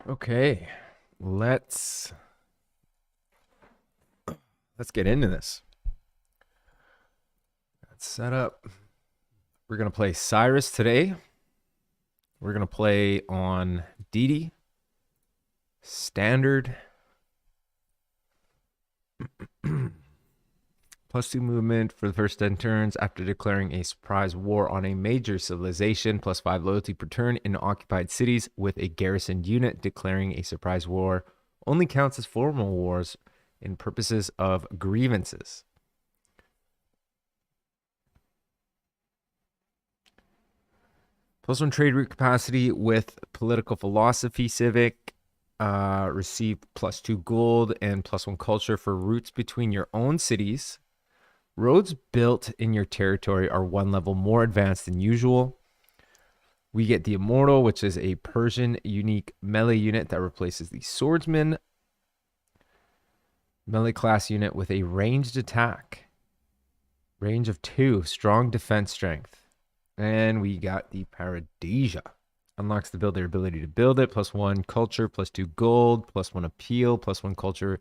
Okay, let's get into this. Let's set up. We're gonna play Cyrus today. We're gonna play on DD standard. +2 movement for the first 10 turns after declaring a surprise war on a major civilization. +5 loyalty per turn in occupied cities with a garrison unit. Declaring a surprise war only counts as formal wars in purposes of grievances. +1 trade route capacity with political philosophy civic. Receive +2 gold and +1 culture for routes between your own cities. Roads built in your territory are 1 level more advanced than usual. We get the Immortal, which is a Persian unique melee unit that replaces the Swordsman. Melee class unit with a ranged attack. Range of 2, strong defense strength. And we got the Paradisia. Unlocks the builder ability to build it. +1 culture, +2 gold, +1 appeal, +1 culture.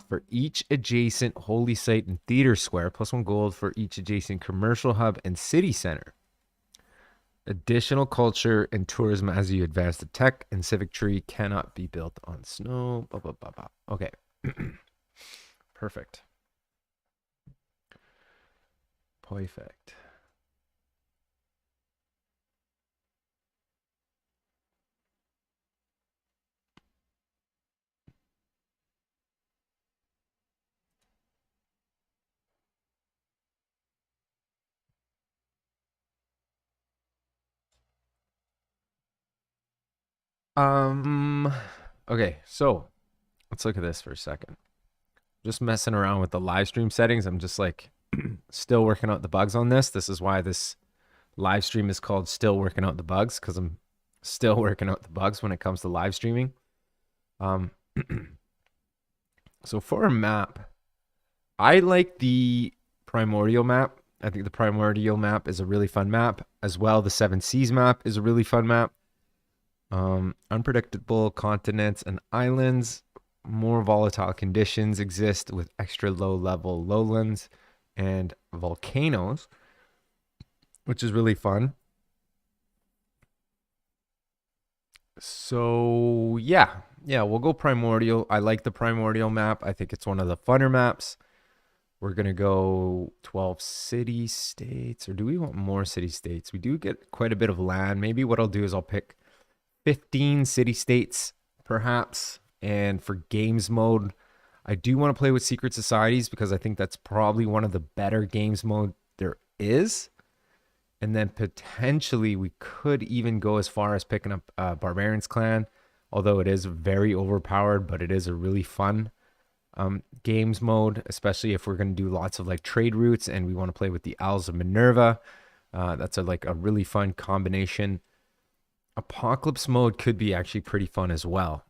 For each adjacent holy site and theater square, +1 gold for each adjacent commercial hub and city center. Additional culture and tourism as you advance the tech and civic tree cannot be built on snow. Blah, blah, blah, blah. Okay. Perfect. Perfect. Okay, so let's look at this for a second. Just messing around with the live stream settings. I'm just like still working out the bugs on this. This is why this live stream is called Still Working Out the Bugs, because I'm still working out the bugs when it comes to live streaming. So for a map, I like the Primordial map. I think the Primordial map is a really fun map. As well, the Seven Seas map is a really fun map. Unpredictable continents and islands. More volatile conditions exist with extra low level lowlands and volcanoes, which is really fun. So yeah, we'll go Primordial. I like the Primordial map. I think it's one of the funner maps. We're gonna go 12 city states, or do we want more city states? We do get quite a bit of land. Maybe what I'll do is I'll pick 15 city states perhaps. And for games mode, I do want to play with secret societies because I think that's probably one of the better games mode there is. And then potentially we could even go as far as picking up Barbarians Clan, although it is very overpowered, but it is a really fun games mode, especially if we're going to do lots of like trade routes and we want to play with the Owls of Minerva. That's a really fun combination. Apocalypse mode could be actually pretty fun as well.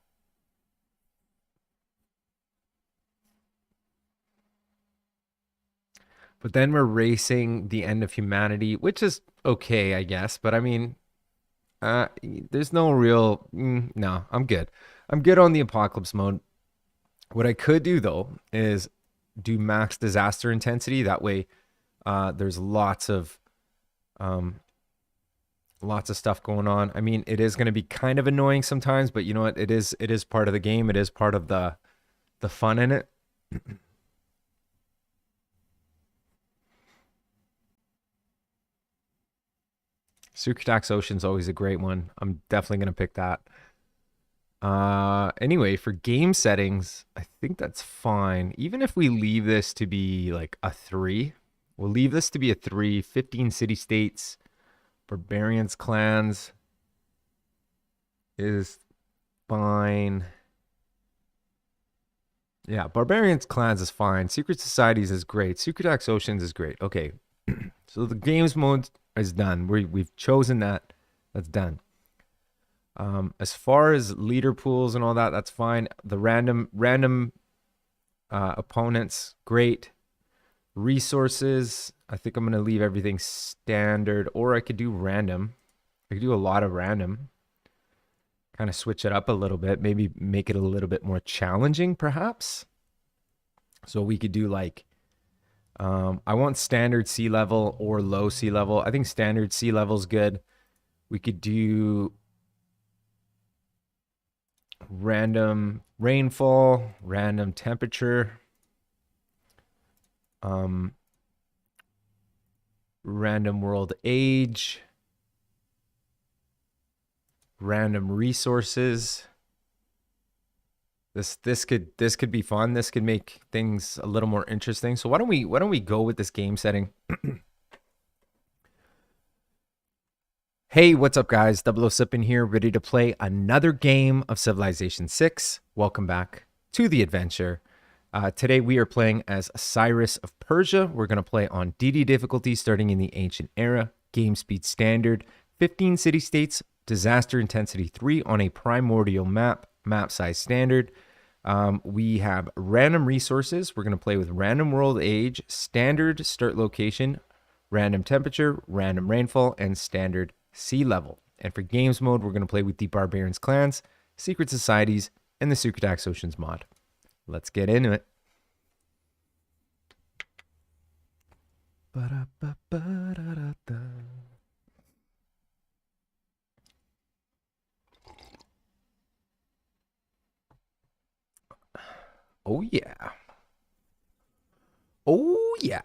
But then we're racing the end of humanity, which is okay, I guess. But I mean, there's no real, no, I'm good. I'm good on the apocalypse mode. What I could do though is do max disaster intensity. That way, there's lots of stuff going on. I mean, it is going to be kind of annoying sometimes, but you know what? It is part of the game. It is part of the fun in it. Sukritact Ocean's always a great one. I'm definitely going to pick that. Anyway, for game settings, I think that's fine. Even if we leave this to be like a 3, we'll leave this to be a 3. 15 city states, Barbarians clans is fine. Yeah, Barbarians clans is fine. Secret societies is great. Sukritact Oceans is great. Okay, so the games mode is done. We've chosen that. That's done. As far as leader pools and all that, that's fine. The random opponents, great. Resources, I think I'm going to leave everything standard, or I could do random. I could do a lot of random. Kind of switch it up a little bit, maybe make it a little bit more challenging, perhaps. So we could do like, I want standard sea level or low sea level. I think standard sea level is good. We could do random rainfall, random temperature, random world age, random resources. This could be fun. This could make things a little more interesting. So why don't we go with this game setting? Hey, what's up guys? Sippin here, ready to play another game of Civilization 6. Welcome back to the adventure. Today we are playing as Cyrus of Persia. We're going to play on DD difficulty starting in the ancient era, game speed standard, 15 city-states, disaster intensity 3 on a primordial map size standard. We have random resources. We're going to play with random world age, standard start location, random temperature, random rainfall, and standard sea level. And for games mode, we're going to play with the Barbarians clans, secret societies, and the Sukritact Oceans mod. Let's get into it. Oh yeah. Oh yeah.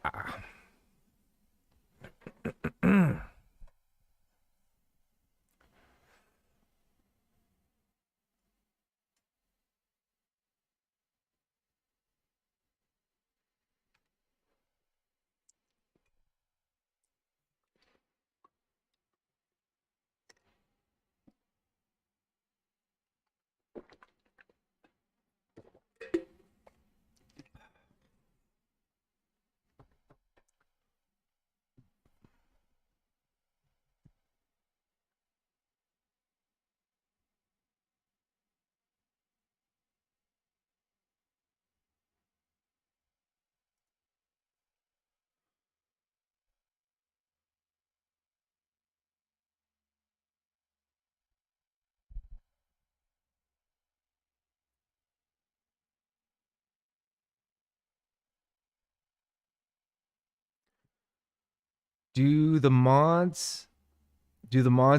Do the mods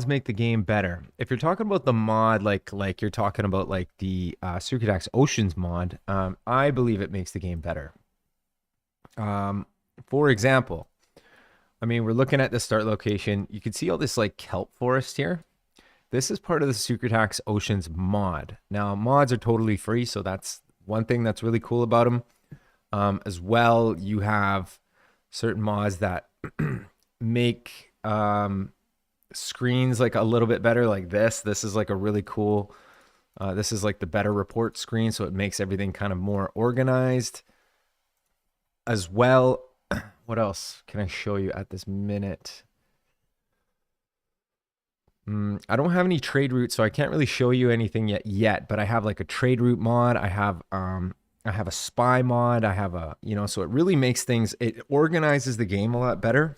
make the game better? If you're talking about the mod, like you're talking about like the Sukritact Oceans mod, I believe it makes the game better. For example, I mean, we're looking at the start location. You can see all this like kelp forest here. This is part of the Sukritact Oceans mod. Now, mods are totally free, so that's one thing that's really cool about them. As well, you have certain mods that make screens like a little bit better, like this. This is like a really cool, this is like the better report screen, so it makes everything kind of more organized. As well, what else can I show you at this minute? I don't have any trade routes, so I can't really show you anything yet, but I have like a trade route mod. I have a spy mod. I have a, so it really makes things, it organizes the game a lot better.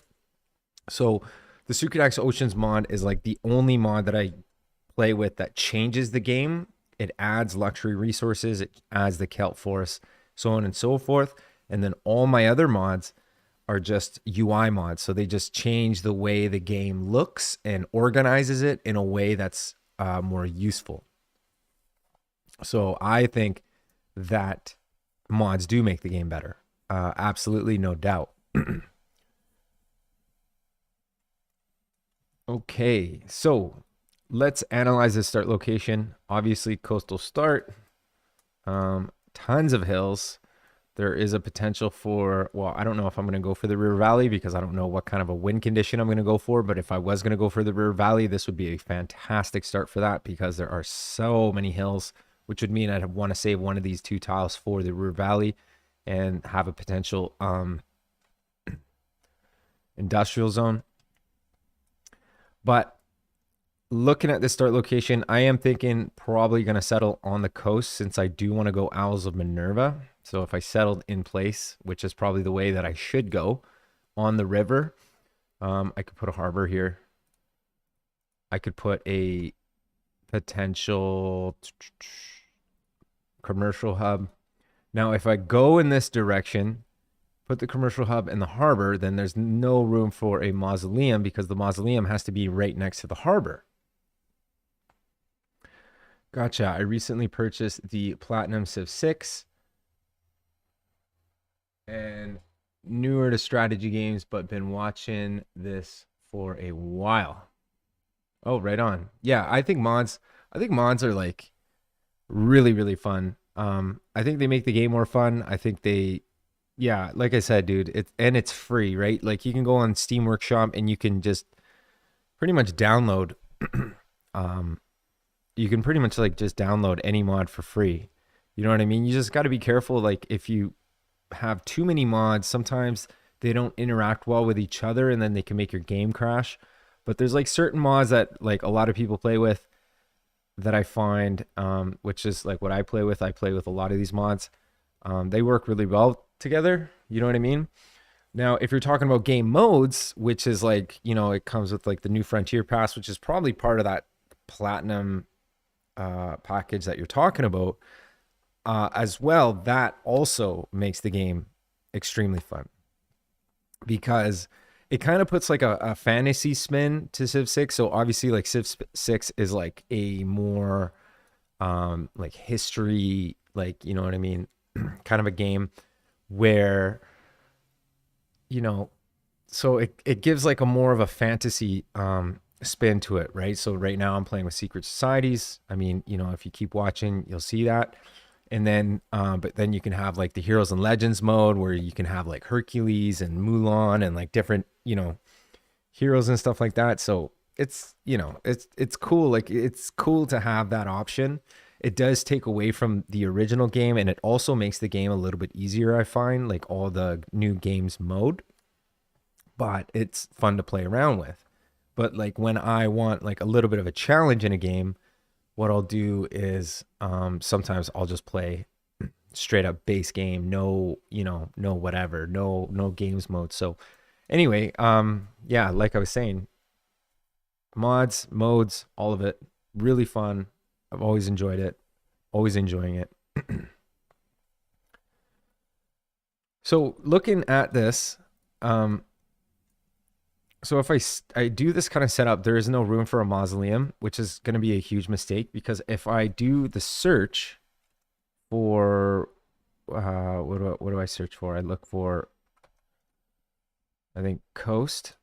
So the Sukritact Oceans mod is like the only mod that I play with that changes the game. It adds luxury resources, it adds the kelp forest, so on and so forth. And then all my other mods are just UI mods. So they just change the way the game looks and organizes it in a way that's more useful. So I think that mods do make the game better. Absolutely, no doubt. Okay, so let's analyze the start location. Obviously, coastal start, tons of hills. There is a potential for, well, I don't know if I'm going to go for the river valley because I don't know what kind of a wind condition I'm going to go for. But if I was going to go for the river valley, this would be a fantastic start for that because there are so many hills, which would mean I'd want to save one of these 2 tiles for the river valley and have a potential industrial zone. But looking at the start location, I am thinking probably going to settle on the coast since I do want to go Owls of Minerva. So if I settled in place, which is probably the way that I should go on the river, I could put a harbor here. I could put a potential commercial hub. Now, if I go in this direction, put the commercial hub in the harbor, then there's no room for a mausoleum because the mausoleum has to be right next to the harbor. Gotcha. I recently purchased the Platinum Civ 6 and newer to strategy games, but been watching this for a while. Oh, right on. Yeah, I think mods are like really, really fun. I think they make the game more fun. I think they, yeah, like I said, dude, it's free, right? Like you can go on Steam Workshop and you can just pretty much download, you can pretty much like just download any mod for free. You know what I mean? You just got to be careful. Like if you have too many mods, sometimes they don't interact well with each other and then they can make your game crash. But there's like certain mods that like a lot of people play with that I find, which is like what I play with. I play with a lot of these mods. They work really well together. You know what I mean? Now, if you're talking about game modes, which is like, you know, it comes with like the New Frontier Pass, which is probably part of that Platinum package that you're talking about as well, that also makes the game extremely fun because it kind of puts like a fantasy spin to Civ 6. So obviously like Civ 6 is like a more like history, like, you know what I mean, kind of a game where, you know, so it gives like a more of a fantasy spin to it, right? So right now I'm playing with secret societies. I mean, you know, if you keep watching, you'll see that. And then, but then you can have like the Heroes and Legends mode where you can have like Hercules and Mulan and like different, you know, heroes and stuff like that. So it's, you know, it's cool. Like it's cool to have that option. It does take away from the original game and it also makes the game a little bit easier, I find, like all the new games mode. But it's fun to play around with. But like when I want like a little bit of a challenge in a game, what I'll do is sometimes I'll just play straight up base game, no, you know, no whatever, no games mode. So anyway, yeah, like I was saying, mods, modes, all of it, really fun. I've always enjoyed it, always enjoying it. So looking at this, so if I do this kind of setup, there is no room for a mausoleum, which is going to be a huge mistake because if I do the search for, what do I search for? I look for, I think coast.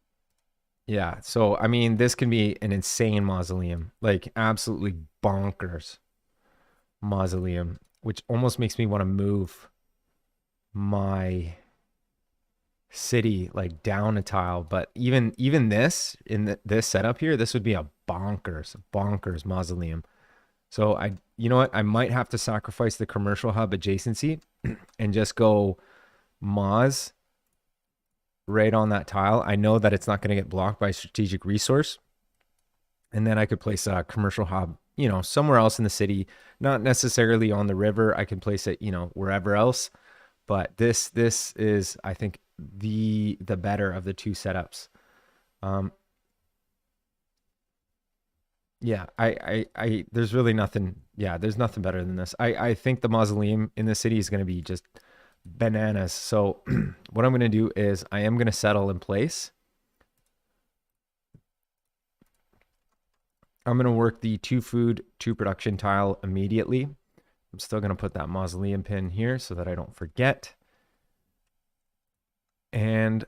Yeah. So, I mean, this can be an insane mausoleum, like absolutely bonkers mausoleum, which almost makes me want to move my city like down a tile. But even this in this setup here, this would be a bonkers mausoleum. So you know what, I might have to sacrifice the commercial hub adjacency and just go Moz right on that tile. I know that it's not going to get blocked by strategic resource, and then I could place a commercial hub, you know, somewhere else in the city, not necessarily on the river. I can place it, you know, wherever else. But this is, I think, the better of the two setups. Yeah, I there's really nothing. Yeah, there's nothing better than this. I think the mausoleum in the city is going to be just bananas. So what I'm going to do is I am going to settle in place. I'm going to work the 2 food, 2 production tile immediately. I'm still going to put that mausoleum pin here so that I don't forget. And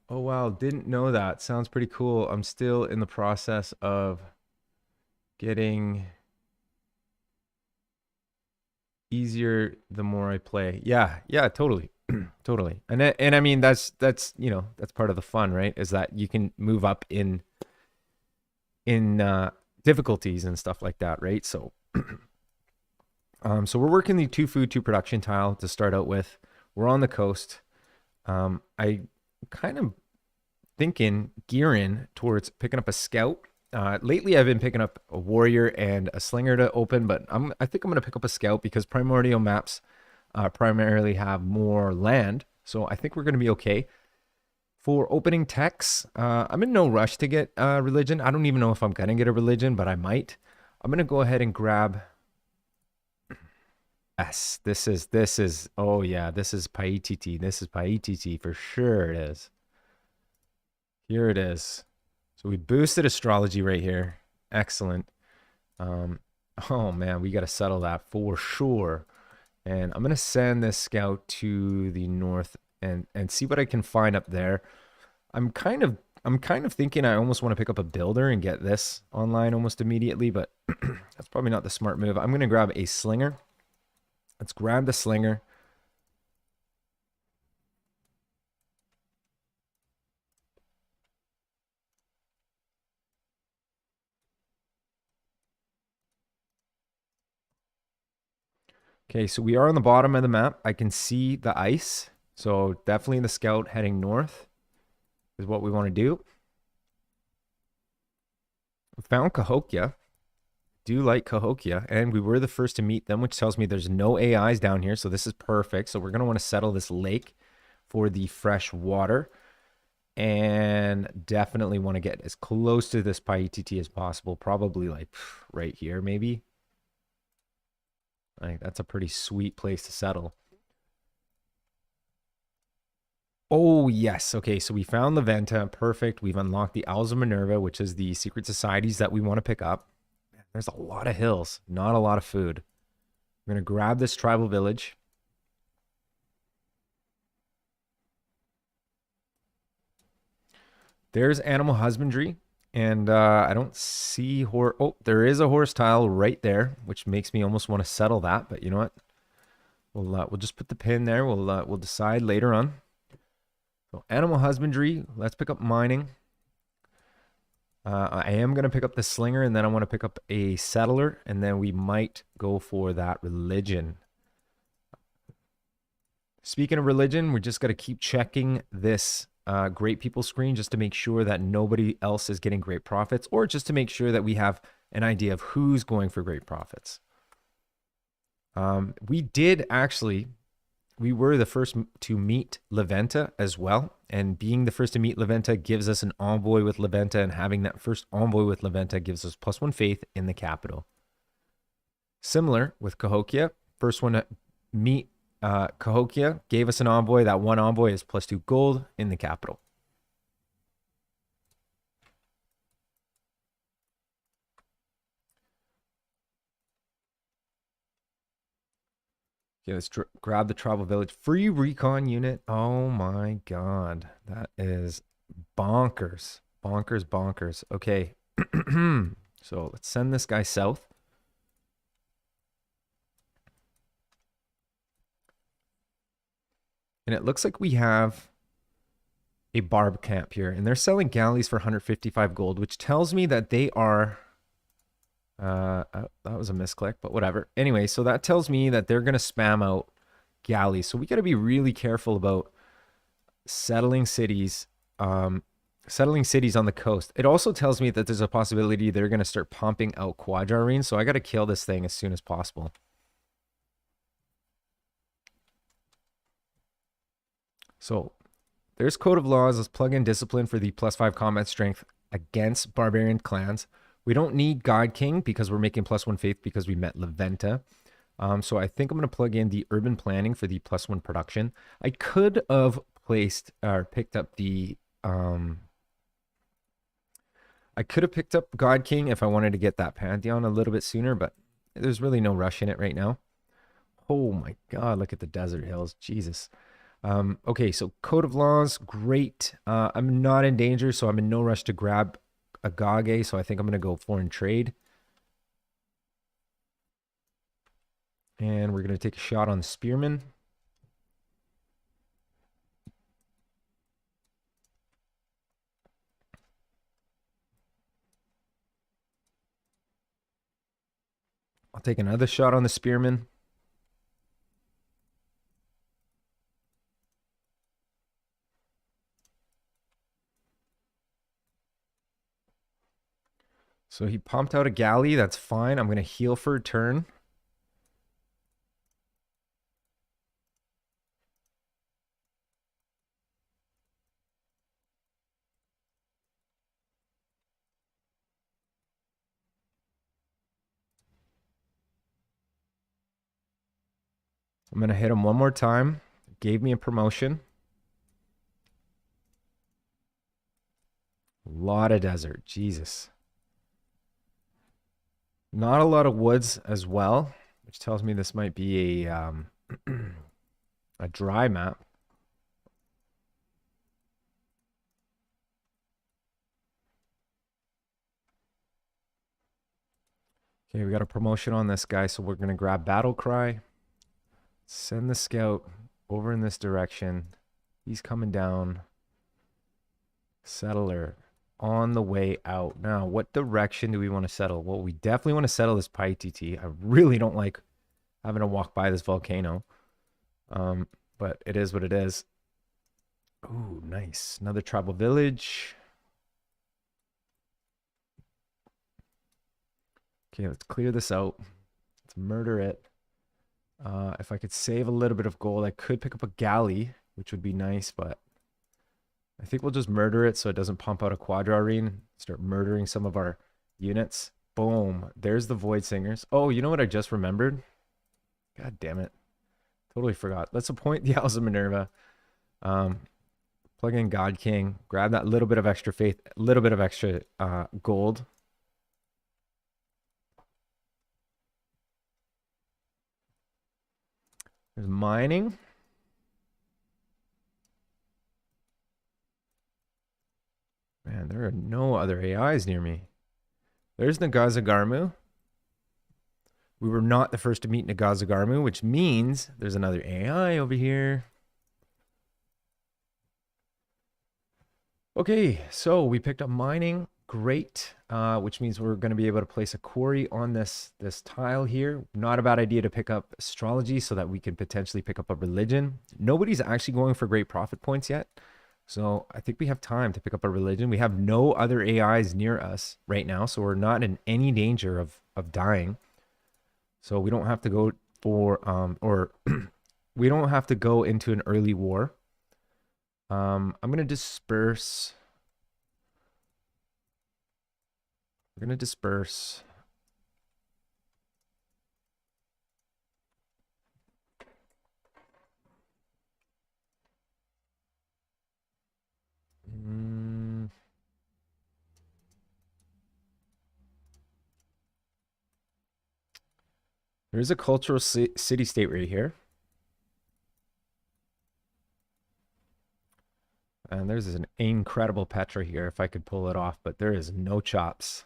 oh wow, didn't know that. Sounds pretty cool. I'm still in the process of getting easier the more I play. Yeah, totally. Totally. And I mean that's you know, that's part of the fun, right? Is that you can move up in difficulties and stuff like that, right? So so we're working the 2 food, 2 production tile to start out with. We're on the coast. I kind of thinking gearing towards picking up a scout Lately, I've been picking up a warrior and a slinger to open, but I think I'm going to pick up a scout because primordial maps primarily have more land. So I think we're going to be okay. For opening techs, I'm in no rush to get religion. I don't even know if I'm going to get a religion, but I might. I'm going to go ahead and grab... Yes, oh yeah, this is Paititi. This is Paititi for sure it is. Here it is. So we boosted astrology right here. Excellent. Oh man, we got to settle that for sure. And I'm going to send this scout to the north and see what I can find up there. I'm kind of thinking I almost want to pick up a builder and get this online almost immediately, but that's probably not the smart move. I'm going to grab a slinger. Let's grab the slinger. Okay, so we are on the bottom of the map. I can see the ice. So definitely the scout heading north is what we want to do. We found Cahokia. Do like Cahokia, and we were the first to meet them, which tells me there's no AIs down here, so this is perfect. So we're going to want to settle this lake for the fresh water, and definitely want to get as close to this Paititi as possible, probably like right here maybe. I think that's a pretty sweet place to settle. Oh, yes. Okay, so we found Leventa. Perfect. We've unlocked the Owls of Minerva, which is the secret societies that we want to pick up. There's a lot of hills, not a lot of food. We're going to grab this tribal village. There's animal husbandry. And I don't see horse. Oh, there is a horse tile right there, which makes me almost want to settle that. But you know what? We'll just put the pin there. We'll decide later on. So animal husbandry. Let's pick up mining. I am going to pick up the slinger, and then I want to pick up a settler, and then we might go for that religion. Speaking of religion, we just got to keep checking this great people screen just to make sure that nobody else is getting great profits, or just to make sure that we have an idea of who's going for great profits. We were the first to meet Leventa as well. And being the first to meet Leventa gives us an envoy with Leventa, and having that first envoy with Leventa gives us +1 faith in the capital. Similar with Cahokia. First one to meet Cahokia gave us an envoy. That one envoy is +2 gold in the capital. Okay, let's grab the tribal village. Free recon unit. Oh my god. That is bonkers. Bonkers, bonkers. Okay. So let's send this guy south. And it looks like we have a barb camp here. And they're selling galleys for 155 gold, which tells me that they are... that was a misclick, but whatever. Anyway, so that tells me that they're going to spam out galleys. So we got to be really careful about settling cities on the coast. It also tells me that there's a possibility they're going to start pumping out quadrarines. So I got to kill this thing as soon as possible. So there's Code of Laws. Let's plug in Discipline for the +5 combat strength against barbarian clans. We don't need God King because we're making +1 faith because we met Leventa. So I think I'm going to plug in the urban planning for the +1 production. I could have picked up the... I could have picked up God King if I wanted to get that Pantheon a little bit sooner, but there's really no rush in it right now. Oh my God, look at the desert hills. Jesus. Okay, so Code of Laws, great. I'm not in danger, so I'm in no rush to grab Agage, so I think I'm going to go foreign trade. And we're going to take a shot on the Spearman. I'll take another shot on the Spearman. So he pumped out a galley. That's fine. I'm going to heal for a turn. I'm going to hit him one more time. Gave me a promotion. A lot of desert. Jesus. Not a lot of woods as well, which tells me this might be a a dry map. Okay, we got a promotion on this guy, so we're going to grab Battle Cry. Send the scout over in this direction. He's coming down. Settler on the way out. Now, what direction do we want to settle? Well, we definitely want to settle this Paititi. I really don't like having to walk by this volcano. But it is what it is. Ooh, nice. Another tribal village. Okay, let's clear this out. Let's murder it. If I could save a little bit of gold, I could pick up a galley, which would be nice, but I think we'll just murder it so it doesn't pump out a quadrarine. Start murdering some of our units. Boom. There's the Void Singers. Oh, you know what I just remembered? God damn it. Totally forgot. Let's appoint the Owls of Minerva. Plug in God King. Grab that little bit of extra faith, a little bit of extra gold. There's mining. Man, there are no other AIs near me. There's Nagazagarmu. We were not the first to meet Nagazagarmu, which means there's another AI over here. Okay, so we picked up mining. Great, which means we're going to be able to place a quarry on this tile here. Not a bad idea to pick up astrology so that we can potentially pick up a religion. Nobody's actually going for great profit points yet. So I think we have time to pick up a religion. We have no other AIs near us right now, so we're not in any danger of dying. So we don't have to go for, or we don't have to go into an early war. I'm going to disperse. We're going to disperse. There's a cultural city-state right here. And there's an incredible Petra here if I could pull it off, but there is no chops.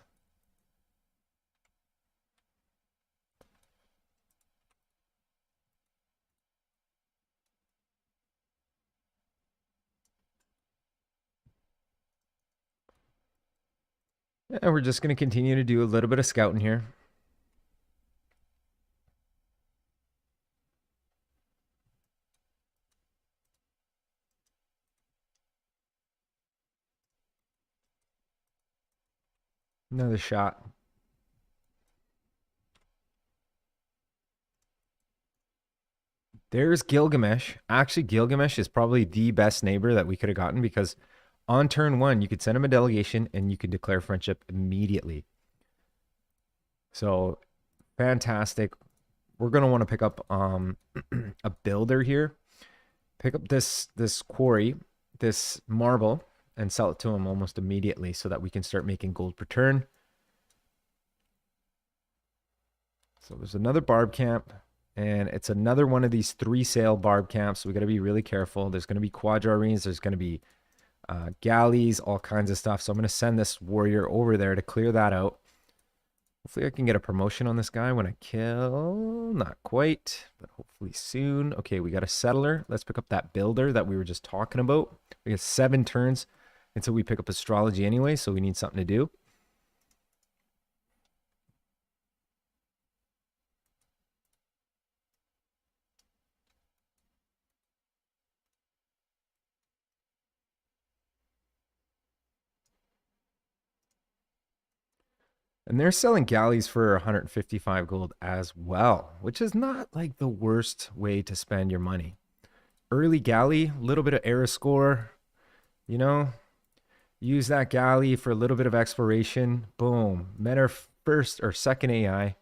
And we're just going to continue to do a little bit of scouting here. Another shot. There's Gilgamesh. Actually, Gilgamesh is probably the best neighbor that we could have gotten because on turn one, you could send him a delegation and you could declare friendship immediately. So fantastic. We're going to want to pick up a builder here. Pick up this quarry, this marble, and sell it to him almost immediately so that we can start making gold per turn. So there's another barb camp. And it's another one of these 3-sail barb camps. So we got to be really careful. There's going to be quadrarines. There's going to be galleys, all kinds of stuff. So I'm going to send this warrior over there to clear that out. Hopefully I can get a promotion on this guy when I kill. Not quite, but hopefully soon. Okay, we got a settler. Let's pick up that builder that we were just talking about. We got 7 turns until we pick up astrology anyway, so we need something to do. And they're selling galleys for 155 gold as well, which is not like the worst way to spend your money. Early galley, a little bit of era score, you know, use that galley for a little bit of exploration. Boom. Met our first or second AI.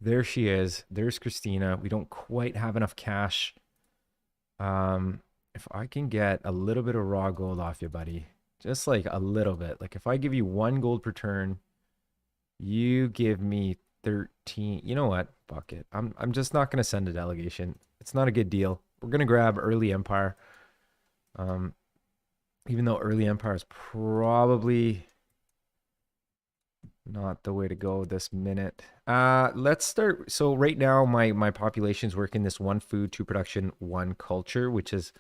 There she is. There's Christina. We don't quite have enough cash. If I can get a little bit of raw gold off you, buddy, just like a little bit. Like if I give you 1 gold per turn, you give me 13. You know what? Fuck it. I'm just not gonna send a delegation. It's not a good deal. We're gonna grab early empire. Even though early empire is probably not the way to go this minute. Let's start. So right now my population's working this 1 food, 2 production, 1 culture, which is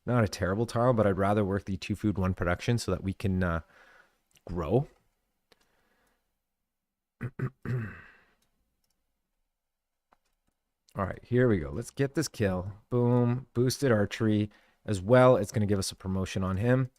not a terrible tile, but I'd rather work the 2 food, 1 production so that we can grow. All right, here we go. Let's get this kill. Boom. Boosted archery as well. It's going to give us a promotion on him.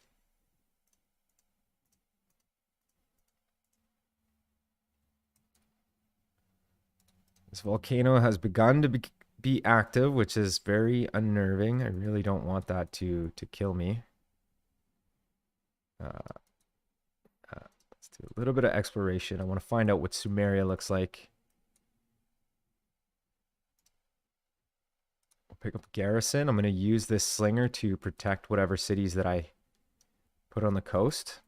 This volcano has begun to be active, which is very unnerving. I really don't want that to kill me. Let's do a little bit of exploration. I want to find out what Sumeria looks like. We'll pick up garrison. I'm going to use this slinger to protect whatever cities that I put on the coast.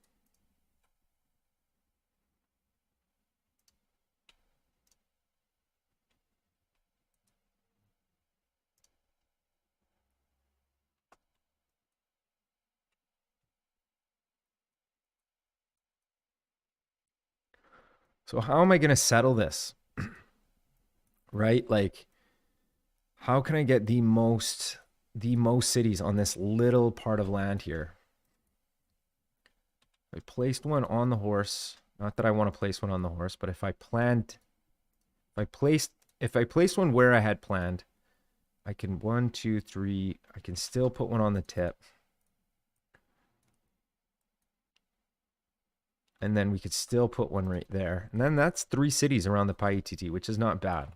So how am I going to settle this? Right? Like, how can I get the most cities on this little part of land here? I placed one on the horse. Not that I want to place one on the horse, but if I placed one where I had planned, I can 1, 2, 3. I can still put one on the tip. And then we could still put one right there. And then that's 3 cities around the Paititi, which is not bad.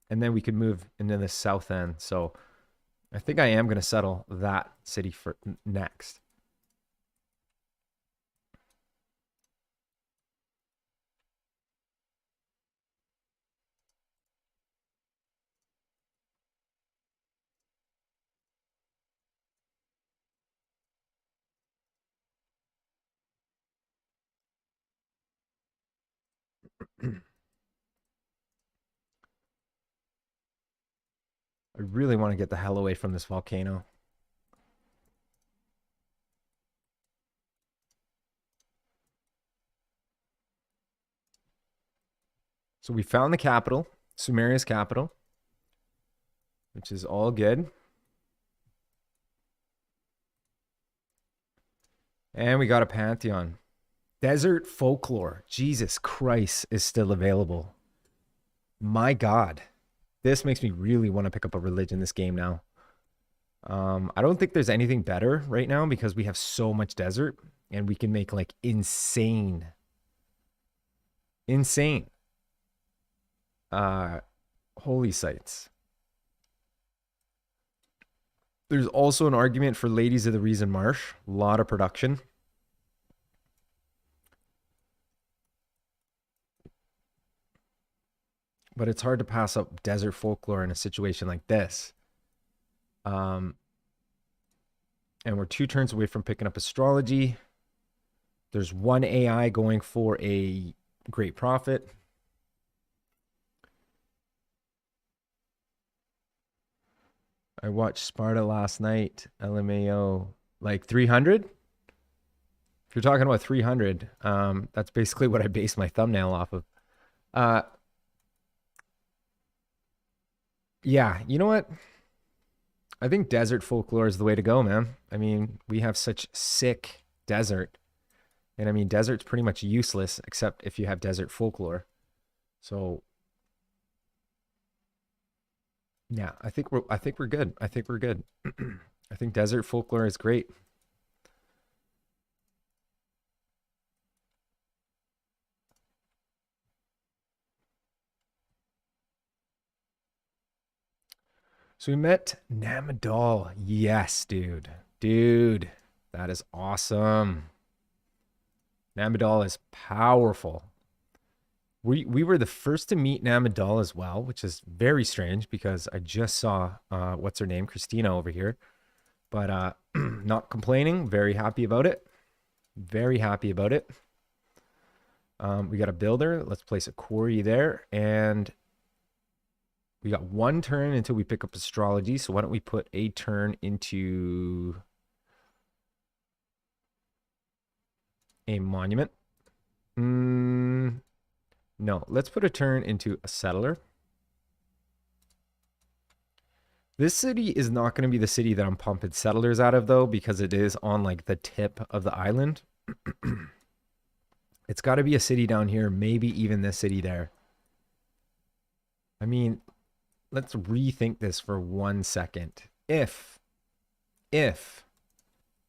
And then we could move into the south end. So I think I am going to settle that city for next. I really want to get the hell away from this volcano. So we found the capital, Sumeria's capital, which is all good. And we got a pantheon. Desert folklore, Jesus Christ, is still available. My God. This makes me really want to pick up a religion this game now. I don't think there's anything better right now because we have so much desert and we can make like insane holy sites. There's also an argument for Ladies of the Reason Marsh. A lot of production. But it's hard to pass up desert folklore in a situation like this. And we're 2 turns away from picking up astrology. There's 1 AI going for a great profit. I watched Sparta last night. LMAO, like 300? If you're talking about 300, that's basically what I based my thumbnail off of. Yeah, you know what? I think desert folklore is the way to go, man. I mean, we have such sick desert. And I mean, desert's pretty much useless except if you have desert folklore. So yeah, I think we're good. I think we're good. I think desert folklore is great. So we met Namadal. Yes, dude. Dude, that is awesome. Namadal is powerful. We were the first to meet Namadal as well, which is very strange because I just saw what's her name, Christina over here. But not complaining, very happy about it. Very happy about it. We got a builder. Let's place a quarry there. And we got one turn until we pick up astrology. So why don't we put a turn into a monument? No, let's put a turn into a settler. This city is not going to be the city that I'm pumping settlers out of, though, because it is on like the tip of the island. It's got to be a city down here, maybe even this city there. I mean, let's rethink this for 1 second. If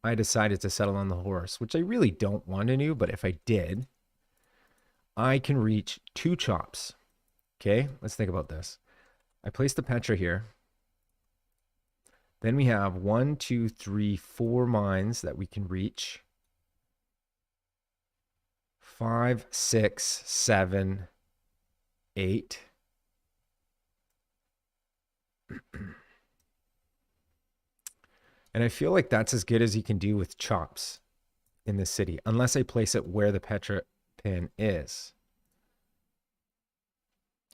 I decided to settle on the horse, which I really don't want to do, but if I did, I can reach 2 chops. Okay, let's think about this. I place the Petra here. Then we have 1, 2, 3, 4 mines that we can reach. 5, 6, 7, 8. And I feel like that's as good as you can do with chops in this city, unless I place it where the Petra pin is.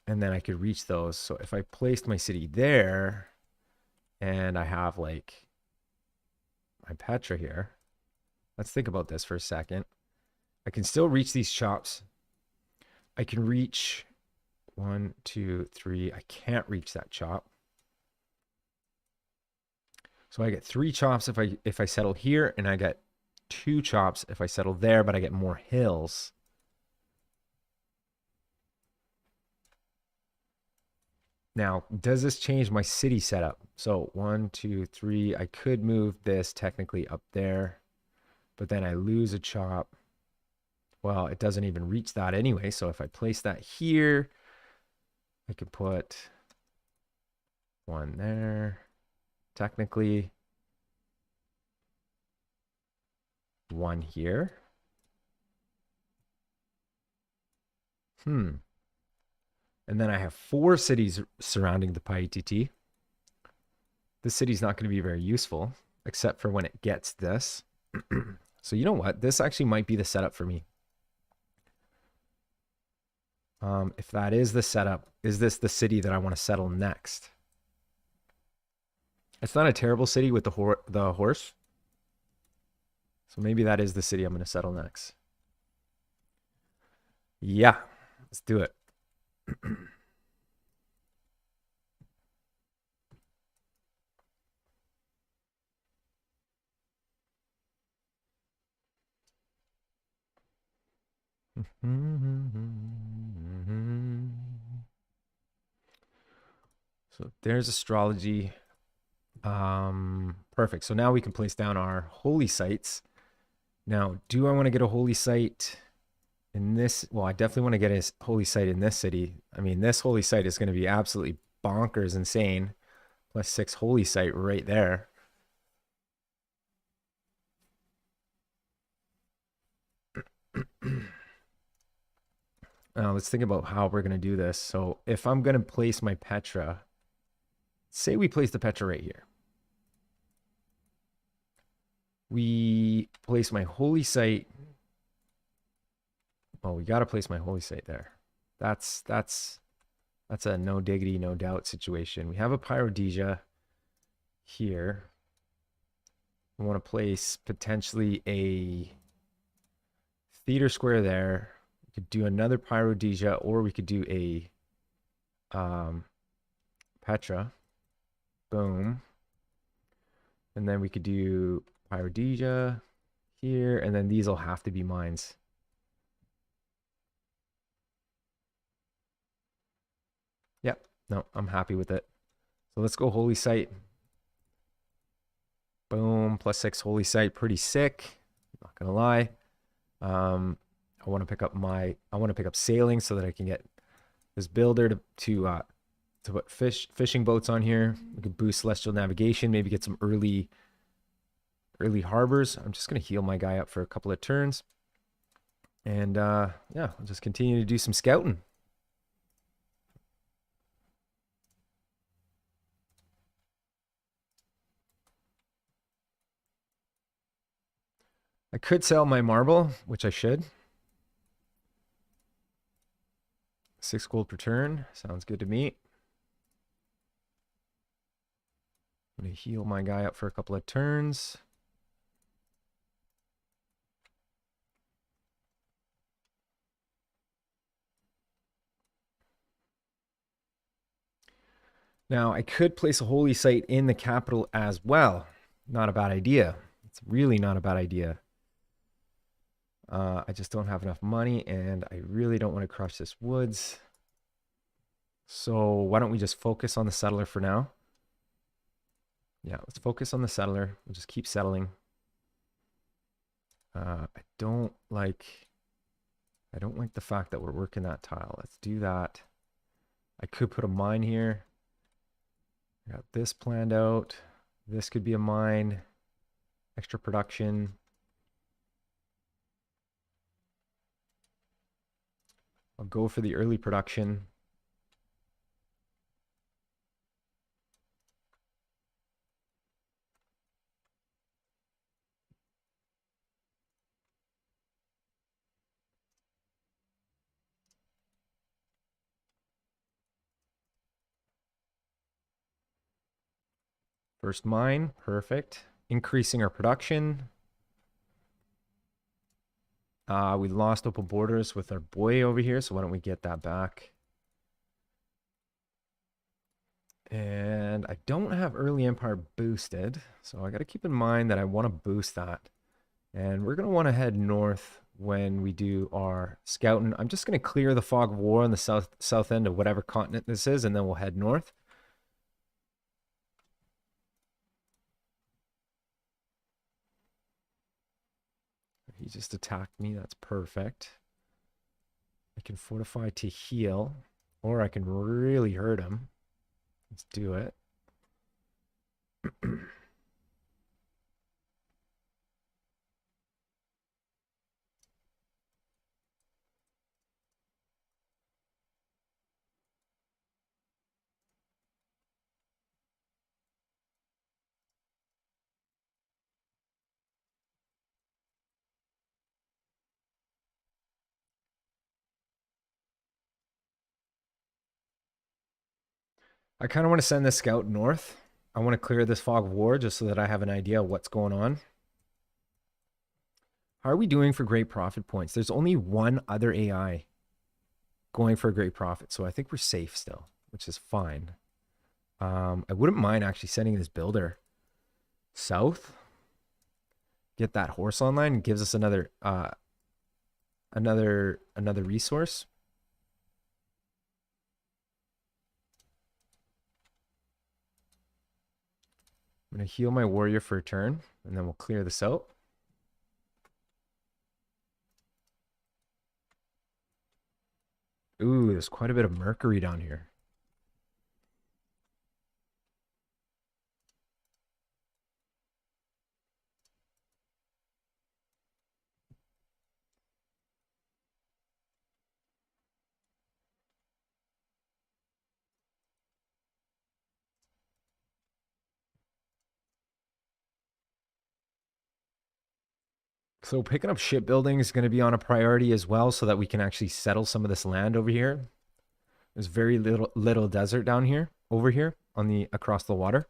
And then I could reach those. So if I placed my city there, and I have like my Petra here. Let's think about this for a second. I can still reach these chops. I can reach 1, 2, 3. I can't reach that chop. So I get 3 chops if I settle here, and I get 2 chops if I settle there, but I get more hills. Now, does this change my city setup? So 1, 2, 3, I could move this technically up there, but then I lose a chop. Well, it doesn't even reach that anyway. So if I place that here, I could put 1 there. Technically 1 here. And then I have 4 cities surrounding the Paititi. This city's not going to be very useful, except for when it gets this. So you know what? This actually might be the setup for me. If that is the setup, is this the city that I want to settle next? It's not a terrible city with the horse. So maybe that is the city I'm going to settle next. Yeah, let's do it. So there's astrology. Perfect. So now we can place down our holy sites. Now, do I want to get a holy site in this? Well, I definitely want to get a holy site in this city. I mean, this holy site is going to be absolutely bonkers insane. +6 holy site right there. Let's think about how we're going to do this. So if I'm going to place my Petra, say we place the Petra right here. We place my holy site. Oh, we got to place my holy site there. That's a no diggity, no doubt situation. We have a Pyrodesia here. We want to place potentially a theater square there. We could do another Pyrodesia, or we could do a Petra. Boom. And then we could do Pyrodesia here, and then these will have to be mines. Yep, no, I'm happy with it. So let's go holy site. Boom, +6 holy site, pretty sick. Not gonna lie. I want to pick up sailing so that I can get this builder to to put fishing boats on here. We could boost celestial navigation, maybe get some early harbors. I'm just going to heal my guy up for a couple of turns. And yeah, I'll just continue to do some scouting. I could sell my marble, which I should. 6 gold per turn. Sounds good to me. I'm going to heal my guy up for a couple of turns. Now, I could place a holy site in the capital as well. Not a bad idea. It's really not a bad idea. I just don't have enough money, and I really don't want to crush this woods. So why don't we just focus on the settler for now? Yeah, let's focus on the settler. We'll just keep settling. I don't like the fact that we're working that tile. Let's do that. I could put a mine here. I got this planned out. This could be a mine. Extra production. I'll go for the early production. First mine, perfect. Increasing our production. We lost open borders with our boy over here, so why don't we get that back? And I don't have early empire boosted, so I got to keep in mind that I want to boost that. And we're going to want to head north when we do our scouting. I'm just going to clear the fog of war on the south end of whatever continent this is, and then we'll head north. He just attacked me. That's perfect. I can fortify to heal, or I can really hurt him. Let's do it. I kind of want to send this scout north. I want to clear this fog of war just so that I have an idea of what's going on. How are we doing for great profit points? There's only one other AI going for a great profit, so I think we're safe still, which is fine. I wouldn't mind actually sending this builder south. Get that horse online. It gives us another resource. I'm going to heal my warrior for a turn, and then we'll clear this out. Ooh, there's quite a bit of mercury down here. So picking up shipbuilding is going to be on a priority as well so that we can actually settle some of this land over here. There's very little desert down here, over here on the across the water.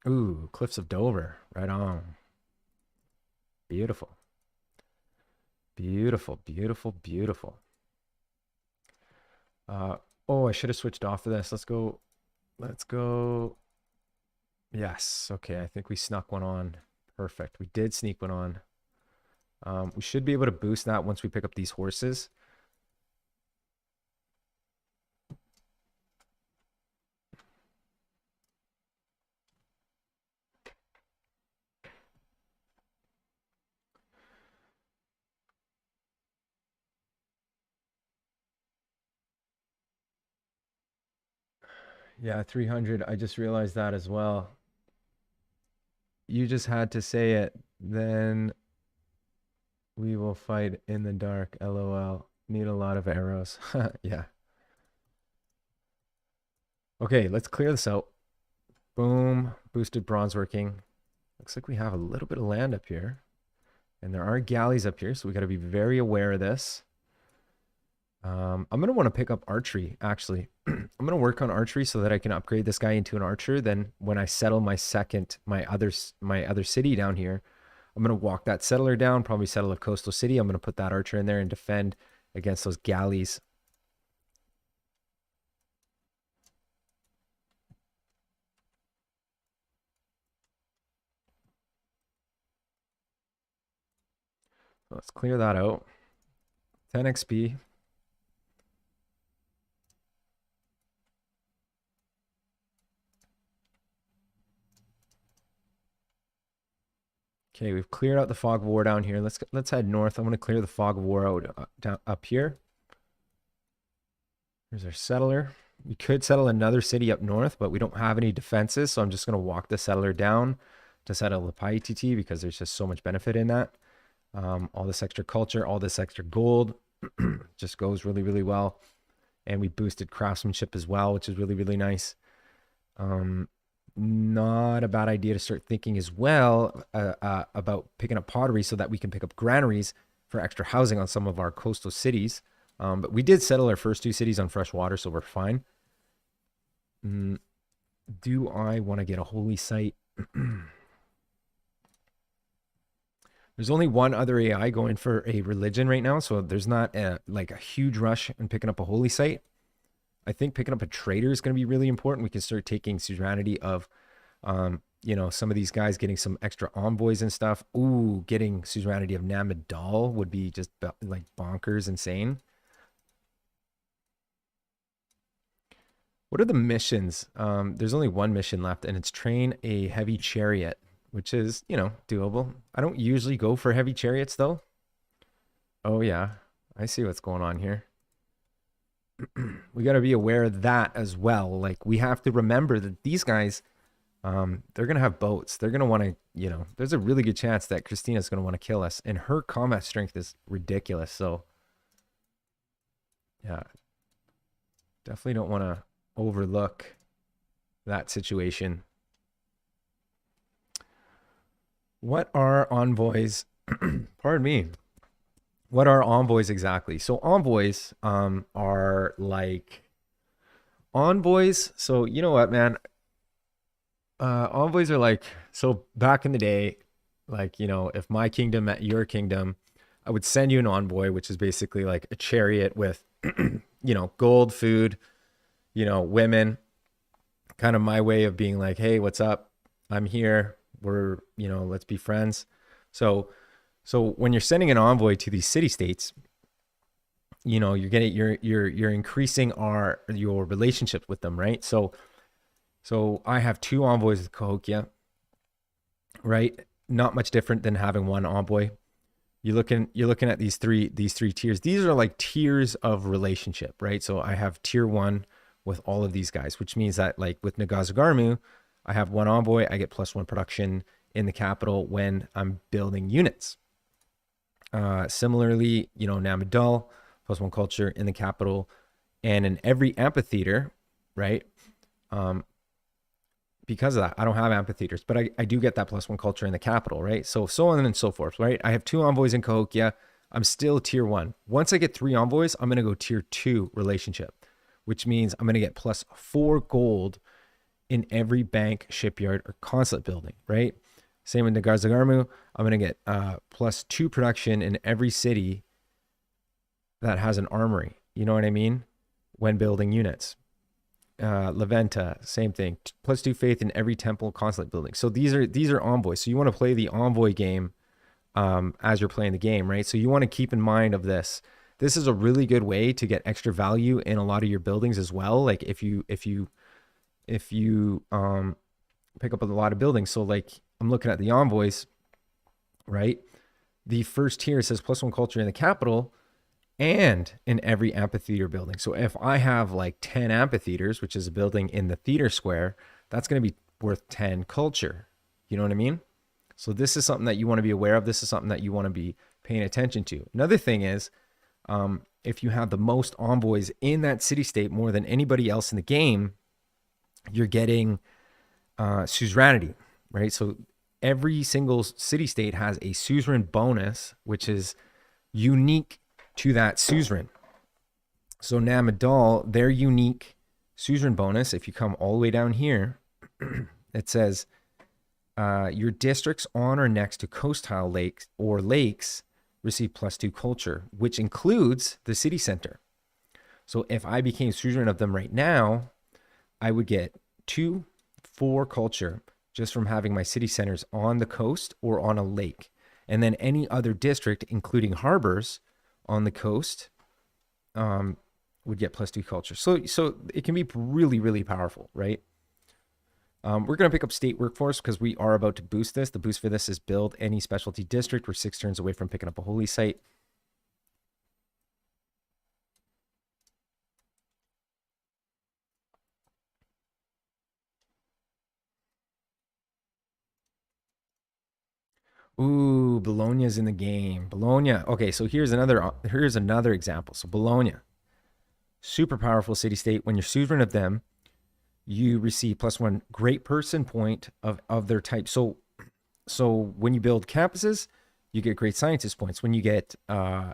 Ooh, Cliffs of Dover. Right on. Beautiful. Beautiful, beautiful, beautiful. Oh, I should have switched off of this. Let's go. Let's go. Yes. Okay, I think we snuck one on. Perfect. We did sneak one on. We should be able to boost that once we pick up these horses. Yeah, 300. I just realized that as well. You just had to say it. Then we will fight in the dark. LOL. Need a lot of arrows. Yeah. Okay, let's clear this out. Boom. Boosted bronze working. Looks like we have a little bit of land up here. And there are galleys up here, so we got to be very aware of this. I'm going to want to pick up archery, actually. I'm going to work on archery so that I can upgrade this guy into an archer. Then when I settle my other city down here, I'm going to walk that settler down, probably settle a coastal city. I'm going to put that archer in there and defend against those galleys. Let's clear that out. 10 XP. Okay, we've cleared out the fog of war down here. Let's head north. I'm going to clear the fog of war out down up here. Here's our settler. We could settle another city up north, but we don't have any defenses, so I'm just going to walk the settler down to settle the PITT because there's just so much benefit in that. All this extra culture, all this extra gold just goes really, really well. And we boosted craftsmanship as well, which is really, really nice. Not a bad idea to start thinking as well about picking up pottery so that we can pick up granaries for extra housing on some of our coastal cities. But we did settle our first 2 cities on fresh water, so we're fine. Do I want to get a holy site? There's only one other AI going for a religion right now, so there's not like a huge rush in picking up a holy site. I think picking up a trader is going to be really important. We can start taking suzerainty of, you know, some of these guys, getting some extra envoys and stuff. Ooh, getting suzerainty of Namidal would be just like bonkers insane. What are the missions? There's only one mission left, and it's train a heavy chariot, which is, you know, doable. I don't usually go for heavy chariots, though. Oh, yeah. I see what's going on here. We got to be aware of that as well. Like, we have to remember that these guys, they're going to have boats. They're going to want to, you know, there's a really good chance that Christina's going to want to kill us. And her combat strength is ridiculous. So, yeah. Definitely don't want to overlook that situation. What are envoys? Pardon me. What are envoys exactly? So envoys are like envoys. So you know what, man? Envoys are like, so back in the day, like, you know, if my kingdom met your kingdom, I would send you an envoy, which is basically like a chariot with, you know, gold, food, you know, women. Kind of my way of being like, hey, what's up? I'm here. We're, you know, let's be friends. So when you're sending an envoy to these city states, you know, you're increasing your relationship with them, right? So I have 2 envoys with Cahokia, right? Not much different than having one envoy. You're looking at these three tiers. These are like tiers of relationship, right? So I have tier 1 with all of these guys, which means that like with Nagazagarmu, I have 1 envoy. I get +1 production in the capital when I'm building units. Similarly, you know, Namidal, +1 culture in the capital, and in every amphitheater, right? Because of that, I don't have amphitheaters, but I do get that +1 culture in the capital, right? So on and so forth, right? I have 2 envoys in Cahokia. I'm still tier 1. Once I get 3 envoys, I'm going to go tier 2 relationship, which means I'm going to get +4 gold in every bank, shipyard, or consulate building, right? Same with Nagazagarmu. I'm going to get +2 production in every city that has an armory. You know what I mean? When building units. Leventa, same thing. +2 faith in every temple, consulate building. So these are envoys. So you want to play the envoy game as you're playing the game, right? So you want to keep in mind of this. This is a really good way to get extra value in a lot of your buildings as well. Like if you pick up a lot of buildings. So like I'm looking at the envoys, right? The first tier says +1 culture in the capital. and in every amphitheater building. So if I have like 10 amphitheaters, which is a building in the theater square, that's going to be worth 10 culture. You know what I mean? So this is something that you want to be aware of. This is something that you want to be paying attention to. Another thing is, if you have the most envoys in that city-state more than anybody else in the game, you're getting suzerainty, right? So every single city-state has a suzerain bonus, which is unique to that suzerain. So Namadal, their unique suzerain bonus, if you come all the way down here, it says your districts on or next to coastile lakes or lakes receive +2 culture, which includes the city center. So if I became suzerain of them right now, I would get 4 culture just from having my city centers on the coast or on a lake. And then any other district, including harbors on the coast, would get +2 culture. So it can be really, really powerful, right? We're going to pick up state workforce because we are about to boost this. The boost for this is build any specialty district. We're 6 turns away from picking up a holy site. Ooh, Bologna's in the game. Bologna. Okay, so here's another example. So Bologna, super powerful city-state. When you're suzerain of them, you receive +1 great person point of their type. So when you build campuses, you get great scientist points. When you get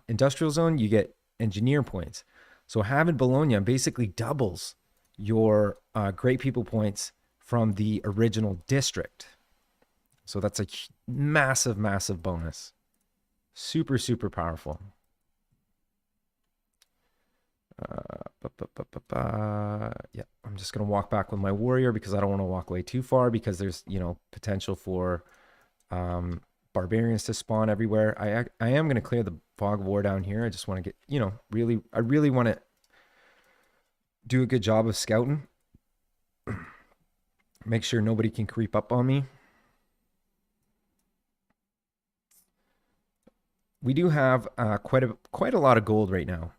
industrial zone, you get engineer points. So having Bologna basically doubles your great people points from the original district. So that's a massive, massive bonus. Super, super powerful. Yeah, I'm just going to walk back with my warrior because I don't want to walk away too far because there's, potential for barbarians to spawn everywhere. I am going to clear the fog of war down here. I just want to get, I really want to do a good job of scouting. Make sure nobody can creep up on me. We do have quite a lot of gold right now.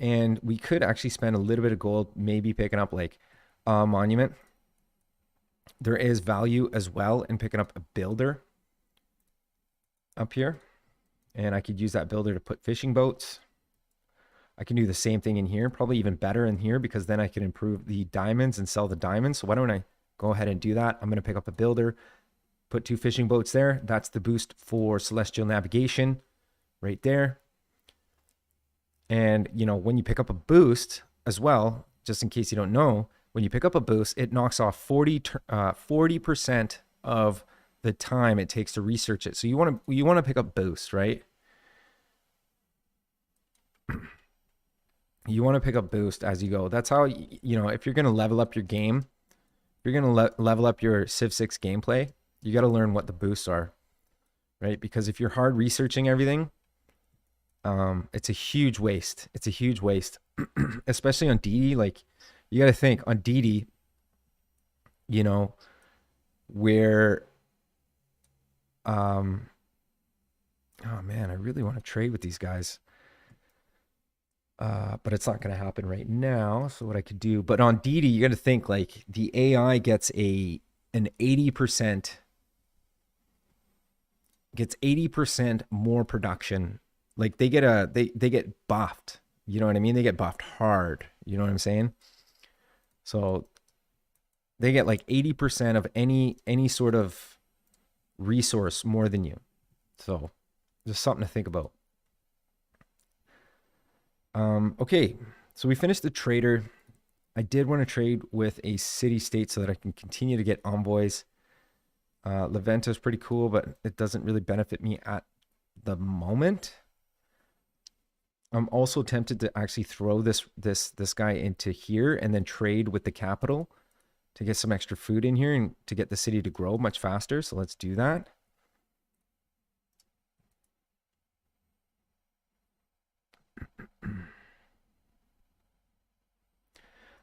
And we could actually spend a little bit of gold, maybe picking up like a monument. There is value as well in picking up a builder up here. And I could use that builder to put fishing boats. I can do the same thing in here, probably even better in here because then I can improve the diamonds and sell the diamonds. So why don't I go ahead and do that? I'm going to pick up a builder, put 2 fishing boats there. That's the boost for celestial navigation right there. And, when you pick up a boost as well, just in case you don't know, when you pick up a boost, it knocks off 40% of the time it takes to research it. So you want to pick up boost, right? You want to pick up boost as you go. That's how, if you're going to level up your game, if you're going to level up your Civ 6 gameplay, you got to learn what the boosts are, right? Because if you're hard researching everything, it's a huge waste. It's a huge waste, especially on DD. Like, you got to think on DD, where, oh man, I really want to trade with these guys. But it's not going to happen right now. So what I could do, but on DD, you got to think like the AI gets an 80% more production. Like they get buffed. You know what I mean? They get buffed hard. You know what I'm saying? So they get like 80% of any sort of resource more than you. So just something to think about. Okay, so we finished the trader. I did want to trade with a city-state so that I can continue to get envoys. Leventa is pretty cool, but it doesn't really benefit me at the moment. I'm also tempted to actually throw this guy into here and then trade with the capital to get some extra food in here and to get the city to grow much faster. So let's do that.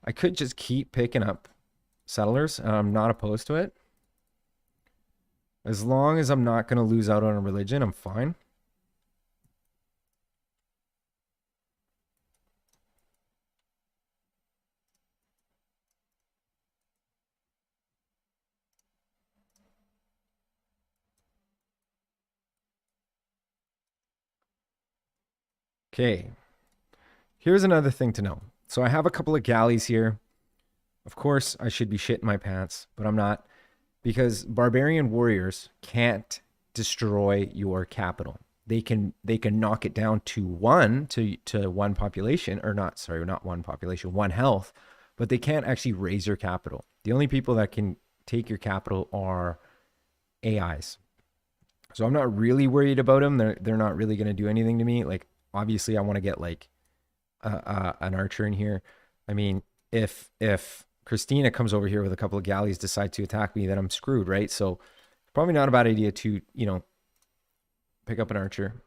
I could just keep picking up settlers. I'm not opposed to it. As long as I'm not going to lose out on a religion, I'm fine. Okay. Here's another thing to know. So I have a couple of galleys here. Of course, I should be shitting my pants, but I'm not, because barbarian warriors can't destroy your capital. They can knock it down to one population, or not, sorry, not one population, one health, but they can't actually raise your capital. The only people that can take your capital are AIs. So I'm not really worried about them. They're not really going to do anything to me. Like, obviously I want to get like an archer in here. I mean, if Christina comes over here with a couple of galleys, decide to attack me, then I'm screwed, right? So probably not a bad idea to, you know, pick up an archer.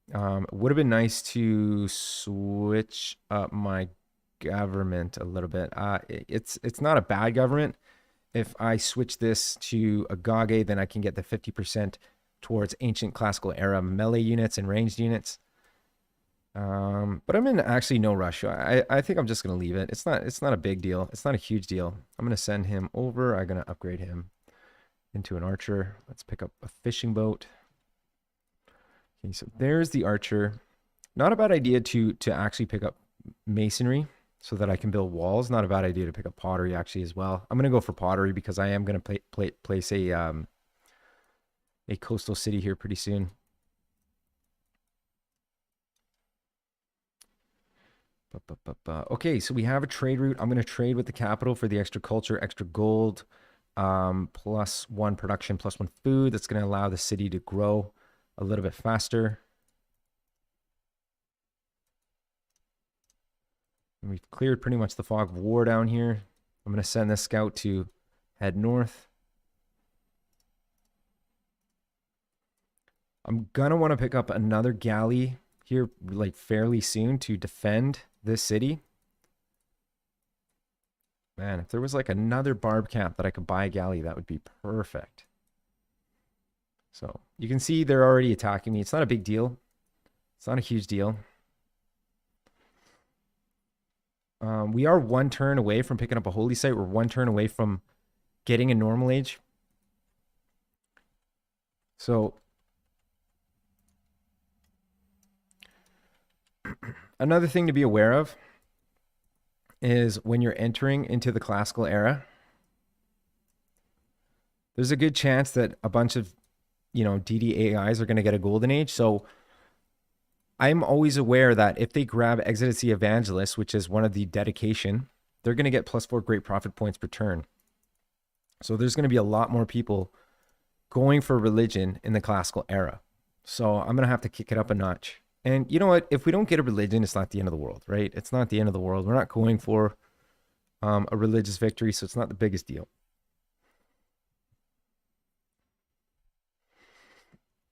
It would have been nice to switch up my government a little bit. It's not a bad government. If I switch this to a Gage, then I can get the 50% towards ancient classical era melee units and ranged units. But I'm in actually no rush. I think I'm just going to leave it. It's not a big deal. It's not a huge deal. I'm going to send him over. I'm going to upgrade him into an archer. Let's pick up a fishing boat. Okay, so there's the archer. Not a bad idea to actually pick up masonry so that I can build walls. Not a bad idea to pick up pottery actually as well. I'm going to go for pottery because I am going to place a coastal city here pretty soon. Okay, so we have a trade route. I'm going to trade with the capital for the extra culture, extra gold, +1 production, +1 food. That's going to allow the city to grow a little bit faster. And we've cleared pretty much the fog of war down here. I'm going to send this scout to head north. I'm going to want to pick up another galley here like fairly soon to defend this city. Man, if there was like another barb camp that I could buy a galley, that would be perfect. So you can see they're already attacking me. It's not a big deal. It's not a huge deal. We are 1 turn away from picking up a holy site. We're 1 turn away from getting a normal age. So another thing to be aware of is when you're entering into the classical era, there's a good chance that a bunch of, you know, DDAIs are going to get a golden age. So I'm always aware that if they grab Exodus the Evangelist, which is one of the dedication, they're going to get +4 great profit points per turn. So there's going to be a lot more people going for religion in the classical era. So I'm going to have to kick it up a notch. And you know what? If we don't get a religion, it's not the end of the world, right? It's not the end of the world. We're not going for a religious victory, so it's not the biggest deal.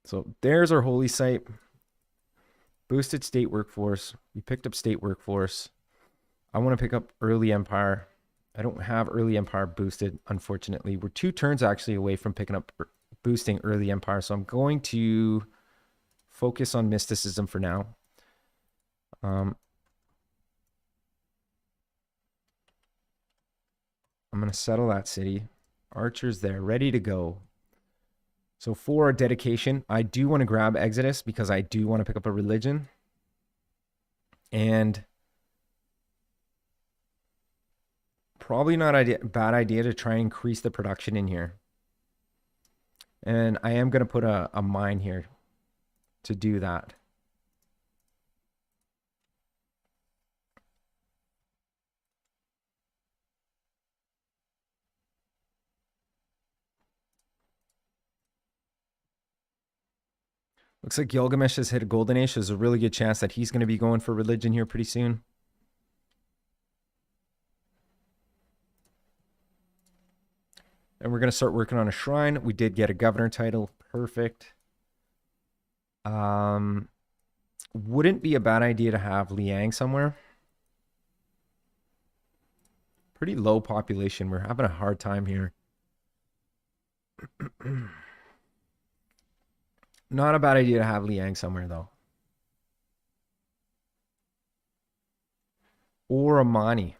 So there's our holy site. Boosted state workforce. We picked up state workforce. I want to pick up early empire. I don't have early empire boosted, unfortunately. We're 2 turns actually away from picking up boosting early empire, so I'm going to focus on mysticism for now. I'm going to settle that city. Archers there, ready to go. So for dedication, I do want to grab Exodus because I do want to pick up a religion. And probably not a bad idea to try and increase the production in here. And I am going to put a mine here to do that. Looks like Gilgamesh has hit a golden age. There's a really good chance that he's going to be going for religion here pretty soon. And we're going to start working on a shrine. We did get a governor title. Perfect. Wouldn't be a bad idea to have Liang somewhere. Pretty low population. We're having a hard time here. Not a bad idea to have Liang somewhere, though. Or Amani.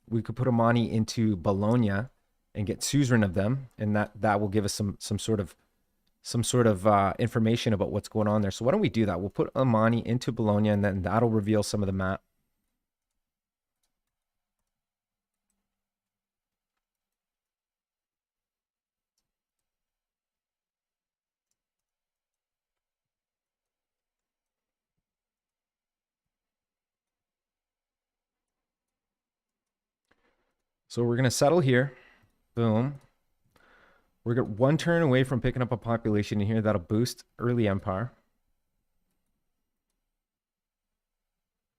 We could put Amani into Bologna and get suzerain of them, and that will give us some sort of some sort of information about what's going on there. So why don't we do that? We'll put Amani into Bologna, and then that'll reveal some of the map. So we're going to settle here. Boom. We're one turn away from picking up a population in here. That'll boost early empire.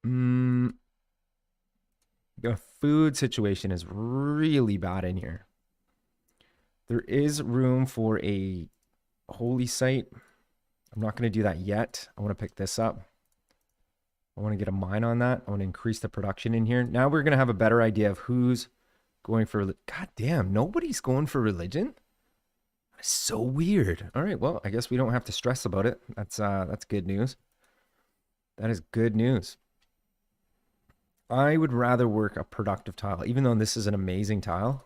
The food situation is really bad in here. There is room for a holy site. I'm not going to do that yet. I want to pick this up. I want to get a mine on that. I want to increase the production in here. Now we're going to have a better idea of who's going for... God damn, nobody's going for religion? That's so weird. All right, well, I guess we don't have to stress about it. That's good news. That is good news. I would rather work a productive tile, even though this is an amazing tile.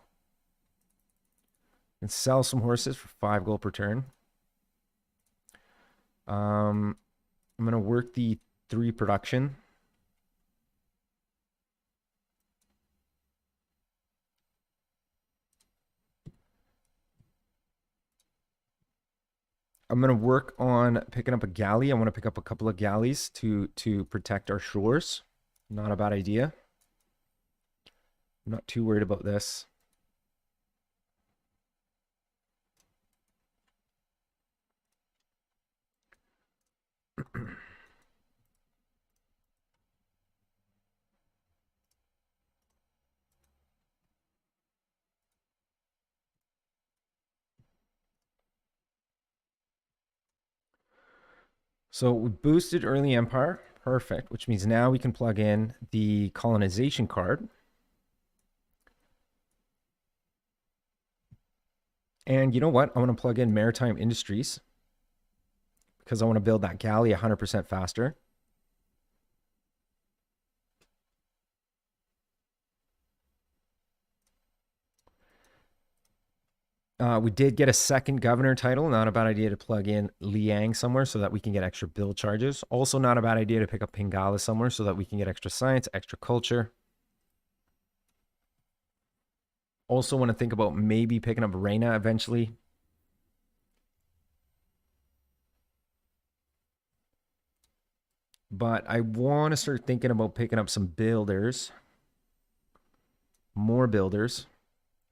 And sell some horses for 5 gold per turn. I'm going to work the 3 production. I'm going to work on picking up a galley. I want to pick up a couple of galleys to protect our shores. Not a bad idea. I'm not too worried about this. So we boosted early empire. Perfect. Which means now we can plug in the colonization card. And you know what? I want to plug in maritime industries because I want to build that galley 100% faster. We did get a second governor title. Not a bad idea to plug in Liang somewhere so that we can get extra build charges. Also not a bad idea to pick up Pingala somewhere so that we can get extra science, extra culture. Also want to think about maybe picking up Reina eventually. But I want to start thinking about picking up some builders. More builders.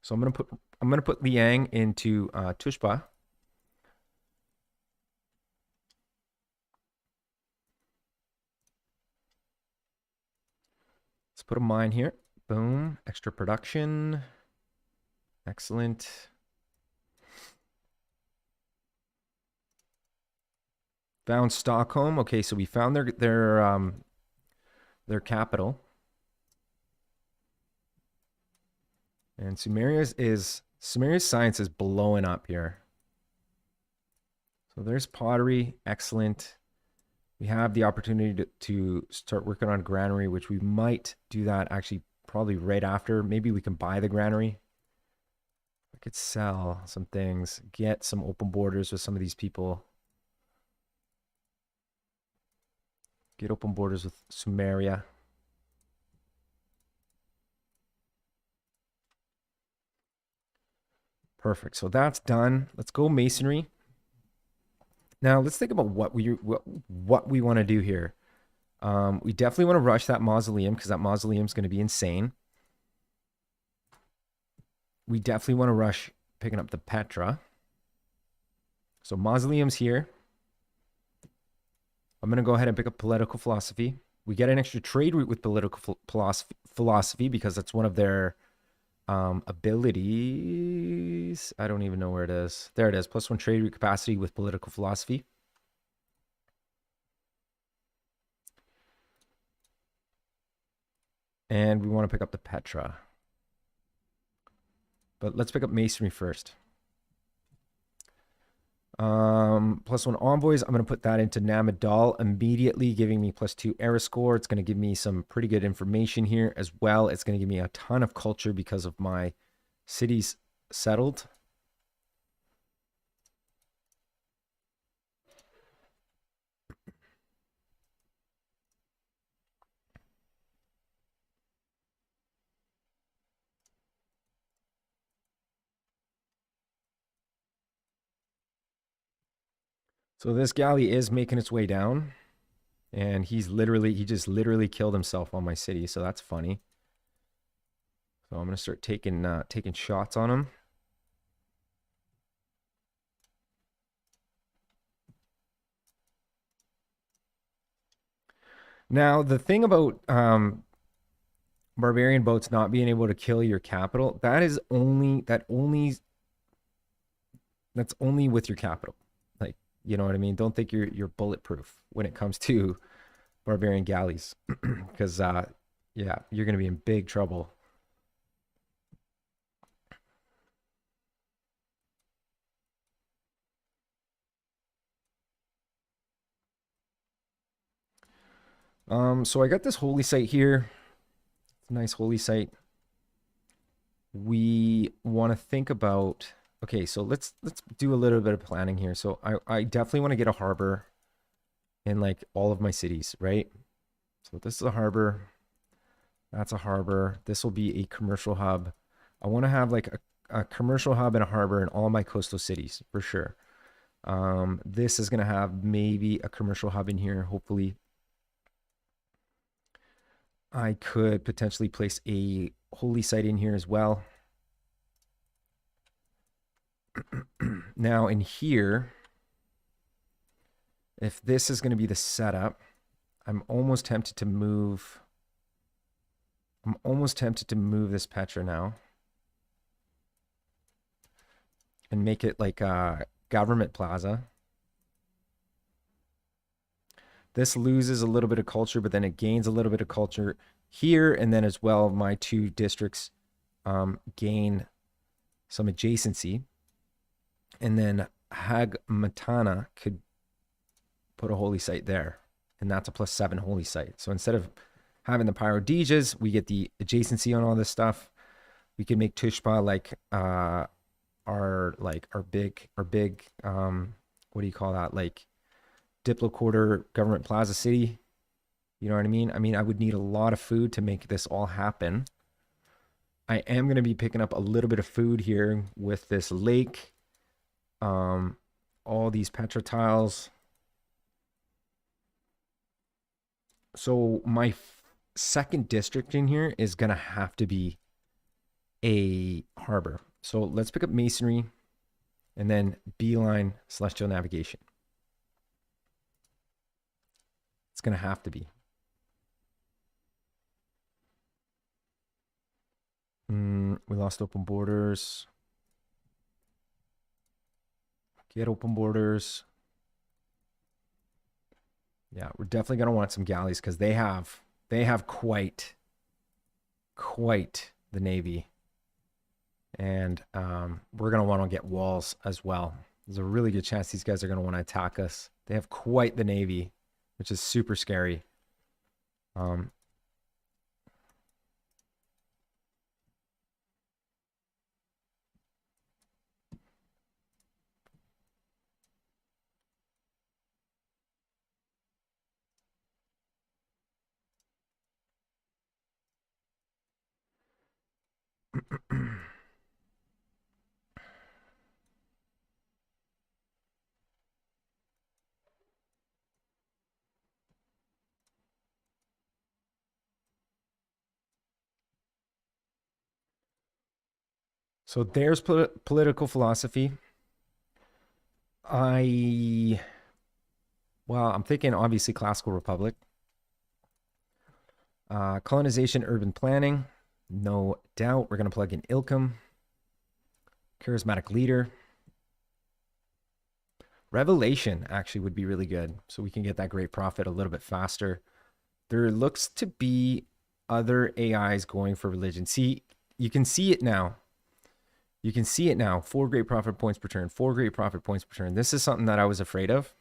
So I'm gonna put Liang into Tushpa. Let's put a mine here. Boom. Extra production. Excellent. Found Stockholm. Okay, so we found their capital. And Sumeria's science is blowing up here. So there's pottery. Excellent. We have the opportunity to start working on granary, which we might do that actually probably right after. Maybe we can buy the granary. I could sell some things, get some open borders with some of these people. Get open borders with Sumeria. Perfect. So that's done. Let's go masonry. Now let's think about what we want to do here. We definitely want to rush that mausoleum because that mausoleum is going to be insane. We definitely want to rush picking up the Petra. So mausoleum's here. I'm going to go ahead and pick up political philosophy. We get an extra trade route with political philosophy because that's one of their abilities. I don't even know where it is. There it is. +1 trade route capacity with political philosophy. And we want to pick up the Petra. But let's pick up masonry first. +1 envoys. I'm going to put that into Namadal immediately, giving me +2 era score. It's going to give me some pretty good information here as well. It's going to give me a ton of culture because of my cities settled. So this galley is making its way down, and he just literally killed himself on my city. So that's funny. So I'm gonna start taking shots on him. Now the thing about barbarian boats not being able to kill your capital, that's only with your capital. Like, you know what I mean? Don't think you're bulletproof when it comes to barbarian galleys, because yeah, you're gonna be in big trouble. So I got this holy site here. It's a nice holy site. We want to think about, okay, so let's do a little bit of planning here. So I definitely want to get a harbor in like all of my cities, right? So this is a harbor. That's a harbor. This will be a commercial hub. I want to have like a commercial hub and a harbor in all my coastal cities for sure. This is going to have maybe a commercial hub in here, hopefully. I could potentially place a holy site in here as well. Now in here, if this is going to be the setup, I'm almost tempted to move this Petra now and make it like a government plaza. This loses a little bit of culture, but then it gains a little bit of culture here. And then as well, my two districts gain some adjacency. And then Hagmatana could put a holy site there. And that's a +7 holy site. So instead of having the Pyrodejas, we get the adjacency on all this stuff. We can make Tushpa like our big what do you call that? Like Diplo Quarter Government Plaza City. You know what I mean? I mean, I would need a lot of food to make this all happen. I am going to be picking up a little bit of food here with this lake. All these Petra tiles. So my second district in here is going to have to be a harbor. So let's pick up masonry and then beeline celestial navigation. It's going to have to be. We lost open borders. Get open borders. Yeah, we're definitely going to want some galleys because they have quite the navy. And we're going to want to get walls as well. There's a really good chance these guys are going to want to attack us. They have quite the navy, which is super scary. So there's political philosophy. I'm thinking obviously classical republic. Colonization, urban planning. No doubt we're going to plug in Ilkham. Charismatic leader. Revelation actually would be really good. So we can get that great profit a little bit faster. There looks to be other AIs going for religion. See, you can see it now. You can see it now. 4 great profit points per turn. 4 great profit points per turn. This is something that I was afraid of.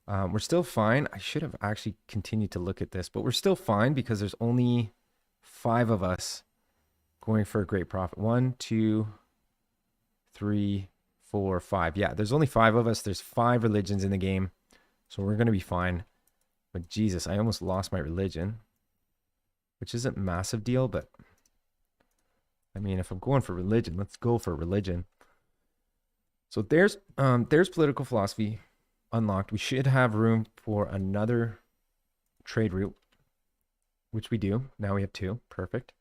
We're still fine. I should have actually continued to look at this, but we're still fine because there's only 5 of us going for a great profit. 1, 2, 3, 4, 5. Yeah, there's only 5 of us. There's 5 religions in the game. So we're going to be fine. But Jesus, I almost lost my religion, which isn't a massive deal, but I mean, if I'm going for religion, let's go for religion. So there's political philosophy. unlocked. We should have room for another trade route, which we do. Now we have 2. Perfect.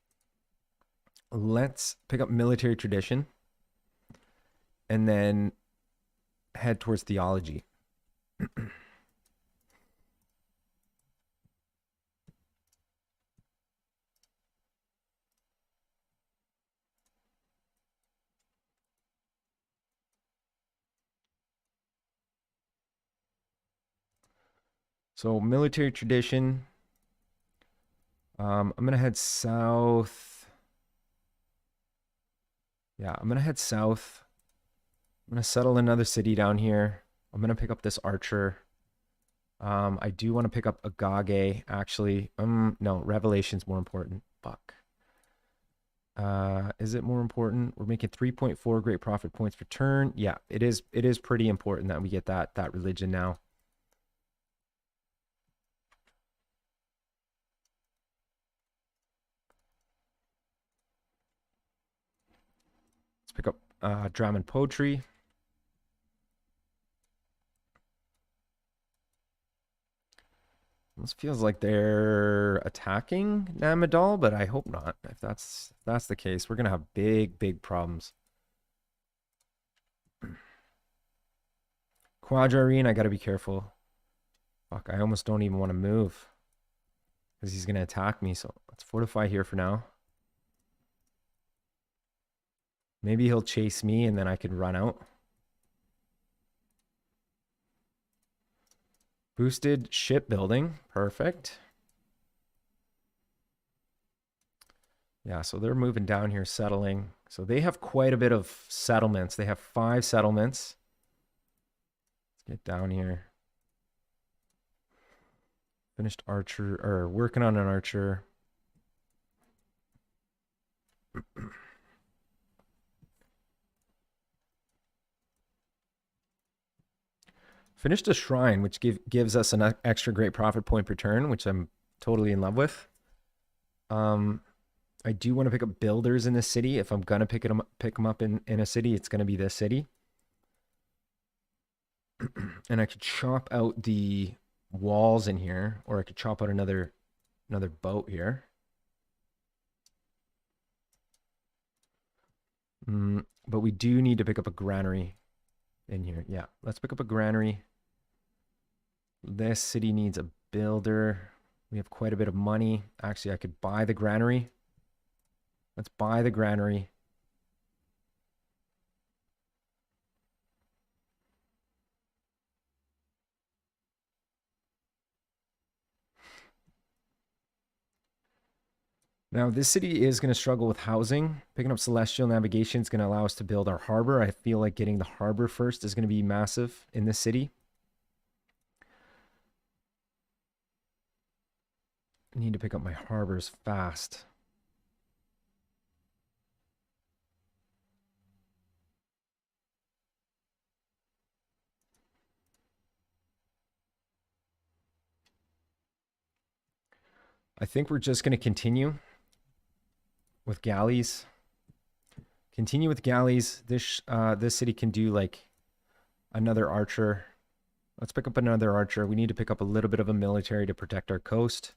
Let's pick up military tradition and then head towards theology. So military tradition. I'm going to head south. Yeah, I'm going to head south. I'm going to settle another city down here. I'm going to pick up this archer. I do want to pick up Agage, actually. No, Revelation's more important. Fuck. Is it more important? We're making 3.4 great profit points per turn. Yeah, it is pretty important that we get that religion now. Let's pick up drama and poetry. This feels like they're attacking Namadal, but I hope not. If that's the case, we're gonna have big problems. Quadrarine, I gotta be careful. Fuck, I almost don't even want to move because he's gonna attack me. So let's fortify here for now. Maybe he'll chase me and then I can run out. Boosted shipbuilding. Perfect. Yeah, so they're moving down here, settling. So they have quite a bit of settlements. They have 5 settlements. Let's get down here. Finished archer, or working on an archer. Finished a shrine, which gives us an extra great profit point per turn, which I'm totally in love with. I do want to pick up builders in this city. If I'm gonna pick them up in a city, it's gonna be this city. And I could chop out the walls in here, or I could chop out another boat here. But we do need to pick up a granary in here. Yeah, let's pick up a granary. This city needs a builder. We have quite a bit of money. Actually, I could buy the granary. Let's buy the granary. Now, this city is going to struggle with housing. Picking up Celestial Navigation is going to allow us to build our harbor. I feel like getting the harbor first is going to be massive in this city. I need to pick up my harbors fast. I think we're just going to continue with galleys. Continue with galleys. This city can do like another archer. Let's pick up another archer. We need to pick up a little bit of a military to protect our coast.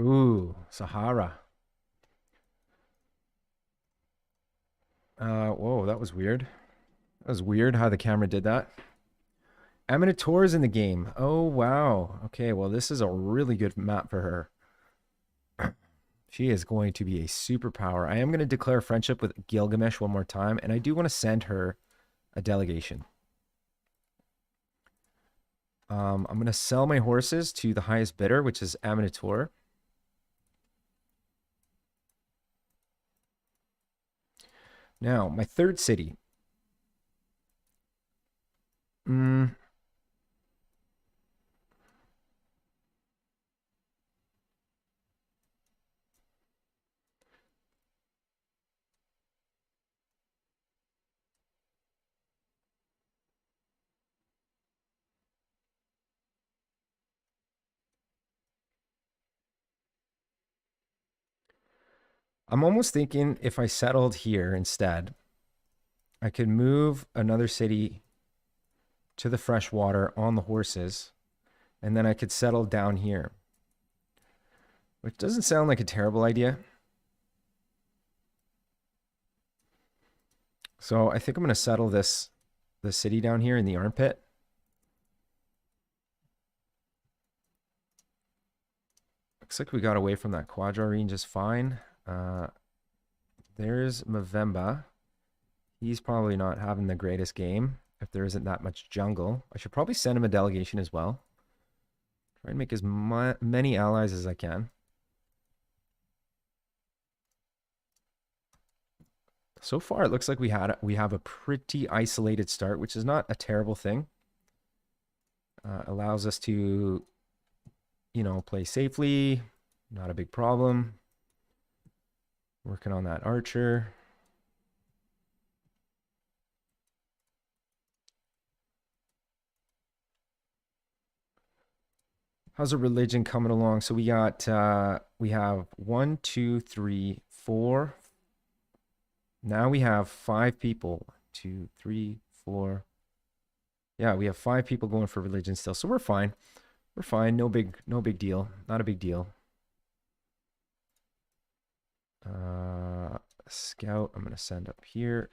Ooh, Sahara. Whoa, that was weird. That was weird how the camera did that. Amina is in the game. Oh, wow. Okay, well, this is a really good map for her. She is going to be a superpower. I am going to declare friendship with Gilgamesh one more time, and I do want to send her a delegation. I'm going to sell my horses to the highest bidder, which is Aminator. Now, my third city. I'm almost thinking if I settled here instead, I could move another city to the freshwater on the horses, and then I could settle down here, which doesn't sound like a terrible idea. So I think I'm going to settle the city down here in the armpit. Looks like we got away from that quadrireme just fine. There's Movemba. He's probably not having the greatest game if there isn't that much jungle. I should probably send him a delegation as well. Try and make as many allies as I can. So far, it looks like we have a pretty isolated start, which is not a terrible thing. Allows us to, you know, play safely. Not a big problem. Working on that archer. How's the religion coming along? So we got, we have 1, 2, 3, 4. Now we have 5 people. 2, 3, 4. Yeah, we have 5 people going for religion still. So we're fine. We're fine. No big deal. Not a big deal. Scout, I'm going to send up here.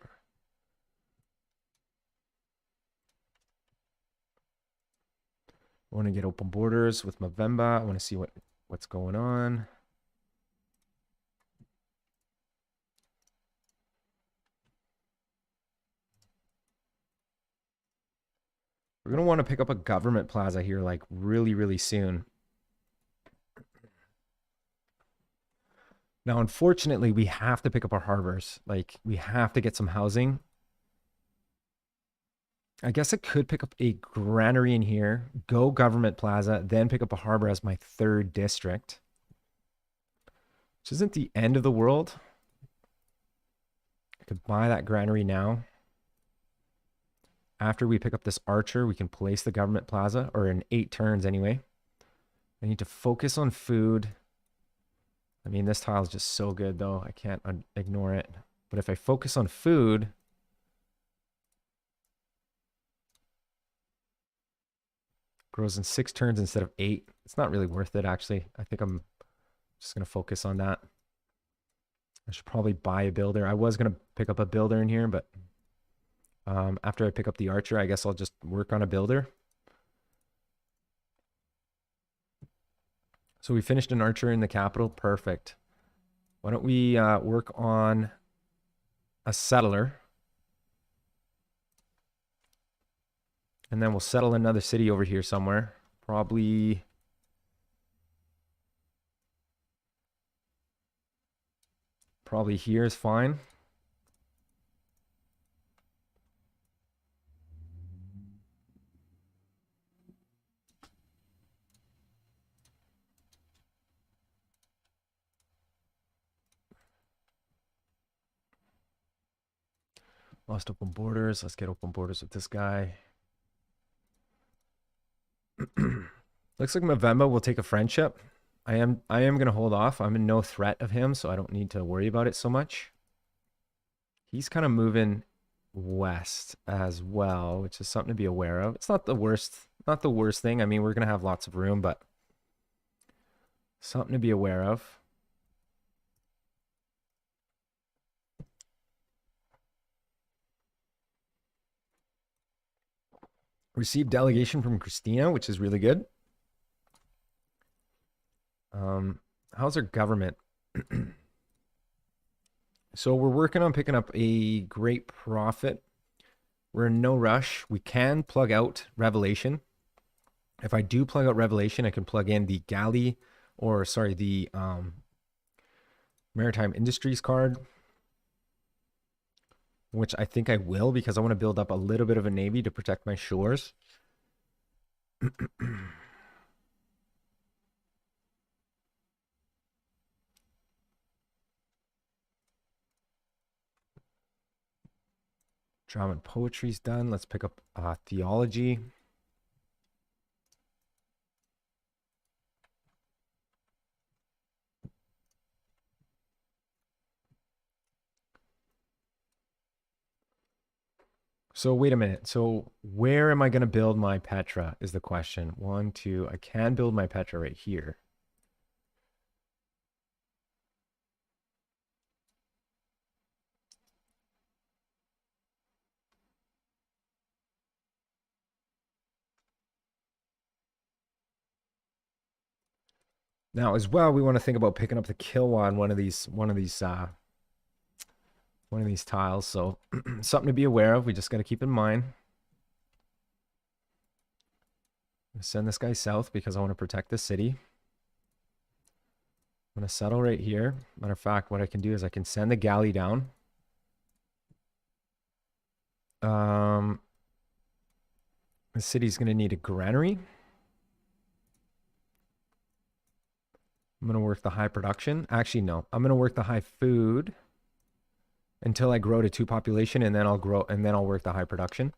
I want to get open borders with Movemba. I want to see what's going on. We're going to want to pick up a government plaza here like really soon. Now, unfortunately, we have to pick up our harbors. Like, we have to get some housing. I guess I could pick up a granary in here, go government plaza, then pick up a harbor as my 3rd district. Which isn't the end of the world. I could buy that granary now. After we pick up this archer, we can place the government plaza, or in 8 turns anyway. I need to focus on food. I mean, this tile is just so good, though. I can't ignore it. But if I focus on food, grows in 6 turns instead of 8. It's not really worth it, actually. I think I'm just going to focus on that. I should probably buy a builder. I was going to pick up a builder in here, but after I pick up the archer, I guess I'll just work on a builder. So we finished an archer in the capital. Perfect. Why don't we work on a settler? And then we'll settle another city over here somewhere. Probably here is fine. Lost open borders. Let's get open borders with this guy. Looks like Movemba will take a friendship. I am going to hold off. I'm in no threat of him, so I don't need to worry about it so much. He's kind of moving west as well, which is something to be aware of. It's not the worst thing. I mean, we're going to have lots of room, but something to be aware of. Received delegation from Christina, which is really good. How's our government? So we're working on picking up a great profit. We're in no rush. We can plug out Revelation. If I do plug out Revelation, I can plug in the galley, or sorry, the Maritime Industries card, which I think I will because I want to build up a little bit of a navy to protect my shores. Drama and poetry's done. Let's pick up theology. So wait a minute. So where am I going to build my Petra is the question. 1, 2. I can build my Petra right here. Now, as well, we want to think about picking up the Kilwa on one of these tiles. So something to be aware of. We just got to keep in mind. Send this guy south because I want to protect the city. I'm going to settle right here. Matter of fact, what I can do is I can send the galley down. The city's going to need a granary. I'm going to work the high production. Actually, no. I'm going to work the high food until I grow to 2 population, and then I'll work the high production.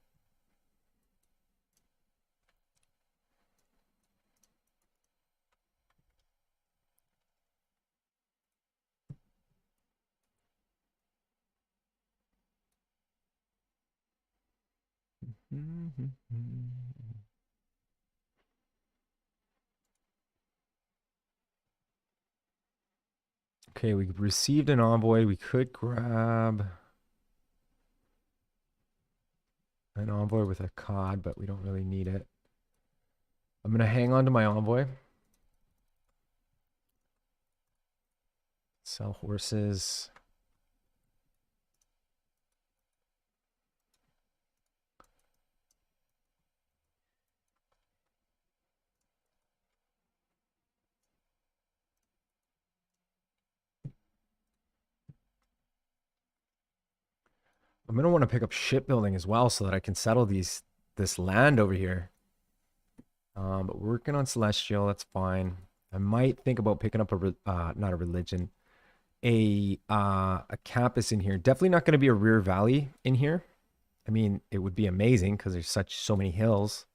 Okay, we received an envoy. We could grab an envoy with a cod, but we don't really need it. I'm going to hang on to my envoy. Sell horses. I'm going to want to pick up shipbuilding as well so that I can settle this land over here. But we're working on Celestial. That's fine. I might think about picking up not a religion, a campus in here. Definitely not going to be a rear valley in here. I mean, it would be amazing because there's so many hills.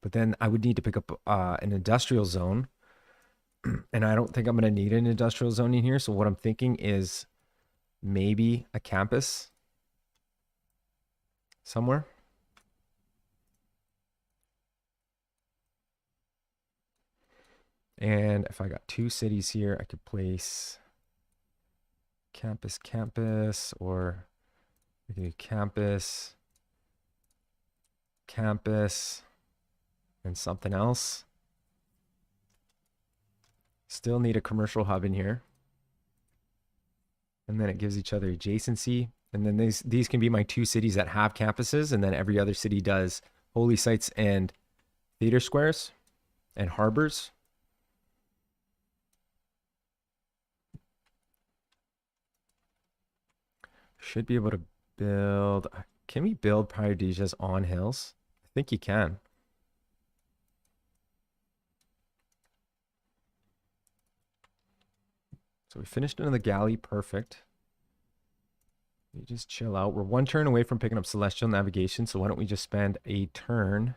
But then I would need to pick up an industrial zone. And I don't think I'm going to need an industrial zone in here. So what I'm thinking is maybe a campus somewhere. And if I got 2 cities here, I could place campus, or we can do campus, and something else. Still need a commercial hub in here. And then it gives each other adjacency. And then these can be my 2 cities that have campuses, and then every other city does holy sites and theater squares and harbors. Should be able to build. Can we build Paradisias on hills? I think you can. So we finished into the galley. Perfect. You just chill out. We're 1 turn away from picking up Celestial Navigation, so why don't we just spend a turn?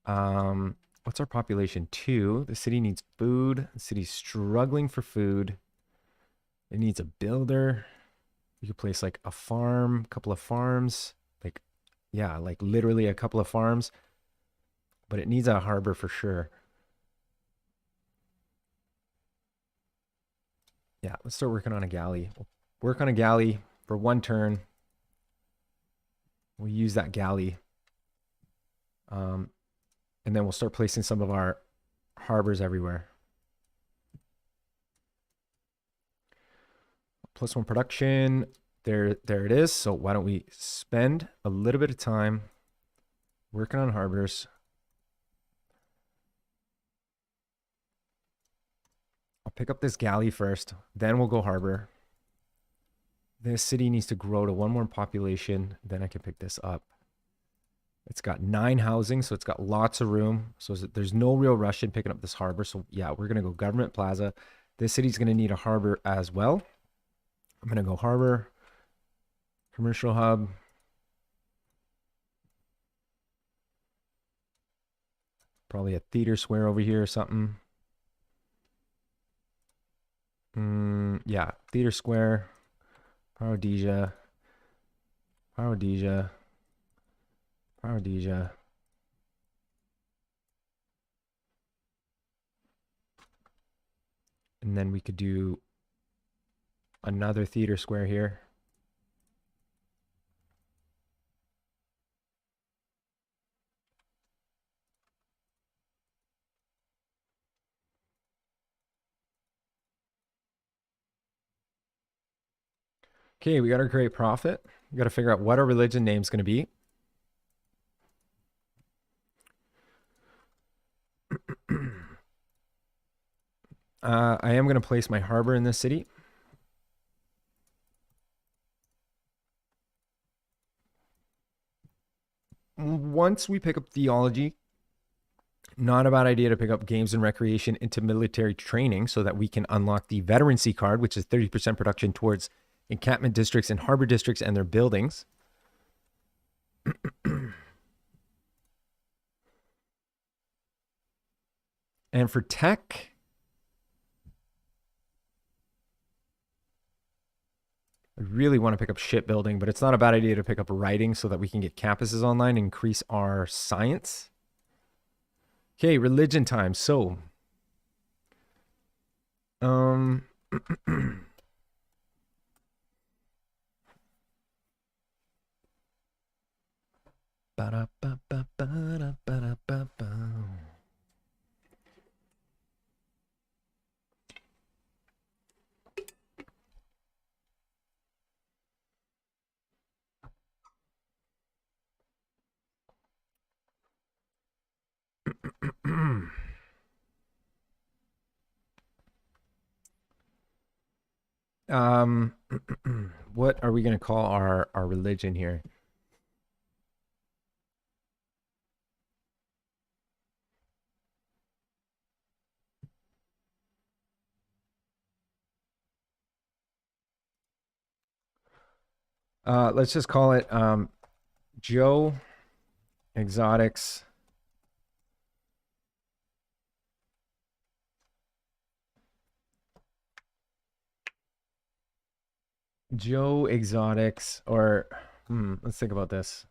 What's our population? 2. The city needs food. The city's struggling for food. It needs a builder. You could place like a farm, a couple of farms. Like, yeah, like literally a couple of farms. But it needs a harbor for sure. Yeah, let's start working on a galley. We'll work on a galley for 1 turn. We'll use that galley And then we'll start placing some of our harbors everywhere. +1 production. There it is. So why don't we spend a little bit of time working on harbors. I'll pick up this galley first, then we'll go harbor. This city needs to grow to 1 more population, then I can pick this up. It's got 9 housing, so it's got lots of room. So there's no real rush in picking up this harbor. So yeah, we're gonna go government plaza. This city's gonna need a harbor as well. I'm gonna go harbor, commercial hub. Probably a theater square over here or something. Yeah, theater square, Parodesia, Parodesia, Parodesia. And then we could do another theater square here. Okay, we got our great profit. We got to figure out what our religion name is going to be. I am going to place my harbor in this city. Once we pick up theology, not a bad idea to pick up games and recreation into military training so that we can unlock the veterancy card, which is 30% production towards encampment districts and harbor districts and their buildings. And for tech, I really want to pick up shipbuilding, but it's not a bad idea to pick up writing so that we can get campuses online and increase our science. Okay, religion time. So, what are we going to call our religion here? Let's just call it Joe Exotics Joe Exotics, or let's think about this.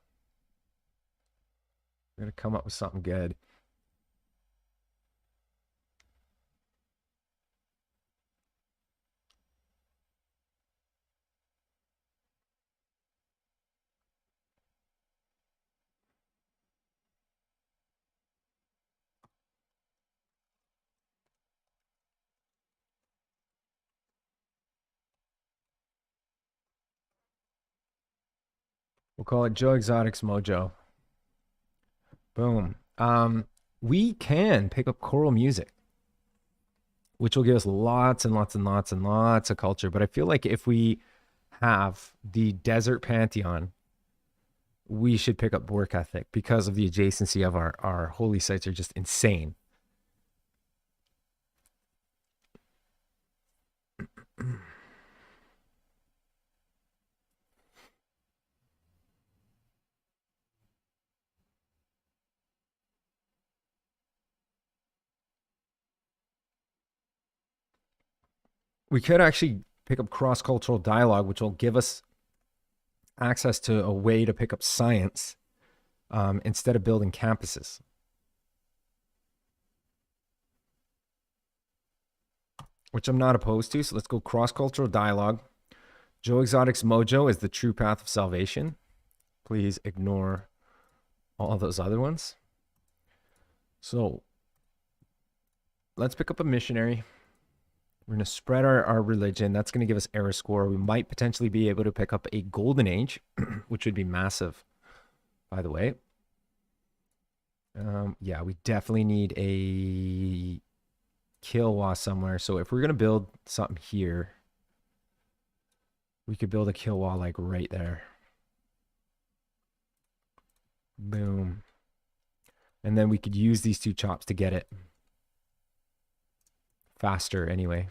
I'm gonna come up with something good. We'll call it Joe Exotics Mojo. Boom. We can pick up choral music, which will give us lots and lots and lots and lots of culture. But I feel like if we have the desert pantheon, we should pick up work ethic because of the adjacency of our holy sites are just insane. We could actually pick up cross-cultural dialogue, which will give us access to a way to pick up science instead of building campuses. Which I'm not opposed to. So let's go cross-cultural dialogue. Joe Exotics Mojo is the true path of salvation. Please ignore all those other ones. So let's pick up a missionary. We're going to spread our religion. That's going to give us era score. We might potentially be able to pick up a golden age, which would be massive, by the way. Yeah, we definitely need a Kilwa somewhere. So if we're going to build something here, we could build a Kilwa like right there. Boom. And then we could use these two chops to get it faster anyway.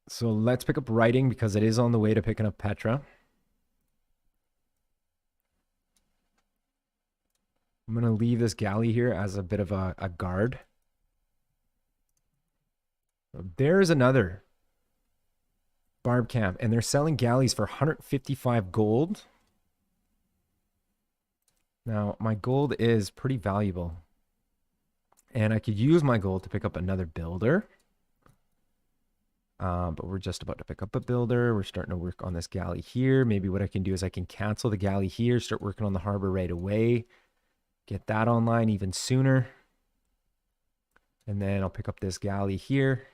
So let's pick up writing because it is on the way to picking up Petra. I'm going to leave this galley here as a bit of a guard. There's another barb camp, and they're selling galleys for 155 gold. Now, my gold is pretty valuable, and I could use my gold to pick up another builder. But we're just about to pick up a builder. We're starting to work on this galley here. Maybe what I can do is I can cancel the galley here, start working on the harbor right away. Get that online even sooner. And then I'll pick up this galley here.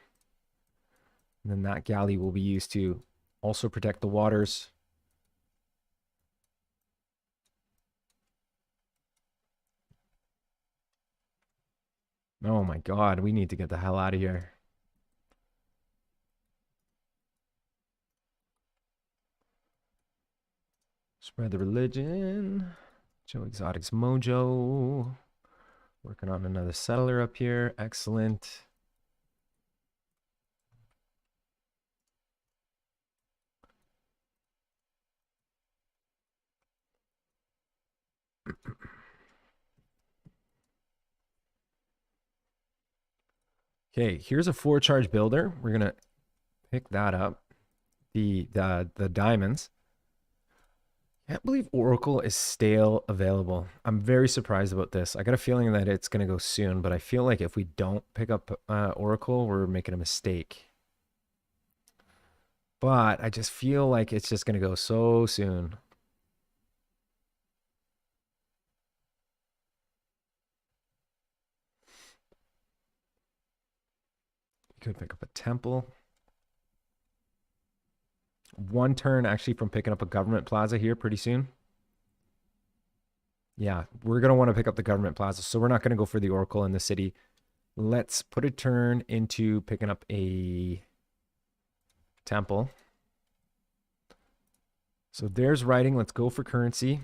And then that galley will be used to also protect the waters. Oh my God, we need to get the hell out of here. Spread the religion. Joe Exotics Mojo. Working on another settler up here. Excellent. Okay, here's a 4-charge builder. We're gonna pick that up. The diamonds. Can't believe Oracle is stale available. I'm very surprised about this. I got a feeling that it's gonna go soon, but I feel like if we don't pick up Oracle, we're making a mistake. But I just feel like it's just gonna go so soon. You could pick up a temple. 1 turn actually from picking up a government plaza here pretty soon. Yeah, we're going to want to pick up the government plaza. So we're not going to go for the Oracle in the city. Let's put a turn into picking up a temple. So there's writing. Let's go for currency.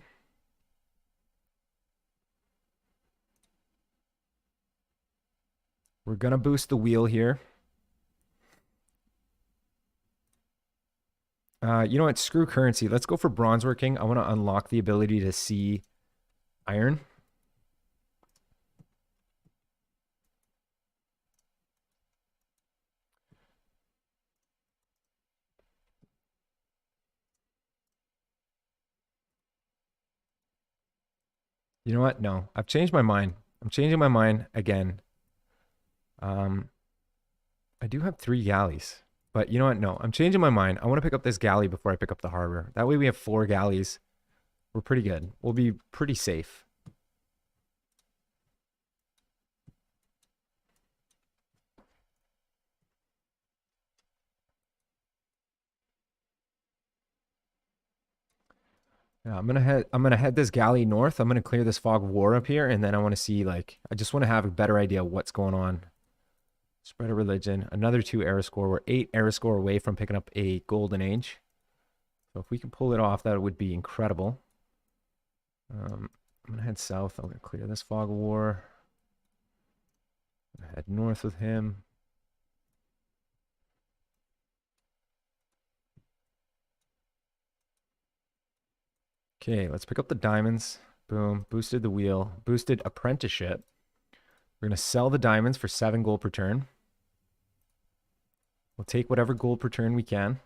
We're going to boost the wheel here. You know what? Screw currency. Let's go for bronze working. I want to unlock the ability to see iron. You know what? No, I've changed my mind. I'm changing my mind again. I do have 3 galleys, but you know what? No, I'm changing my mind. I want to pick up this galley before I pick up the harbor. That way we have 4 galleys. We're pretty good. We'll be pretty safe. Yeah, I'm gonna head this galley north. I'm gonna clear this fog of war up here, and then I want to see, like, I just want to have a better idea of what's going on. Spread of religion, another 2 era score. We're 8 era score away from picking up a golden age. So if we can pull it off, that would be incredible. I'm gonna head south. I'm gonna clear this fog of war. I'm gonna head north with him. Okay, let's pick up the diamonds. Boom, boosted the wheel, boosted apprenticeship. We're gonna sell the diamonds for 7 gold per turn. We'll take whatever gold per turn we can.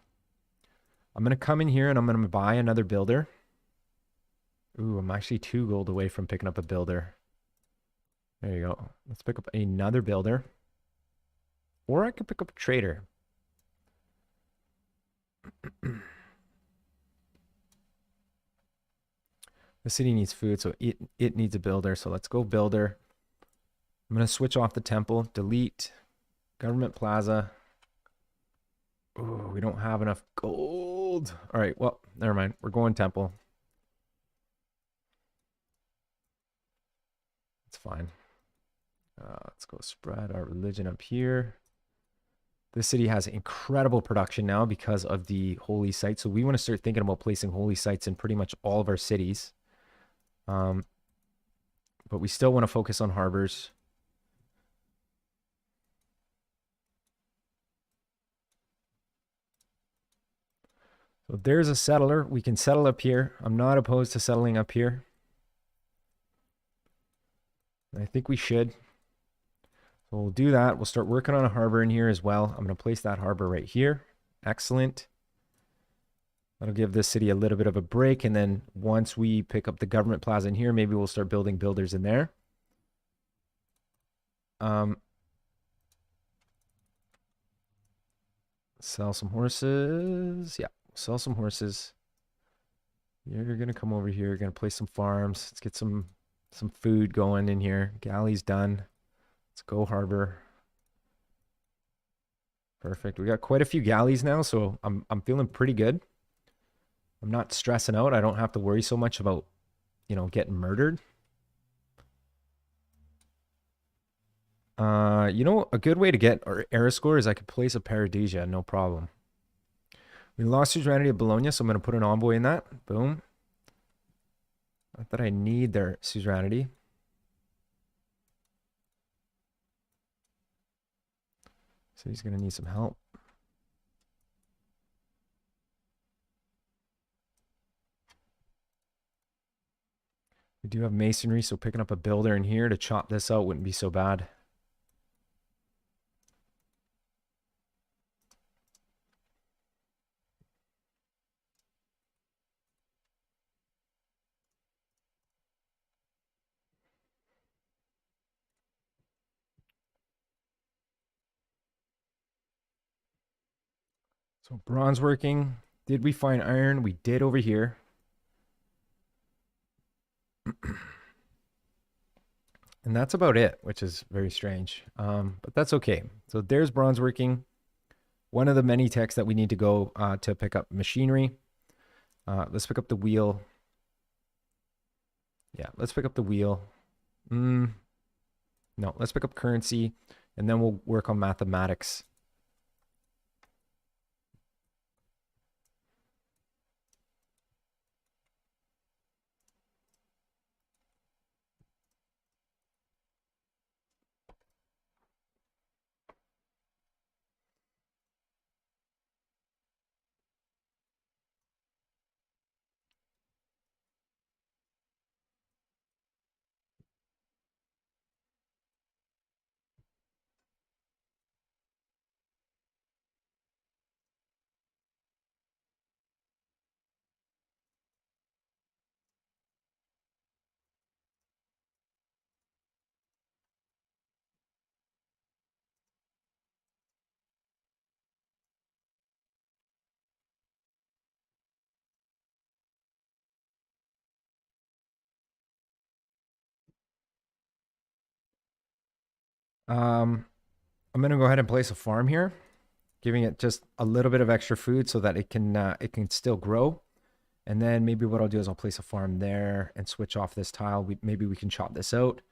I'm gonna come in here and I'm gonna buy another builder. Ooh, I'm actually 2 gold away from picking up a builder. There you go. Let's pick up another builder. Or I could pick up a trader. The city needs food, so it needs a builder. So let's go builder. I'm going to switch off the temple. Delete. Government plaza. Oh, we don't have enough gold. All right, well, never mind. We're going temple. It's fine. Let's go spread our religion up here. This city has incredible production now because of the holy site. So we want to start thinking about placing holy sites in pretty much all of our cities. But we still want to focus on harbors. So there's a settler. We can settle up here. I'm not opposed to settling up here. I think we should. So we'll do that. We'll start working on a harbor in here as well. I'm going to place that harbor right here. Excellent. That'll give this city a little bit of a break. And then once we pick up the government plaza in here, maybe we'll start building builders in there. Sell some horses. Yeah, sell some horses. You're going to come over here. You're going to place some farms. Let's get some food going in here. Galley's done. Let's go harbor. Perfect. We got quite a few galleys now, so I'm feeling pretty good. I'm not stressing out. I don't have to worry so much about, you know, getting murdered. You know, a good way to get our era score is I could place a Paradisia, no problem. We lost suzerainty of Bologna, so I'm going to put an envoy in that. Boom. Not that I need their suzerainty. So he's going to need some help. We do have masonry, so picking up a builder in here to chop this out wouldn't be so bad. So bronze working. Did we find iron? We did over here. And that's about it, which is very strange. But that's okay. So there's bronze working. One of the many techs that we need to go to pick up machinery. Let's pick up the wheel. Yeah, let's pick up the wheel. No, let's pick up currency, and then we'll work on mathematics. I'm going to go ahead and place a farm here, giving it just a little bit of extra food so that it can still grow. And then maybe what I'll do is I'll place a farm there and switch off this tile. Maybe we can chop this out.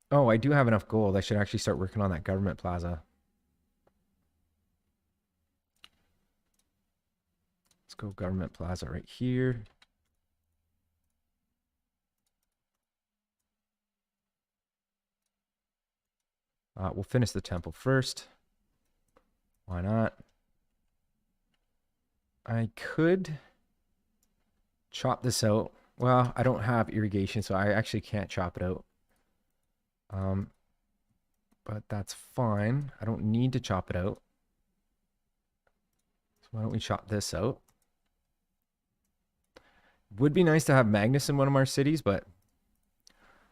Oh, I do have enough gold. I should actually start working on that government plaza. Let's go government plaza right here. We'll finish the temple first. Why not? I could chop this out. Well, I don't have irrigation, so I actually can't chop it out. But that's fine. I don't need to chop it out. So why don't we chop this out? Would be nice to have Magnus in one of our cities, but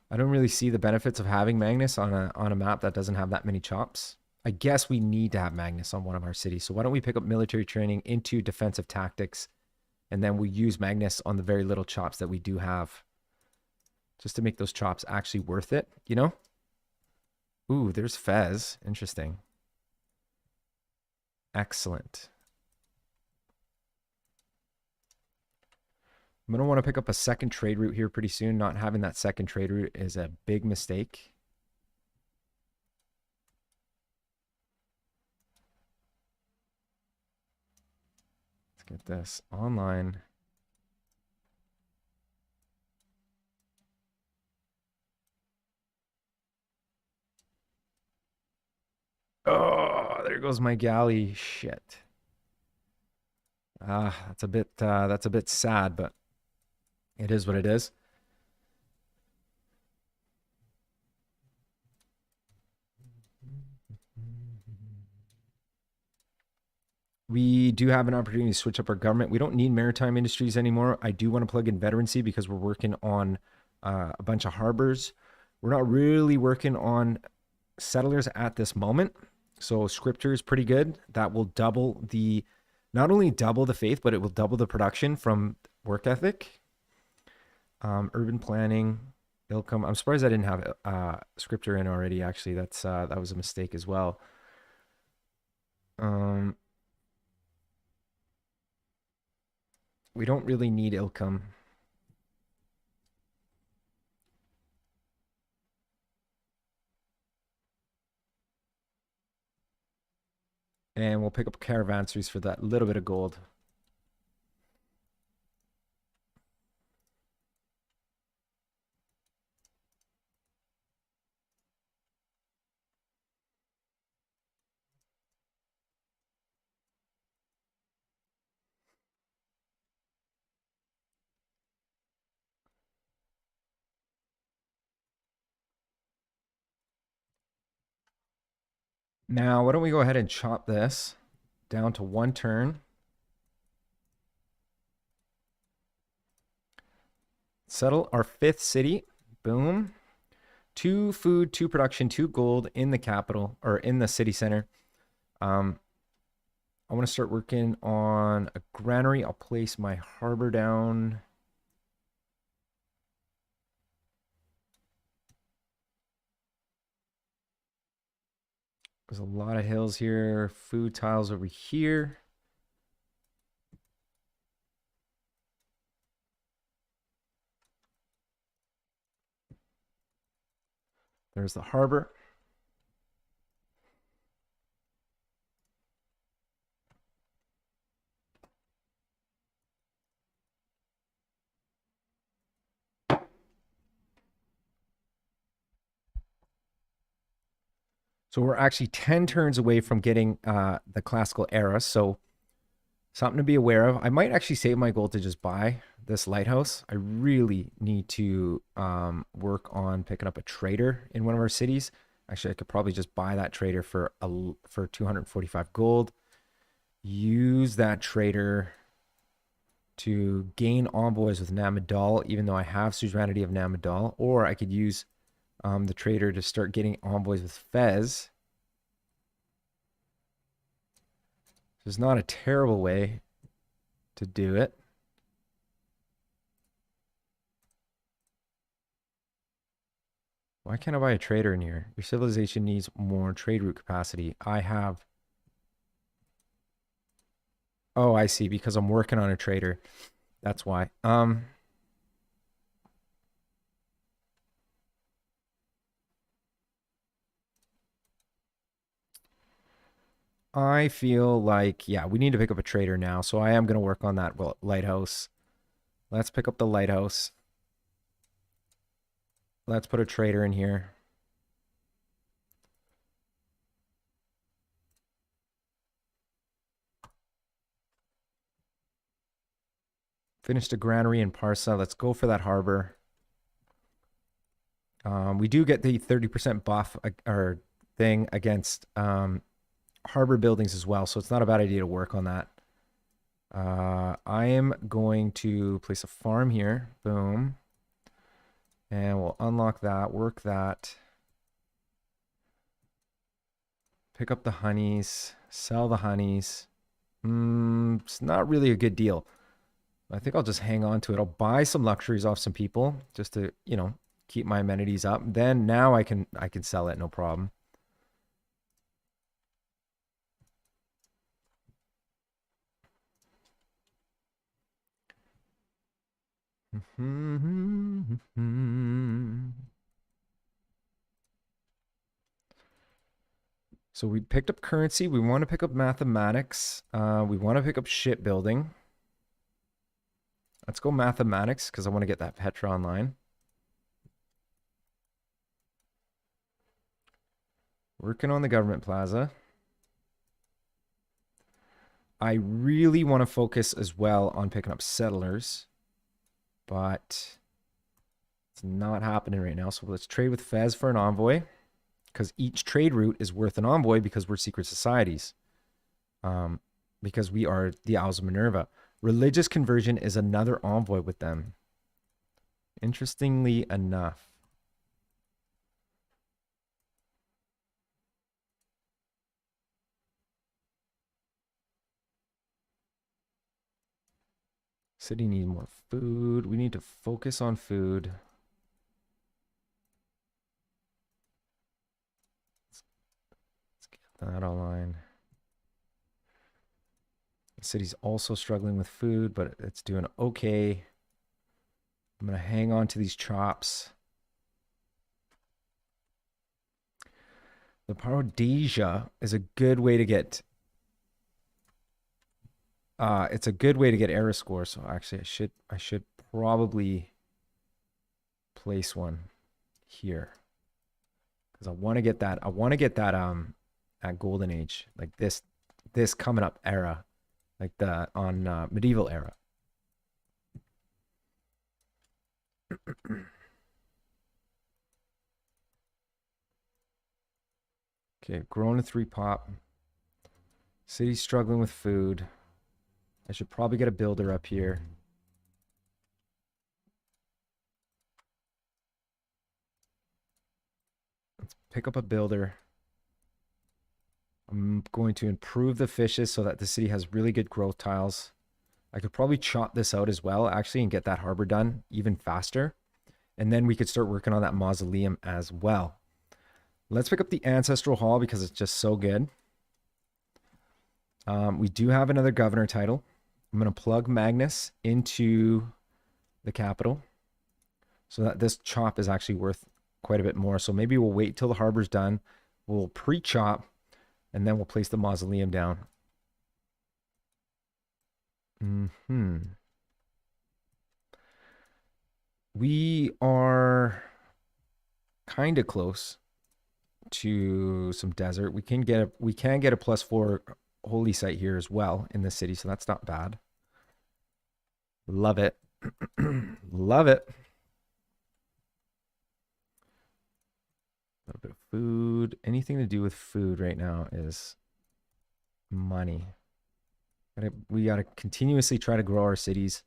I don't really see the benefits of having Magnus on a map that doesn't have that many chops. I guess we need to have Magnus on one of our cities. So why don't we pick up military training into defensive tactics And then we'll use Magnus on the very little chops that we do have, just to make those chops actually worth it, you know? Ooh, there's Fez. Interesting. Excellent. I'm going to want to pick up a second trade route here pretty soon. Not having that second trade route is a big mistake. Let's get this online. Oh, there goes my galley. Shit. That's a bit sad, but it is what it is. We do have an opportunity to switch up our government. We don't need maritime industries anymore. I do want to plug in veterancy because we're working on a bunch of harbors. We're not really working on settlers at this moment. So scripture is pretty good. That will double the, not only double the faith, but it will double the production from work ethic. Urban planning, Ilcom. I'm surprised I didn't have scripture in already. Actually, that was a mistake as well. We don't really need Ilcom. And we'll pick up caravanseries for that little bit of gold. Now, why don't we go ahead and chop this down to 1 turn. Settle our 5th city. Boom. 2 food, 2 production, 2 gold in the capital, or in the city center. I want to start working on a granary. I'll place my harbor down. There's a lot of hills here. Food tiles over here. There's the harbor. So we're actually 10 turns away from getting the classical era. So something to be aware of. I might actually save my gold to just buy this lighthouse. I really need to work on picking up a trader in one of our cities. Actually, I could probably just buy that trader for 245 gold. Use that trader to gain envoys with Namadal, even though I have suzerainty of Namadal. Or I could use the trader to start getting envoys with Fez. It's not a terrible way to do it. Why can't I buy a trader in here? Your civilization needs more trade route capacity. I have... Oh, I see. Because I'm working on a trader. That's why. I feel like, yeah, we need to pick up a trader now. So I am going to work on that lighthouse. Let's pick up the lighthouse. Let's put a trader in here. Finished a granary in PERSIA. Let's go for that harbor. We do get the 30% buff or thing against harbor buildings as well, so it's not a bad idea to work on that. I am going to place a farm here. Boom. And we'll unlock that, work that. Pick up the honeys, sell the honeys. It's not really a good deal. I think I'll just hang on to it. I'll buy some luxuries off some people just to, keep my amenities up. Then now I can sell it, no problem. So we picked up currency. We want to pick up mathematics. We want to pick up shipbuilding. Let's go mathematics because I want to get that Petra online. Working on the government plaza. I really want to focus as well on picking up settlers, but it's not happening right now. So let's trade with Fez for an envoy because each trade route is worth an envoy because we're secret societies. Because we are the Owls of Minerva. Religious conversion is another envoy with them. Interestingly enough. City needs more food. We need to focus on food. Let's get that online. The city's also struggling with food, but it's doing okay. I'm going to hang on to these chops. The Parodesia is a good way to get it's a good way to get era score. So actually I should probably place one here. Because I want to get that at golden age. Like this coming up era. Like the on medieval era. Okay, growing to 3 pop. City's struggling with food. I should probably get a builder up here. Let's pick up a builder. I'm going to improve the fishes so that the city has really good growth tiles. I could probably chop this out as well, actually, and get that harbor done even faster. And then we could start working on that mausoleum as well. Let's pick up the Ancestral Hall because it's just so good. We do have another governor title. I'm going to plug Magnus into the capital so that this chop is actually worth quite a bit more. So maybe we'll wait till the harbor's done. We'll pre-chop and then we'll place the mausoleum down. We are kind of close to some desert. We can get a +4 holy site here as well in the city, so that's not bad. Love it. Love it. A little bit of food. Anything to do with food right now is money. We got to continuously try to grow our cities.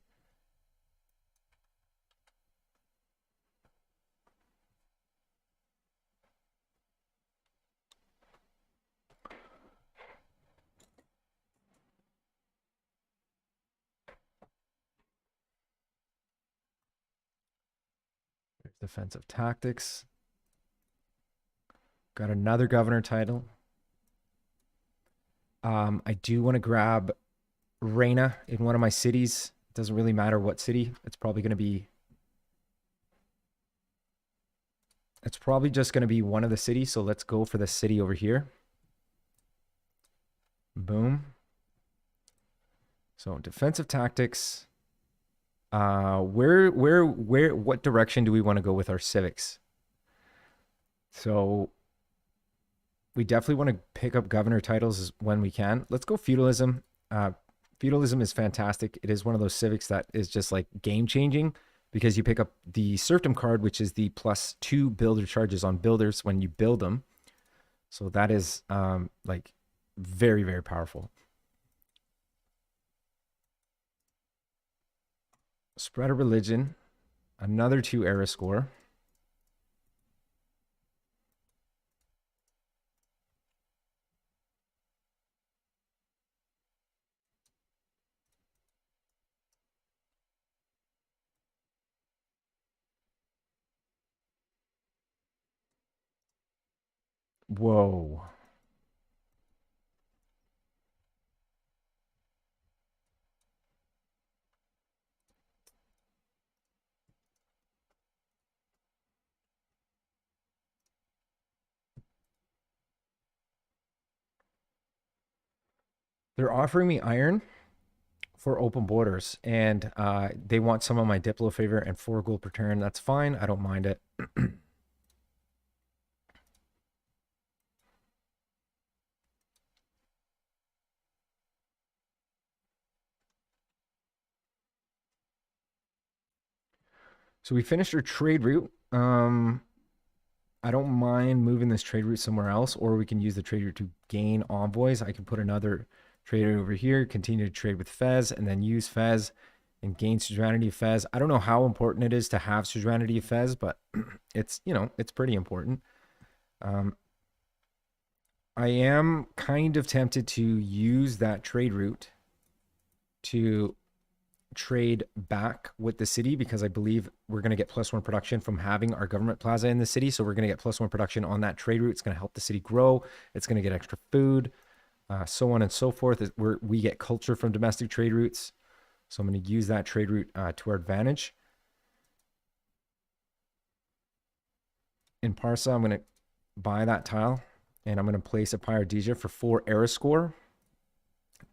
Defensive tactics. Got another governor title. I do want to grab Reina in one of my cities. It doesn't really matter what city. It's probably just going to be one of the cities. So let's go for the city over here. Boom. So defensive tactics. What direction do we want to go with our civics? So we definitely want to pick up governor titles when we can. Let's go feudalism. Feudalism is fantastic. It is one of those civics that is just like game changing because you pick up the serfdom card, which is the +2 builder charges on builders when you build them. So that is like very, very powerful. Spread of religion, another 2 era score. Whoa. They're offering me iron for open borders, and they want some of my Diplo favor and 4 gold per turn. That's fine. I don't mind it. So we finished our trade route. I don't mind moving this trade route somewhere else, or we can use the trade route to gain envoys. I can put another trader over here, continue to trade with Fez, and then use Fez and gain suzerainty of Fez. I don't know how important it is to have suzerainty of Fez, but it's, you know, it's pretty important. I am kind of tempted to use that trade route to trade back with the city, because I believe we're going to get +1 production from having our government plaza in the city. So we're going to get +1 production on that trade route. It's going to help the city grow. It's going to get extra food, so on and so forth. We get culture from domestic trade routes. So I'm going to use that trade route to our advantage. In PERSIA, I'm going to buy that tile, and I'm going to place a Pyrodisia for 4 era score.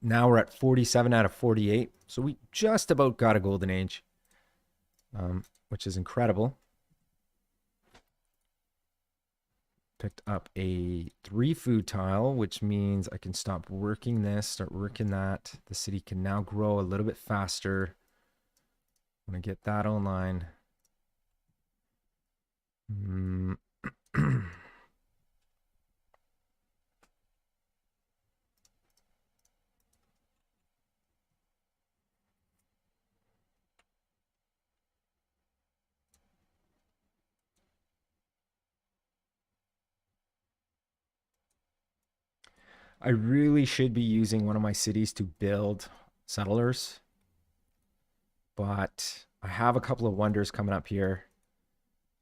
Now we're at 47 out of 48. So we just about got a golden age, which is incredible. Picked up a 3 food tile, which means I can stop working this, start working that. The city can now grow a little bit faster. I'm going to get that online. I really should be using one of my cities to build settlers, but I have a couple of wonders coming up here.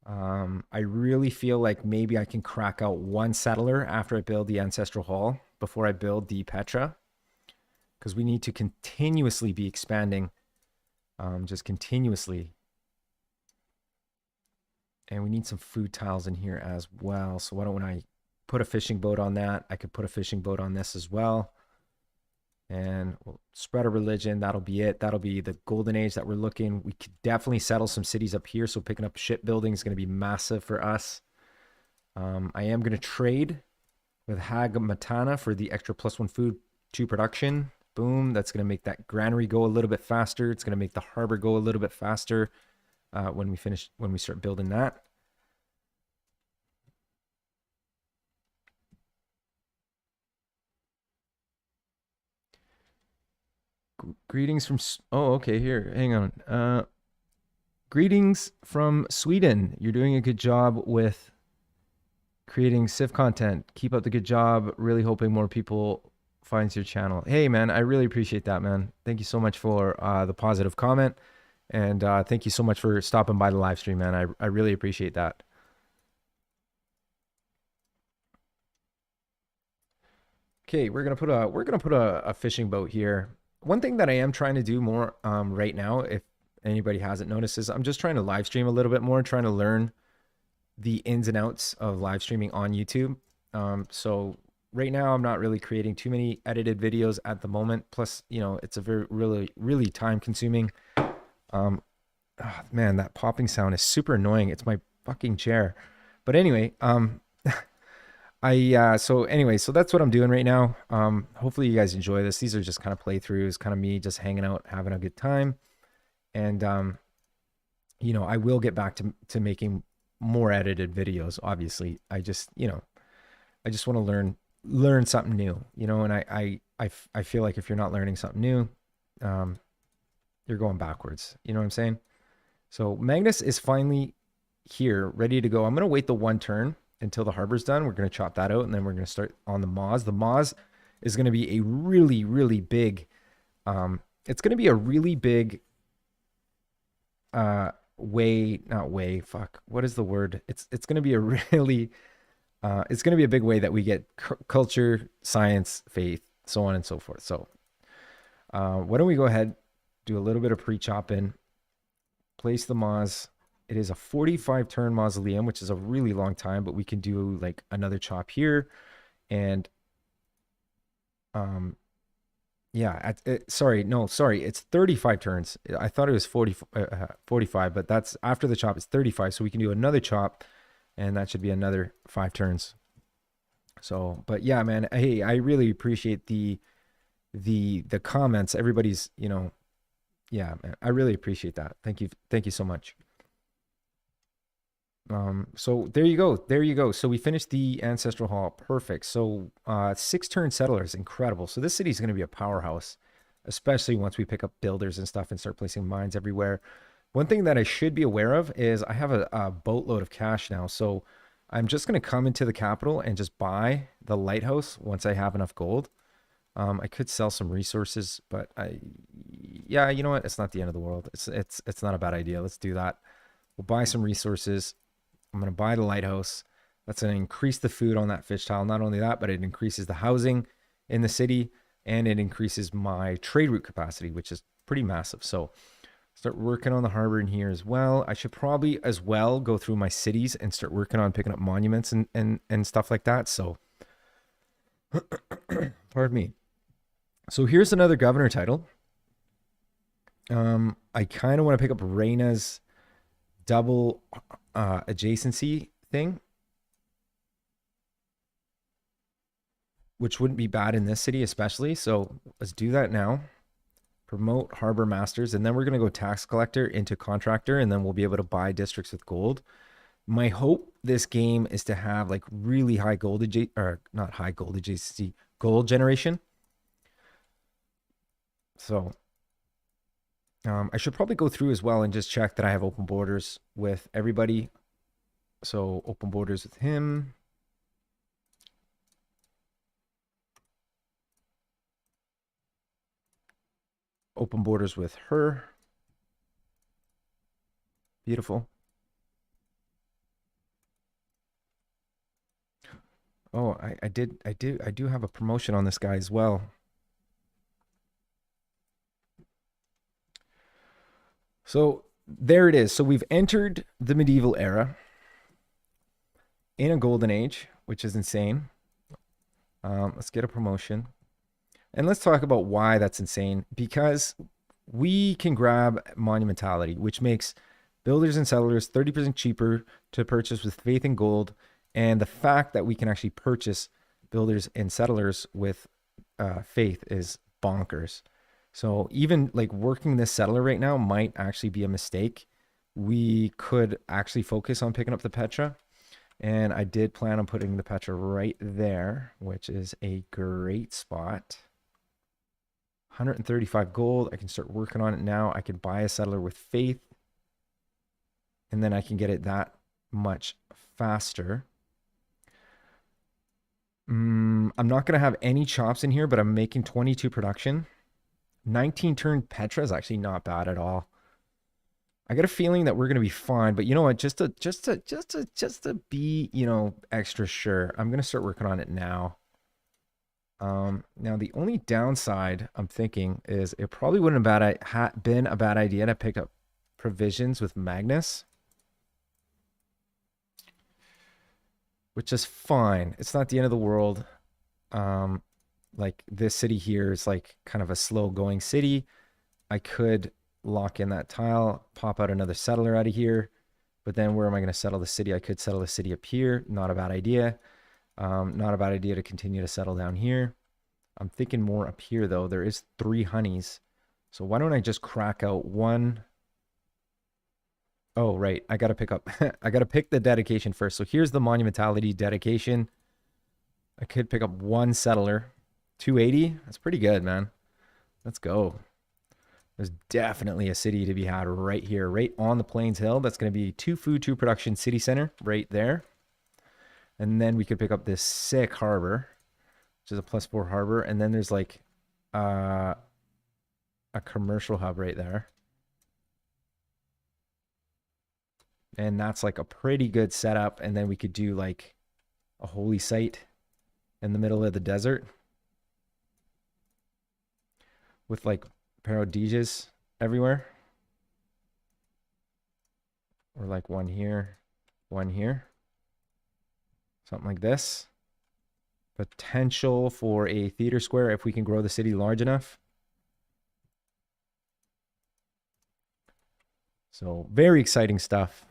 I really feel like maybe I can crack out 1 settler after I build the Ancestral Hall before I build the Petra, because we need to continuously be expanding, just continuously. And we need some food tiles in here as well. So why don't I put a fishing boat on that? I could put a fishing boat on this as well. And we'll spread a religion. That'll be it. That'll be the golden age that we're looking. We could definitely settle some cities up here. So picking up shipbuilding is going to be massive for us. I am going to trade with Hagamatana for the extra +1 food to production. Boom. That's going to make that granary go a little bit faster. It's going to make the harbor go a little bit faster when we start building that. Greetings from, oh, okay, here, hang on. Greetings from Sweden. You're doing a good job with creating Civ content. Keep up the good job. Really hoping more people finds your channel. Hey, man, I really appreciate that, man. Thank you so much for the positive comment. And thank you so much for stopping by the live stream, man. I really appreciate that. Okay, we're gonna put a fishing boat here. One thing that I am trying to do more right now, if anybody hasn't noticed, is I'm just trying to live stream a little bit more, trying to learn the ins and outs of live streaming on YouTube. So right now I'm not really creating too many edited videos at the moment. Plus, you know, it's a really time consuming. Oh, man, that popping sound is super annoying. It's my fucking chair. But anyway, so that's what I'm doing right now. Hopefully you guys enjoy this. These are just kind of playthroughs, kind of me just hanging out, having a good time. And you know, I will get back to making more edited videos. Obviously, I just want to learn something new, you know, and I feel like if you're not learning something new, you're going backwards. You know what I'm saying? So Magnus is finally here, ready to go. I'm going to wait the 1 turn until the harbor's done. We're going to chop that out, and then we're going to start on the Moz. The Moz is going to be a really big, it's going to be a really big, what is the word? It's going to be a really It's going to be a big way that we get culture, science, faith, so on and so forth. So why don't we go ahead, do a little bit of pre-chop in, place the Moz. It is a 45 turn mausoleum, which is a really long time, but we can do like another chop here. And yeah, sorry, it's 35 turns. I thought it was 45, but that's after the chop, it's 35. So we can do another chop, and that should be another 5 turns. So, but yeah, man, hey, I really appreciate the comments. Everybody's, you know, yeah, man, I really appreciate that. Thank you so much. So there you go. So we finished the ancestral hall. Perfect. So 6 turn settlers, incredible. So this city is going to be a powerhouse, especially once we pick up builders and stuff and start placing mines everywhere. One thing that I should be aware of is I have a boatload of cash now. So I'm just going to come into the capital and just buy the lighthouse once I have enough gold. I could sell some resources, but yeah, you know what? It's not the end of the world. It's not a bad idea. Let's do that. We'll buy some resources. I'm going to buy the lighthouse. That's going to increase the food on that fish tile. Not only that, but it increases the housing in the city, and it increases my trade route capacity, which is pretty massive. So start working on the harbor in here as well. I should probably as well go through my cities and start working on picking up monuments and stuff like that. So pardon me. So here's another governor title. I kind of want to pick up Reina's double adjacency thing, which wouldn't be bad in this city especially. So let's do that now. Promote harbor masters, and then we're going to go tax collector into contractor, and then we'll be able to buy districts with gold. My hope this game is to have like really high gold not high gold adjacency, gold generation. So I should probably go through as well and just check that I have open borders with everybody. So open borders with him. Open borders with her. Beautiful. Oh, I do have a promotion on this guy as well. So there it is. So we've entered the medieval era in a golden age, which is insane. Let's get a promotion. And let's talk about why that's insane. Because we can grab monumentality, which makes builders and settlers 30% cheaper to purchase with faith and gold. And the fact that we can actually purchase builders and settlers with faith is bonkers. So even like working this settler right now might actually be a mistake. We could actually focus on picking up the Petra. And I did plan on putting the Petra right there, which is a great spot. 135 gold. I can start working on it now. I can buy a settler with faith. And then I can get it that much faster. I'm not going to have any chops in here, but I'm making 22 production. 19 turn Petra is actually not bad at all. I got a feeling that we're going to be fine, but you know what? Just to be, you know, extra sure, I'm going to start working on it now. Now the only downside I'm thinking is it probably wouldn't have been a bad idea to pick up provisions with Magnus, which is fine. It's not the end of the world. Like this city here is like kind of a slow going city. I could lock in that tile, pop out another settler out of here, but then where am I going to settle the city? I could settle the city up here. Not a bad idea. Not a bad idea to continue to settle down here. I'm thinking more up here though. There is 3 honeys. So why don't I just crack out one? Oh, right. I got to pick up, I got to pick the dedication first. So here's the monumentality dedication. I could pick up 1 settler. 280. That's pretty good, man. Let's go. There's definitely a city to be had right here, right on the Plains Hill. That's going to be 2 food, 2 production city center right there. And then we could pick up this sick harbor, which is a +4 harbor. And then there's like a commercial hub right there. And that's like a pretty good setup. And then we could do like a holy site in the middle of the desert with like parodiges everywhere. Or like one here, something like this. Potential for a theater square if we can grow the city large enough. So very exciting stuff.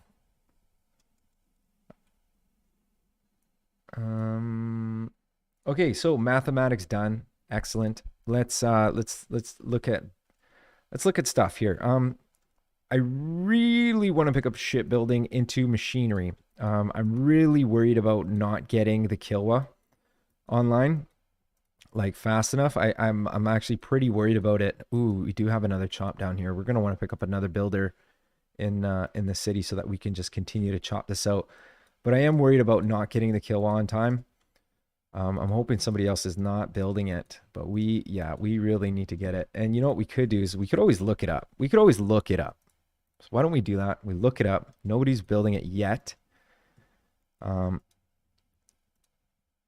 Okay, so mathematics done. Excellent. Let's look at stuff here. I really want to pick up shipbuilding into machinery. I'm really worried about not getting the Kilwa online like fast enough. I'm actually pretty worried about it. Ooh, we do have another chop down here. We're gonna want to pick up another builder in the city so that we can just continue to chop this out. But I am worried about not getting the Kilwa on time. I'm hoping somebody else is not building it, but we really need to get it. And you know what we could do is we could always look it up. So why don't we do that? We look it up. Nobody's building it yet.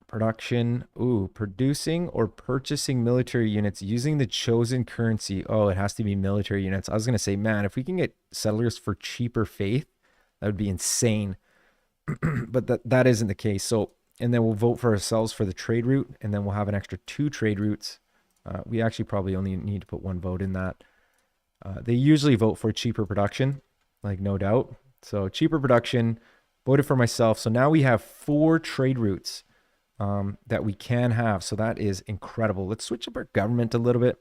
Production. Ooh, producing or purchasing military units using the chosen currency. Oh, it has to be military units. I was going to say, man, if we can get settlers for cheaper faith, that would be insane. But that isn't the case. So, and then we'll vote for ourselves for the trade route, and then we'll have an extra 2 trade routes. We actually probably only need to put 1 vote in that. They usually vote for cheaper production, like no doubt. So cheaper production, voted for myself. So now we have 4 trade routes that we can have. So that is incredible. Let's switch up our government a little bit.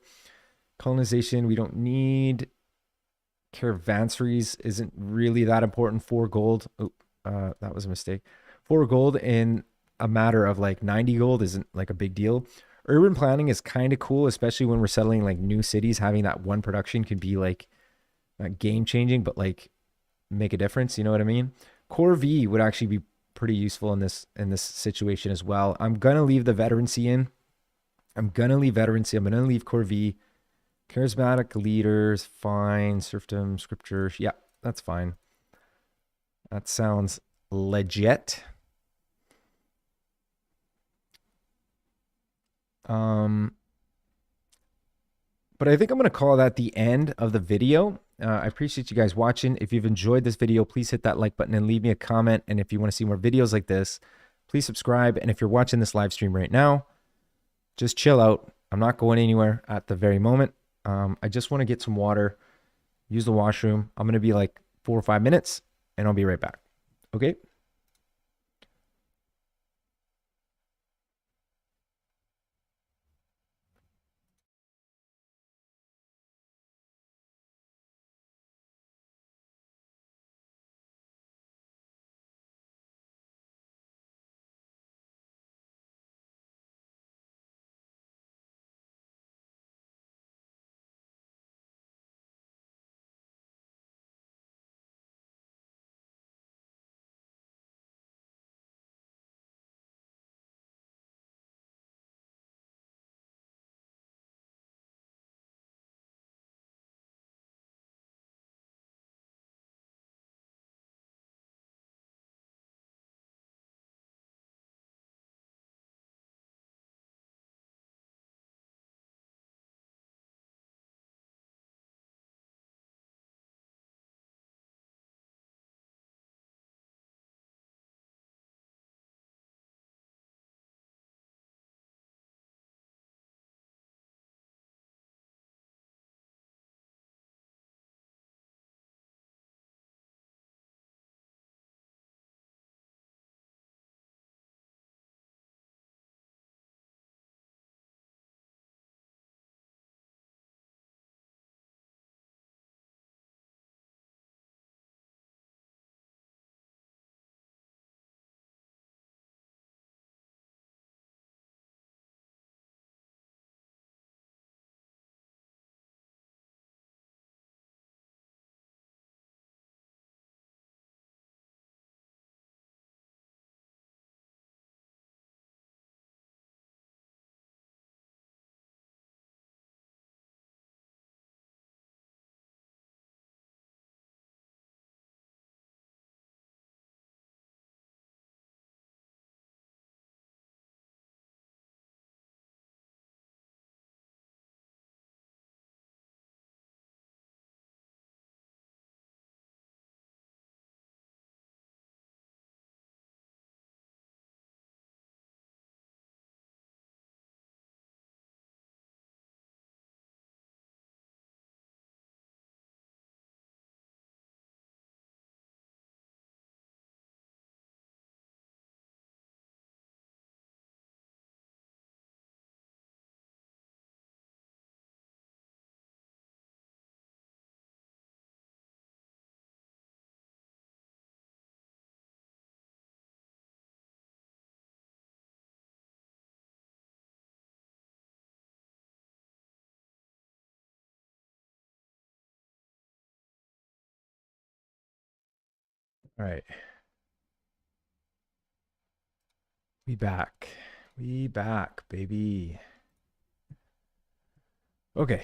Colonization, we don't need. Caravanseries isn't really that important. 4 gold. Oh, that was a mistake. 4 gold in a matter of like 90 gold isn't like a big deal. Urban planning is kind of cool, especially when we're settling like new cities. Having that 1 production could be like not game changing, but like make a difference. You know what I mean? Core V would actually be pretty useful in this situation as well. I'm gonna leave the veterancy in. I'm gonna leave Core V. Charismatic leaders, fine. Serfdom, scripture. Yeah, that's fine. That sounds legit. But I think I'm going to call that the end of the video. I appreciate you guys watching. If you've enjoyed this video, please hit that like button and leave me a comment. And if you want to see more videos like this, please subscribe. And if you're watching this live stream right now, just chill out. I'm not going anywhere at the very moment. I just want to get some water, use the washroom. I'm going to be like 4 or 5 minutes, and I'll be right back. Okay? All right. We back. We back, baby. Okay.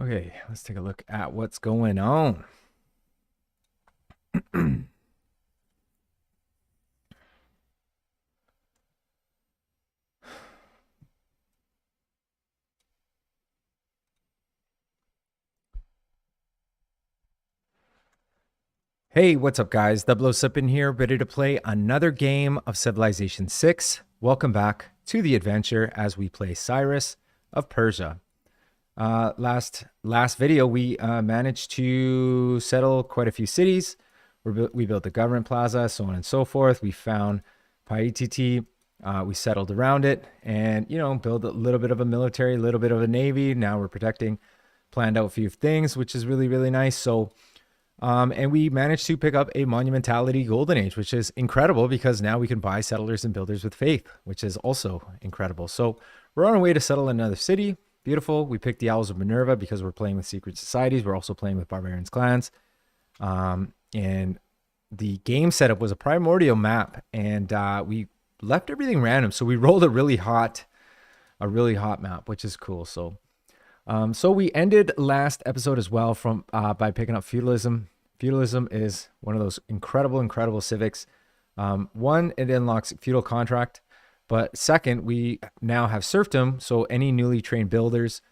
Okay, let's take a look at what's going on. Hey, what's up, guys? Double Sub in here, ready to play another game of Civilization 6. Welcome back to the adventure as we play Cyrus of Persia. Last video, we managed to settle quite a few cities. We built the government plaza, so on and so forth. We found Paititi. We settled around it and, you know, built a little bit of a military, a little bit of a navy. Now we're protecting, planned out a few things, which is really, really nice. So, and we managed to pick up a monumentality golden age, which is incredible because now we can buy settlers and builders with faith, which is also incredible. So we're on our way to settle another city. Beautiful. We picked the Owls of Minerva because we're playing with secret societies. We're also playing with barbarians clans. And the game setup was a primordial map, and we left everything random. So we rolled a really hot map, which is cool. So we ended last episode as well from by picking up feudalism. Feudalism is one of those incredible civics. One, it unlocks feudal contract, but second, we now have serfdom. So any newly trained builders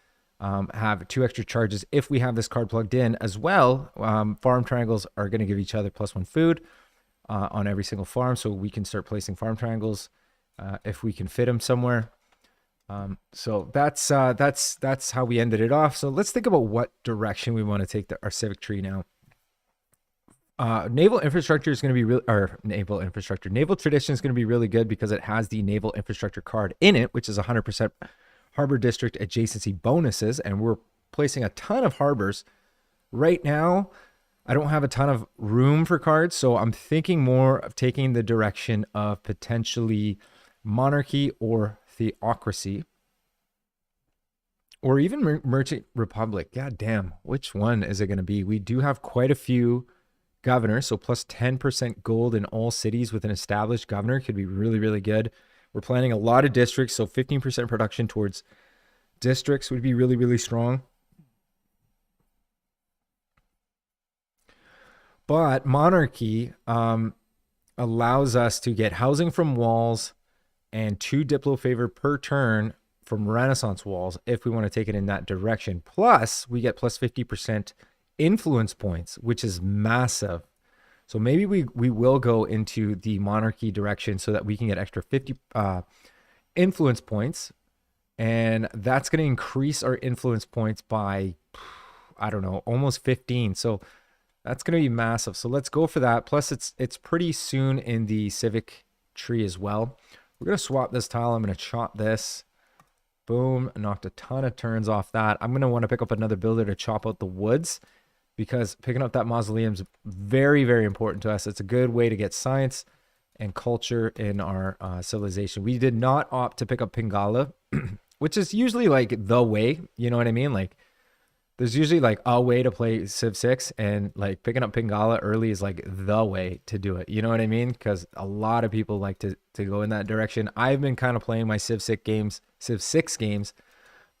have 2 extra charges if we have this card plugged in as well. Farm triangles are going to give each other +1 food on every single farm, so we can start placing farm triangles if we can fit them somewhere. So that's how we ended it off. So let's think about what direction we want to take our civic tree now. Naval infrastructure is going to be naval tradition is going to be really good because it has the naval infrastructure card in it, which is 100% harbor district adjacency bonuses, and we're placing a ton of harbors right now. I don't have a ton of room for cards, so I'm thinking more of taking the direction of potentially monarchy or theocracy, or even merchant republic. God damn, which one is it going to be? We do have quite a few governors, so plus 10% gold in all cities with an established governor could be really, really good. We're planning a lot of districts, so 15% production towards districts would be really, really strong. But monarchy allows us to get housing from walls and 2 diplo favor per turn from Renaissance walls if we want to take it in that direction. Plus, we get plus 50% influence points, which is massive. So maybe we will go into the monarchy direction so that we can get extra 50 influence points. And that's going to increase our influence points by, I don't know, almost 15. So that's going to be massive. So let's go for that. Plus, it's pretty soon in the civic tree as well. We're going to swap this tile. I'm going to chop this. Boom. Knocked a ton of turns off that. I'm going to want to pick up another builder to chop out the woods, because picking up that mausoleum is very, very important to us. It's a good way to get science and culture in our civilization. We did not opt to pick up Pingala, which is usually like the way, you know what I mean? Like there's usually like a way to play Civ 6, and like picking up Pingala early is like the way to do it. You know what I mean? Because a lot of people like to go in that direction. I've been kind of playing my Civ 6 games,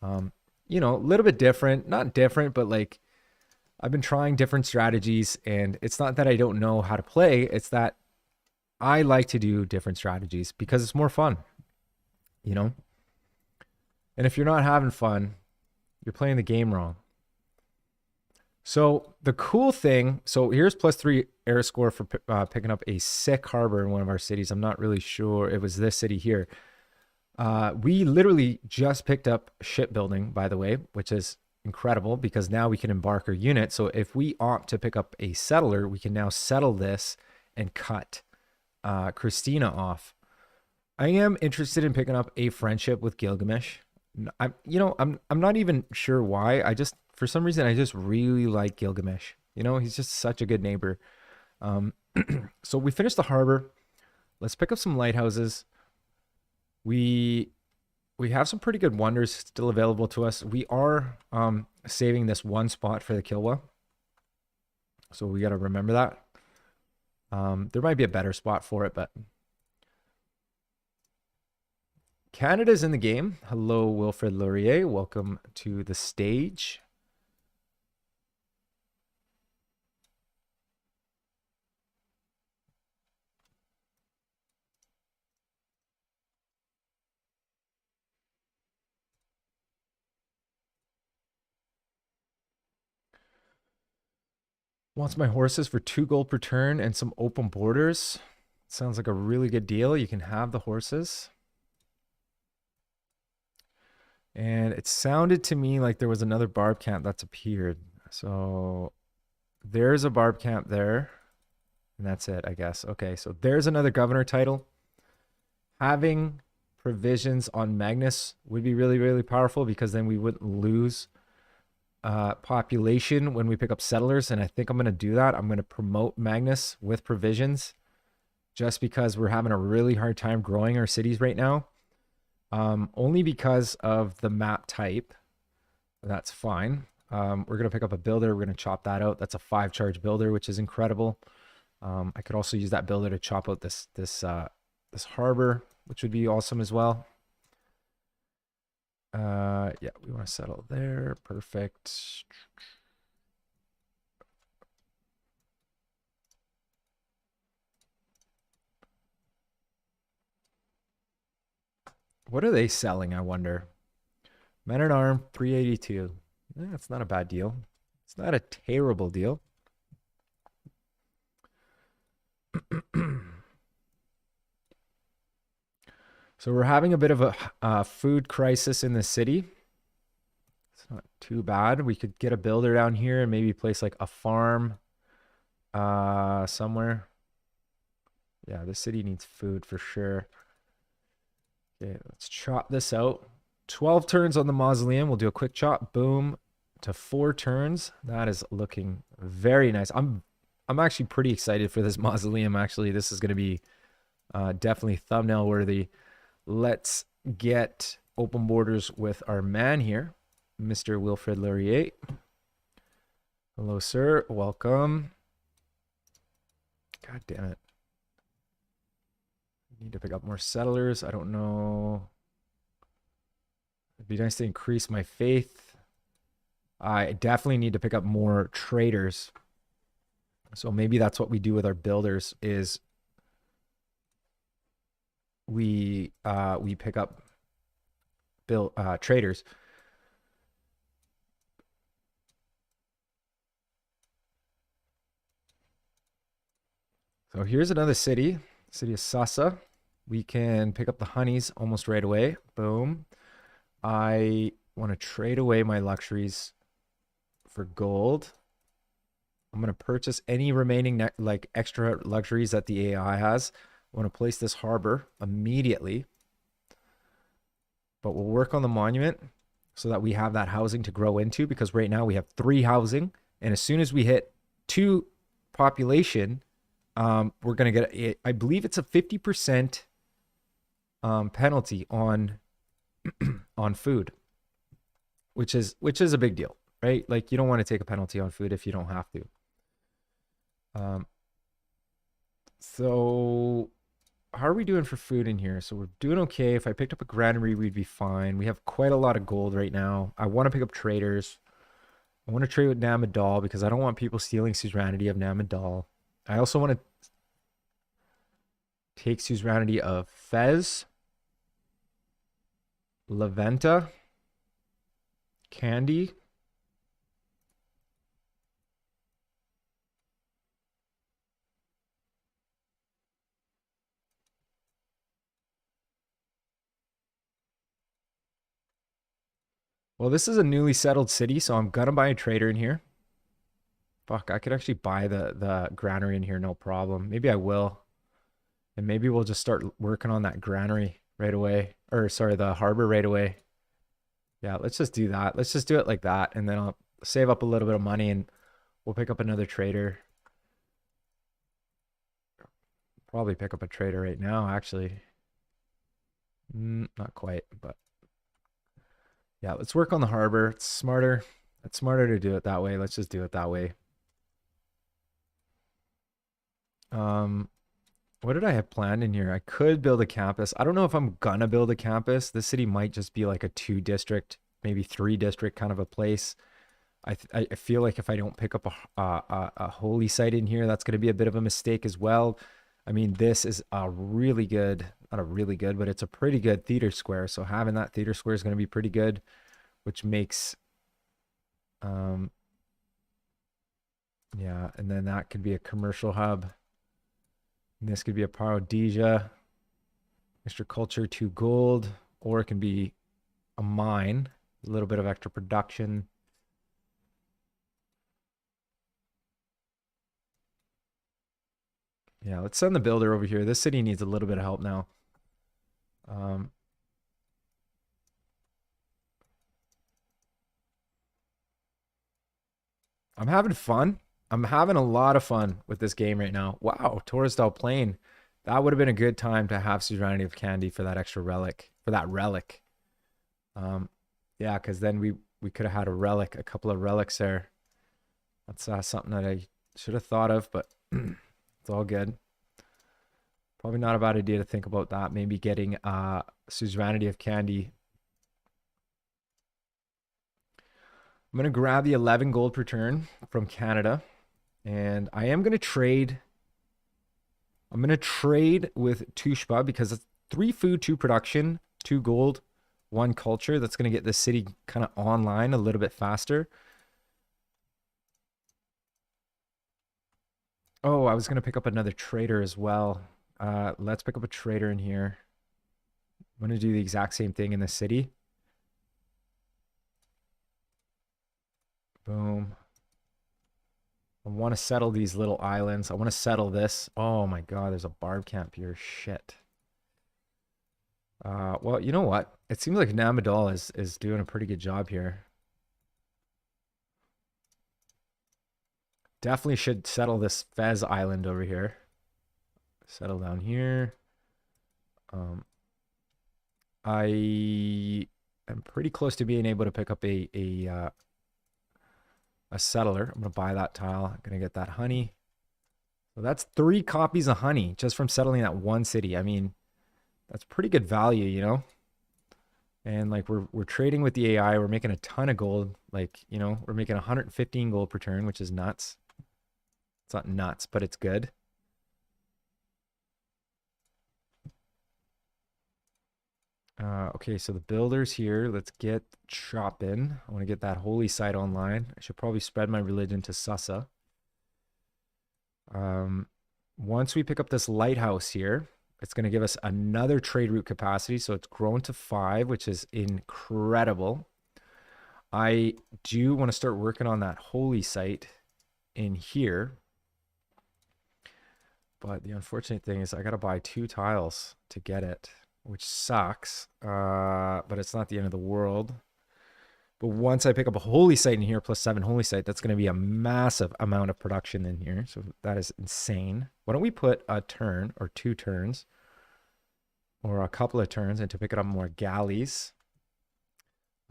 you know, a little bit different, not different, but like I've been trying different strategies, and it's not that I don't know how to play. It's that I like to do different strategies because it's more fun, you know? And if you're not having fun, you're playing the game wrong. So the cool thing, so here's +3 air score for picking up a sick harbor in one of our cities. I'm not really sure. It was this city here. We literally just picked up shipbuilding, by the way, which is incredible because now we can embark our unit. So if we opt to pick up a settler, we can now settle this and cut Christina off. I am interested in picking up a friendship with Gilgamesh. I'm not even sure why. For some reason, I just really like Gilgamesh. You know, he's just such a good neighbor. So we finished the harbor. Let's pick up some lighthouses. We have some pretty good wonders still available to us. We are saving this one spot for the Kilwa. So we got to remember that. There might be a better spot for it, but Canada's in the game. Hello, Wilfred Laurier. Welcome to the stage. Wants my horses for 2 gold per turn and some open borders. Sounds like a really good deal. You can have the horses. And it sounded to me like there was another barb camp that's appeared. So there's a barb camp there. And that's it, I guess. Okay, so there's another governor title. Having provisions on Magnus would be really, really powerful because then we wouldn't lose population when we pick up settlers. And I think I'm going to do that. I'm going to promote Magnus with provisions just because we're having a really hard time growing our cities right now. Only because of the map type. That's fine. We're going to pick up a builder. We're going to chop that out. That's a 5-charge builder, which is incredible. I could also use that builder to chop out this harbor, which would be awesome as well. Yeah, we want to settle there. Perfect. What are they selling, I wonder? Men at Arm, 382. That's not a bad deal. It's not a terrible deal. So we're having a bit of a food crisis in the city. It's not too bad. We could get a builder down here and maybe place like a farm somewhere. Yeah, the city needs food for sure. Okay, let's chop this out. 12 turns on the mausoleum. We'll do a quick chop. Boom. To 4 turns. That is looking very nice. I'm actually pretty excited for this mausoleum. Actually, this is going to be definitely thumbnail worthy. Let's get open borders with our man here, Mr. Wilfred Laurier. Hello, sir. Welcome. God damn it. Need to pick up more settlers. I don't know. It'd be nice to increase my faith. I definitely need to pick up more traders. So maybe that's what we do with our builders is we pick up traders. So here's another city of Sasa. We can pick up the honeys almost right away. Boom. I want to trade away my luxuries for gold. I'm going to purchase any remaining like extra luxuries that the AI has. I want to place this harbor immediately. But we'll work on the monument so that we have that housing to grow into, because right now we have 3 housing. And as soon as we hit 2 population, we're going to get, I believe it's a 50% penalty on on food, which is a big deal, right? Like you don't want to take a penalty on food if you don't have to. So how are we doing for food in here? So we're doing okay. If I picked up a granary, we'd be fine. We have quite a lot of gold right now. I want to pick up traders. I want to trade with Namadal because I don't want people stealing suzerainty of Namadal. I also want to take suzerainty of Fez, Leventa, Candy, well, this is a newly settled city, so I'm gonna buy a trader in here. Fuck, I could actually buy the granary in here, no problem. Maybe I will. And maybe we'll just start working on that granary right away. Or sorry, the harbor right away. Yeah, let's just do that. Let's just do it like that. And then I'll save up a little bit of money and we'll pick up another trader. Probably pick up a trader right now, actually. Not quite, but yeah, let's work on the harbor. It's smarter. It's smarter to do it that way. Let's just do it that way. What did I have planned in here? I could build a campus. I don't know if I'm gonna build a campus. This city might just be like a 2 district, maybe 3 district kind of a place. I feel like if I don't pick up a holy site in here, that's gonna be a bit of a mistake as well. I mean, this is a really good, not a really good, but it's a pretty good theater square. So having that theater square is gonna be pretty good, which makes yeah, and then that could be a commercial hub. And this could be a parodisia, extra culture, 2 gold, or it can be a mine, a little bit of extra production. Yeah, let's send the builder over here. This city needs a little bit of help now. I'm having fun. I'm having a lot of fun with this game right now. Wow, Torresdal Plain. That would have been a good time to have Suzerainty of Candy for that extra relic, for that relic. Yeah, because then we could have had a relic, a couple of relics there. That's something that I should have thought of, but it's all good. Probably not a bad idea to think about that. Maybe getting Suzerainty of Candy. I'm going to grab the 11 gold per turn from Canada. And I am going to trade. I'm going to trade with Tushpa because it's 3 food, 2 production, 2 gold, 1 culture. That's going to get this city kind of online a little bit faster. Oh, I was going to pick up another trader as well. Let's pick up a trader in here. I'm going to do the exact same thing in the city. Boom. I want to settle these little islands. I want to settle this. Oh my God, there's a barb camp here. Shit. Well, you know what? It seems like Namadal is doing a pretty good job here. Definitely should settle this Fez island over here. Settle down here. I am pretty close to being able to pick up a settler. I'm gonna buy that tile. I'm gonna get that honey. So that's 3 copies of honey just from settling that 1 city. I mean, that's pretty good value, you know? And like we're trading with the AI, we're making a ton of gold. Like, you know, we're making 115 gold per turn, which is nuts. It's not nuts, but it's good. Okay, so the builders here, let's get chopping. I want to get that holy site online. I should probably spread my religion to Sussa. Once we pick up this lighthouse here, it's going to give us another trade route capacity. So it's grown to 5, which is incredible. I do want to start working on that holy site in here. But the unfortunate thing is I got to buy 2 tiles to get it, which sucks. But it's not the end of the world. But once I pick up a holy site in here, plus 7 holy site, that's going to be a massive amount of production in here. So that is insane. Why don't we put a turn or 2 turns or a couple of turns into picking up more galleys.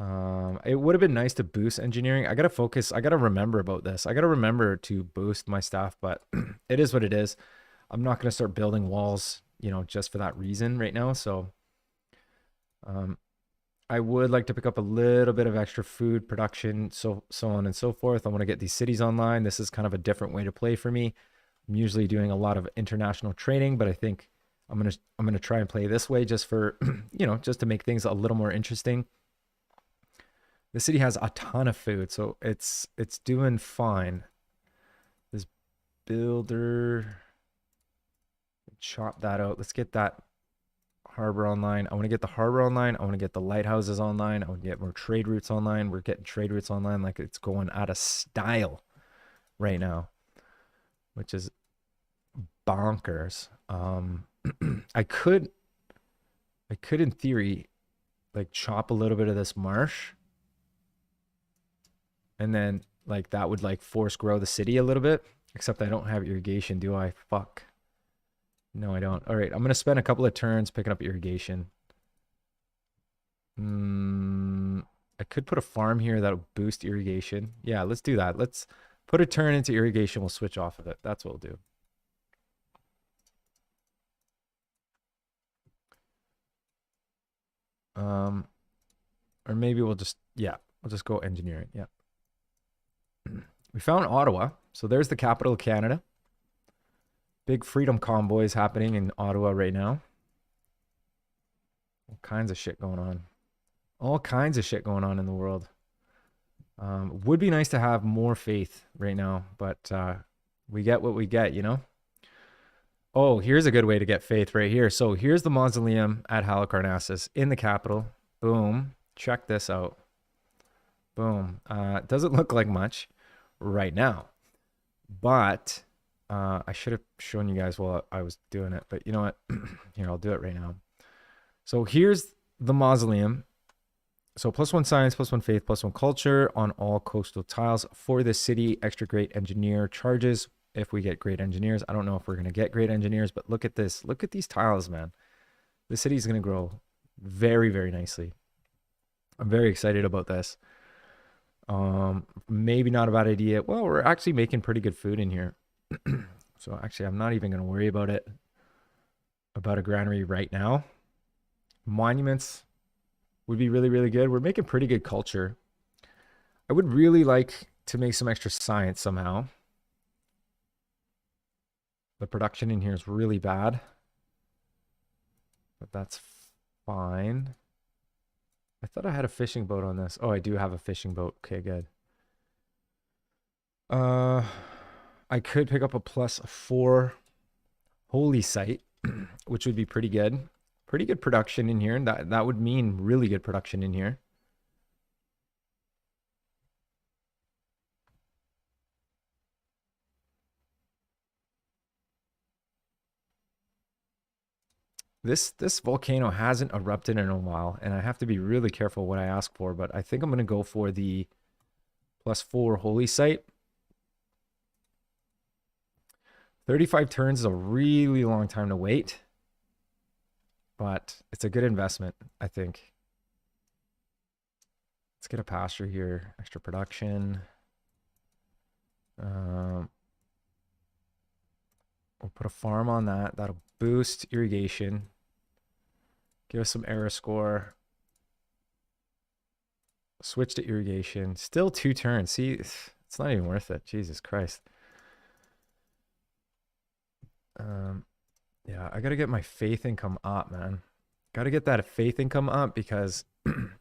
It would have been nice to boost engineering. I got to focus. I got to remember about this. I got to remember to boost my stuff, but it is what it is. I'm not going to start building walls, you know, just for that reason right now. So, I would like to pick up a little bit of extra food production, so on and so forth. I want to get these cities online. This is kind of a different way to play for me. I'm usually doing a lot of international trading, but I think I'm gonna try and play this way just for you know, just to make things a little more interesting. The city has a ton of food, so it's doing fine. This builder, chop that out. Let's get that harbor online. I want to get the harbor online. I want to get the lighthouses online. I want to get more trade routes online. We're getting trade routes online like it's going out of style right now, which is bonkers. I could in theory like chop a little bit of this marsh, and then like that would like force grow the city a little bit, except I don't have irrigation, do I? Fuck. No, I don't. All right, I'm going to spend a couple of turns picking up irrigation. I could put a farm here that'll boost irrigation. Yeah, let's do that. Let's put a turn into irrigation. We'll switch off of it. That's what we'll do. Or maybe we'll just, yeah, we'll just go engineering. Yeah. We found Ottawa. So there's the capital of Canada. Big freedom convoys happening in Ottawa right now. All kinds of shit going on. All kinds of shit going on in the world. Would be nice to have more faith right now, but we get what we get, you know? Oh, here's a good way to get faith right here. So here's the mausoleum at Halicarnassus in the capital. Boom. Check this out. Boom. Doesn't look like much right now, but I should have shown you guys while I was doing it, but you know what? Here, I'll do it right now. So here's the mausoleum. So +1 science, +1 faith, +1 culture on all coastal tiles for this city. Extra great engineer charges if we get great engineers. I don't know if we're going to get great engineers, but look at this. Look at these tiles, man. This city is going to grow very, very nicely. I'm very excited about this. Maybe not a bad idea. Well, we're actually making pretty good food in here. So actually, I'm not even going to worry about it, about a granary right now. Monuments would be really, really good. We're making pretty good culture. I would really like to make some extra science somehow. The production in here is really bad, but that's fine. I thought I had a fishing boat on this. Oh, I do have a fishing boat. Okay, good. I could pick up a +4 holy site, which would be pretty good. Pretty good production in here. That would mean really good production in here. This volcano hasn't erupted in a while, and I have to be really careful what I ask for, but I think I'm going to go for the +4 holy site. 35 turns is a really long time to wait, but it's a good investment, I think. Let's get a pasture here, extra production. We'll put a farm on that. That'll boost irrigation. Give us some error score. Switch to irrigation. Still 2 turns. See, it's not even worth it. Jesus Christ. Yeah, I gotta get my faith income up, man. Gotta get that faith income up, because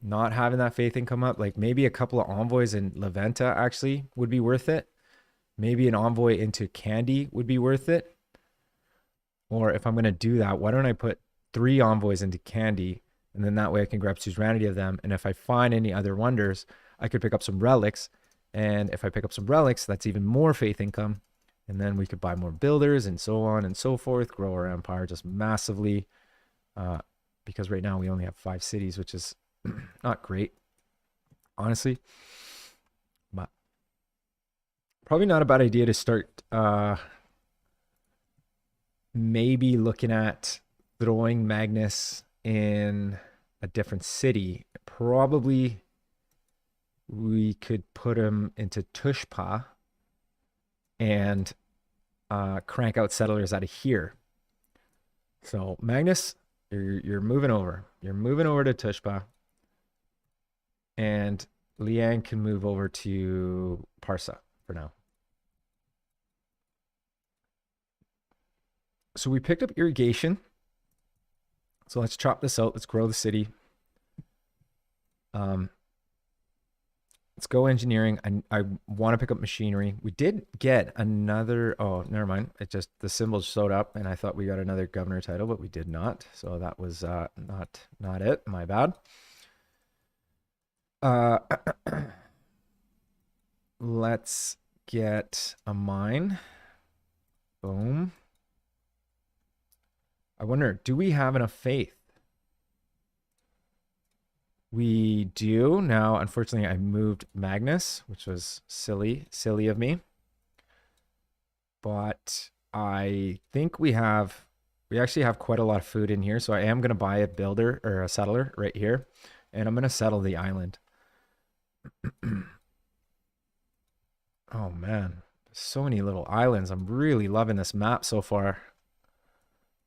not having that faith income up, like maybe a couple of envoys in Leventa actually would be worth it. Maybe an envoy into Candy would be worth it. Or if I'm gonna do that, why don't I put 3 envoys into Candy, and then that way I can grab suzerainty of them. And if I find any other wonders, I could pick up some relics. And if I pick up some relics, that's even more faith income. And then we could buy more builders and so on and so forth, grow our empire just massively. Because right now we only have 5 cities, which is not great, honestly. But probably not a bad idea to start maybe looking at throwing Magnus in a different city. Probably we could put him into Tushpa and crank out settlers out of here. So Magnus, you're moving over. You're moving over to Tushpa, and Liang can move over to PERSIA for now. So we picked up irrigation. So let's chop this out. Let's grow the city. Let's go engineering. I want to pick up machinery. We did get another. Oh, never mind. It just, the symbols showed up, and I thought we got another governor title, but we did not. So that was not it. My bad. Let's get a mine. Boom. I wonder, do we have enough faith? We do. Now, unfortunately, I moved Magnus, which was silly of me. But I think we actually have quite a lot of food in here. So I am going to buy a builder or a settler right here. And I'm going to settle the island. Oh man, so many little islands. I'm really loving this map so far.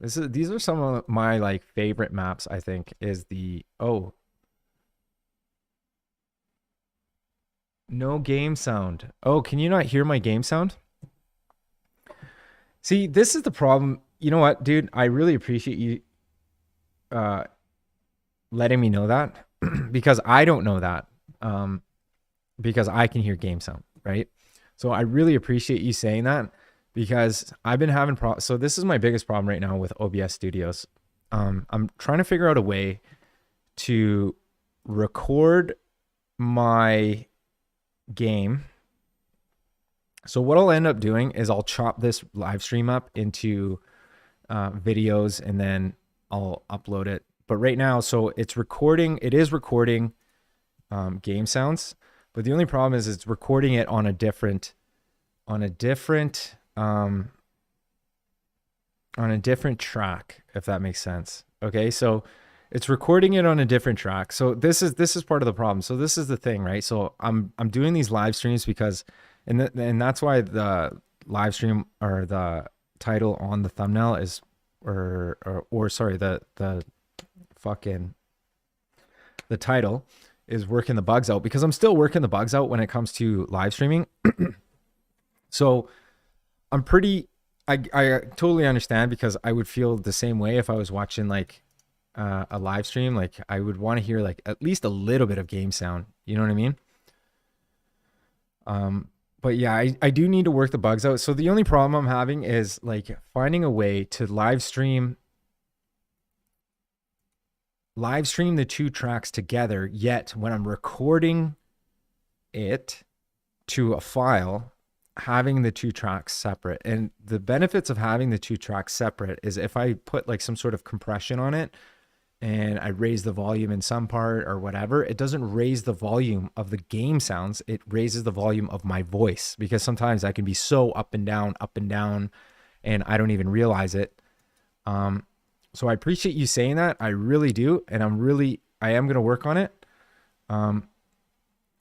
These are some of my like favorite maps, I think, is the no game sound. Oh, can you not hear my game sound? See, this is the problem. You know what, dude? I really appreciate you letting me know that because I don't know that. Because I can hear game sound, right? So I really appreciate you saying that because I've been having problems. So this is my biggest problem right now with OBS Studios. I'm trying to figure out a way to record my game. So what I'll end up doing is I'll chop this live stream up into videos and then I'll upload it. But right now, so it is recording game sounds. But the only problem is it's recording it on a different track, if that makes sense. Okay, so it's recording it on a different track. So this is part of the problem. So this is the thing, right? So I'm doing these live streams because, and that's why the live stream or the title on the thumbnail is, or sorry, the title is working the bugs out because I'm still working the bugs out when it comes to live streaming. So I totally understand because I would feel the same way if I was watching like a live stream. Like I would want to hear like at least a little bit of game sound. You know what I mean? But yeah, I do need to work the bugs out. So the only problem I'm having is like finding a way to live stream the two tracks together, yet when I'm recording it to a file, having the two tracks separate. And the benefits of having the two tracks separate is if I put like some sort of compression on it and I raise the volume in some part or whatever, it doesn't raise the volume of the game sounds. It raises the volume of my voice because sometimes I can be so up and down, and I don't even realize it. So I appreciate you saying that. I really do. And I am going to work on it.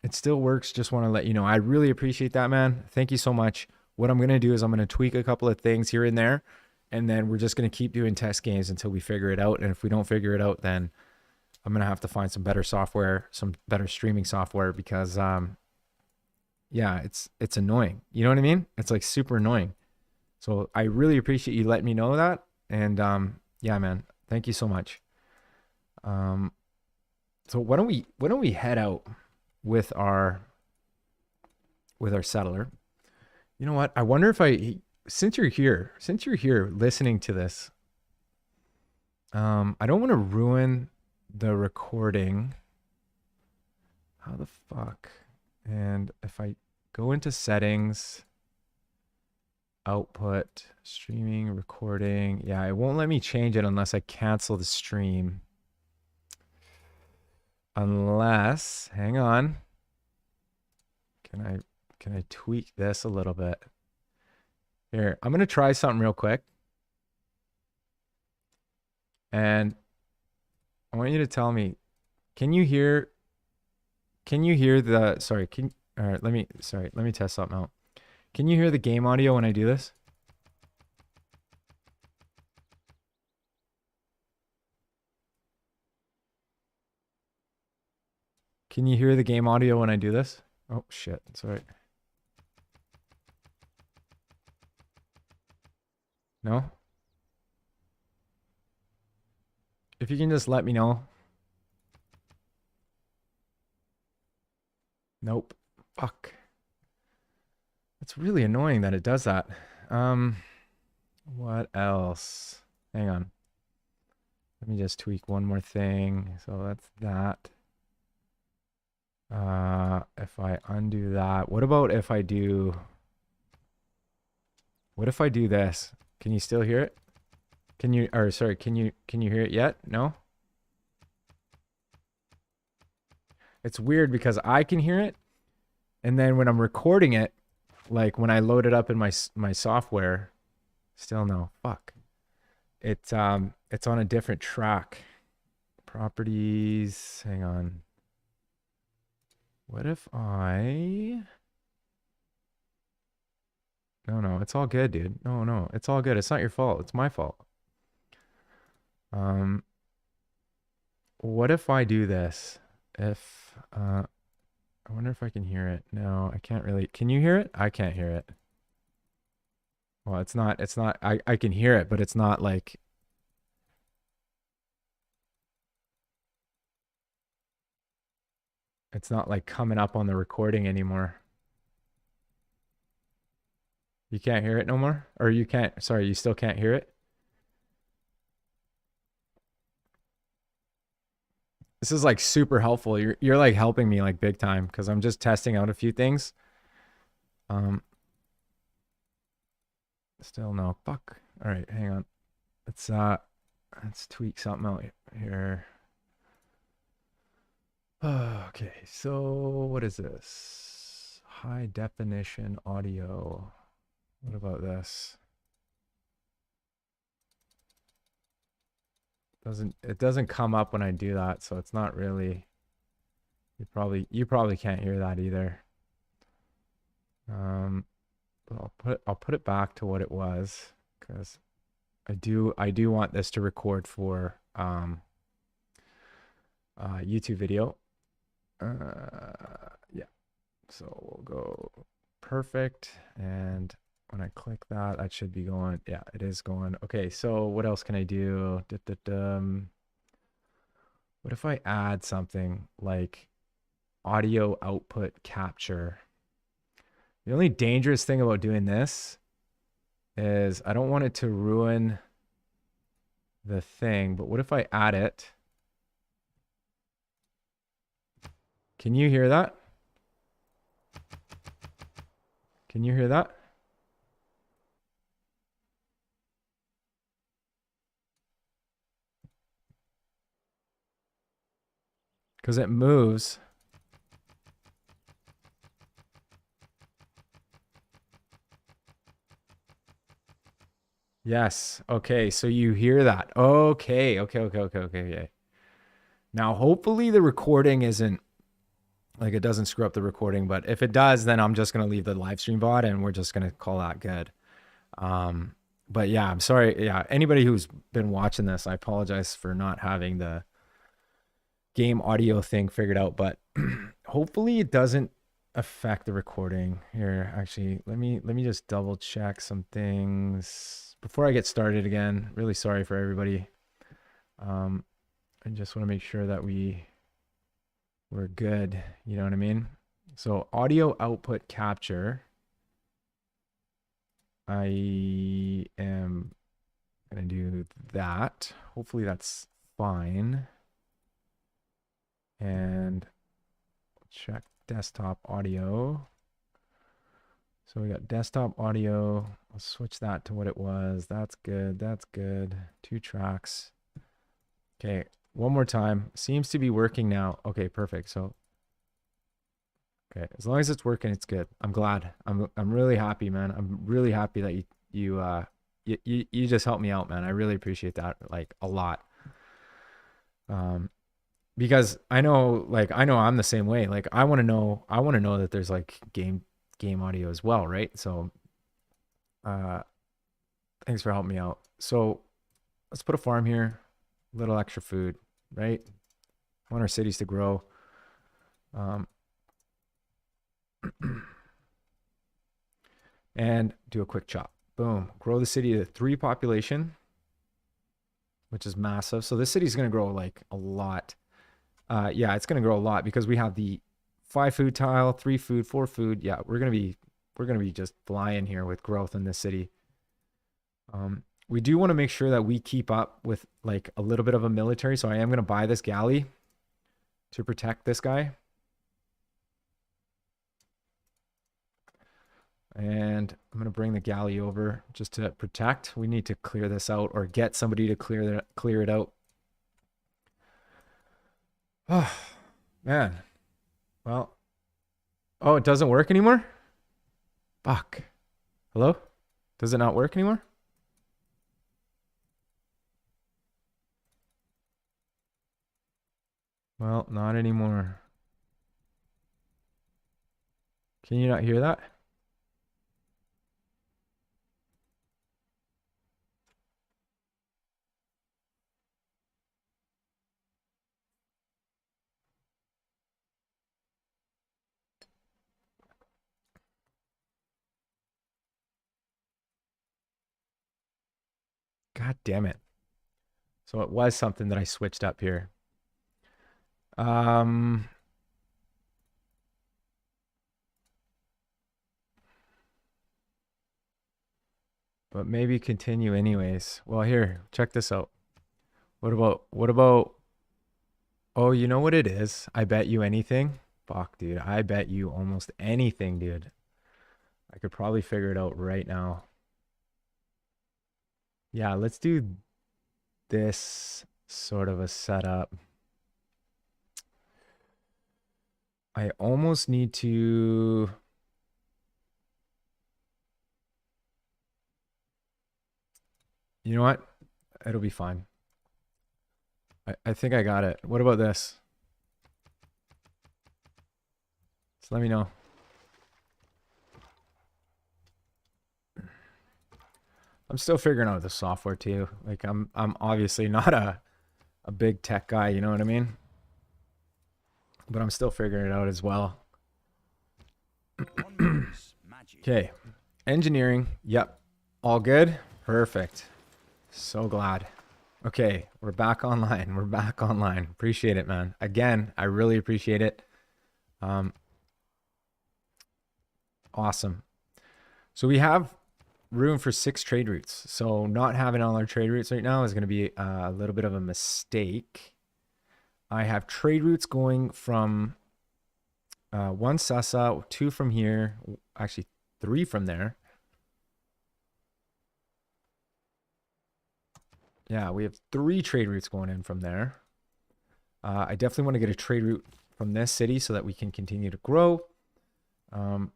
It still works. Just want to let you know. I really appreciate that, man. Thank you so much. What I'm going to do is I'm going to tweak a couple of things here and there. And then we're just going to keep doing test games until we figure it out. And if we don't figure it out, then I'm going to have to find some better software, some better streaming software because, yeah, it's annoying. You know what I mean? It's like super annoying. So I really appreciate you letting me know that. And, yeah, man, thank you so much. So why don't we head out with our settler? You know what? I wonder if since you're here listening to this, I don't want to ruin the recording. How the fuck? And if I go into settings, output, streaming, recording. Yeah, it won't let me change it unless I cancel the stream. Unless, hang on. Can I tweak this a little bit? Here, I'm going to try something real quick. And I want you to tell me, can you hear the, sorry, all right, let me test something out. Can you hear the game audio when I do this? Can you hear the game audio when I do this? Oh, shit. Sorry. No? If you can just let me know. Nope. Fuck. It's really annoying that it does that. What else? Hang on. Let me just tweak one more thing. So that's that. If I undo that, what if I do this? Can you still hear it? Can you hear it yet? No? It's weird because I can hear it. And then when I'm recording it, like when I load it up in my software, still no. Fuck. It's on a different track. properties. Hang on. What if I... No, it's all good, dude. No, it's all good. It's not your fault. It's my fault. What if I do this? If, I wonder if I can hear it. No, I can't really. Can you hear it? I can't hear it. Well, it's not, I can hear it, but it's not like, it's not like coming up on the recording anymore. You can't hear it no more? Or you can't, sorry, you still can't hear it? This is like super helpful. You're like helping me like big time because I'm just testing out a few things. Still no. Fuck. All right, hang on. Let's tweak something out here. Okay, so what is this? High definition audio. What about this? It doesn't come up when I do that, so it's not really. You probably can't hear that either. But I'll put it back to what it was because I do want this to record for YouTube video. Yeah. So we'll go perfect, and when I click that, that should be going. Yeah, it is going. Okay, so what else can I do? What if I add something like audio output capture? The only dangerous thing about doing this is I don't want it to ruin the thing, but what if I add it? Can you hear that? Can you hear that? Because it moves. Yes. Okay. So you hear that. Okay. Now, hopefully the recording isn't like it doesn't screw up the recording, but if it does, then I'm just going to leave the live stream VOD and we're just going to call that good. But yeah, I'm sorry. Yeah. Anybody who's been watching this, I apologize for not having the game audio thing figured out, but hopefully it doesn't affect the recording here. Actually, let me just double check some things before I get started again. Really sorry for everybody. I just want to make sure that we're good. You know what I mean? So audio output capture. I am going to do that. Hopefully that's fine. And check desktop audio. So we got desktop audio. I'll switch that to what it was. That's good. That's good. 2 tracks. Okay. One more time. Seems to be working now. Okay, perfect. So, okay. As long as it's working, it's good. I'm glad. I'm really happy, man. I'm really happy that you just helped me out, man. I really appreciate that, like, a lot. Because I know I'm the same way. Like I want to know that there's like game audio as well, right? So thanks for helping me out. So let's put a farm here, a little extra food, right? I want our cities to grow. And do a quick chop. Boom. Grow the city to 3 population, which is massive. So this city is going to grow like a lot. Yeah, it's going to grow a lot because we have the 5 food tile, 3 food, 4 food. Yeah, we're going to be just flying here with growth in this city. We do want to make sure that we keep up with like a little bit of a military. So I am going to buy this galley to protect this guy. And I'm going to bring the galley over just to protect. We need to clear this out or get somebody to clear it out. Oh, man. Well. Oh, it doesn't work anymore? Fuck. Hello? Does it not work anymore? Well, not anymore. Can you not hear that? God damn it. So it was something that I switched up here. But maybe continue anyways. Well, here, check this out. What about, oh, you know what it is? I bet you anything. Fuck, dude. I bet you almost anything, dude. I could probably figure it out right now. Yeah, let's do this sort of a setup. I almost need to... You know what? It'll be fine. I think I got it. What about this? Just let me know. I'm still figuring out the software too. Like I'm obviously not a big tech guy, you know what I mean? But I'm still figuring it out as well. Okay. Engineering. Yep. All good. Perfect. So glad. Okay, we're back online. We're back online. Appreciate it, man. Again, I really appreciate it. Awesome. So we have room for 6 trade routes. So not having all our trade routes right now is going to be a little bit of a mistake. I have trade routes going from 1 Sessa, 2 from here, actually 3 from there. Yeah, we have 3 trade routes going in from there. I definitely want to get a trade route from this city so that we can continue to grow. And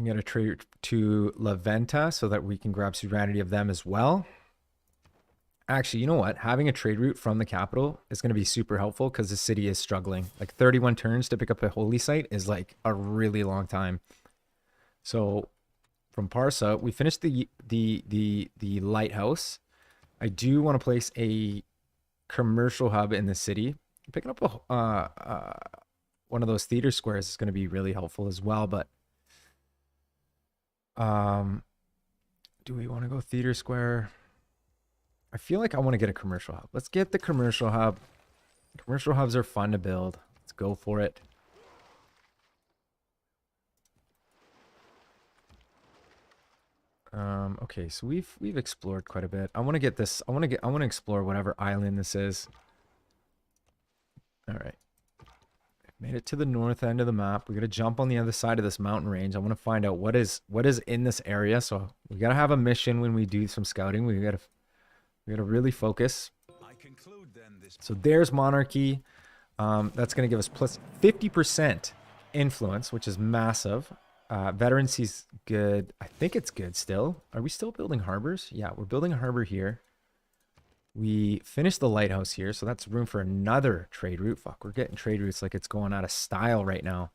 get a trade route to La Venta so that we can grab sovereignty of them as well. Actually, you know what? Having a trade route from the capital is going to be super helpful because the city is struggling. Like 31 turns to pick up a holy site is like a really long time. So from PERSIA, we finished the lighthouse. I do want to place a commercial hub in the city. Picking up one of those theater squares is going to be really helpful as well. But do we want to go theater square? I feel like I want to get a commercial hub. Let's get the commercial hub. Commercial hubs are fun to build. Let's go for it. Okay, so we've explored quite a bit. I want to get this. I want to explore whatever island this is. All right. Made it to the north end of the map. We got to jump on the other side of this mountain range. I want to find out what is in this area. So we got to have a mission when we do some scouting. We got to really focus. So there's monarchy. That's going to give us plus 50% influence, which is massive. Veterancy's good. I think it's good still. Are we still building harbors? Yeah, we're building a harbor here. We finished the lighthouse here, so that's room for another trade route. Fuck, we're getting trade routes like it's going out of style right now.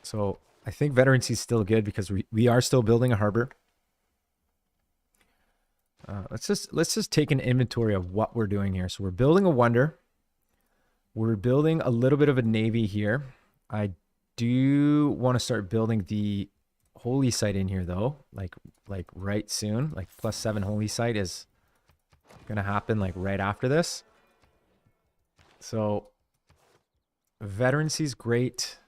So I think veterancy is still good because we are still building a harbor. Let's just take an inventory of what we're doing here. So we're building a wonder. We're building a little bit of a navy here. I do want to start building the holy site in here though, like right soon. Like +7 holy site is gonna happen like right after this. So veterancy's great.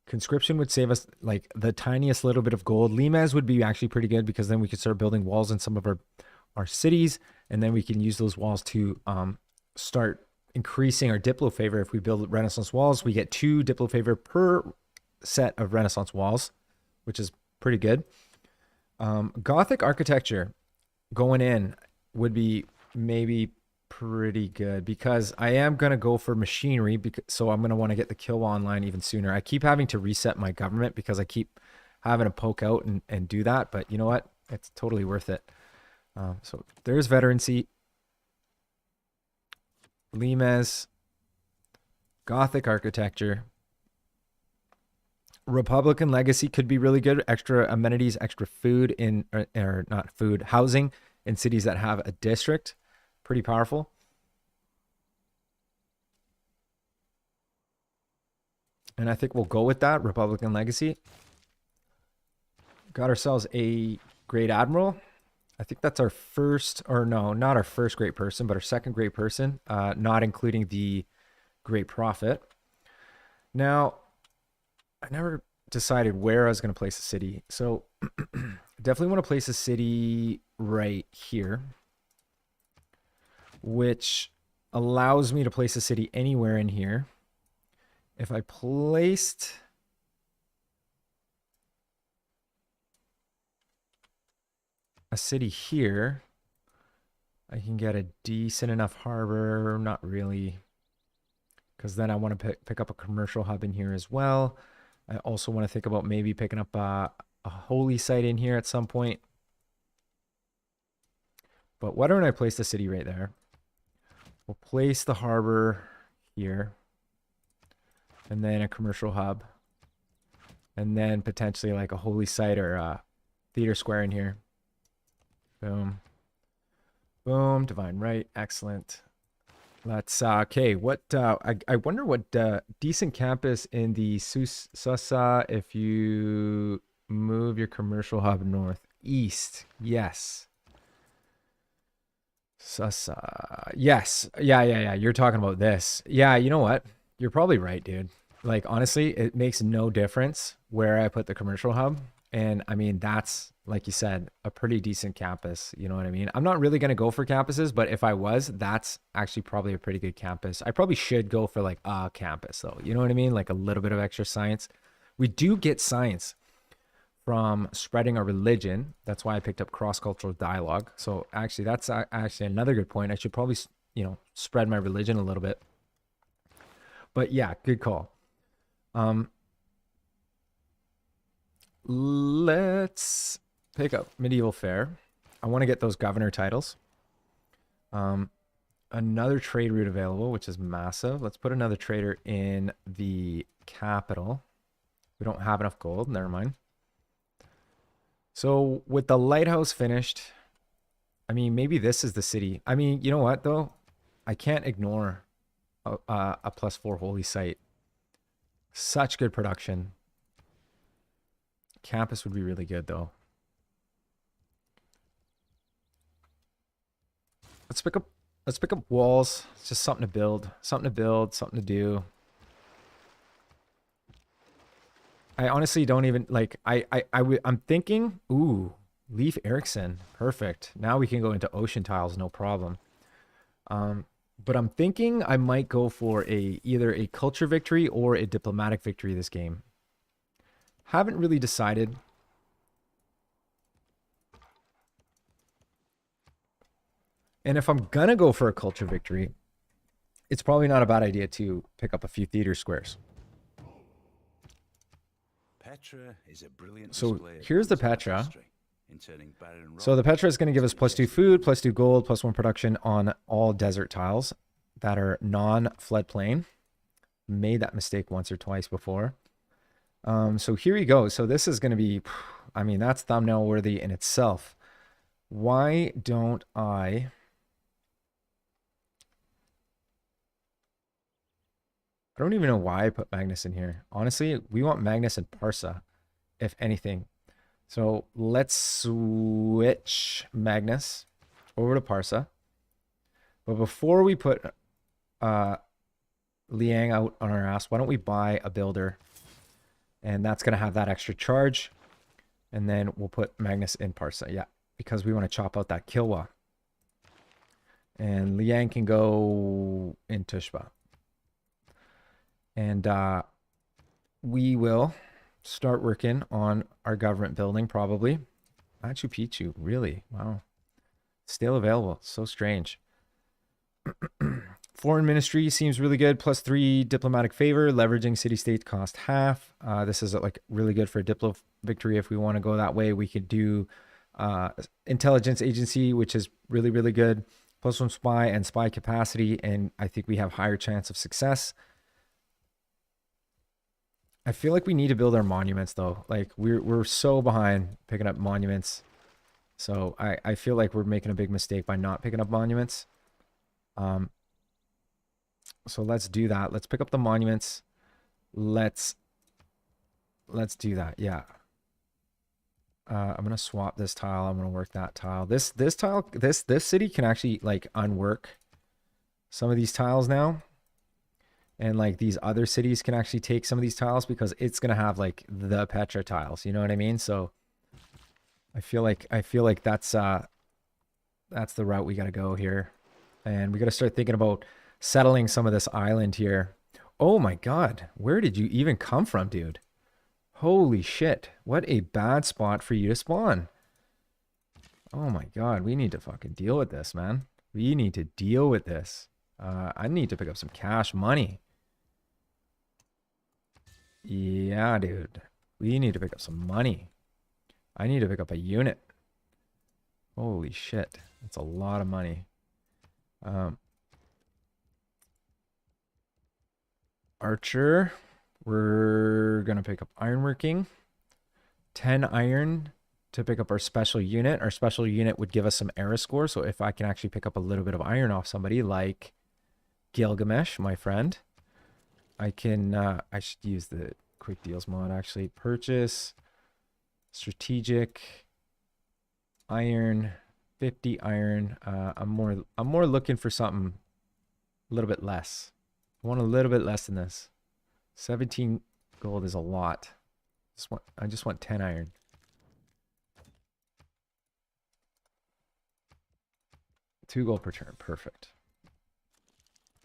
Conscription would save us like the tiniest little bit of gold. Limes would be actually pretty good because then we could start building walls in some of our cities, and then we can use those walls to start increasing our Diplo favor. If we build Renaissance walls, we get 2 Diplo favor per set of Renaissance walls, which is pretty good. Gothic architecture going in would be maybe pretty good because I am going to go for machinery, so I'm going to want to get the kill online even sooner. I keep having to reset my government because I keep having to poke out and do that. But you know what? It's totally worth it. So there's veterancy. Limes. Gothic architecture. Republican legacy could be really good. Extra amenities, extra food or not food, housing in cities that have a district. Pretty powerful. And I think we'll go with that, Republican legacy. Got ourselves a great admiral. I think that's our first, or no, not our first great person, but our second great person, not including the great prophet. Now, I never decided where I was going to place the city. So definitely want to place a city right here, which allows me to place a city anywhere in here. If I placed a city here, I can get a decent enough harbor. Not really, because then I want to pick up a commercial hub in here as well. I also want to think about maybe picking up a holy site in here at some point. But why don't I place the city right there? We'll place the harbor here. And then a commercial hub. And then potentially like a holy site or a theater square in here. Boom. Boom. Divine right. Excellent. Let's, okay, what, I wonder what decent campus in the Susa if you move your commercial hub northeast. Yes. Susa. Yes. Yeah. You're talking about this. Yeah, you know what? You're probably right, dude. Like, honestly, it makes no difference where I put the commercial hub. And I mean, that's, like you said, a pretty decent campus. You know what I mean? I'm not really going to go for campuses, but if I was, that's actually probably a pretty good campus. I probably should go for like a campus though. You know what I mean? Like a little bit of extra science. We do get science from spreading our religion. That's why I picked up cross-cultural dialogue. So actually, that's actually another good point. I should probably, you know, spread my religion a little bit. But yeah, good call. Let's pick up medieval fair. I want to get those governor titles. Another trade route available, which is massive. Let's put another trader in the capital. We don't have enough gold. Never mind. So with the lighthouse finished, I mean, maybe this is the city. I mean, you know what though? I can't ignore a +4 holy site. Such good production. Campus would be really good though. Let's pick up walls. It's just something to build, something to do. I honestly don't even like, I'm thinking, ooh, Leif Erikson. Perfect. Now we can go into ocean tiles, no problem. But I'm thinking I might go for either a culture victory or a diplomatic victory this game. Haven't really decided. And if I'm gonna go for a culture victory, it's probably not a bad idea to pick up a few theater squares. Petra is a brilliant so here's the Petra. So the Petra is going to give us +2 food, +2 gold, +1 production on all desert tiles that are non-floodplain. Made that mistake once or twice before. So here we go. So this is going to be, I mean, that's thumbnail worthy in itself. Why don't I don't even know why I put Magnus in here. Honestly, we want Magnus and PERSIA, if anything. So let's switch Magnus over to PERSIA. But before we put Liang out on our ass, why don't we buy a builder? And that's going to have that extra charge. And then we'll put Magnus in PERSIA. Yeah, because we want to chop out that Kilwa. And Liang can go in Tushba. And we will start working on our government building, probably. Machu Picchu, really? Wow. Still available. So strange. Foreign ministry seems really good. +3 diplomatic favor. Leveraging city-states cost half. This is like really good for a diplo victory. If we want to go that way, we could do intelligence agency, which is really, really good. +1 spy and spy capacity. And I think we have higher chance of success. I feel like we need to build our monuments though. Like we're so behind picking up monuments. So I feel like we're making a big mistake by not picking up monuments. So let's do that. Let's pick up the monuments. Let's do that. Yeah. I'm gonna swap this tile. I'm gonna work that tile. This tile, this city can actually like unwork some of these tiles now. And like these other cities can actually take some of these tiles because it's gonna have like the Petra tiles. You know what I mean? So I feel like that's the route we gotta go here. And we gotta start thinking about settling some of this island here. Oh my god, where did you even come from, dude? Holy shit, what a bad spot for you to spawn. Oh my god, we need to fucking deal with this, man. We need to deal with this. I need to pick up some cash money. Yeah, dude. We need to pick up some money. I need to pick up a unit. Holy shit, that's a lot of money. Archer, we're gonna pick up ironworking. 10 iron to pick up our special unit. Our special unit would give us some era score, so if I can actually pick up a little bit of iron off somebody like Gilgamesh, my friend, I can I should use the quick deals mod actually. Purchase strategic iron, 50 iron. I'm more looking for something a little bit less. I want a little bit less than this. 17 gold is a lot. I just want 10 iron. Two gold per turn. Perfect.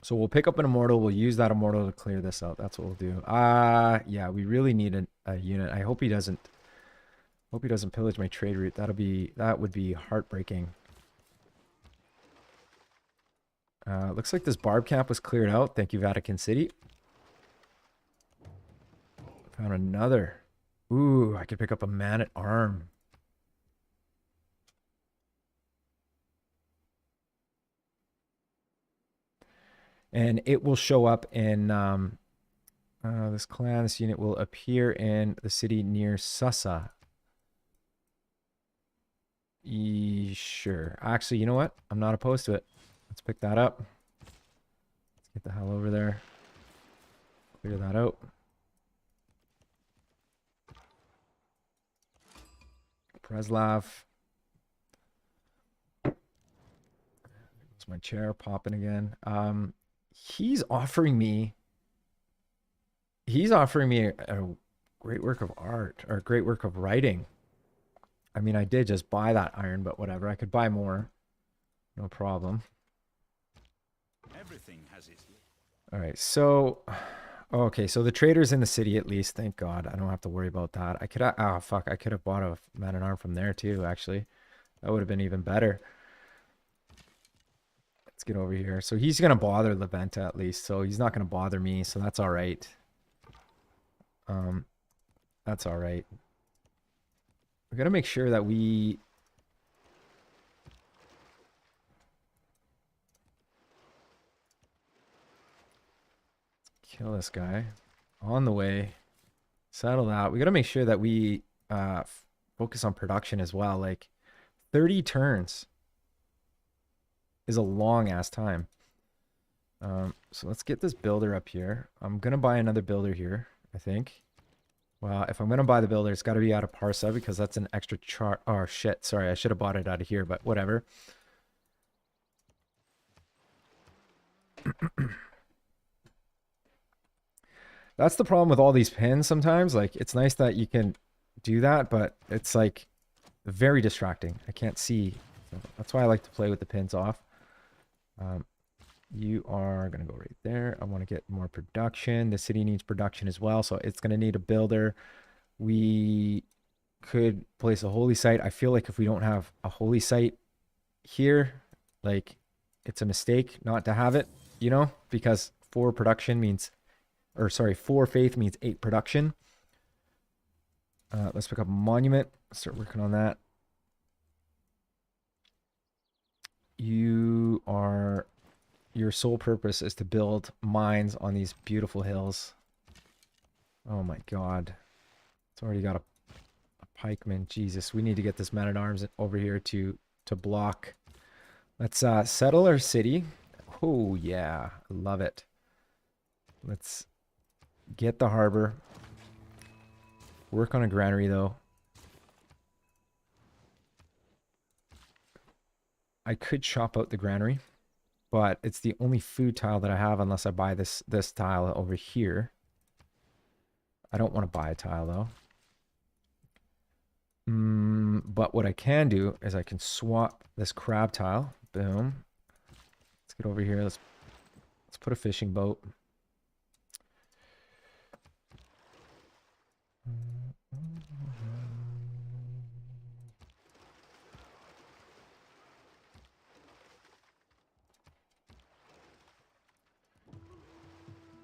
So we'll pick up an immortal. We'll use that immortal to clear this out. That's what we'll do. Yeah, we really need a unit. I hope he doesn't pillage my trade route. That would be heartbreaking. Looks like this barb camp was cleared out. Thank you, Vatican City. Found another. Ooh, I could pick up a man-at-arm. And it will show up in this clan. This unit will appear in the city near Susa. Sure. Actually, you know what? I'm not opposed to it. Let's pick that up. Let's get the hell over there. Clear that out. Preslav. There's my chair popping again. He's offering me a great work of art or a great work of writing. I mean, I did just buy that iron, but whatever. I could buy more. No problem. Everything has its. All right, so okay, so the trader's in the city at least. Thank God, I don't have to worry about that. I could fuck, I could have bought a man-at-arm from there too. Actually, that would have been even better. Let's get over here. So he's gonna bother Leventa at least, so he's not gonna bother me. So that's all right. That's all right. We gotta make sure that we kill this guy on the way. Settle that. We got to make sure that we focus on production as well. Like 30 turns is a long ass time. So let's get this builder up here. I'm going to buy another builder here, I think. Well, if I'm going to buy the builder, it's got to be out of PERSIA because that's an extra chart. Oh, shit. Sorry, I should have bought it out of here, but whatever. That's the problem with all these pins sometimes. Like, it's nice that you can do that, but it's like very distracting. I can't see. So that's why I like to play with the pins off. You are going to go right there. I want to get more production. The city needs production as well, so it's going to need a builder. We could place a holy site. I feel like if we don't have a holy site here, like, it's a mistake not to have it, you know, because 4 production means, or sorry, 4 faith means 8 production. Let's pick up a monument. Start working on that. Your sole purpose is to build mines on these beautiful hills. Oh my god. It's already got a pikeman. Jesus, we need to get this man-at-arms over here to block. Let's settle our city. Oh yeah, I love it. Let's get the harbor. Work on a granary though. I could chop out the granary, but it's the only food tile that I have unless I buy this tile over here. I don't want to buy a tile though. But what I can do is I can swap this crab tile. Boom. Let's get over here. Let's put a fishing boat.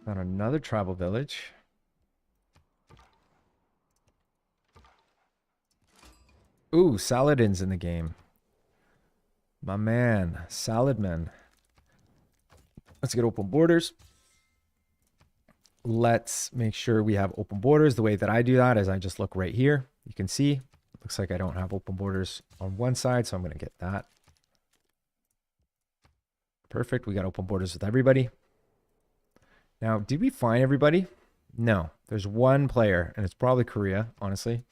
Found another tribal village. Ooh, Saladin's in the game. My man, Saladman. Let's get open borders. Let's make sure we have open borders. The way that I do that is I just look right here. You can see, looks like I don't have open borders on one side, so I'm going to get that. Perfect. We got open borders with everybody. Now, did we find everybody? No. There's one player, and it's probably Korea, honestly.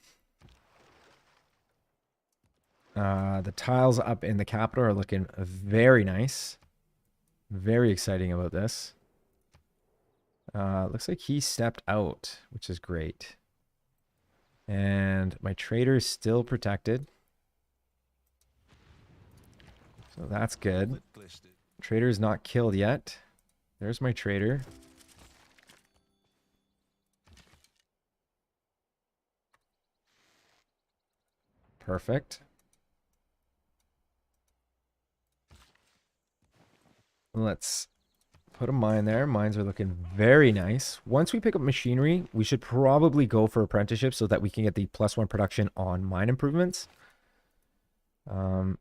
The tiles up in the capital are looking very nice. Very exciting about this. Looks like he stepped out, which is great. And my trader is still protected. So that's good. Trader is not killed yet. There's my trader. Perfect. Let's put a mine there. Mines are looking very nice. Once we pick up machinery, we should probably go for apprenticeship so that we can get the +1 production on mine improvements. I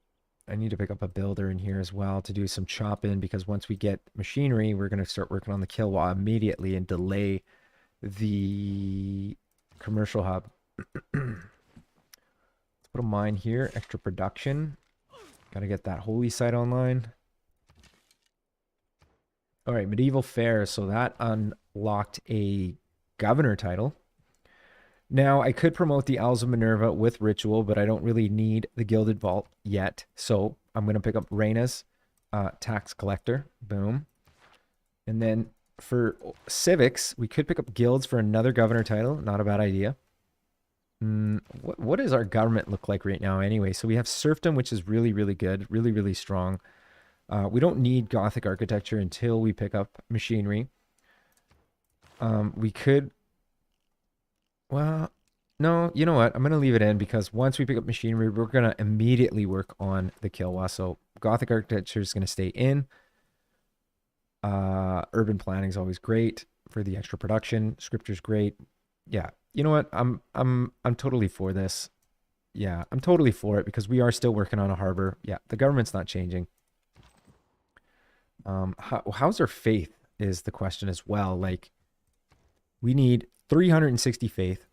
need to pick up a builder in here as well to do some chop-in, because once we get machinery, we're going to start working on the kill wall immediately and delay the commercial hub. Let's put a mine here. Extra production. Got to get that holy site online. All right, medieval fair. So that unlocked a governor title. Now, I could promote the Owls of Minerva with ritual, but I don't really need the Gilded Vault yet. So I'm going to pick up Reyna's tax collector. Boom. And then for civics, we could pick up guilds for another governor title. Not a bad idea. What does our government look like right now anyway? So we have serfdom, which is really, really good. Really, really strong. We don't need Gothic architecture until we pick up machinery. We could... Well, no, you know what? I'm going to leave it in because once we pick up machinery, we're going to immediately work on the Kilwa. So Gothic architecture is going to stay in. Urban planning is always great for the extra production. Scripture's great. Yeah, you know what? I'm totally for this. Yeah, I'm totally for it because we are still working on a harbor. Yeah, the government's not changing. How's our faith is the question as well. Like, we need 360 faith.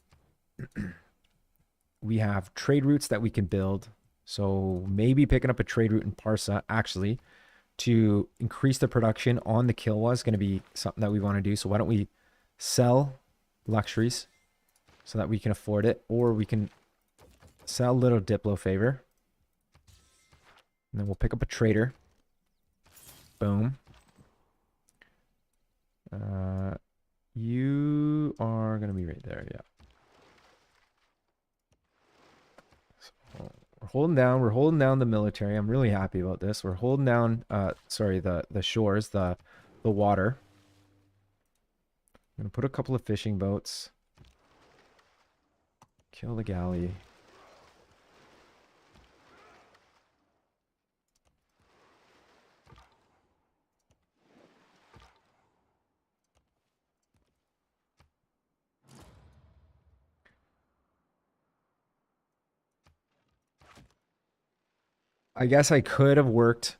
We have trade routes that we can build. So maybe picking up a trade route in PERSIA actually to increase the production on the Kilwa is going to be something that we want to do. So why don't we sell luxuries so that we can afford it, or we can sell a little Diplo favor. And then we'll pick up a trader. Boom. You are going to be right there, yeah. So we're holding down the military. I'm really happy about this. We're holding down, sorry, the shores, the water. I'm going to put a couple of fishing boats. Kill the galley. I guess I could have worked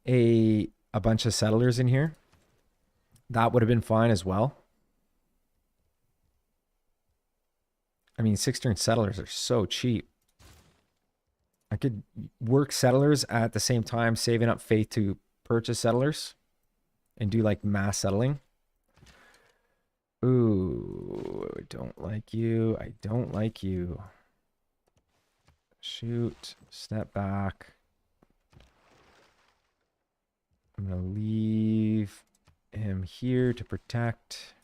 a bunch of settlers in here. That would have been fine as well. I mean, 6-turn settlers are so cheap. I could work settlers at the same time, saving up faith to purchase settlers and do like mass settling. Ooh, I don't like you. I don't like you. Shoot. Step back. I'm going to leave him here to protect.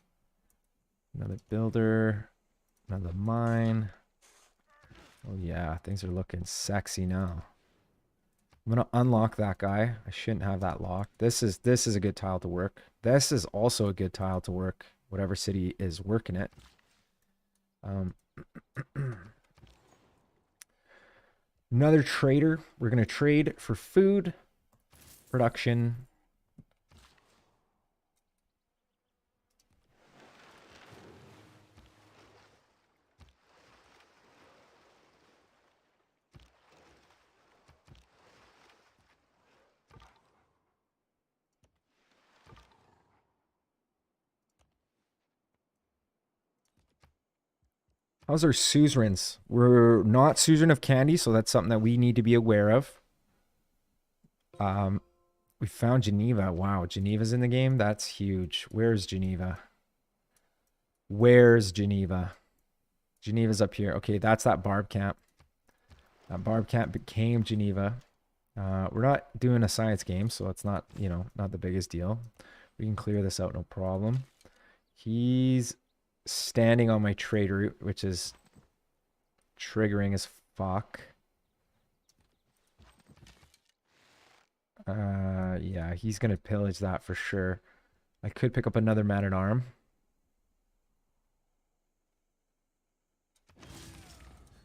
Another builder. Another mine. Oh yeah, things are looking sexy now. I'm going to unlock that guy. I shouldn't have that locked. This is a good tile to work. This is also a good tile to work. Whatever city is working it. Another trader. We're going to trade for food, production. How's our suzerains? We're not suzerain of candy, so that's something that we need to be aware of. We found Geneva. Wow, Geneva's in the game? That's huge. Where's Geneva? Where's Geneva? Geneva's up here. Okay, that's that barb camp. That barb camp became Geneva. We're not doing a science game, so it's not, you know, not the biggest deal. We can clear this out, no problem. He's standing on my trade route, which is triggering as fuck. Yeah, he's gonna pillage that for sure. I could pick up another man-at-arm.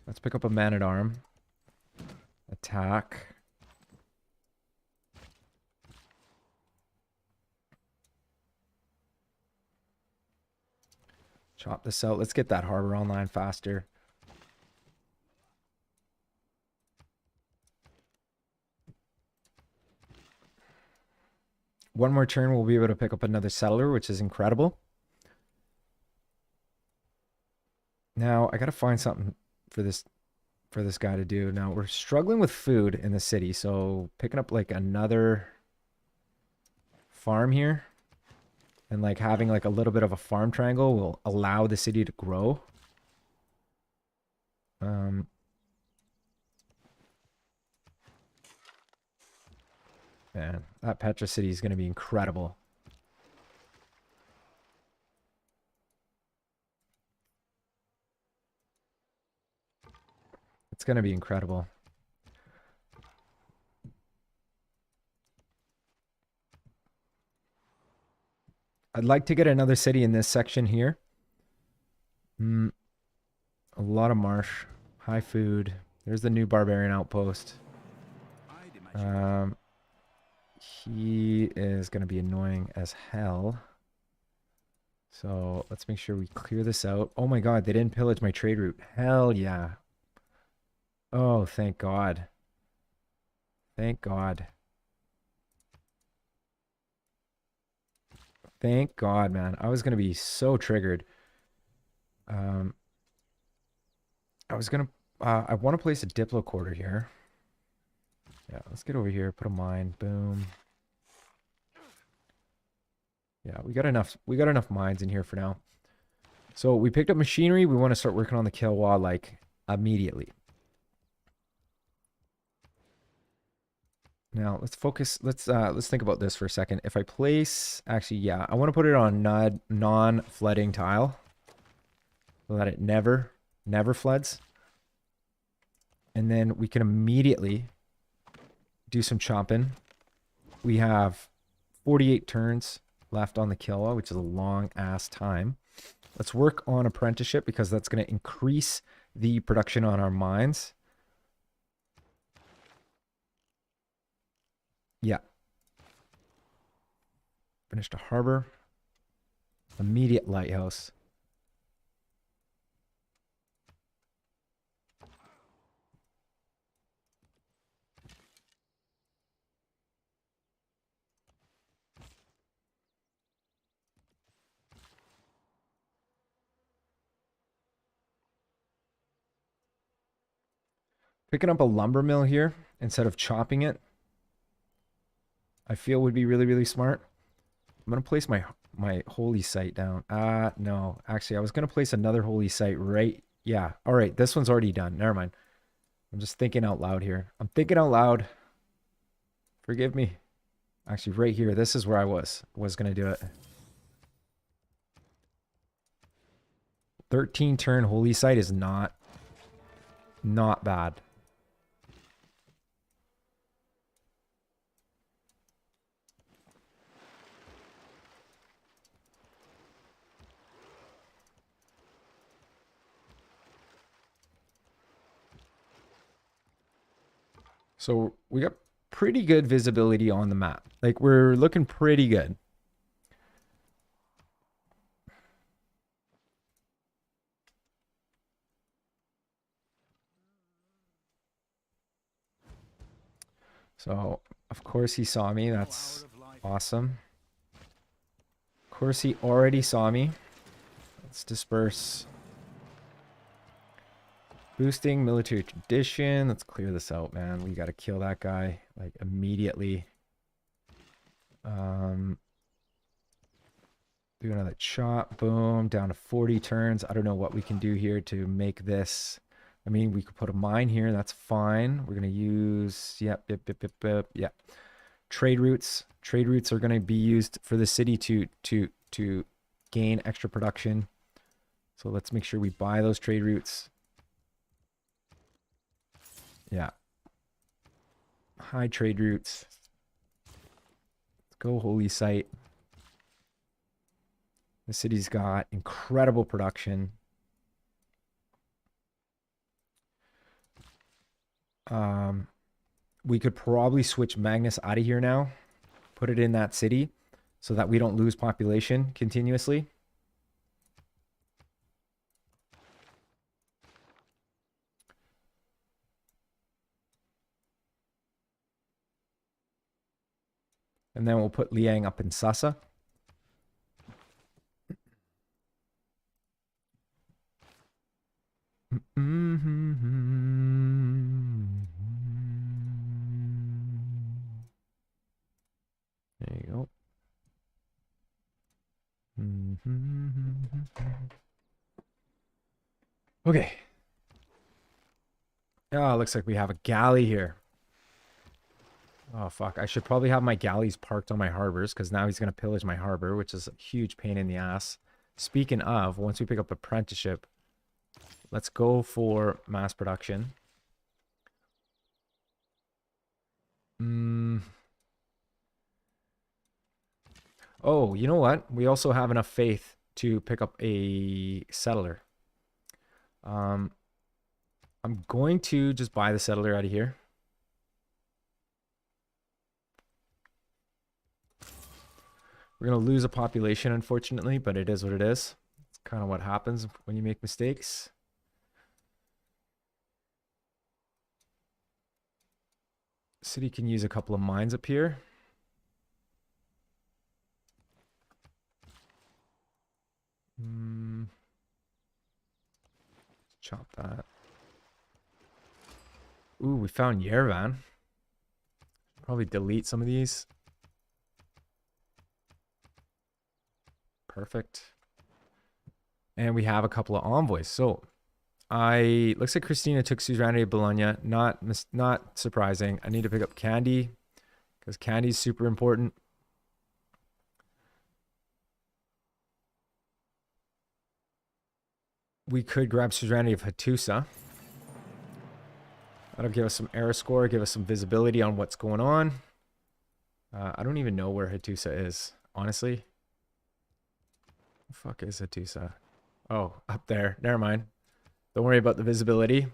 Let's pick up a man-at-arm. Attack. Chop this out. Let's get that harbor online faster. One more turn, we'll be able to pick up another settler, which is incredible. Now, I gotta find something for this guy to do. Now, we're struggling with food in the city, so picking up like another farm here and like having like a little bit of a farm triangle will allow the city to grow. Man, that Petra city is going to be incredible. It's going to be incredible. I'd like to get another city in this section here. A lot of marsh, high food. There's the new barbarian outpost. He is going to be annoying as hell. So let's make sure we clear this out. Oh my god, they didn't pillage my trade route. Hell yeah. Oh, thank God. Thank God. Thank God, man. I was going to be so triggered. I was going to... I want to place a Diplo quarter here. Yeah, let's get over here. Put a mine. Boom. Yeah, we got enough mines in here for now. So we picked up machinery. We want to start working on the kill wall like immediately. Now let's focus. Let's think about this for a second. If I place, actually, yeah, I want to put it on non-flooding tile so that it never floods. And then we can immediately do some chopping. We have 48 turns left on the kill, which is a long ass time. Let's work on apprenticeship because that's going to increase the production on our mines. Yeah. Finished a harbor. Immediate lighthouse. Picking up a lumber mill here instead of chopping it, I feel would be really, really smart. I'm going to place my holy site down. No. Actually, I was going to place another holy site right. Yeah. All right. This one's already done. Never mind. I'm just thinking out loud here. I'm thinking out loud. Forgive me. Actually, right here. This is where I was going to do it. 13 turn holy site is not bad. So we got pretty good visibility on the map. Like, we're looking pretty good. So, of course he saw me. That's awesome. Of course he already saw me. Let's disperse. Boosting military tradition. Let's clear this out, man. We got to kill that guy, like, immediately. Do another chop. Boom. Down to 40 turns. I don't know what we can do here to make this. I mean, we could put a mine here. That's fine. We're going to use... Yep. Trade routes. Trade routes are going to be used for the city to gain extra production. So let's make sure we buy those trade routes. Yeah. High trade routes. Let's go holy site. The city's got incredible production. We could probably switch Magnus out of here now. Put it in that city so that we don't lose population continuously. And then we'll put Liang up in Sasa. There you go. Okay. Oh, looks like we have a galley here. Oh, fuck. I should probably have my galleys parked on my harbors because now he's going to pillage my harbor, which is a huge pain in the ass. Speaking of, once we pick up apprenticeship, let's go for mass production. Oh, you know what? We also have enough faith to pick up a settler. I'm going to just buy the settler out of here. We're going to lose a population, unfortunately, but it is what it is. It's kind of what happens when you make mistakes. City can use a couple of mines up here. Chop that. Ooh, we found Yerevan. Probably delete some of these. Perfect. And we have a couple of envoys. So looks like Christina took Suzerainty of Bologna. Not surprising. I need to pick up Candy because Candy's super important. We could grab Suzerainty of Hattusa. That'll give us some error score, give us some visibility on what's going on. I don't even know where Hattusa is, honestly. The fuck is Hattusa? Oh, up there. Never mind. Don't worry about the visibility.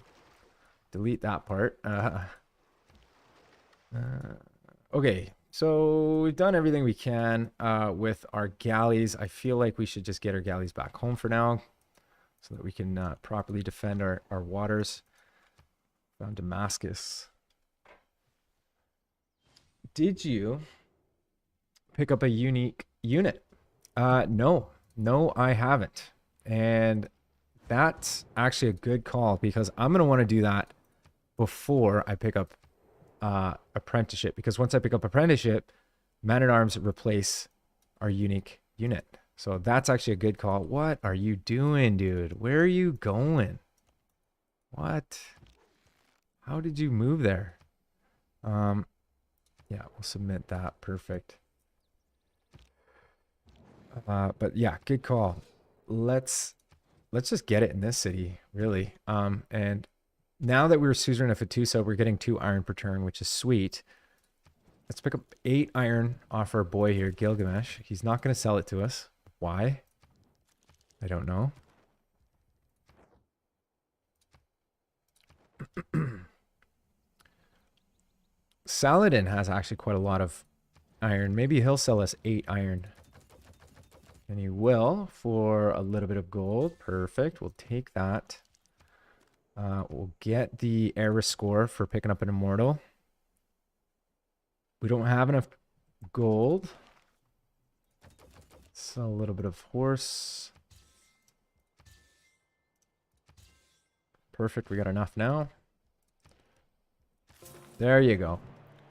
Delete that part. Okay, so we've done everything we can with our galleys. I feel like we should just get our galleys back home for now so that we can properly defend our waters. Found Damascus. Did you pick up a unique unit? No, I haven't. And that's actually a good call because I'm going to want to do that before I pick up apprenticeship, because once I pick up apprenticeship, man-at-arms replace our unique unit. So that's actually a good call. What are you doing, dude? Where are you going? What? How did you move there? Yeah, we'll submit that. Perfect. But yeah, good call. Let's just get it in this city, really. And now that we're suzerain of Fatusa, we're getting 2 iron per turn, which is sweet. Let's pick up 8 iron off our boy here, Gilgamesh. He's not going to sell it to us. Why? I don't know. Saladin has actually quite a lot of iron. Maybe he'll sell us 8 iron. And he will for a little bit of gold. Perfect. We'll take that. We'll get the Eris score for picking up an immortal. We don't have enough gold. Sell a little bit of horse. Perfect. We got enough now. There you go.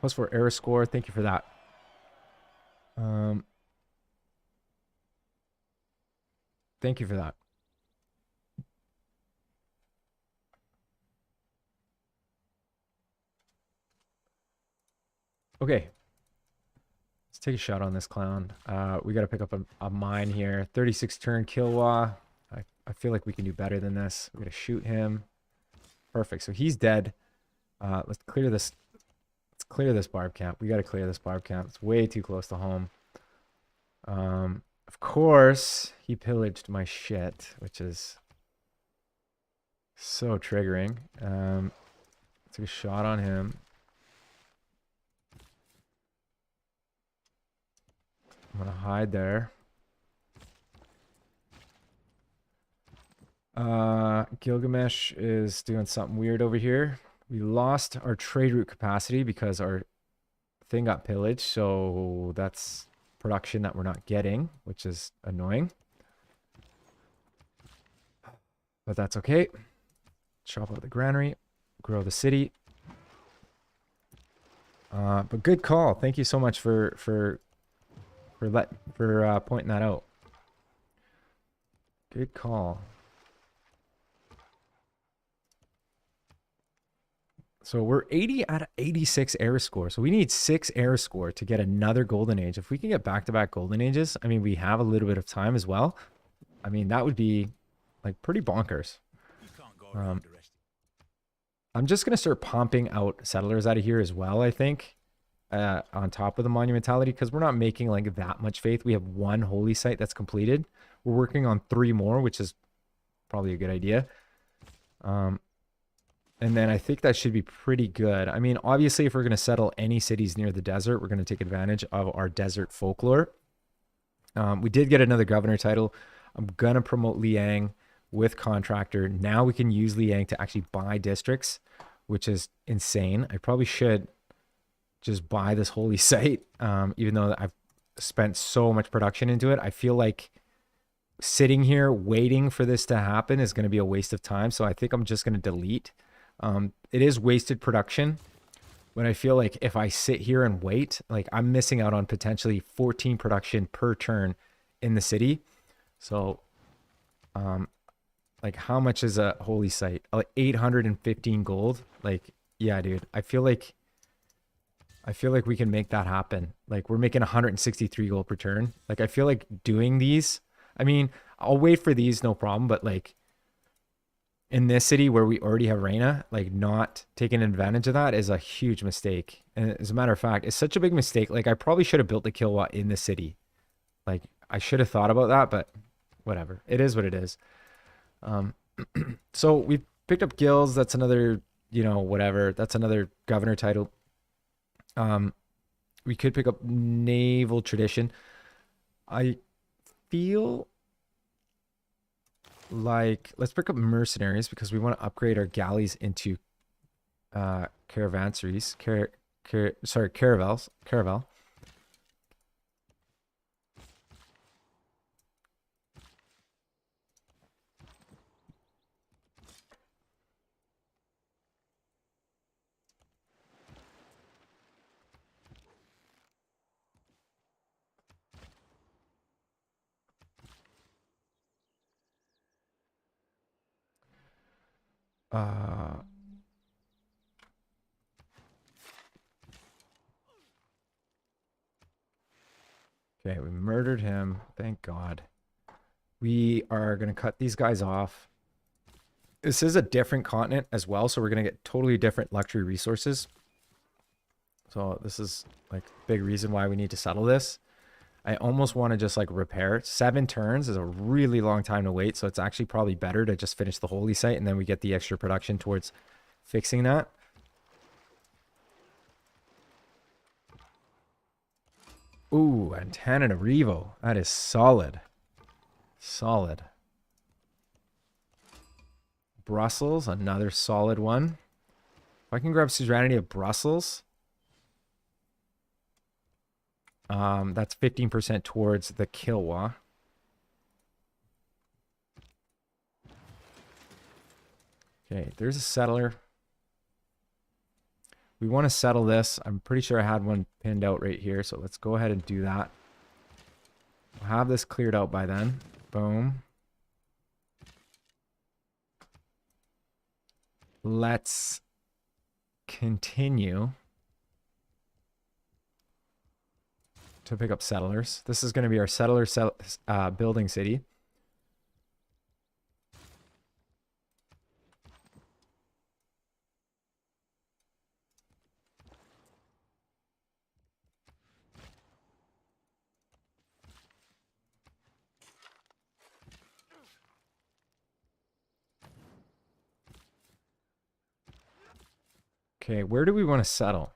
+4 Eris score. Thank you for that. Thank you for that. Okay. Let's take a shot on this clown. We got to pick up a mine here. 36 turn Kilwa. I feel like we can do better than this. We're going to shoot him. Perfect. So he's dead. Let's clear this. Let's clear this barb camp. We got to clear this barb camp. It's way too close to home. Of course, he pillaged my shit, which is so triggering. Took a shot on him. I'm gonna hide there. Gilgamesh is doing something weird over here. We lost our trade route capacity because our thing got pillaged, so that's production that we're not getting, which is annoying. But that's okay. Chop out the granary, grow the city. But good call. Thank you so much for pointing that out. Good call. So we're 80 out of 86 Eris score. So we need 6 Eris score to get another golden age. If we can get back-to-back golden ages, I mean, we have a little bit of time as well. I mean, that would be like pretty bonkers. I'm just going to start pumping out settlers out of here as well, I think, on top of the monumentality, because we're not making like that much faith. We have 1 holy site that's completed. We're working on 3 more, which is probably a good idea. And then I think that should be pretty good. I mean, obviously, if we're going to settle any cities near the desert, we're going to take advantage of our desert folklore. We did get another governor title. I'm going to promote Liang with contractor. Now we can use Liang to actually buy districts, which is insane. I probably should just buy this holy site, even though I've spent so much production into it. I feel like sitting here waiting for this to happen is going to be a waste of time. So I think I'm just going to delete. It is wasted production, but I feel like if I sit here and wait, like I'm missing out on potentially 14 production per turn in the city. So, like how much is a holy site? Like 815 gold. Like, yeah, dude, I feel like we can make that happen. Like we're making 163 gold per turn. Like I feel like doing these, I mean, I'll wait for these, no problem. But like in this city where we already have Reina, like not taking advantage of that is a huge mistake. And as a matter of fact, it's such a big mistake. Like I probably should have built the Kilwa in the city. Like I should have thought about that, but whatever. It is what it is. So we picked up guilds. That's another, you know, whatever. That's another governor title. We could pick up naval tradition. I feel like let's pick up mercenaries because we want to upgrade our galleys into caravanseries. Caravel. Uh, okay, we murdered him. Thank God. We are going to cut these guys off. This is a different continent as well, so we're going to get totally different luxury resources. So this is like a big reason why we need to settle this. I almost want to just like repair. 7 turns is a really long time to wait, so it's actually probably better to just finish the holy site and then we get the extra production towards fixing that. Ooh, Antananarivo. That is solid. Solid. Brussels, another solid one. If I can grab suzerainty of Brussels, that's 15% towards the Kilwa. Okay, there's a settler. We want to settle this. I'm pretty sure I had one pinned out right here, so let's go ahead and do that. We'll have this cleared out by then. Boom. Let's continue to pick up settlers. This is going to be our settler building city. Okay, where do we want to settle?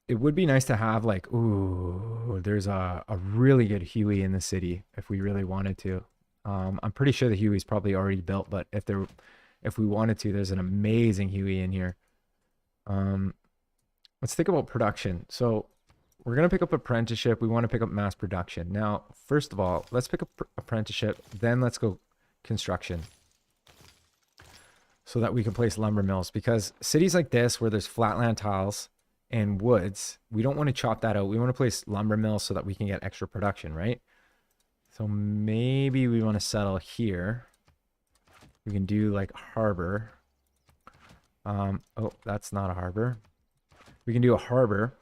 It would be nice to have like, ooh, there's a really good Huey in the city if we really wanted to. I'm pretty sure the Huey's probably already built, but if we wanted to, there's an amazing Huey in here. Let's think about production. So we're going to pick up apprenticeship. We want to pick up mass production. Now, first of all, let's pick up apprenticeship. Then let's go construction, so that we can place lumber mills, because cities like this where there's flatland tiles and woods, we don't want to chop that out. We want to place lumber mills so that we can get extra production, right? So maybe we want to settle here. We can do like harbor. Oh, that's not a harbor. We can do a harbor.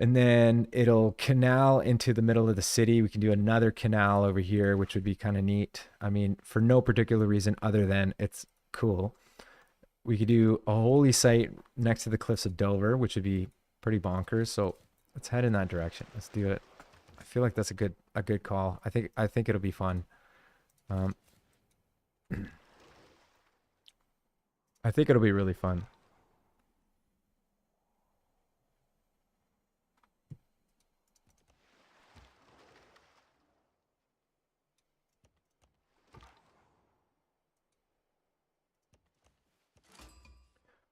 And then it'll canal into the middle of the city. We can do another canal over here, which would be kind of neat. I mean, for no particular reason other than it's cool. We could do a holy site next to the cliffs of Dover, which would be pretty bonkers. So let's head in that direction. Let's do it. I feel like that's a good call. I think it'll be fun. I think it'll be really fun.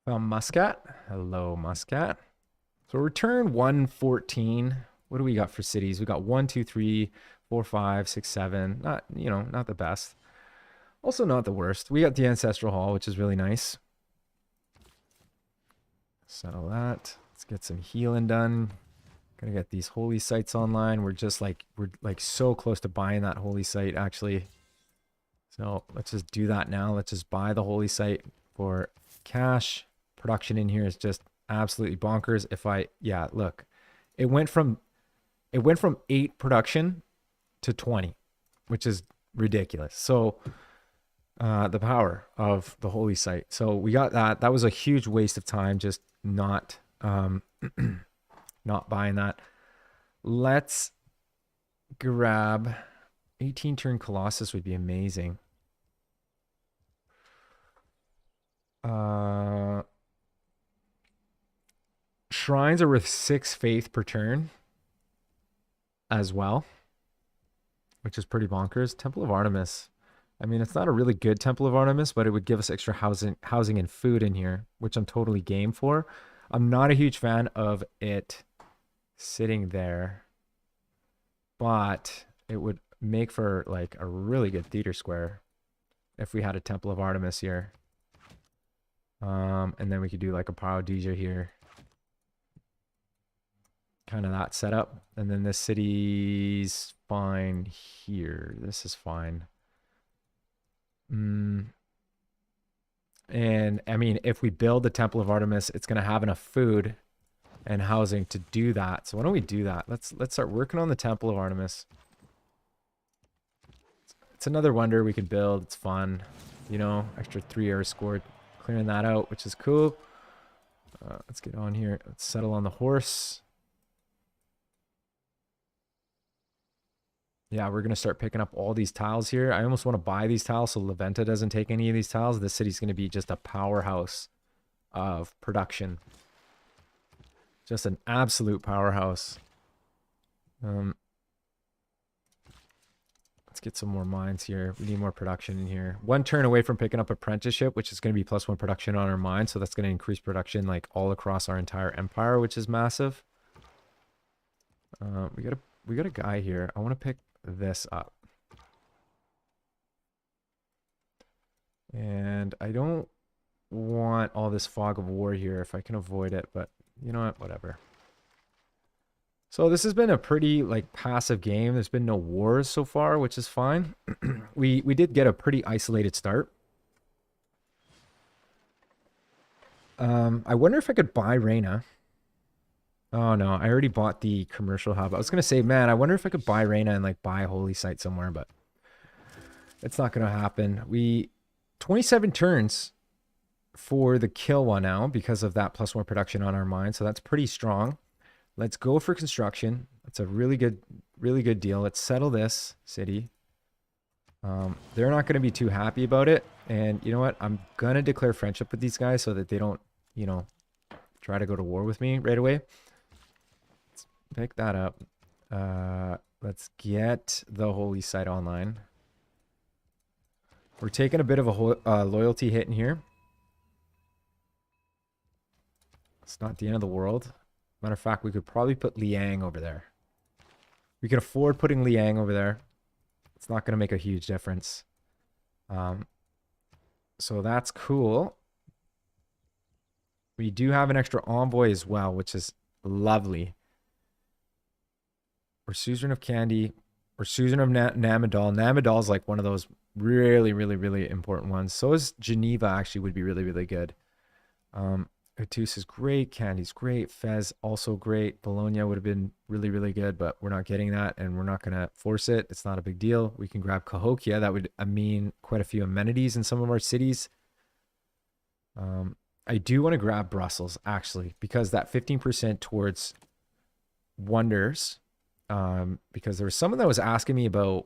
Muscat. Hello, Muscat. So return 114. What do we got for cities? We got 1, 2, 3, 4, 5, 6, 7. Not, not the best. Also not the worst. We got the Ancestral Hall, which is really nice. Settle that. Let's get some healing done. Gonna get these holy sites online. We're like so close to buying that holy site, actually. So let's just do that now. Let's just buy the holy site for cash. Production in here is just absolutely bonkers. Yeah, look, it went from 8 production to 20, which is ridiculous. So the power of the holy site. So we got that. That was a huge waste of time, just not not buying that. Let's grab 18 turn Colossus would be amazing. Shrines are worth 6 faith per turn as well, which is pretty bonkers. Temple of Artemis. I mean, it's not a really good Temple of Artemis, but it would give us extra housing and food in here, which I'm totally game for. I'm not a huge fan of it sitting there, but it would make for like a really good theater square if we had a Temple of Artemis here. And then we could do like a Paradisia here. Kind of that setup. And then this city's fine here. This is fine. And I mean, if we build the Temple of Artemis, it's going to have enough food and housing to do that. So why don't we do that? Let's start working on the Temple of Artemis. It's another wonder we can build. It's fun. You know, extra 3 air scored. Clearing that out, which is cool. Let's get on here. Let's settle on the horse. Yeah, we're going to start picking up all these tiles here. I almost want to buy these tiles so Leventa doesn't take any of these tiles. This city's going to be just a powerhouse of production. Just an absolute powerhouse. Let's get some more mines here. We need more production in here. 1 turn away from picking up apprenticeship, which is going to be +1 production on our mine. So that's going to increase production like all across our entire empire, which is massive. We got a guy here. I want to pick this up. And I don't want all this fog of war here if I can avoid it, but you know what, whatever. So this has been a pretty like passive game. There's been no wars so far, which is fine. we did get a pretty isolated start. I wonder if I could buy Reina. Oh no, I already bought the commercial hub. I was gonna say, man, I wonder if I could buy Reina and like buy a holy site somewhere, but it's not gonna happen. 27 turns for the kill one now because of that +1 production on our mine, so that's pretty strong. Let's go for construction. That's a really good deal. Let's settle this city. They're not gonna be too happy about it, and you know what? I'm gonna declare friendship with these guys so that they don't, you know, try to go to war with me right away. Pick that up. Let's get the holy site online. We're taking a bit of a loyalty hit in here. It's not the end of the world. Matter of fact, we could probably put Liang over there. We can afford putting Liang over there. It's not going to make a huge difference. So that's cool. We do have an extra envoy as well, which is lovely. Or Suzerain of Candy, or Suzerain of Namadal. Namadal is like one of those really important ones. So is Geneva, actually would be really good. Atus is great. Candy's great. Fez also great. Bologna would have been really good, but we're not getting that, and we're not going to force it. It's not a big deal. We can grab Cahokia. That would mean quite a few amenities in some of our cities. I do want to grab Brussels, actually, because that 15% towards wonders. Because there was someone that was asking me about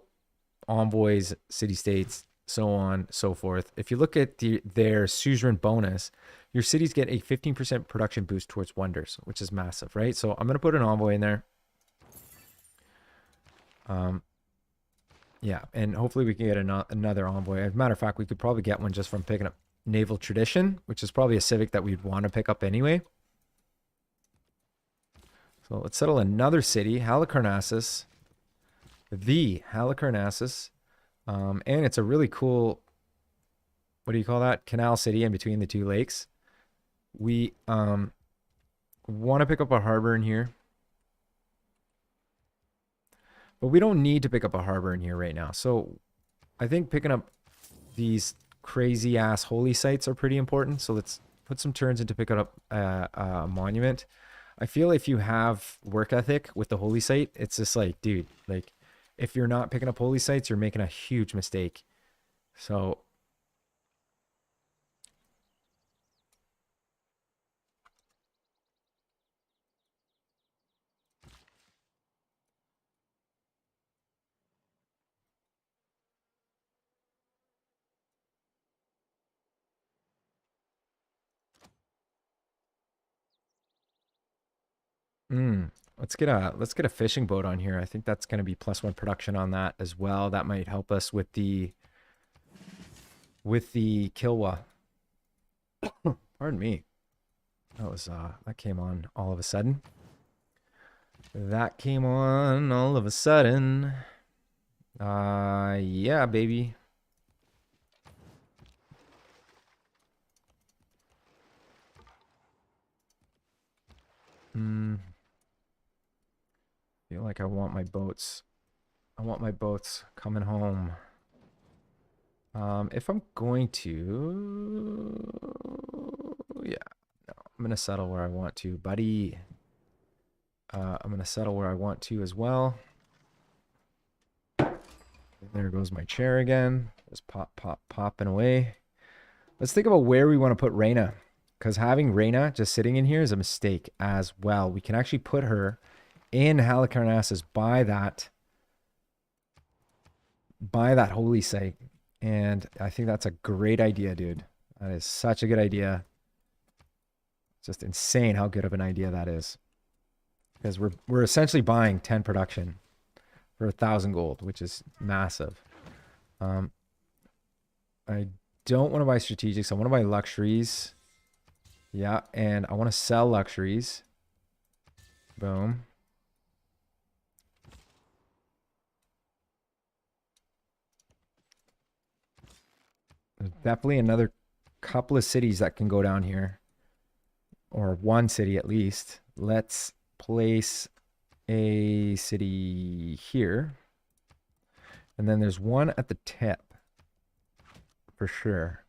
envoys, city-states, so on, so forth. If you look at their suzerain bonus, your cities get a 15% production boost towards wonders, which is massive, right? So I'm going to put an envoy in there. Yeah, and hopefully we can get another envoy. As a matter of fact, we could probably get one just from picking up Naval Tradition, which is probably a civic that we'd want to pick up anyway. So let's settle another city, Halicarnassus. The Halicarnassus. And it's a really cool, what do you call that? Canal city in between the 2 lakes. We want to pick up a harbor in here. But we don't need to pick up a harbor in here right now. So I think picking up these crazy ass holy sites are pretty important. So let's put some turns into picking up a monument. I feel if you have work ethic with the holy site, it's just like, dude, like if you're not picking up holy sites, you're making a huge mistake. So let's get a fishing boat on here. I think that's going to be +1 production on that as well. That might help us with the Kilwa. Pardon me. That came on all of a sudden. That came on all of a sudden. Yeah, baby. Feel like I want my boats. I want my boats coming home. If I'm going to, yeah, no, I'm gonna settle where I want to, buddy. I'm gonna settle where I want to as well. There goes my chair again. Just popping away. Let's think about where we want to put Reyna, because having Reyna just sitting in here is a mistake as well. We can actually put her in Halicarnassus by that holy site. And I think that's a great idea, dude. That is such a good idea. Just insane how good of an idea that is. Because we're essentially buying 10 production for 1,000 gold, which is massive. I don't want to buy strategics. I want to buy luxuries. Yeah, and I want to sell luxuries. Boom. There's definitely another couple of cities that can go down here. Or one city at least. Let's place a city here. And then there's one at the tip. For sure.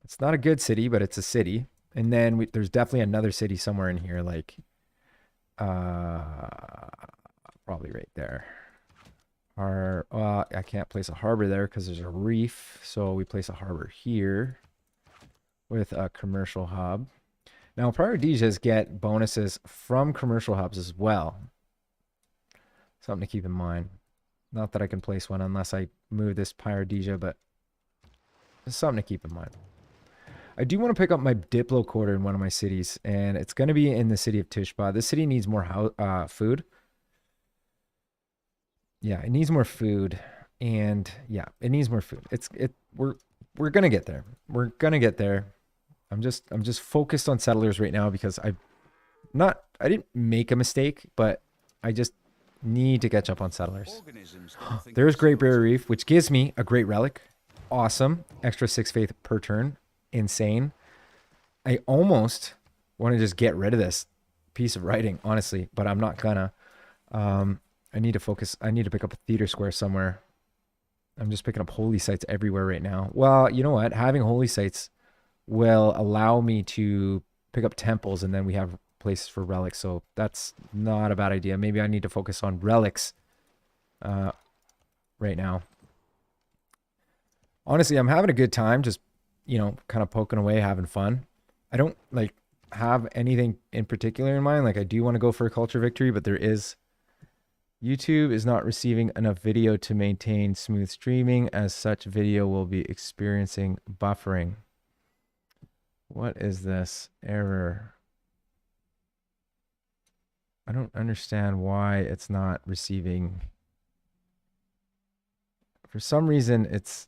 It's not a good city, but it's a city. And then there's definitely another city somewhere in here, like probably right there. I can't place a harbor there because there's a reef, so we place a harbor here with a commercial hub. Now, Priorities get bonuses from commercial hubs as well. Something to keep in mind. Not that I can place one unless I move this Pyrodesia, but it's something to keep in mind. I do want to pick up my Diplo quarter in one of my cities, and it's going to be in the city of Tishba. This city needs more food. Yeah, it needs more food, and yeah, it needs more food. We're gonna get there. We're gonna get there. I'm just focused on settlers right now because I didn't make a mistake, but I just need to catch up on settlers. There's Great Barrier Reef, which gives me a great relic. Awesome. Extra 6 faith per turn. Insane. I almost want to just get rid of this piece of writing, honestly, but I'm not gonna. I need to focus. I need to pick up a theater square somewhere. I'm just picking up holy sites everywhere right now. Well, you know what? Having holy sites will allow me to pick up temples, and then we have places for relics. So that's not a bad idea. Maybe I need to focus on relics right now. Honestly, I'm having a good time just, kind of poking away, having fun. I don't like have anything in particular in mind. Like I do want to go for a culture victory, but YouTube is not receiving enough video to maintain smooth streaming. As such, video will be experiencing buffering. What is this error? I don't understand why it's not receiving. For some reason, it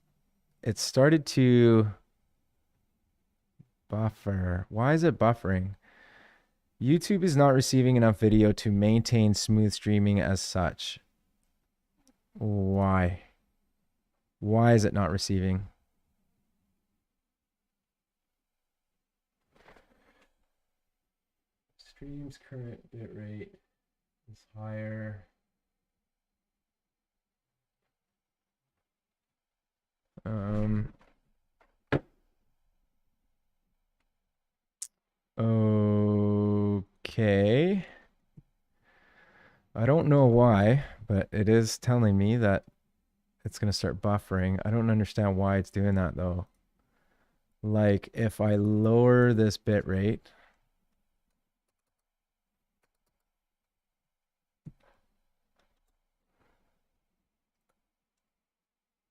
started to buffer. Why is it buffering? YouTube is not receiving enough video to maintain smooth streaming as such. Why? Why is it not receiving? Stream's current bitrate is higher. Okay. I don't know why, but it is telling me that it's going to start buffering. I don't understand why it's doing that though. Like if I lower this bit rate,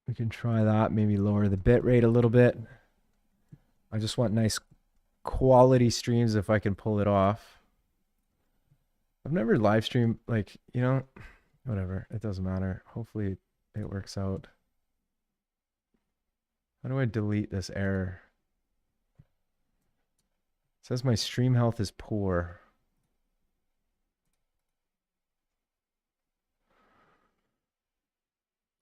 we can try that, maybe lower the bit rate a little bit. I just want nice quality streams if I can pull it off. I've never live streamed, like, whatever. It doesn't matter. Hopefully it works out. How do I delete this error? It says my stream health is poor.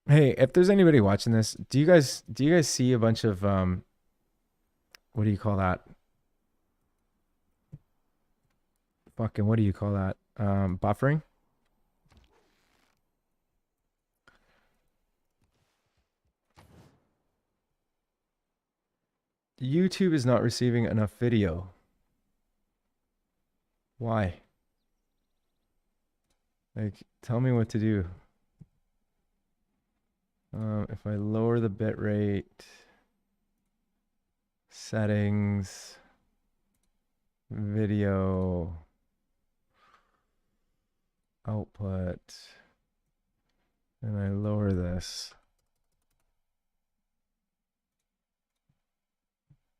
Hey, if there's anybody watching this, do you guys see a bunch of what do you call that? Fucking what do you call that? Buffering? YouTube is not receiving enough video. Why? Like, tell me what to do. If I lower the bit rate, settings, video, output, and I lower this.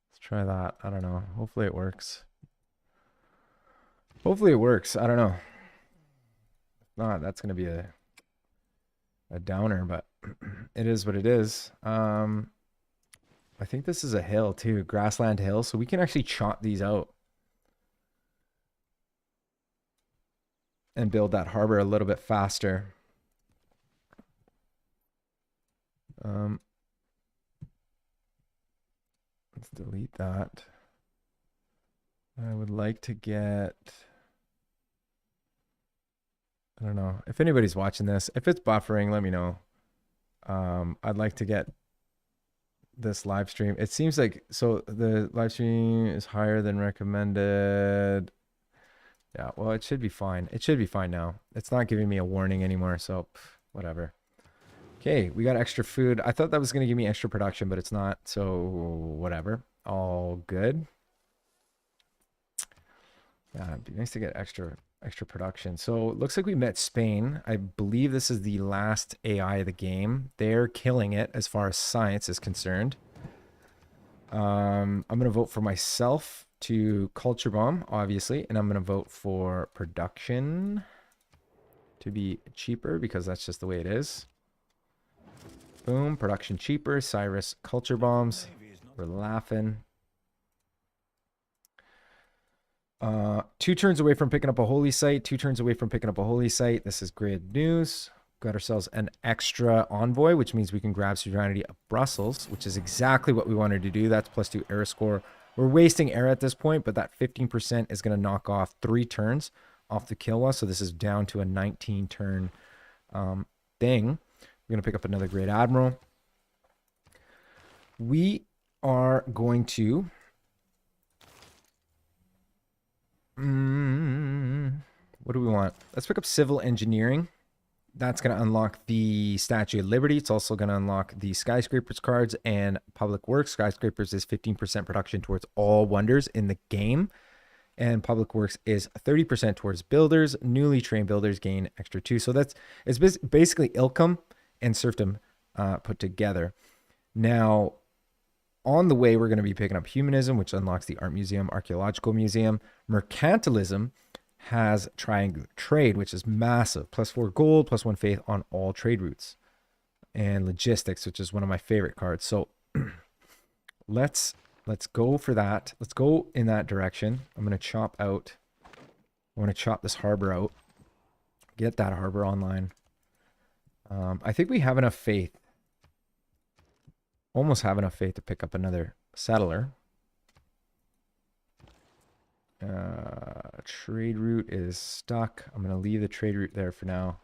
Let's try that. I don't know. Hopefully it works. Hopefully it works. I don't know. If not, that's going to be a downer, but it is what it is. I think this is a hill too, grassland hill, so we can actually chop these out and build that harbor a little bit faster. Let's delete that. I would like to get, I don't know, if anybody's watching this, if it's buffering, let me know. I'd like to get this live stream. It seems like, so the live stream is higher than recommended. Yeah, well, it should be fine. It should be fine now. It's not giving me a warning anymore, so whatever. Okay, we got extra food. I thought that was going to give me extra production, but it's not, so whatever. All good. Yeah, it'd be nice to get extra production. So it looks like we met Spain. I believe this is the last AI of the game. They're killing it as far as science is concerned. I'm going to vote for myself to culture bomb, obviously, and I'm going to vote for production to be cheaper because that's just the way it is. Boom, production cheaper. Cyrus culture bombs. We're laughing. 2 turns away from picking up a holy site. 2 turns away from picking up a holy site. This is great news. Got ourselves an extra envoy, which means we can grab Sovereignty of Brussels, which is exactly what we wanted to do. That's +2 era score. We're wasting era at this point, but that 15% is going to knock off 3 turns off the Kilwa. So this is down to a 19 turn thing. We're going to pick up another Great Admiral. We are going to... what do we want? Let's pick up Civil Engineering. That's going to unlock the Statue of Liberty. It's also going to unlock the Skyscrapers cards and Public Works. Skyscrapers is 15% production towards all wonders in the game. And Public Works is 30% towards builders. Newly trained builders gain extra 2. So it's basically Ilkum and Serfdom put together. Now, on the way, we're going to be picking up Humanism, which unlocks the Art Museum, Archaeological Museum. Mercantilism has Triangular Trade, which is massive. +4 gold, +1 faith on all trade routes. And Logistics, which is one of my favorite cards. So let's go for that. Let's go in that direction. I'm going to chop out. I want to chop this harbor out. Get that harbor online. I think we have enough faith. Almost have enough faith to pick up another settler. Trade route is stuck. I'm going to leave the trade route there for now.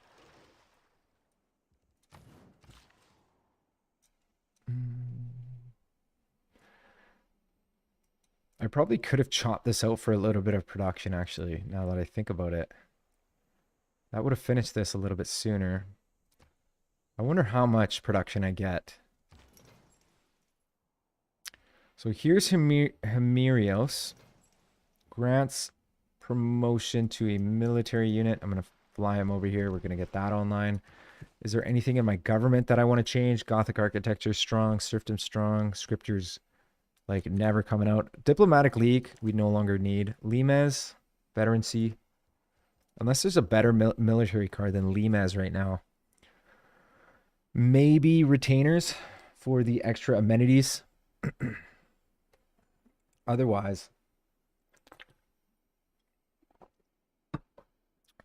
I probably could have chopped this out for a little bit of production, actually, now that I think about it. That would have finished this a little bit sooner. I wonder how much production I get. So here's Himerios. Grants promotion to a military unit. I'm going to fly him over here. We're going to get that online. Is there anything in my government that I want to change? Gothic architecture strong, serfdom strong, scriptures like never coming out. Diplomatic League, we no longer need. Limes, veterancy. Unless there's a better military card than Limes right now. Maybe retainers for the extra amenities. Otherwise,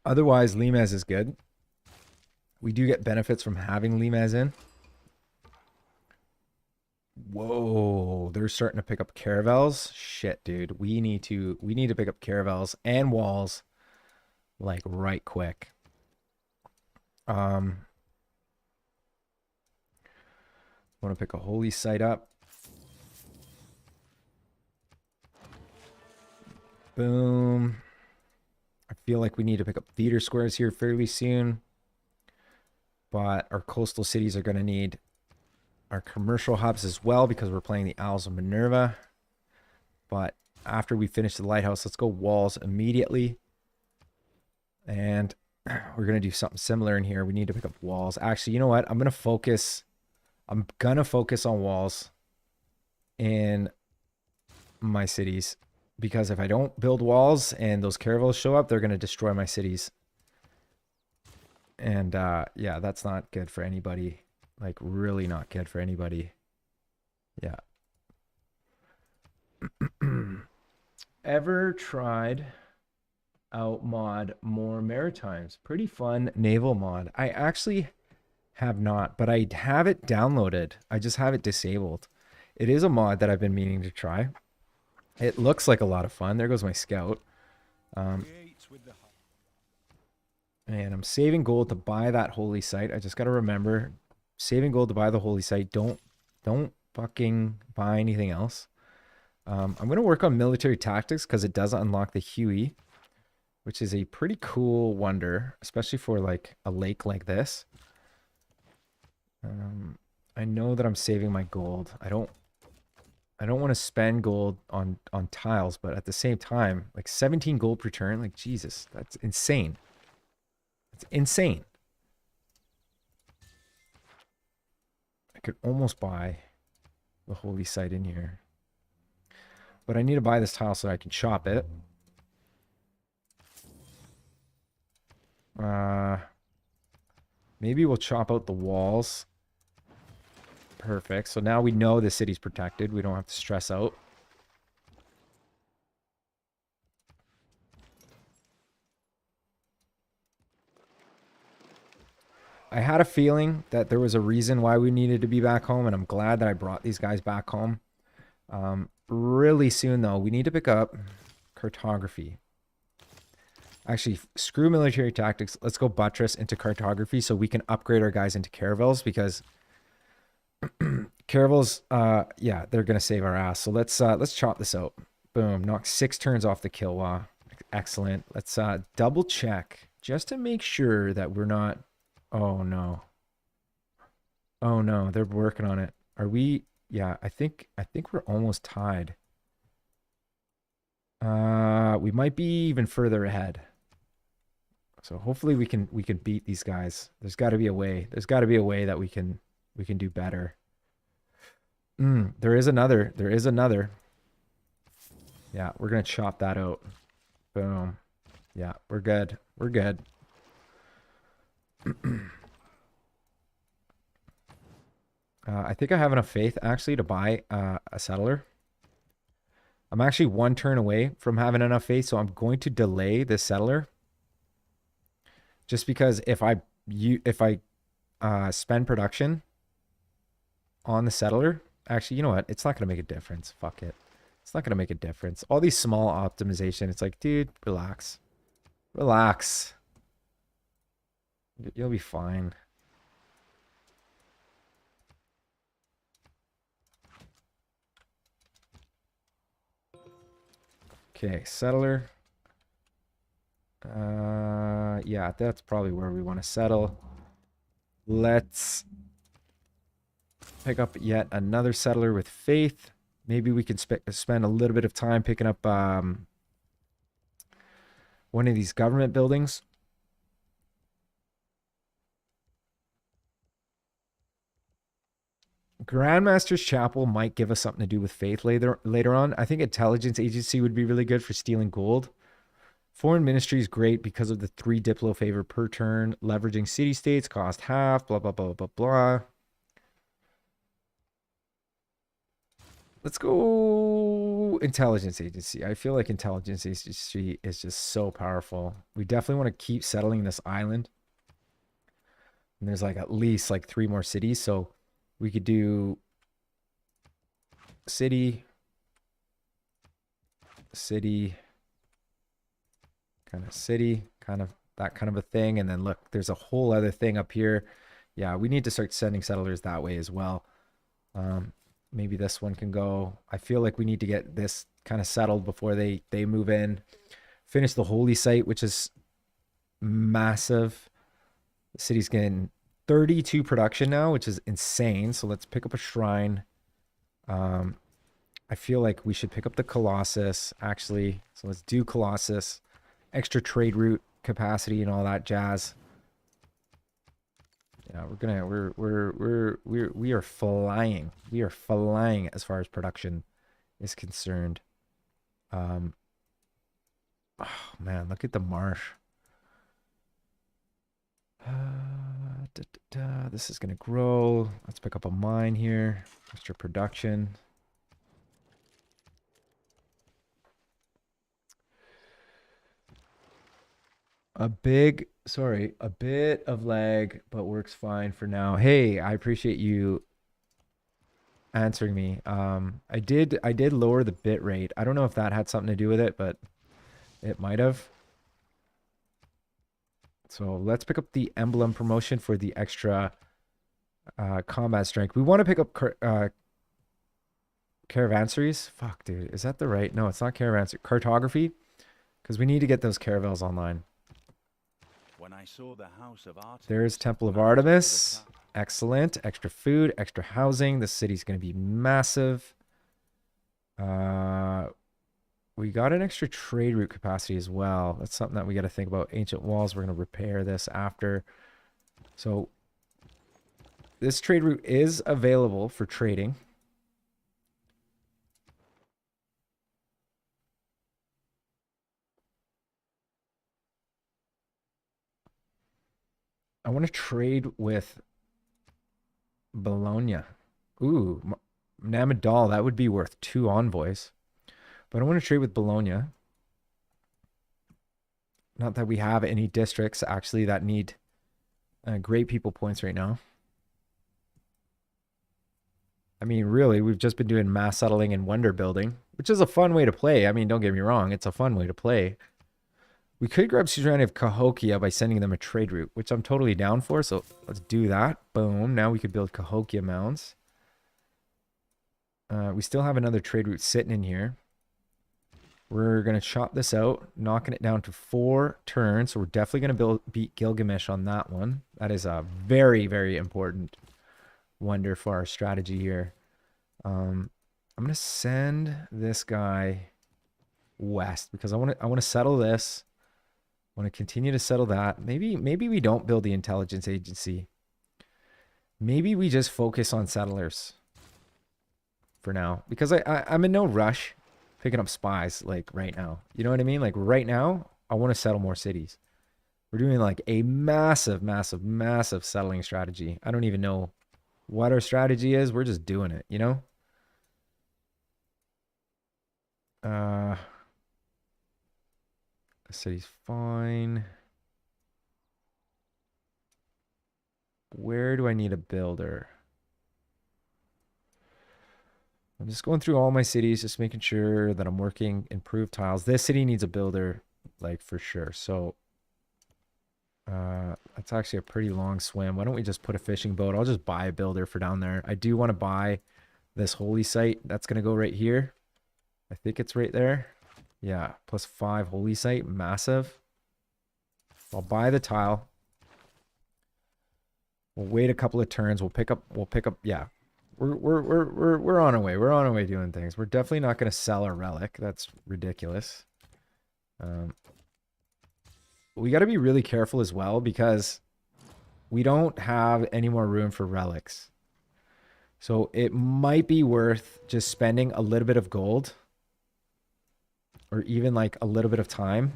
Limes is good. We do get benefits from having Limes in. Whoa, they're starting to pick up caravels. Shit, dude. We need to pick up caravels and walls like right quick. Want to pick a holy site up. Boom. I feel like we need to pick up theater squares here fairly soon. But our coastal cities are going to need our commercial hubs as well because we're playing the Owls of Minerva. But after we finish the lighthouse, let's go walls immediately. And we're going to do something similar in here. We need to pick up walls. Actually, you know what? I'm going to focus on walls in my cities. Because if I don't build walls and those caravels show up, they're going to destroy my cities. And yeah, that's not good for anybody. Like, really not good for anybody. Yeah. Ever tried out mod More Maritimes? Pretty fun naval mod. I actually have not, but I have it downloaded. I just have it disabled. It is a mod that I've been meaning to try. It looks like a lot of fun. There goes my scout. And I'm saving gold to buy that holy site. I just got to remember, saving gold to buy the holy site. Don't fucking buy anything else. I'm going to work on military tactics because it does unlock the Huey, which is a pretty cool wonder, especially for like a lake like this. I know that I'm saving my gold. I don't want to spend gold on tiles, but at the same time, like 17 gold per turn, like Jesus, that's insane. It's insane. I could almost buy the holy site in here. But I need to buy this tile so I can chop it. Maybe we'll chop out the walls. Perfect. So now we know the city's protected. We don't have to stress out. I had a feeling that there was a reason why we needed to be back home, and I'm glad that I brought these guys back home. Really soon, though, we need to pick up cartography. Actually, screw military tactics. Let's go buttress into cartography so we can upgrade our guys into caravels because caravels, yeah, they're gonna save our ass. So let's chop this out. Boom, knock 6 turns off the Kilwa. Excellent. Let's double check just to make sure that we're not. Oh no. Oh no, they're working on it. Are we? Yeah, I think we're almost tied. We might be even further ahead. So hopefully we can beat these guys. There's got to be a way. There's got to be a way that we can do better. There is another. There is another. Yeah, we're gonna chop that out. Boom. Yeah, we're good. We're good. I think I have enough faith actually to buy a settler. I'm actually 1 turn away from having enough faith, so I'm going to delay this settler. Just because if I spend production on the settler, actually, you know what? It's not going to make a difference. Fuck it. It's not going to make a difference. All these small optimization, it's like, dude, relax. Relax. You'll be fine. Okay, settler. Yeah, that's probably where we want to settle. Let's pick up yet another settler with faith. Maybe we can spend a little bit of time picking up one of these government buildings. Grandmaster's Chapel might give us something to do with faith later on. I think intelligence agency would be really good for stealing gold. Foreign ministry is great because of the 3 diplo favor per turn. Leveraging city-states cost half, blah, blah, blah, blah, blah. Let's go intelligence agency. I feel like intelligence agency is just so powerful. We definitely want to keep settling this island. And there's like at least like 3 more cities. So we could do city, kind of that kind of a thing. And then look, there's a whole other thing up here. Yeah, we need to start sending settlers that way as well. Maybe this one can go. I feel like we need to get this kind of settled before they move in. Finish the holy site, which is massive. The city's getting 32 production now, which is insane. So let's pick up a shrine. I feel like we should pick up the Colossus, actually. So let's do Colossus. Extra trade route capacity and all that jazz. Yeah, we are flying. We are flying as far as production is concerned. Oh man, look at the marsh. This is gonna grow. Let's pick up a mine here. Extra production. A bit of lag, but works fine for now. Hey, I appreciate you answering me. I did lower the bit rate. I don't know if that had something to do with it, but it might have. So let's pick up the emblem promotion for the extra combat strength. We want to pick up caravansaries. Fuck, dude. Is that the right? No, it's not caravansaries. Cartography. Because we need to get those caravels online. When I saw the house of Artemis, There's Temple of Artemis. Excellent. Extra food, extra housing. This city's going to be massive. We got an extra trade route capacity as well. That's something that we got to think about. Ancient walls. We're going to repair this after. So this trade route is available for trading. I want to trade with Bologna. Ooh, Namadal, that would be worth 2 envoys. But I want to trade with Bologna. Not that we have any districts, actually, that need great people points right now. I mean, really, we've just been doing mass settling and wonder building, which is a fun way to play. I mean, don't get me wrong. It's a fun way to play. We could grab Suzerain of Cahokia by sending them a trade route, which I'm totally down for. So let's do that. Boom. Now we could build Cahokia mounds. We still have another trade route sitting in here. We're going to chop this out, knocking it down to 4 turns. So we're definitely going to beat Gilgamesh on that one. That is a very, very important wonder for our strategy here. I'm going to send this guy west because I want to settle this. I want to continue to settle that. Maybe we don't build the intelligence agency. Maybe we just focus on settlers for now because I'm in no rush picking up spies like right now. You know what I mean? Like right now, I want to settle more cities. We're doing like a massive, massive, massive settling strategy. I don't even know what our strategy is. We're just doing it, you know? The city's fine. Where do I need a builder? I'm just going through all my cities, just making sure that I'm working improved tiles. This city needs a builder, like for sure. So that's actually a pretty long swim. Why don't we just put a fishing boat? I'll just buy a builder for down there. I do want to buy this holy site. That's going to go right here. I think it's right there. Yeah, +5 holy site, massive. I'll buy the tile. We'll wait a couple of turns. We'll pick up. Yeah, we're on our way. We're on our way doing things. We're definitely not going to sell our relic. That's ridiculous. We got to be really careful as well because we don't have any more room for relics. So it might be worth just spending a little bit of gold or even like a little bit of time.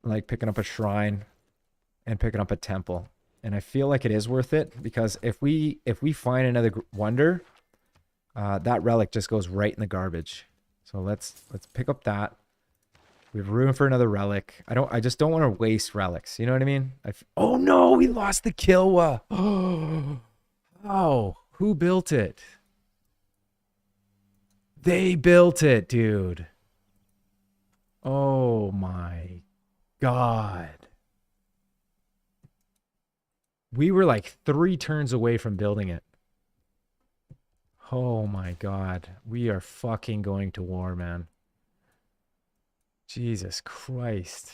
Like picking up a shrine and picking up a temple. And I feel like it is worth it because if we find another wonder, that relic just goes right in the garbage. So let's pick up that. We have room for another relic. I just don't want to waste relics. You know what I mean? Oh no, we lost the Kilwa. Oh, who built it? They built it, dude. Oh my God. We were like 3 turns away from building it. Oh my God. We are fucking going to war, man. Jesus Christ.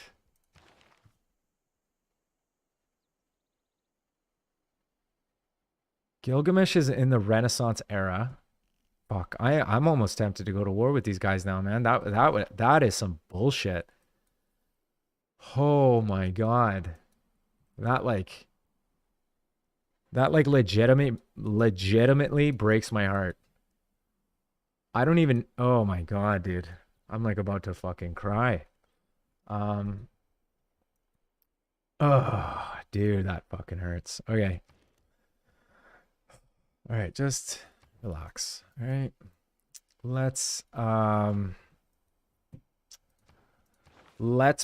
Gilgamesh is in the Renaissance era. Fuck, I'm almost tempted to go to war with these guys now, man. That is some bullshit. Oh my God. That like legitimately breaks my heart. I don't even, oh my God, dude. I'm like about to fucking cry. Oh, dude, that fucking hurts. Okay. All right, just relax. All right. Let's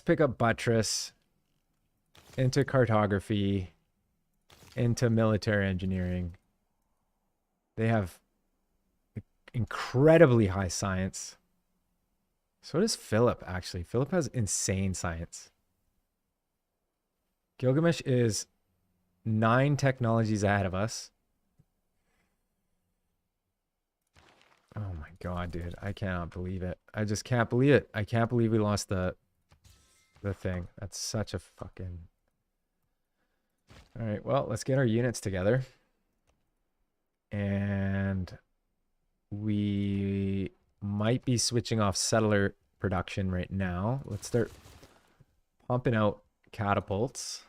pick up buttress into cartography, into military engineering. They have incredibly high science. So does Philip, actually. Philip has insane science. Gilgamesh is 9 technologies ahead of us. Oh my God, dude. I cannot believe it. I just can't believe it. I can't believe we lost the thing. That's such a fucking... All right, well, let's get our units together. And we might be switching off settler production right now. Let's start pumping out catapults.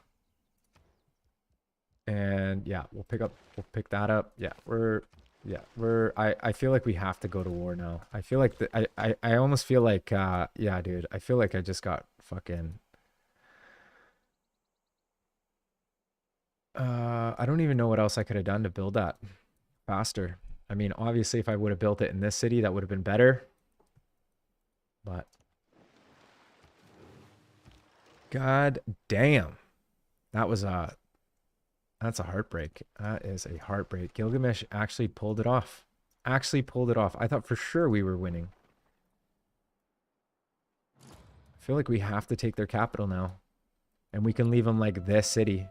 And yeah, we'll pick that up. Yeah, I feel like we have to go to war now. I feel like I almost feel like yeah, dude, I feel like I just got fucking I don't even know what else I could have done to build that faster. I mean, obviously if I would have built it in this city, that would have been better. But God damn. That's a heartbreak. That is a heartbreak. Gilgamesh actually pulled it off. I thought for sure we were winning. I feel like we have to take their capital now. And we can leave them like this city.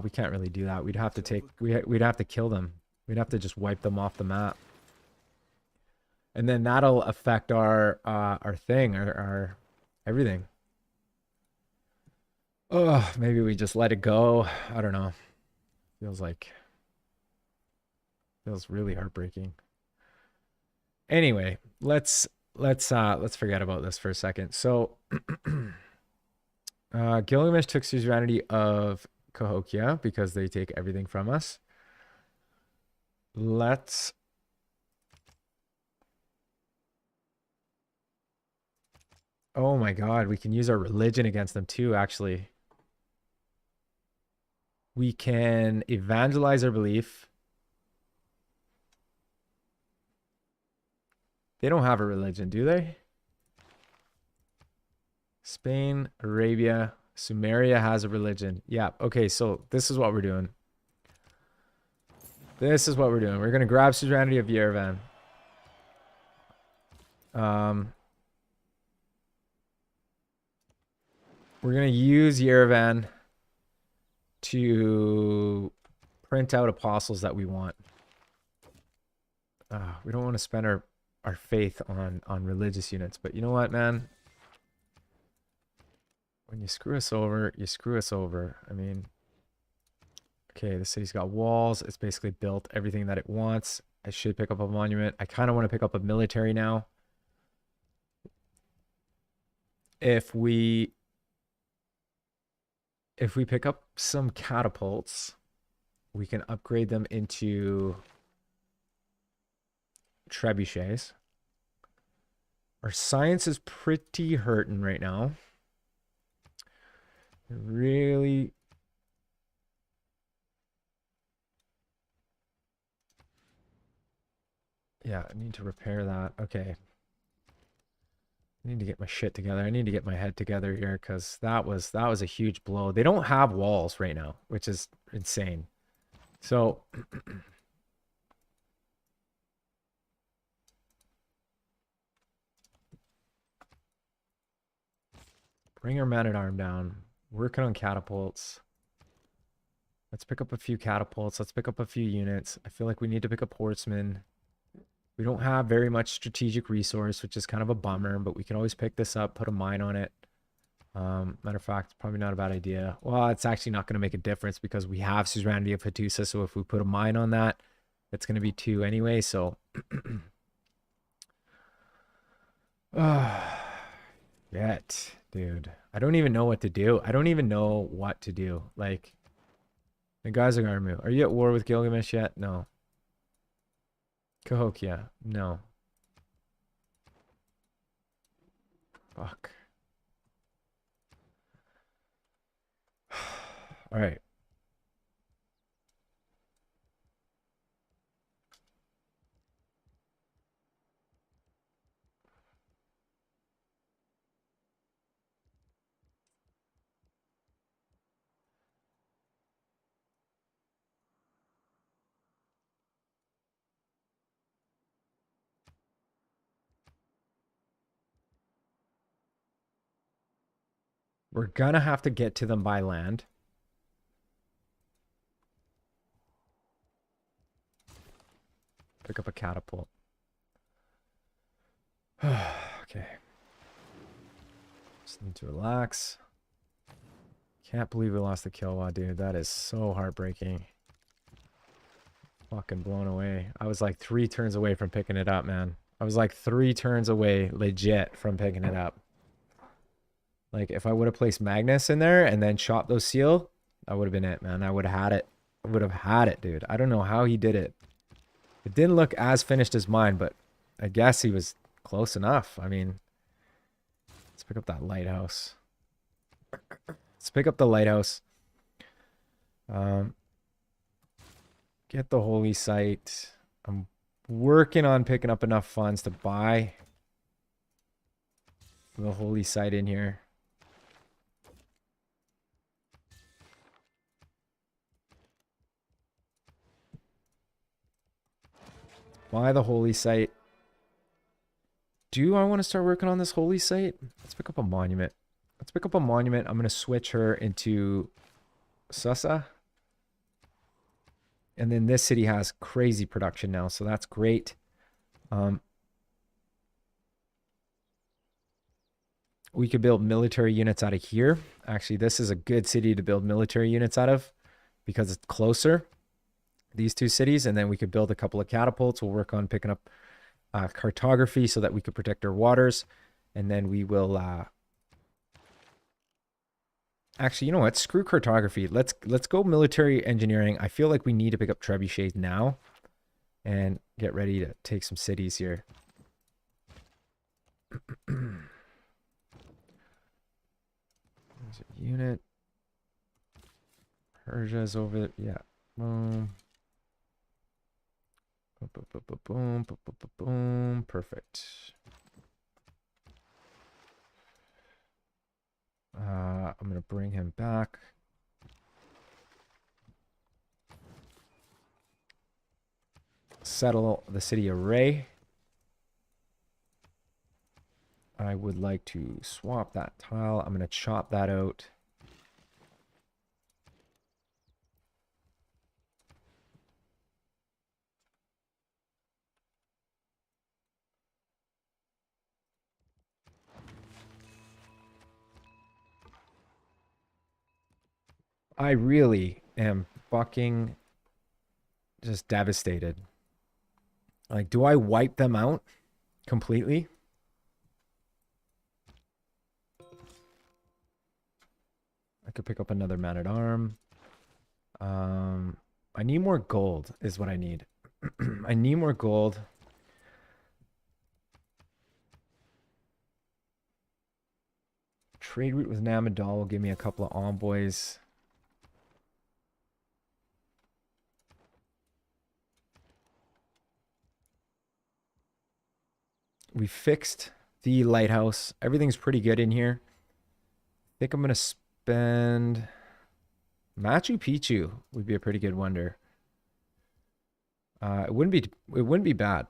We can't really do that. We'd have to kill them. We'd have to just wipe them off the map. And then that'll affect our thing, our everything. Oh, maybe we just let it go. I don't know. Feels really heartbreaking. Anyway, let's forget about this for a second. So Gilgamesh took suzerainty of Cahokia because they take everything from us. Oh my God, we can use our religion against them too, actually. We can evangelize our belief. They don't have a religion, do they? Spain, Arabia, Sumeria has a religion. Yeah, okay, so this is what we're doing. We're going to grab suzerainty of Yerevan. We're going to use Yerevan to print out apostles that we want. We don't want to spend our faith on religious units, but you know what, man? When you screw us over, you screw us over. I mean, okay, the city's got walls. It's basically built everything that it wants. I should pick up a monument. I kind of want to pick up a military now. If we pick up some catapults, we can upgrade them into trebuchets. Our science is pretty hurting right now. Really. Yeah, I need to repair that. Okay. I need to get my shit together. I need to get my head together here because that was a huge blow. They don't have walls right now, which is insane. So bring our man-at-arm down. Working on catapults. Let's pick up a few catapults. Let's pick up a few units. I feel like we need to pick up horsemen. We don't have very much strategic resource, which is kind of a bummer, but we can always pick this up, put a mine on it. Matter of fact, probably not a bad idea. Well, it's actually not going to make a difference because we have Suzerainty of Hattusa, so if we put a mine on that, it's going to be 2 anyway, so... Yet, dude. I don't even know what to do. I don't even know what to do. Like, the guys are gonna move. Are you at war with Gilgamesh yet? No. Cahokia? No. Fuck. All right. We're gonna have to get to them by land. Pick up a catapult. Okay. Just need to relax. Can't believe we lost the Kilwa, dude. That is so heartbreaking. Fucking blown away. I was like 3 turns away from picking it up, man. I was like 3 turns away, legit, from picking it up. Like, if I would have placed Magnus in there and then shot those seal, that would have been it, man. I would have had it. I would have had it, dude. I don't know how he did it. It didn't look as finished as mine, but I guess he was close enough. I mean, let's pick up that lighthouse. Let's pick up the lighthouse. Get the holy site. I'm working on picking up enough funds to buy the holy site in here. Buy the holy site. Do I want to start working on this holy site? Let's pick up a monument. Let's pick up a monument. I'm going to switch her into Susa. And then this city has crazy production now, so that's great. We could build military units out of here. Actually, this is a good city to build military units out of because it's closer. These 2 cities, and then we could build a couple of catapults. We'll work on picking up cartography so that we could protect our waters, and then we will actually, you know what, screw cartography. Let's go military engineering. I feel like we need to pick up trebuchets now and get ready to take some cities here. There's a unit. Persia's over there. Yeah. Boom. Boom, boom, boom, boom, boom, boom, boom, boom. Perfect. I'm going to bring him back. Settle the city array. I would like to swap that tile. I'm going to chop that out. I really am fucking just devastated. Like, do I wipe them out completely? I could pick up another man-at-arm. I need more gold is what I need. I need more gold. Trade route with Namadal will give me a couple of envoys. We fixed the lighthouse. Everything's pretty good in here. I think I'm going to spend... Machu Picchu would be a pretty good wonder. It wouldn't be bad.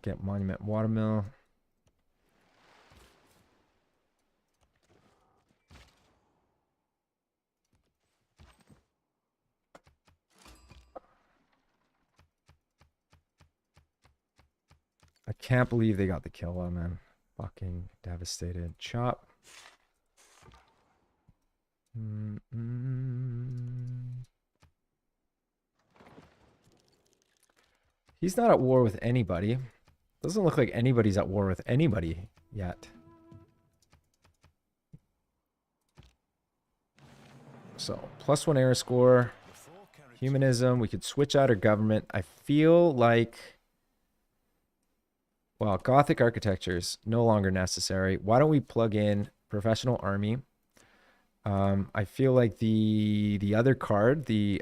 get Monument Watermill. I can't believe they got the kill on them. Fucking devastated. Chop. He's not at war with anybody. Doesn't look like anybody's at war with anybody yet. So, +1 error score. Humanism. We could switch out our government. I feel like... Well, Gothic architecture is no longer necessary. Why don't we plug in professional army? I feel like the other card, the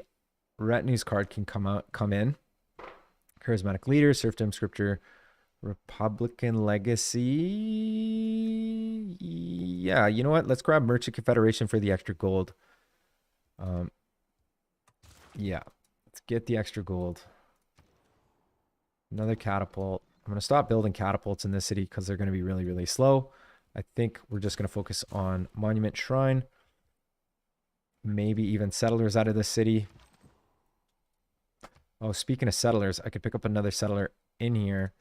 retinues card, can come in. Charismatic leader, serfdom, scripture, Republican legacy. Yeah, you know what? Let's grab Merchant Confederation for the extra gold. Yeah, let's get the extra gold. Another catapult. I'm going to stop building catapults in this city because they're going to be really, really slow. I think we're just going to focus on Monument Shrine. Maybe even settlers out of the city. Oh, speaking of settlers, I could pick up another settler in here,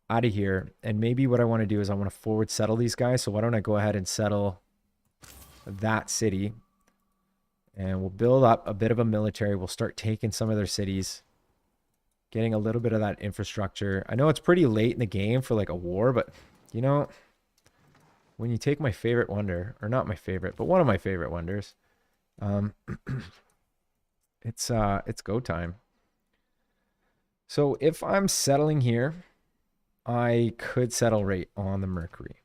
out of here. And maybe what I want to do is I want to forward settle these guys. So why don't I go ahead and settle that city. And we'll build up a bit of a military. We'll start taking some of their cities. Getting a little bit of that infrastructure. I know it's pretty late in the game for like a war, but you know, when you take my favorite wonder, or not my favorite, but one of my favorite wonders, it's go time. So if I'm settling here, I could settle right on the Mercury.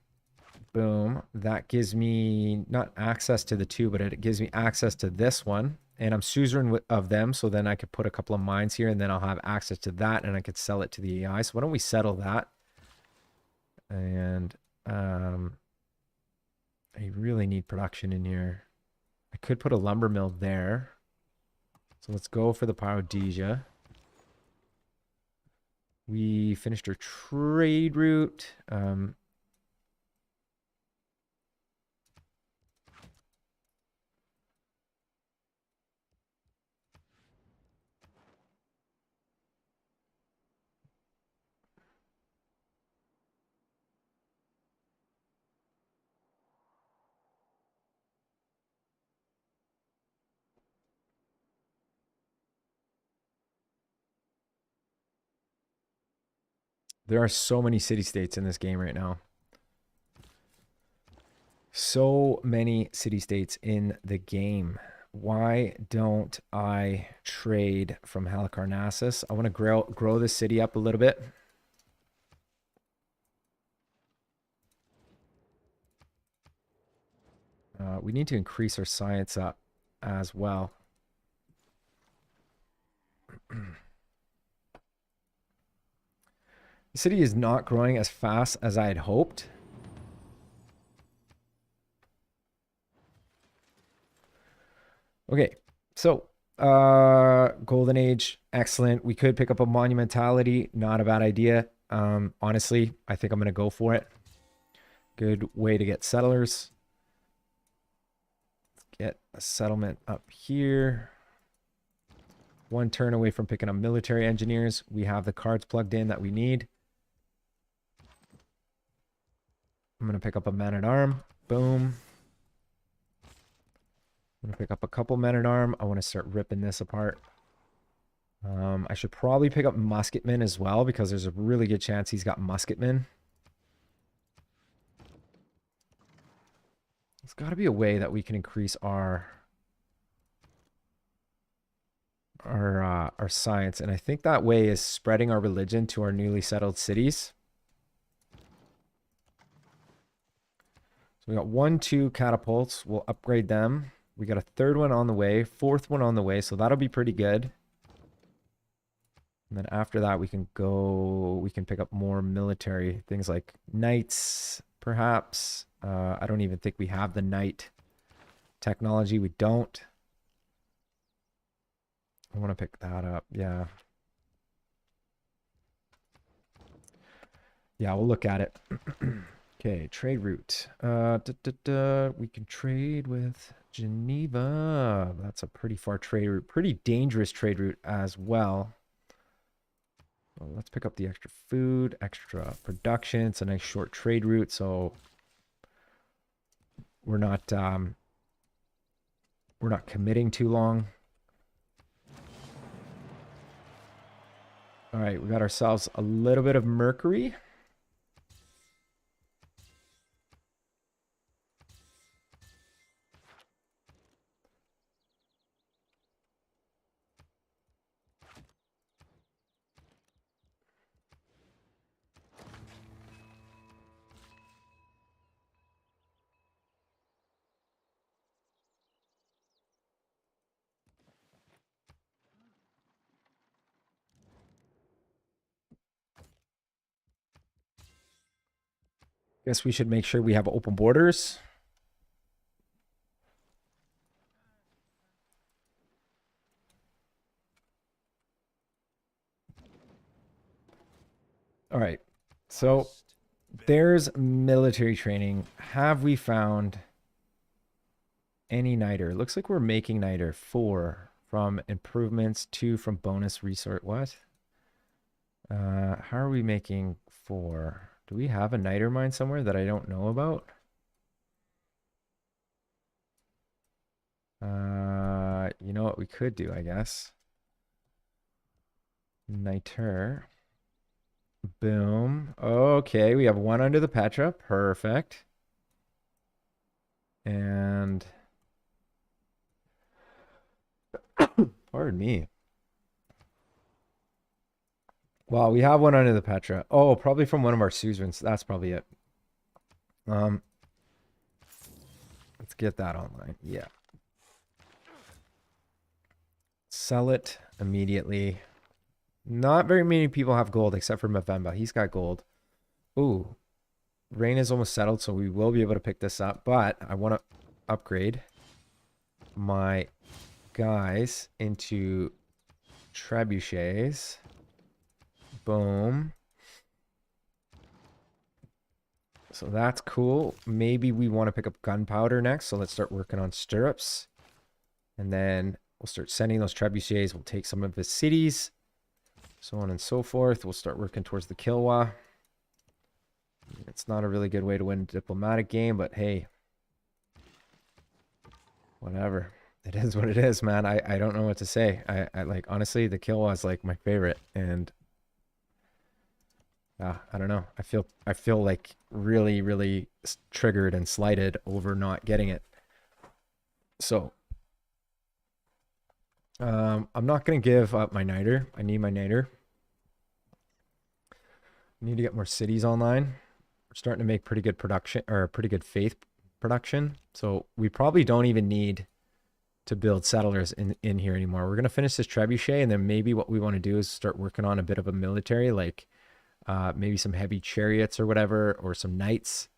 Boom. That gives me not access to the two, but it gives me access to this one. And I'm suzerain of them, so then I could put a couple of mines here, and then I'll have access to that, and I could sell it to the AI. So why don't we settle that? And I really need production in here. I could put a lumber mill there. So let's go for the Pyrodesia. We finished our trade route. There are so many city-states in this game right now. So many city-states in the game. Why don't I trade from Halicarnassus? I want to grow the city up a little bit. We need to increase our science up as well. The city is not growing as fast as I had hoped. Okay, so Golden Age, excellent. We could pick up a Monumentality, not a bad idea. Honestly, I think I'm going to go for it. Good way to get settlers. Let's get a settlement up here. One turn away from picking up military engineers. We have the cards plugged in that we need. I'm going to pick up a man-at-arm. Boom. I'm going to pick up a couple men-at-arm. I want to start ripping this apart. I should probably pick up musketmen as well, because there's a really good chance he's got musketmen. There's got to be a way that we can increase our science, and I think that way is spreading our religion to our newly settled cities. So we got 1, 2 catapults. We'll upgrade them. We got a third one on the way, fourth one on the way, so that'll be pretty good. And then after that, we can pick up more military things like knights, perhaps. I don't even think we have the knight technology. We don't. I want to pick that up. Yeah. Yeah, we'll look at it. Okay, trade route. We can trade with Geneva. That's a pretty far trade route. Pretty dangerous trade route as well. Well, let's pick up the extra food, extra production. It's a nice short trade route, so we're not committing too long. All right, we got ourselves a little bit of mercury. Guess we should make sure we have open borders. All right. So there's military training. Have we found any niter? Looks like we're making niter. 4 from improvements, 2 from bonus resort. What? How are we making 4? Do we have a niter mine somewhere that I don't know about? You know what we could do, I guess. Niter. Boom. Okay, we have 1 under the Petra. Perfect. And pardon me. Well, we have 1 under the Petra. Oh, probably from one of our suzerains. That's probably it. Let's get that online. Yeah. Sell it immediately. Not very many people have gold except for Mavemba. He's got gold. Ooh. Rain is almost settled, so we will be able to pick this up. But I want to upgrade my guys into trebuchets. Boom. So that's cool. Maybe we want to pick up gunpowder next. So let's start working on stirrups. And then we'll start sending those trebuchets. We'll take some of his cities. So on and so forth. We'll start working towards the Kilwa. It's not a really good way to win a diplomatic game, but hey. Whatever. It is what it is, man. I don't know what to say. I like, honestly, the Kilwa is like my favorite. And I don't know. I feel like really, really triggered and slighted over not getting it. So I'm not gonna give up my niter. I need my niter. Need to get more cities online. We're starting to make pretty good production, or pretty good faith production. So we probably don't even need to build settlers in here anymore. We're gonna finish this trebuchet, and then maybe what we want to do is start working on a bit of a military, like maybe some heavy chariots or whatever, or some knights.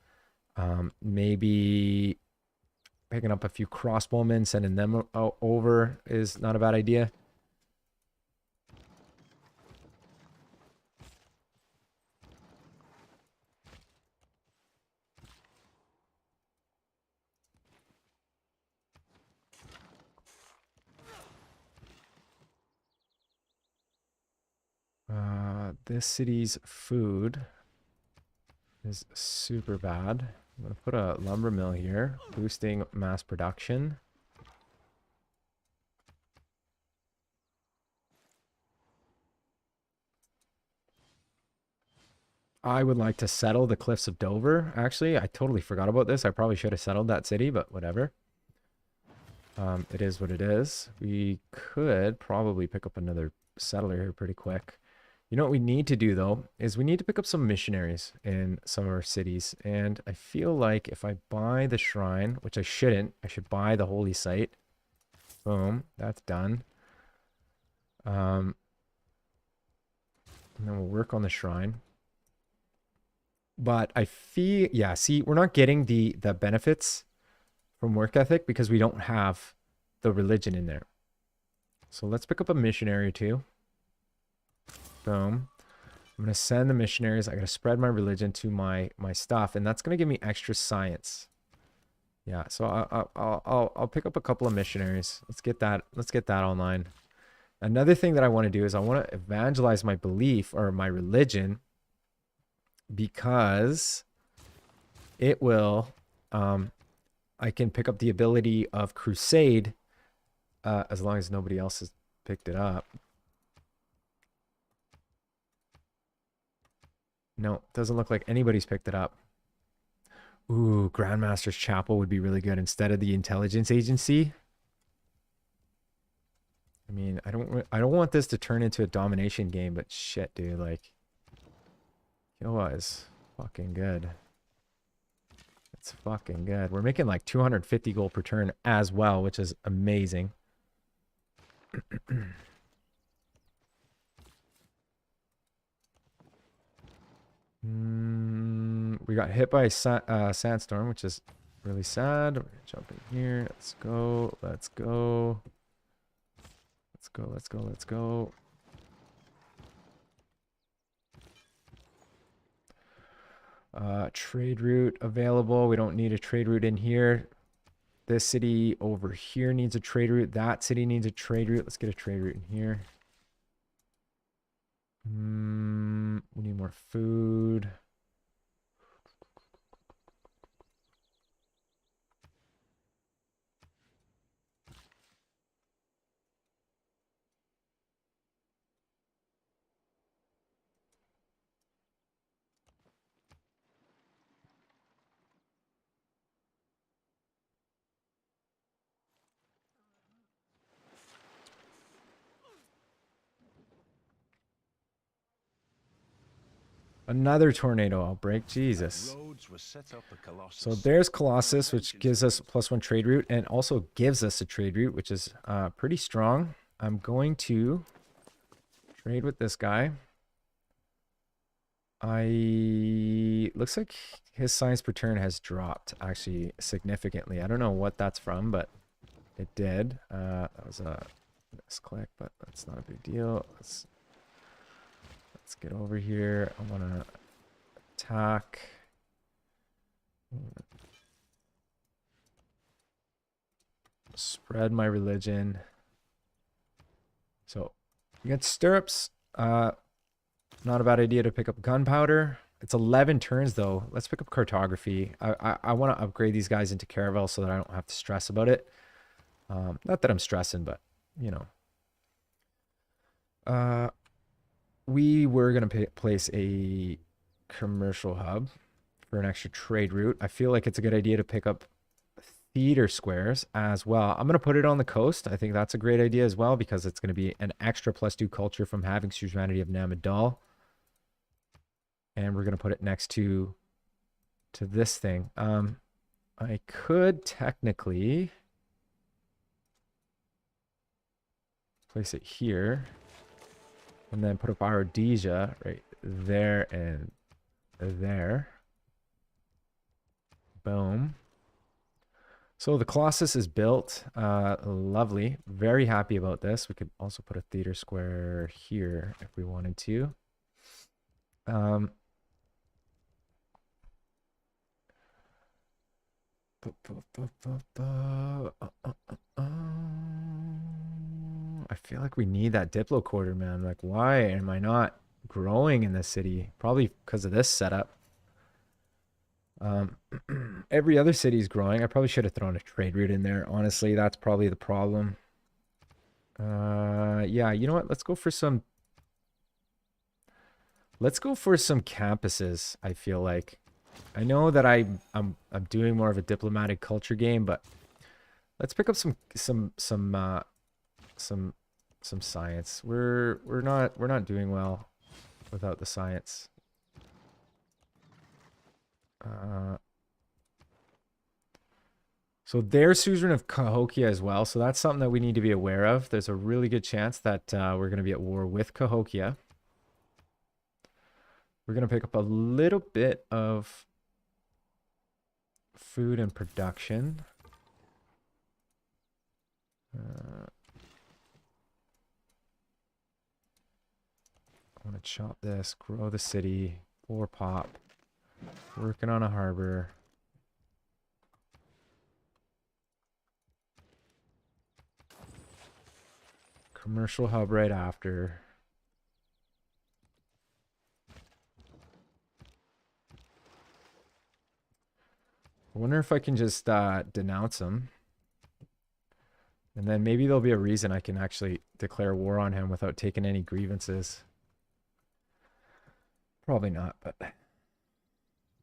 Maybe picking up a few crossbowmen, sending them over is not a bad idea. This city's food is super bad. I'm going to put a lumber mill here, boosting mass production. I would like to settle the Cliffs of Dover. Actually, I totally forgot about this. I probably should have settled that city, but whatever. It is what it is. We could probably pick up another settler here pretty quick. You know what we need to do, though, is we need to pick up some missionaries in some of our cities. And I feel like if I buy the shrine, which I shouldn't, I should buy the holy site. Boom, that's done. And then we'll work on the shrine. But I feel, yeah, see, we're not getting the benefits from work ethic because we don't have the religion in there. So let's pick up a missionary too. Boom. I'm going to send the missionaries. I got to spread my religion to my stuff, and that's going to give me extra science. Yeah, so I'll pick up a couple of missionaries. Let's get that online. Another thing that I want to do is I want to evangelize my belief or my religion, because it will I can pick up the ability of crusade as long as nobody else has picked it up. No, doesn't look like anybody's picked it up. Ooh, Grandmaster's Chapel would be really good instead of the intelligence agency. I mean, I don't want this to turn into a domination game, but shit, dude, like, Kiowa is fucking good. It's fucking good. We're making like 250 gold per turn as well, which is amazing. We got hit by a sandstorm, which is really sad. We're gonna jump in here. Let's go. Let's go. Let's go. Let's go. Let's go. Trade route available. We don't need a trade route in here. This city over here needs a trade route. That city needs a trade route. Let's get a trade route in here. We need more food. Another tornado outbreak. Jesus. So there's Colossus, which gives us a +1 trade route and also gives us a trade route, which is pretty strong. I'm going to trade with this guy. Looks like his science per turn has dropped actually significantly. I don't know what that's from, but it did. That was a misclick, but that's not a big deal. Let's get over here. I want to attack. Spread my religion. So you get stirrups. Not a bad idea to pick up gunpowder. It's 11 turns though. Let's pick up cartography. I want to upgrade these guys into caravel so that I don't have to stress about it. Not that I'm stressing, but you know. We were going to place a commercial hub for an extra trade route. I feel like it's a good idea to pick up theater squares as well. I'm going to put it on the coast. I think that's a great idea as well, because it's going to be an extra +2 culture from having Humanity of Namadal. And we're going to put it next to this thing. I could technically place it here. And then put up our Rhodesia right there and there. Boom. So the Colossus is built. Lovely. Very happy about this. We could also put a theater square here if we wanted to. I feel like we need that Diplo quarter, man. Like, why am I not growing in this city? Probably because of this setup. Every other city is growing. I probably should have thrown a trade route in there. Honestly, that's probably the problem. Yeah, you know what? Let's go for some campuses, I feel like. I know that I'm doing more of a diplomatic culture game, but let's pick up some science. We're not doing well without the science. So there's Suzerain of Cahokia as well. So that's something that we need to be aware of. There's a really good chance that we're going to be at war with Cahokia. We're going to pick up a little bit of food and production. want to chop this, grow the city, 4 pop, working on a harbor. Commercial hub right after. I wonder if I can just denounce him. And then maybe there'll be a reason I can actually declare war on him without taking any grievances. Probably not, but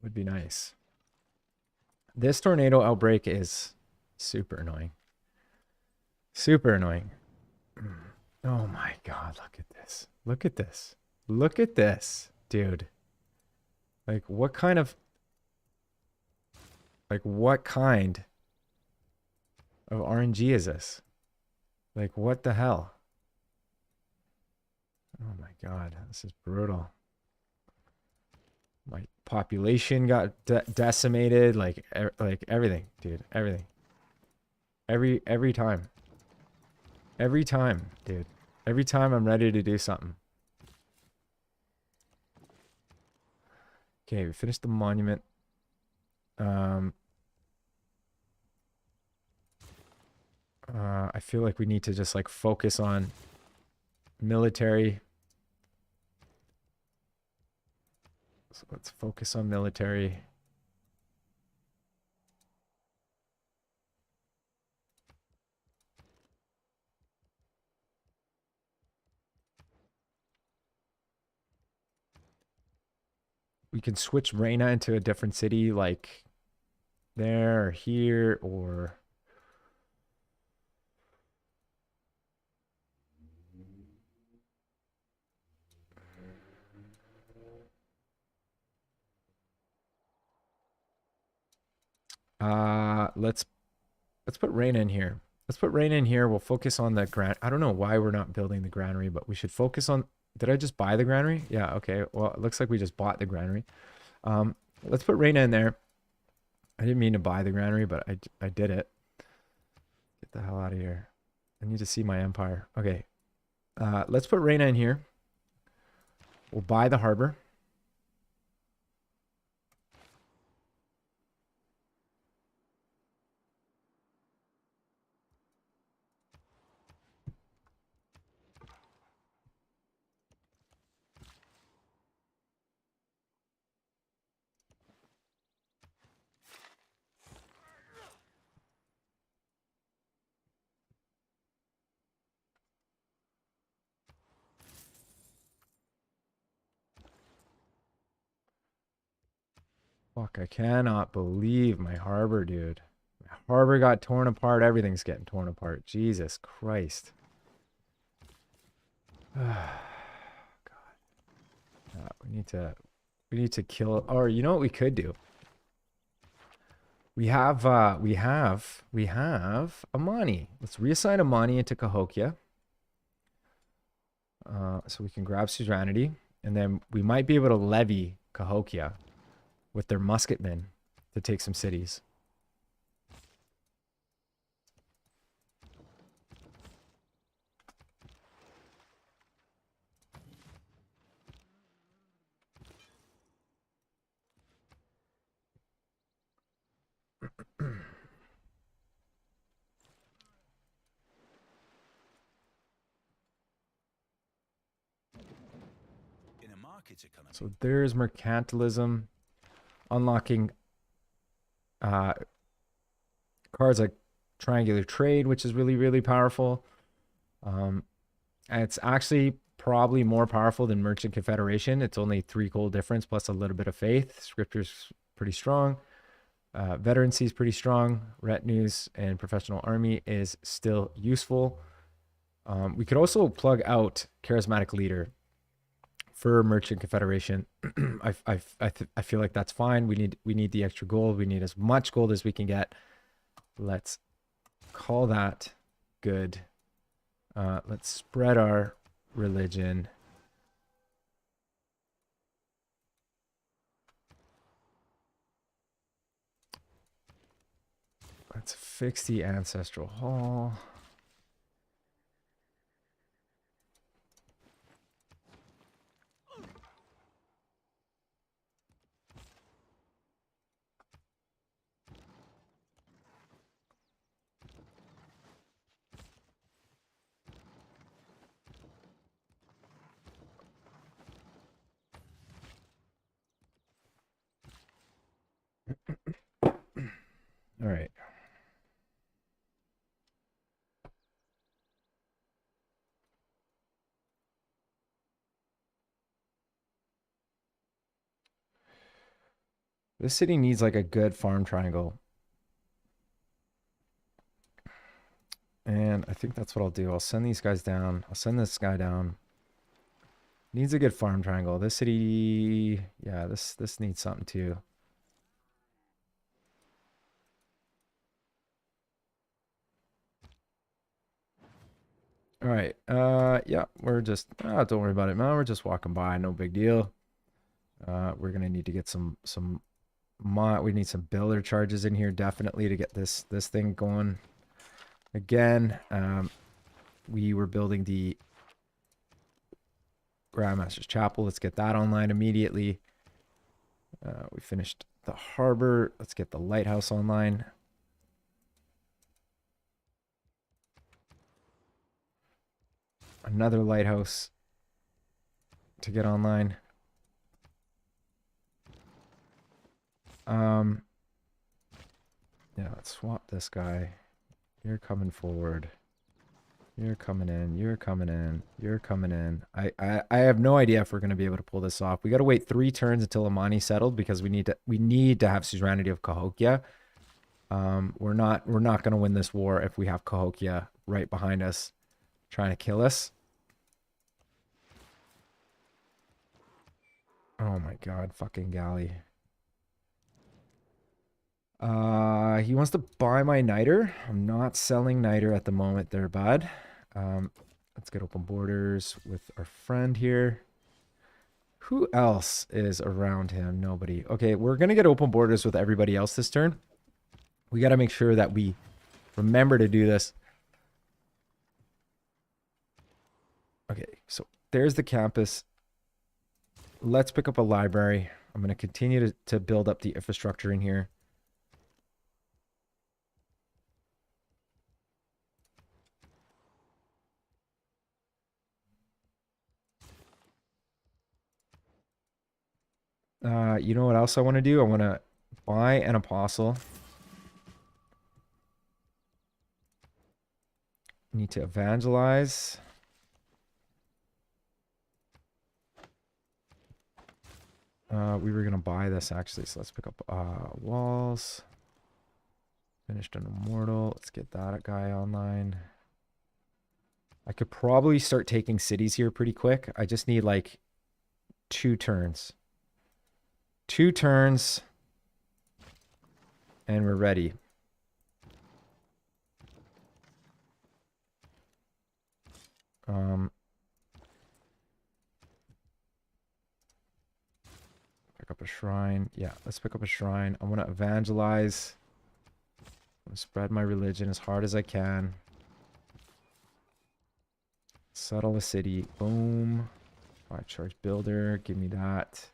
would be nice. This tornado outbreak is super annoying. Super annoying. Oh my god, look at this. Look at this. Look at this, dude. Like what kind of RNG is this? Like what the hell? Oh my god, this is brutal. My population got decimated, like everything, dude, everything. Every time. Every time, dude. Every time I'm ready to do something. Okay, we finished the monument. I feel like we need to just like focus on military. So let's focus on military. We can switch Reina into a different city like there or here or let's put Reina in here. Let's put Reina in here. We'll focus on the I don't know why we're not building the granary, but we should focus on. Did I just buy the granary? Yeah, okay. Well, it looks like we just bought the granary. Let's put Reina in there. I didn't mean to buy the granary, but I did it. Get the hell out of here. I need to see my empire. Okay. Let's put Reina in here. We'll buy the harbor. Fuck, I cannot believe my harbor, dude. My harbor got torn apart. Everything's getting torn apart. Jesus Christ. God. We need to kill, or you know what we could do? We have Amani. Let's reassign Amani into Cahokia. So we can grab Suzerainty, and then we might be able to levy Cahokia with their musketmen to take some cities. So there's mercantilism, unlocking cards like Triangular Trade, which is really, really powerful. And it's actually probably more powerful than Merchant Confederation. It's only 3 gold difference plus a little bit of faith. Scripture's pretty strong. Veterancy is pretty strong. Retinues and Professional Army is still useful. We could also plug out Charismatic Leader for Merchant Confederation. I feel like that's fine. We need the extra gold. We need as much gold as we can get. Let's call that good. Let's spread our religion. Let's fix the ancestral hall. This city needs like a good farm triangle. And I think that's what I'll do. I'll send these guys down. I'll send this guy down. Needs a good farm triangle. This city, yeah, this needs something too. All right. Yeah, we're just don't worry about it, man. We're just walking by, no big deal. We're gonna need to get some we need some builder charges in here definitely to get this thing going. Again, we were building the Grandmaster's Chapel. Let's get that online immediately. We finished the harbor. Let's get the lighthouse online. Another lighthouse to get online. Yeah, let's swap this guy. You're coming forward. You're coming in. You're coming in. You're coming in. I have no idea if we're gonna be able to pull this off. We got to wait 3 turns until Amani settled because we need to have suzerainty of Cahokia. We're not gonna win this war if we have Cahokia right behind us, trying to kill us. Oh my god, fucking galley. He wants to buy my niter. I'm not selling niter at the moment there, bud. Let's get open borders with our friend here. Who else is around him? Nobody. Okay, we're gonna get open borders with everybody else this turn. We gotta make sure that we remember to do this. Okay, so there's the campus. Let's pick up a library. I'm gonna continue to build up the infrastructure in here. You know what else I want to do? I want to buy an apostle. Need to evangelize. We were going to buy this actually, so let's pick up walls. Finished an immortal. Let's get that guy online. I could probably start taking cities here pretty quick. I just need like 2 turns. 2 turns. And we're ready. Pick up a shrine. Yeah, let's pick up a shrine. I want to evangelize. I'm going to spread my religion as hard as I can. Settle a city. Boom. 5 charge builder. Give me that.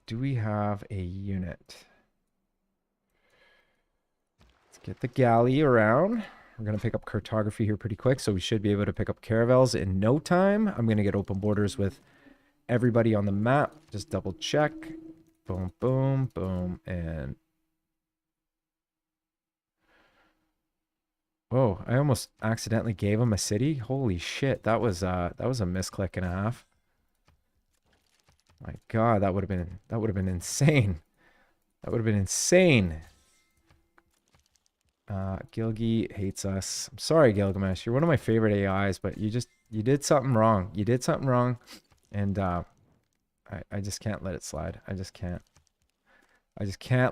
Do we have a unit? Let's get the galley around. We're going to pick up cartography here pretty quick, so we should be able to pick up caravels in no time. I'm going to get open borders with everybody on the map. Just double check. Boom, boom, boom, and... Whoa, I almost accidentally gave him a city. Holy shit, that was a misclick and a half. My god, that would have been insane. That would have been insane. Gilgi hates us. I'm sorry, Gilgamesh. You're one of my favorite AIs, but you did something wrong. You did something wrong. And I just can't let it slide. I just can't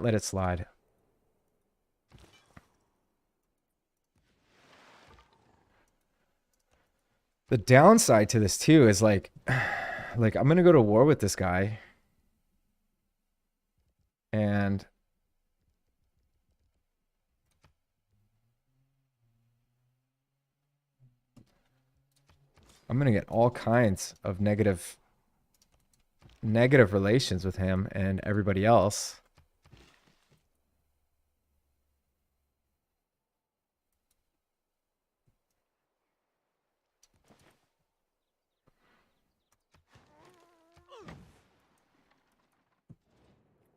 let it slide. The downside to this too is like I'm gonna go to war with this guy. And I'm gonna get all kinds of negative relations with him and everybody else.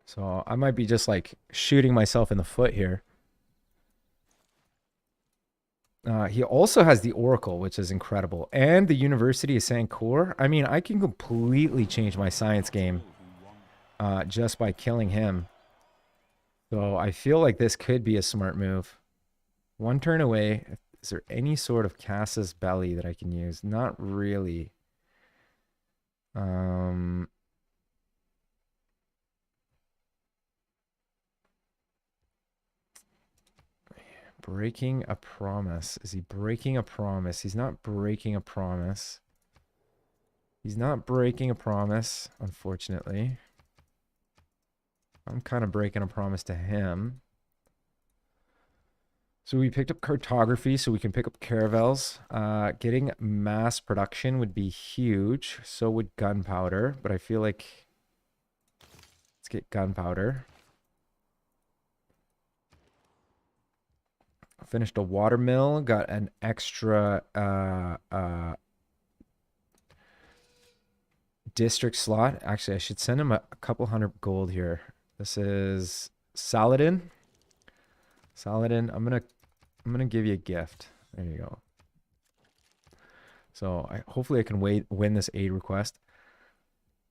So I might be just like shooting myself in the foot here. He also has the Oracle, which is incredible, and the University of Sankor. I mean, I can completely change my science game just by killing him. So I feel like this could be a smart move. One turn away. Is there any sort of Casus Belli that I can use? Not really. Breaking a promise. Is he breaking a promise? He's not breaking a promise. He's not breaking a promise, unfortunately. I'm kind of breaking a promise to him. So we picked up cartography, so we can pick up caravels. Getting mass production would be huge. So would gunpowder, but I feel like let's get gunpowder. Finished a water mill, got an extra district slot. Actually, I should send him a couple hundred gold here. This is Saladin. Saladin, I'm gonna give you a gift. There you go. So hopefully I can win this aid request.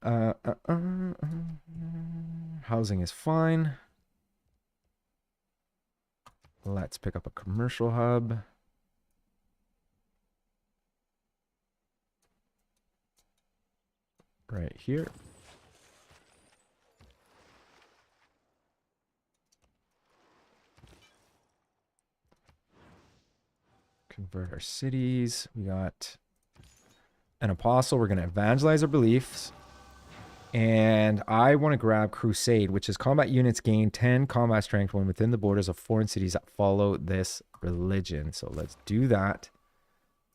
Housing is fine. Let's pick up a commercial hub. Right here. Convert our cities. We got an apostle. We're going to evangelize our beliefs. And I want to grab Crusade, which is combat units gain 10 combat strength when within the borders of foreign cities that follow this religion. So let's do that.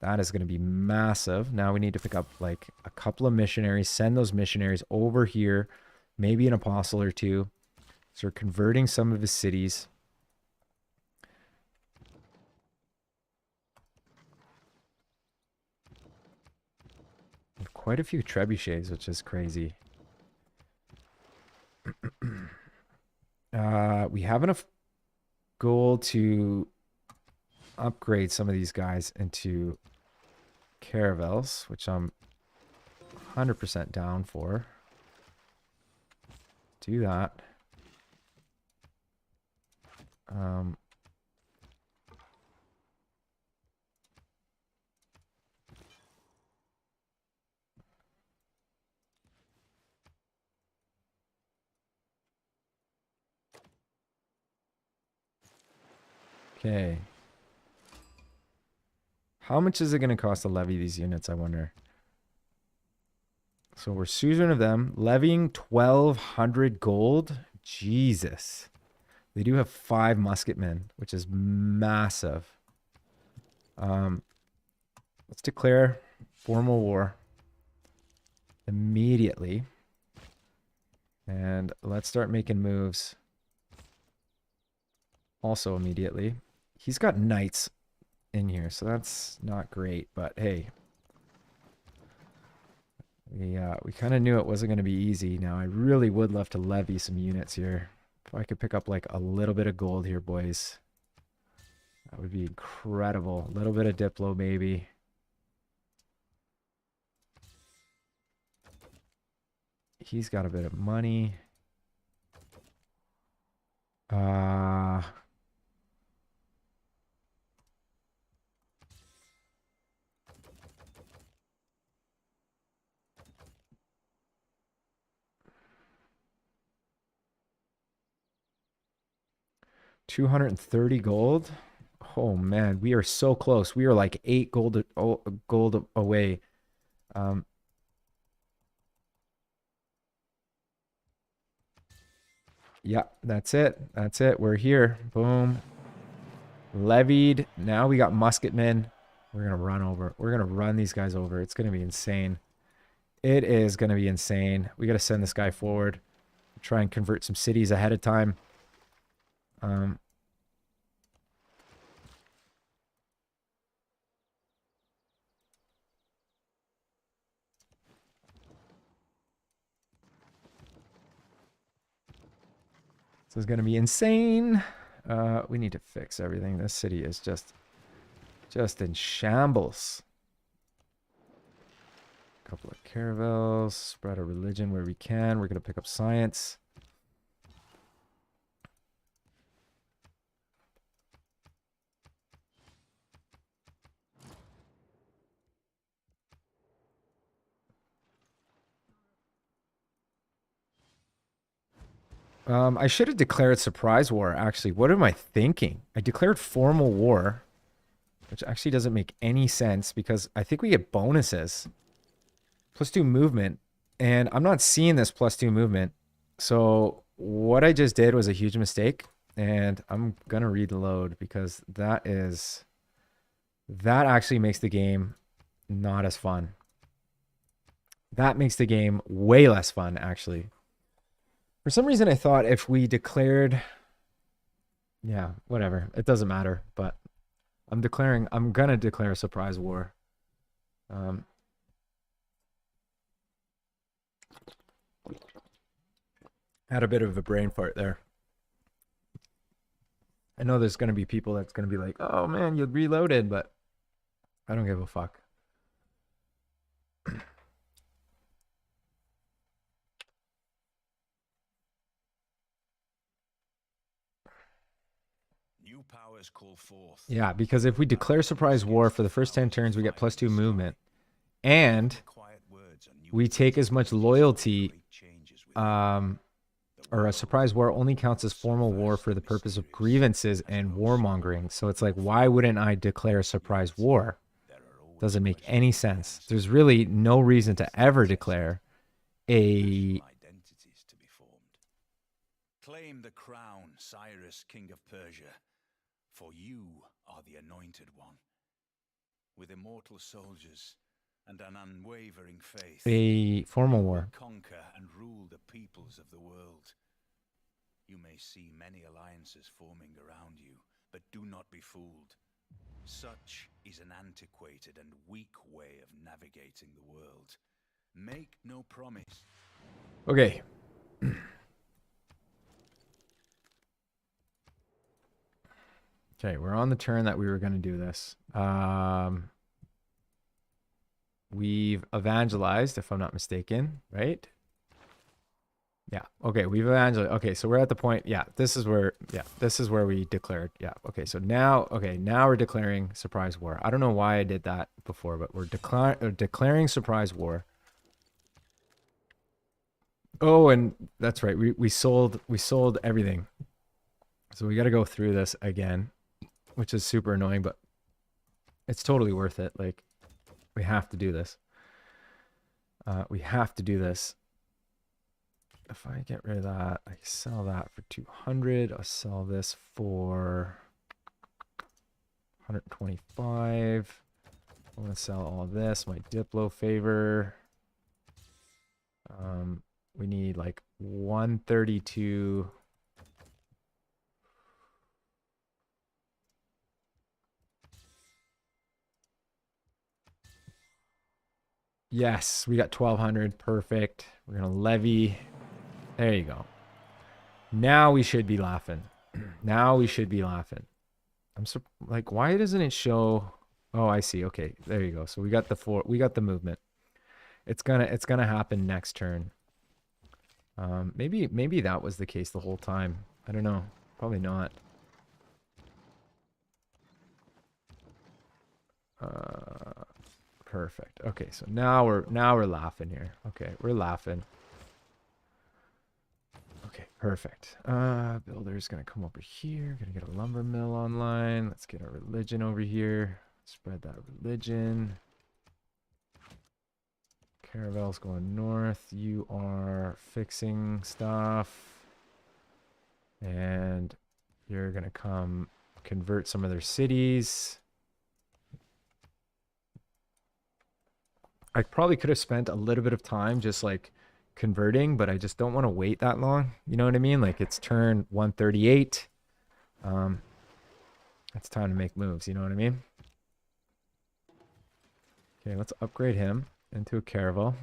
That is going to be massive. Now we need to pick up like a couple of missionaries, send those missionaries over here, maybe an apostle or two. So we're converting some of his cities. We have quite a few trebuchets, which is crazy. We have enough gold to upgrade some of these guys into caravels, which I'm 100% down for. Do that. Okay. How much is it going to cost to levy these units, I wonder? So we're suzerain of them. Levying 1,200 gold. Jesus. They do have 5 musketmen, which is massive. Let's declare formal war immediately. And let's start making moves also immediately. He's got knights in here, so that's not great, but hey. We kind of knew it wasn't going to be easy. Now, I really would love to levy some units here. If I could pick up like a little bit of gold here, boys. That would be incredible. A little bit of Diplo, maybe. He's got a bit of money. 230 gold. Oh man, we are so close. We are like 8 gold away. Yeah, that's it. That's it. We're here. Boom. Levied. Now we got musketmen. We're gonna run over. We're gonna run these guys over. It's gonna be insane. It is gonna be insane. We gotta send this guy forward. Try and convert some cities ahead of time. This is going to be insane. We need to fix everything. This city is just Just in shambles. Couple of caravels, spread our religion where we can. We're going to pick up science. I should have declared surprise war, actually. What am I thinking? I declared formal war, which actually doesn't make any sense because I think we get bonuses. +2 movement, and I'm not seeing this +2 movement. So what I just did was a huge mistake, and I'm gonna reload because that actually makes the game not as fun. That makes the game way less fun, actually. For some reason, I thought if we declared, yeah, whatever, it doesn't matter, but I'm gonna declare a surprise war. Had a bit of a brain fart there. I know there's going to be people that's going to be like, oh man, you reloaded, but I don't give a fuck. New powers call forth. Yeah, because if we declare surprise war for the first 10 turns, we get +2 movement. And we take as much loyalty, or a surprise war only counts as formal war for the purpose of grievances and warmongering. So it's like, why wouldn't I declare a surprise war? Doesn't make any sense. There's really no reason to ever declare a... identities to be formed. Claim the crown, Cyrus, King of Persia, for you are the anointed one. With immortal soldiers and an unwavering faith, a formal war. Conquer and rule the peoples of the world. You may see many alliances forming around you, but do not be fooled. Such is an antiquated and weak way of navigating the world. Make no promise. Okay. Okay, we're on the turn that we were going to do this. We've evangelized, if I'm not mistaken, right? Yeah. Okay, we've evangelized. Okay, so we're at the point. Yeah, this is where we declared. Yeah. Okay, so now we're declaring surprise war. I don't know why I did that before, but we're declaring surprise war. Oh, and that's right. We sold everything. So we got to go through this again, which is super annoying, but it's totally worth it. Like, we have to do this. We have to do this. If I get rid of that, I sell that for 200. I'll sell this for 125. I want to sell all this. My Diplo favor. We need like 132. Yes, we got 1200. Perfect. We're going to levy. There you go. Now we should be laughing. Now we should be laughing. I'm like, why doesn't it show? Oh, I see. Okay, there you go. So we got the movement. It's gonna happen next turn. Maybe that was the case the whole time. I don't know. Probably not. Perfect. Okay, so now we're laughing here. Okay, we're laughing. Okay, perfect. Builder's gonna come over here. Gonna get a lumber mill online. Let's get our religion over here. Spread that religion. Caravel's going north. You are fixing stuff. And you're gonna come convert some of their cities. I probably could have spent a little bit of time just like converting, but I just don't want to wait that long. You know what I mean? Like, it's turn 138. It's time to make moves. You know what I mean? Okay, let's upgrade him into a caravel.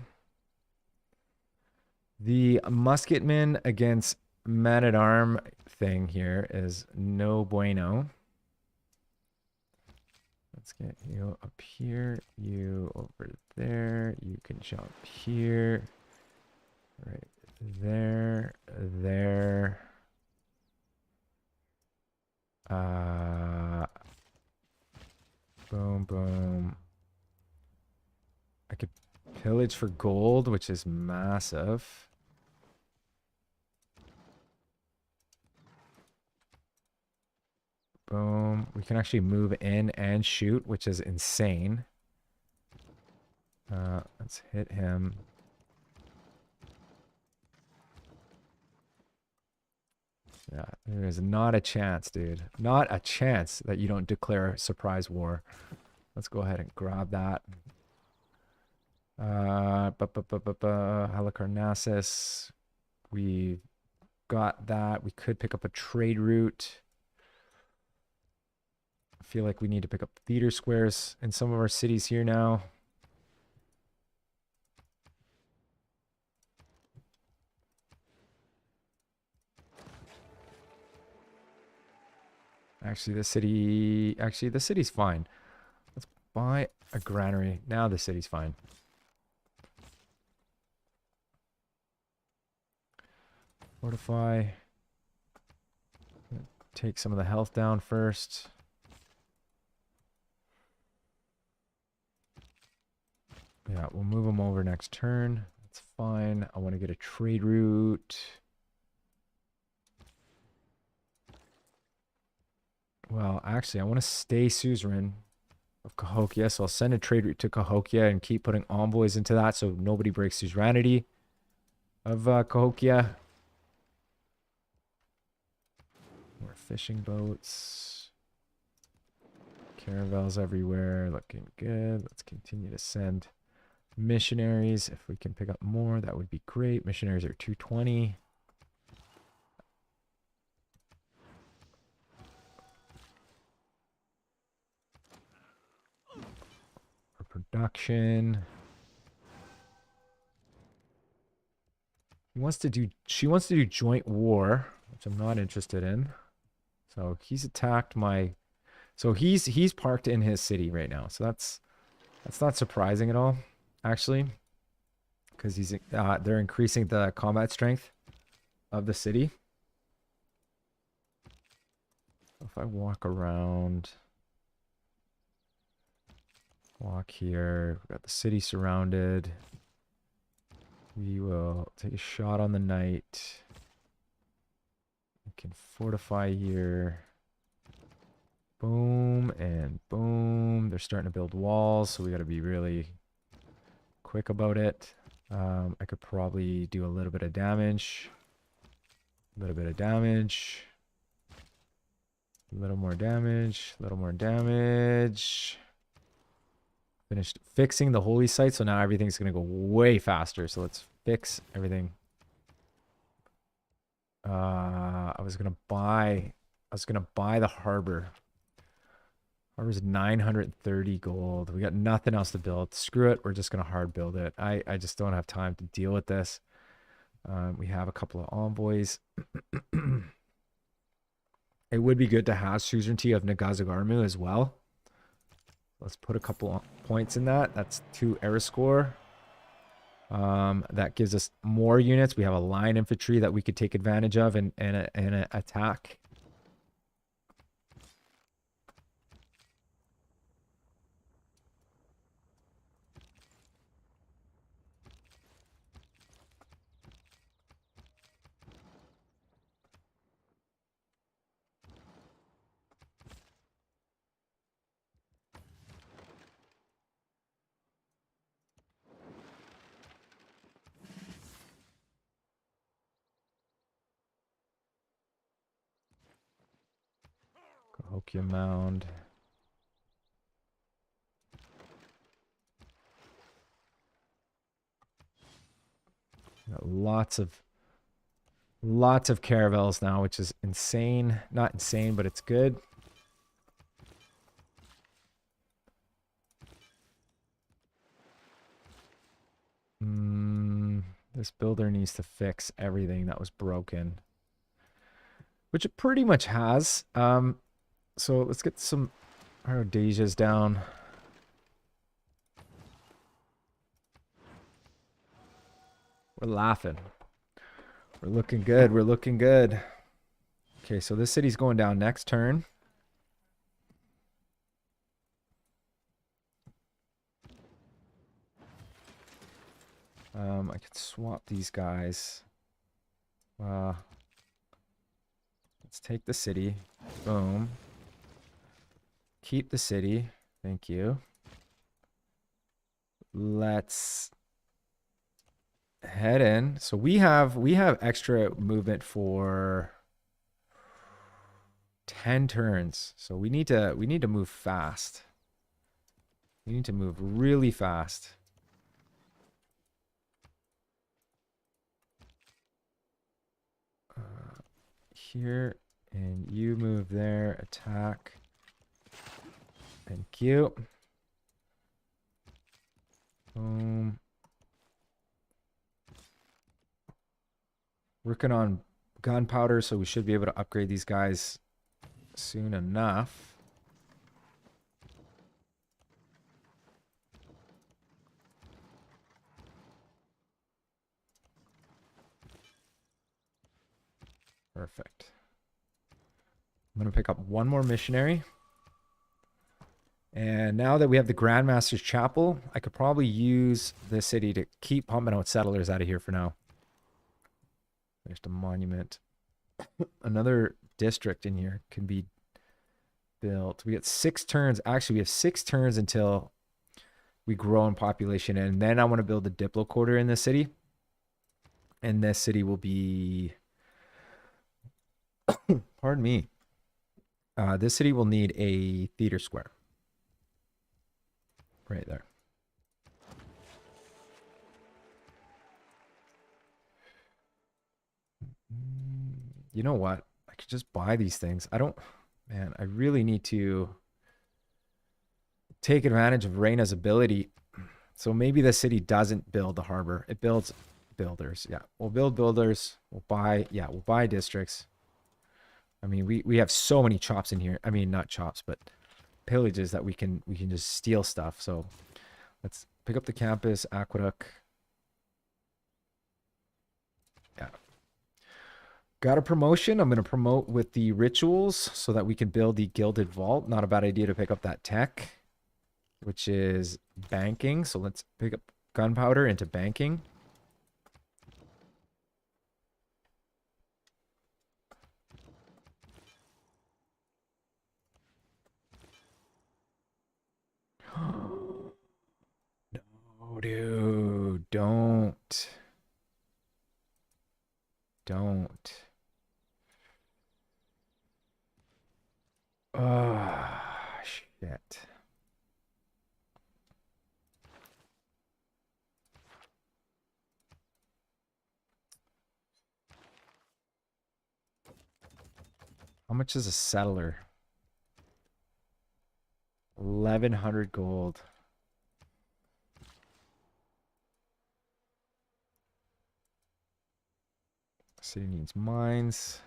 The musketman against man-at-arm thing here is no bueno. Let's get you up here. You over there. You can jump here. Right there. There. Boom, boom. I could pillage for gold, which is massive. Boom. We can actually move in and shoot, which is insane. Let's hit him. Yeah, there is not a chance, dude. Not a chance that you don't declare surprise war. Let's go ahead and grab that. Halicarnassus. We got that. We could pick up a trade route. I feel like we need to pick up theater squares in some of our cities here now. Actually, the city's fine. Let's buy a granary. Now the city's fine. Fortify. Take some of the health down first. Yeah, we'll move them over next turn. That's fine. I want to get a trade route. Well, actually, I want to stay suzerain of Cahokia, so I'll send a trade route to Cahokia and keep putting envoys into that so nobody breaks suzerainty of Cahokia. More fishing boats. Caravels everywhere, looking good. Let's continue to send missionaries. If we can pick up more, that would be great. Missionaries are 220. Production. She wants to do joint war, which I'm not interested in. So he's attacked my, so he's parked in his city right now. So that's not surprising at all, actually, because they're increasing the combat strength of the city. If I walk around. Walk here. We've got the city surrounded. We will take a shot on the knight. We can fortify here. Boom and boom. They're starting to build walls, so we got to be really quick about it. I could probably do a little bit of damage. A little bit of damage. A little more damage. A little more damage. Finished fixing the holy site, so now everything's going to go way faster. So let's fix everything. I was going to buy the harbor. Harbor's 930 gold. We got nothing else to build. Screw it. We're just going to hard build it. I just don't have time to deal with this. We have a couple of envoys. It would be good to have suzerainty of Nagazagarmu as well. Let's put a couple points in that. That's 2 era score. That gives us more units. We have a line infantry that we could take advantage of and an attack. Cahokia Mound. Got lots of caravels now, which is insane. Not insane, but it's good. This builder needs to fix everything that was broken, which it pretty much has. So let's get some Our Rhodesia's down. We're laughing. We're looking good. We're looking good. Okay, so this city's going down next turn. I could swap these guys. Let's take the city. Boom. Keep the city. Thank you. Let's head in. So we have extra movement for 10 turns. So we need to move fast. We need to move really fast. Here, and you move there. Attack. Thank you. Boom. Working on gunpowder, so we should be able to upgrade these guys soon enough. Perfect. I'm going to pick up one more missionary. And now that we have the Grandmaster's Chapel, I could probably use the city to keep pumping out settlers out of here for now. There's the monument. Another district in here can be built. We got 6 turns. Actually, we have 6 turns until we grow in population. And then I want to build a Diplo quarter in this city. And this city will be... Pardon me. This city will need a theater square. Right there. You know what? I could just buy these things. Man, I really need to take advantage of Reina's ability. So maybe the city doesn't build the harbor. It builds builders. Yeah, we'll build builders. We'll buy districts. I mean, we have so many chops in here. I mean, not chops, but pillages that we can just steal stuff. So let's pick up the campus, aqueduct. Yeah. Got a promotion. I'm going to promote with the rituals so that we can build the gilded vault. Not a bad idea to pick up that tech, which is banking. So let's pick up gunpowder into banking. No, dude, don't. Oh, shit. How much is a settler? 1,100 gold. City needs mines.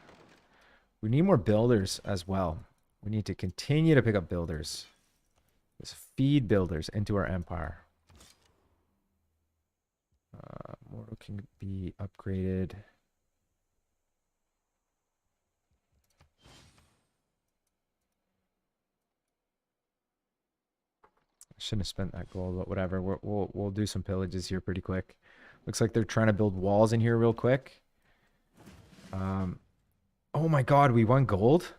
We need more builders as well. We need to continue to pick up builders. Let's feed builders into our empire. Mortal can be upgraded. I shouldn't have spent that gold, but whatever. We'll do some pillages here pretty quick. Looks like they're trying to build walls in here real quick. Oh my God, we won gold.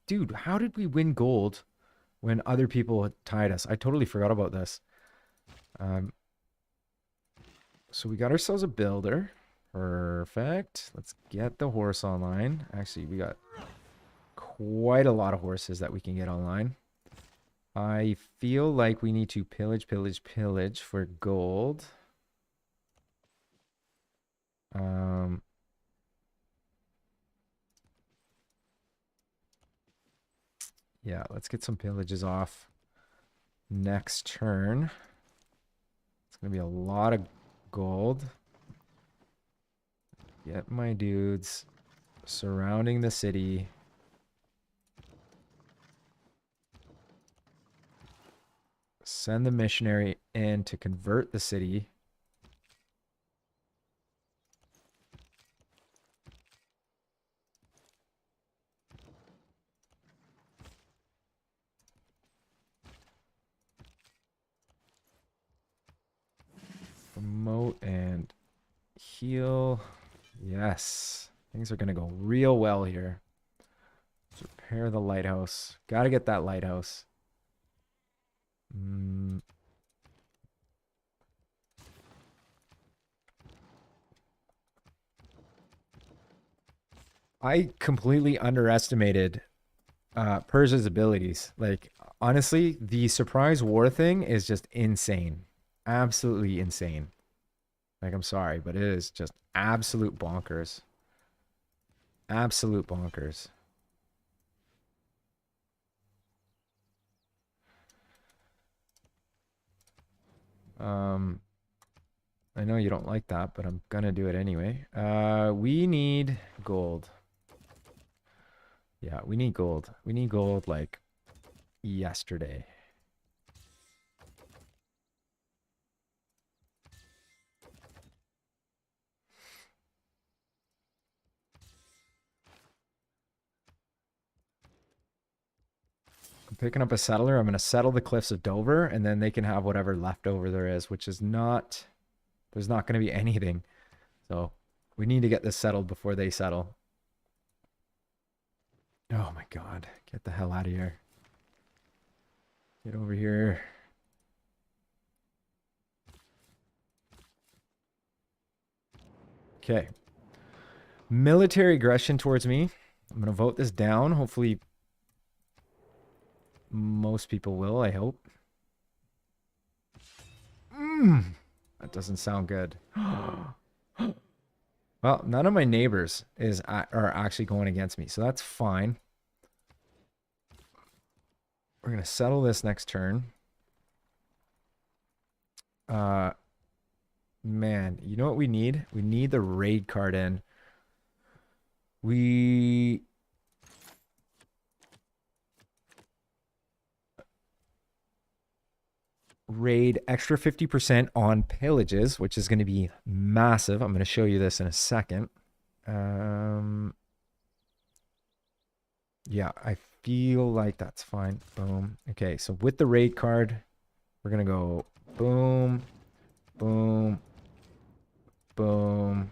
Dude, how did we win gold when other people tied us? I totally forgot about this. So we got ourselves a builder. Perfect. Let's get the horse online. Actually, we got quite a lot of horses that we can get online. I feel like we need to pillage for gold. Yeah, let's get some pillages off next turn. It's going to be a lot of gold. Get my dudes surrounding the city. Send the missionary in to convert the city. Promote and heal. Yes. Things are going to go real well here. Let's repair the lighthouse. Got to get that lighthouse. I completely underestimated Persia's abilities. Like, honestly, the surprise war thing is just insane. Absolutely insane. Like, I'm sorry, but it is just absolute bonkers. Absolute bonkers. I know you don't like that, but I'm gonna do it anyway. We need gold. Yeah, we need gold. We need gold like yesterday. I'm picking up a settler. I'm going to settle the cliffs of Dover, and then they can have whatever leftover there is, which is not... There's not going to be anything. So we need to get this settled before they settle. Oh my god. Get the hell out of here. Get over here. Okay. Military aggression towards me. I'm going to vote this down. Hopefully most people will, I hope. That doesn't sound good. Well, none of my neighbors are actually going against me, so that's fine. We're going to settle this next turn. Man, you know what we need? We need the raid card in. We... raid extra 50% on pillages, which is going to be massive. I'm going to show you this in a second. Yeah, I feel like that's fine. Boom. Okay, so with the raid card, we're going to go boom, boom, boom.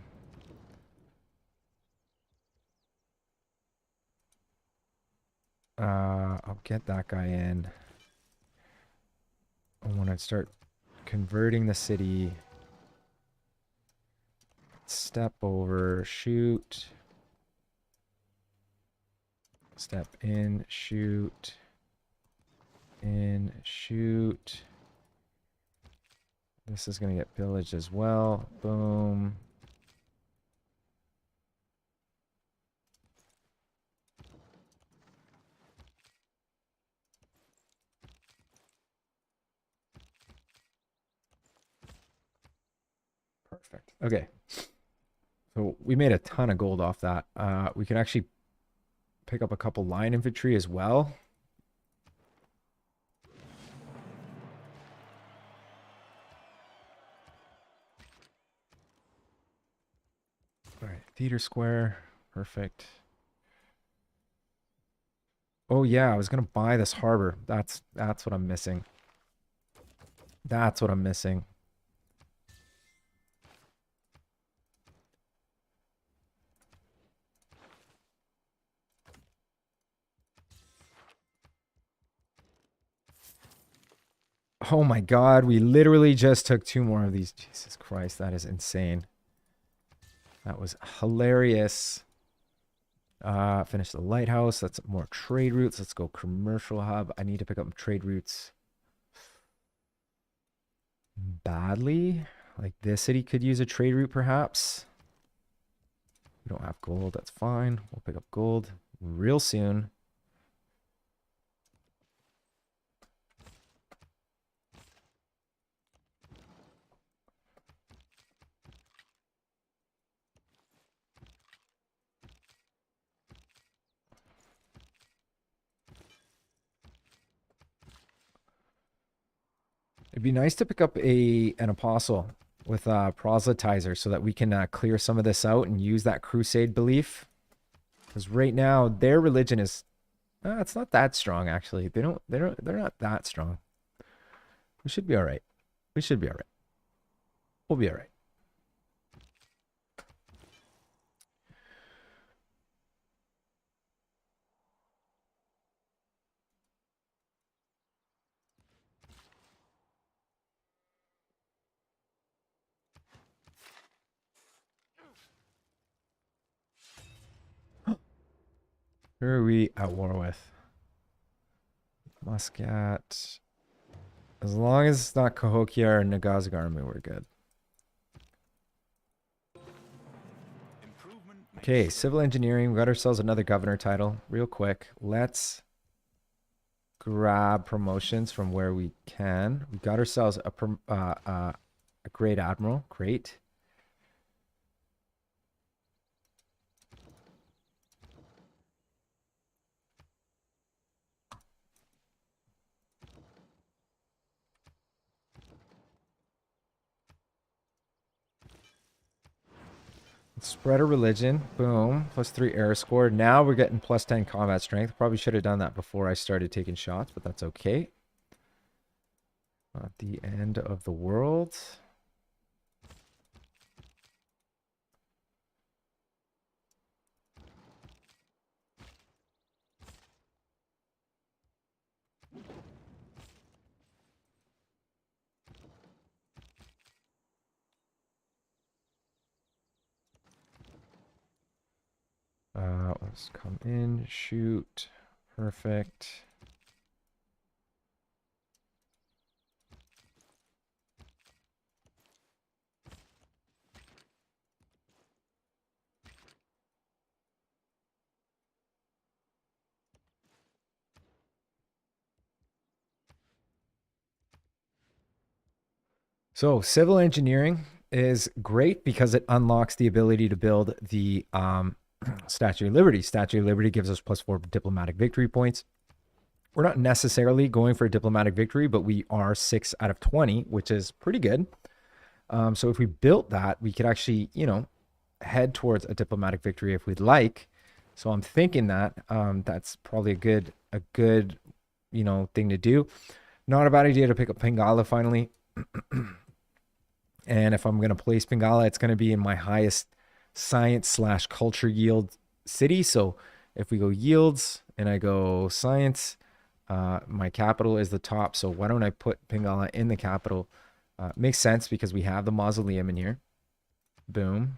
I'll get that guy in. I want to start converting the city. Step over, shoot. Step in, shoot. In, shoot. This is going to get pillaged as well. Boom. Perfect. Okay. So we made a ton of gold off that. We can actually pick up a couple line infantry as well. All right, theater square. Perfect. Oh yeah, I was gonna buy this harbor. That's what I'm missing. That's what I'm missing. Oh my god, we literally just took 2 more of these. Jesus Christ, that is insane. That was hilarious. Finish the lighthouse. That's more trade routes. Let's go commercial hub. I need to pick up trade routes badly. Like this city could use a trade route perhaps. We don't have gold. That's fine. We'll pick up gold real soon. be nice to pick up an apostle with a proselytizer so that we can clear some of this out and use that crusade belief. Because right now their religion is it's not that strong actually. They're not that strong. We should be all right. We should be all right. We'll be all right. Who are we at war with? Muscat. As long as it's not Cahokia or Nagazga army, we're good. Okay, civil engineering. We got ourselves another governor title. Real quick, let's grab promotions from where we can. We got ourselves a great admiral. Great. Spread of religion. Boom. +3 air score. Now we're getting +10 combat strength. Probably should have done that before I started taking shots, but that's okay. Not the end of the world. Let's come in, shoot. Perfect. So civil engineering is great because it unlocks the ability to build the Statue of Liberty. Statue of Liberty gives us +4 diplomatic victory points. We're not necessarily going for a diplomatic victory, but we are 6 out of 20, which is pretty good. So if we built that, we could actually, you know, head towards a diplomatic victory if we'd like. So I'm thinking that that's probably a good, you know, thing to do. Not a bad idea to pick up Pingala finally. And if I'm going to place Pingala, it's going to be in my highest science/culture yield city. So if we go yields and I go science, my capital is the top. So why don't I put Pingala in the capital? Makes sense because we have the mausoleum in here. Boom.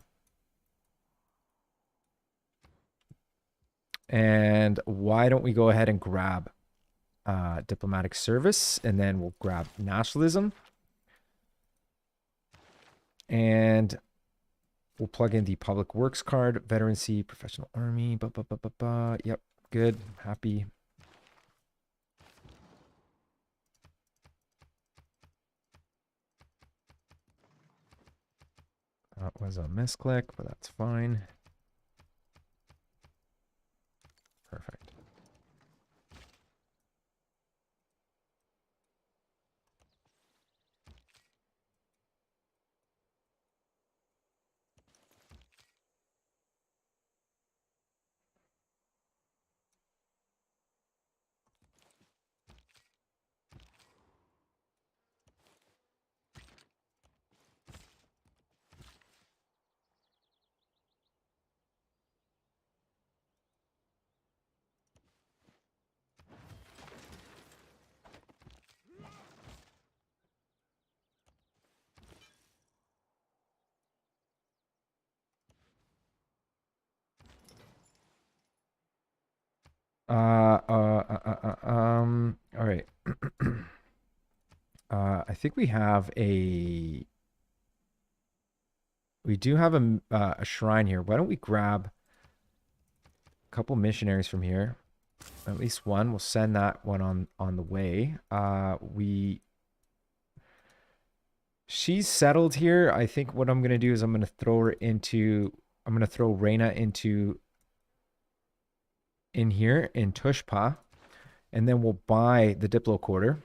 And why don't we go ahead and grab diplomatic service, and then we'll grab nationalism. And we'll plug in the public works card, veterancy, professional army. Yep, good, happy. That was a misclick, but that's fine. Perfect. All right. I think we do have a shrine here. Why don't we grab a couple missionaries from here? At least one. We'll send that one on the way. She's settled here. I think what I'm gonna do is I'm gonna throw Reina into in here in Tushpa, and then we'll buy the Diplo quarter.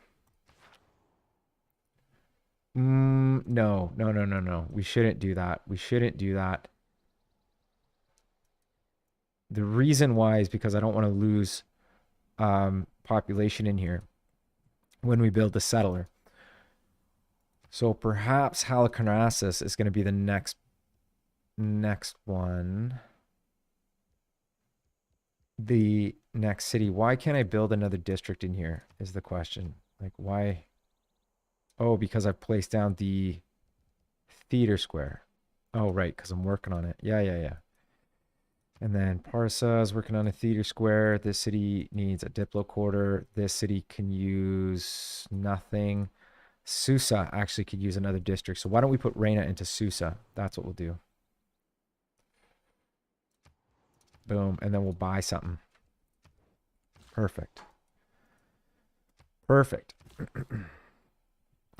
No, no, no, no, no. We shouldn't do that. We shouldn't do that. The reason why is because I don't want to lose population in here when we build the settler. So perhaps Halicarnassus is going to be the next one. The next city. Why can't I build another district in here is the question. Like why? Oh, because I've placed down the theater square. Oh, right, because I'm working on it. Yeah, yeah, yeah. And then PERSIA is working on a theater square. This city needs a diplo quarter. This city can use nothing. Susa actually could use another district. So why don't we put Reina into Susa? That's what we'll do. Boom. And then we'll buy something. Perfect. Perfect.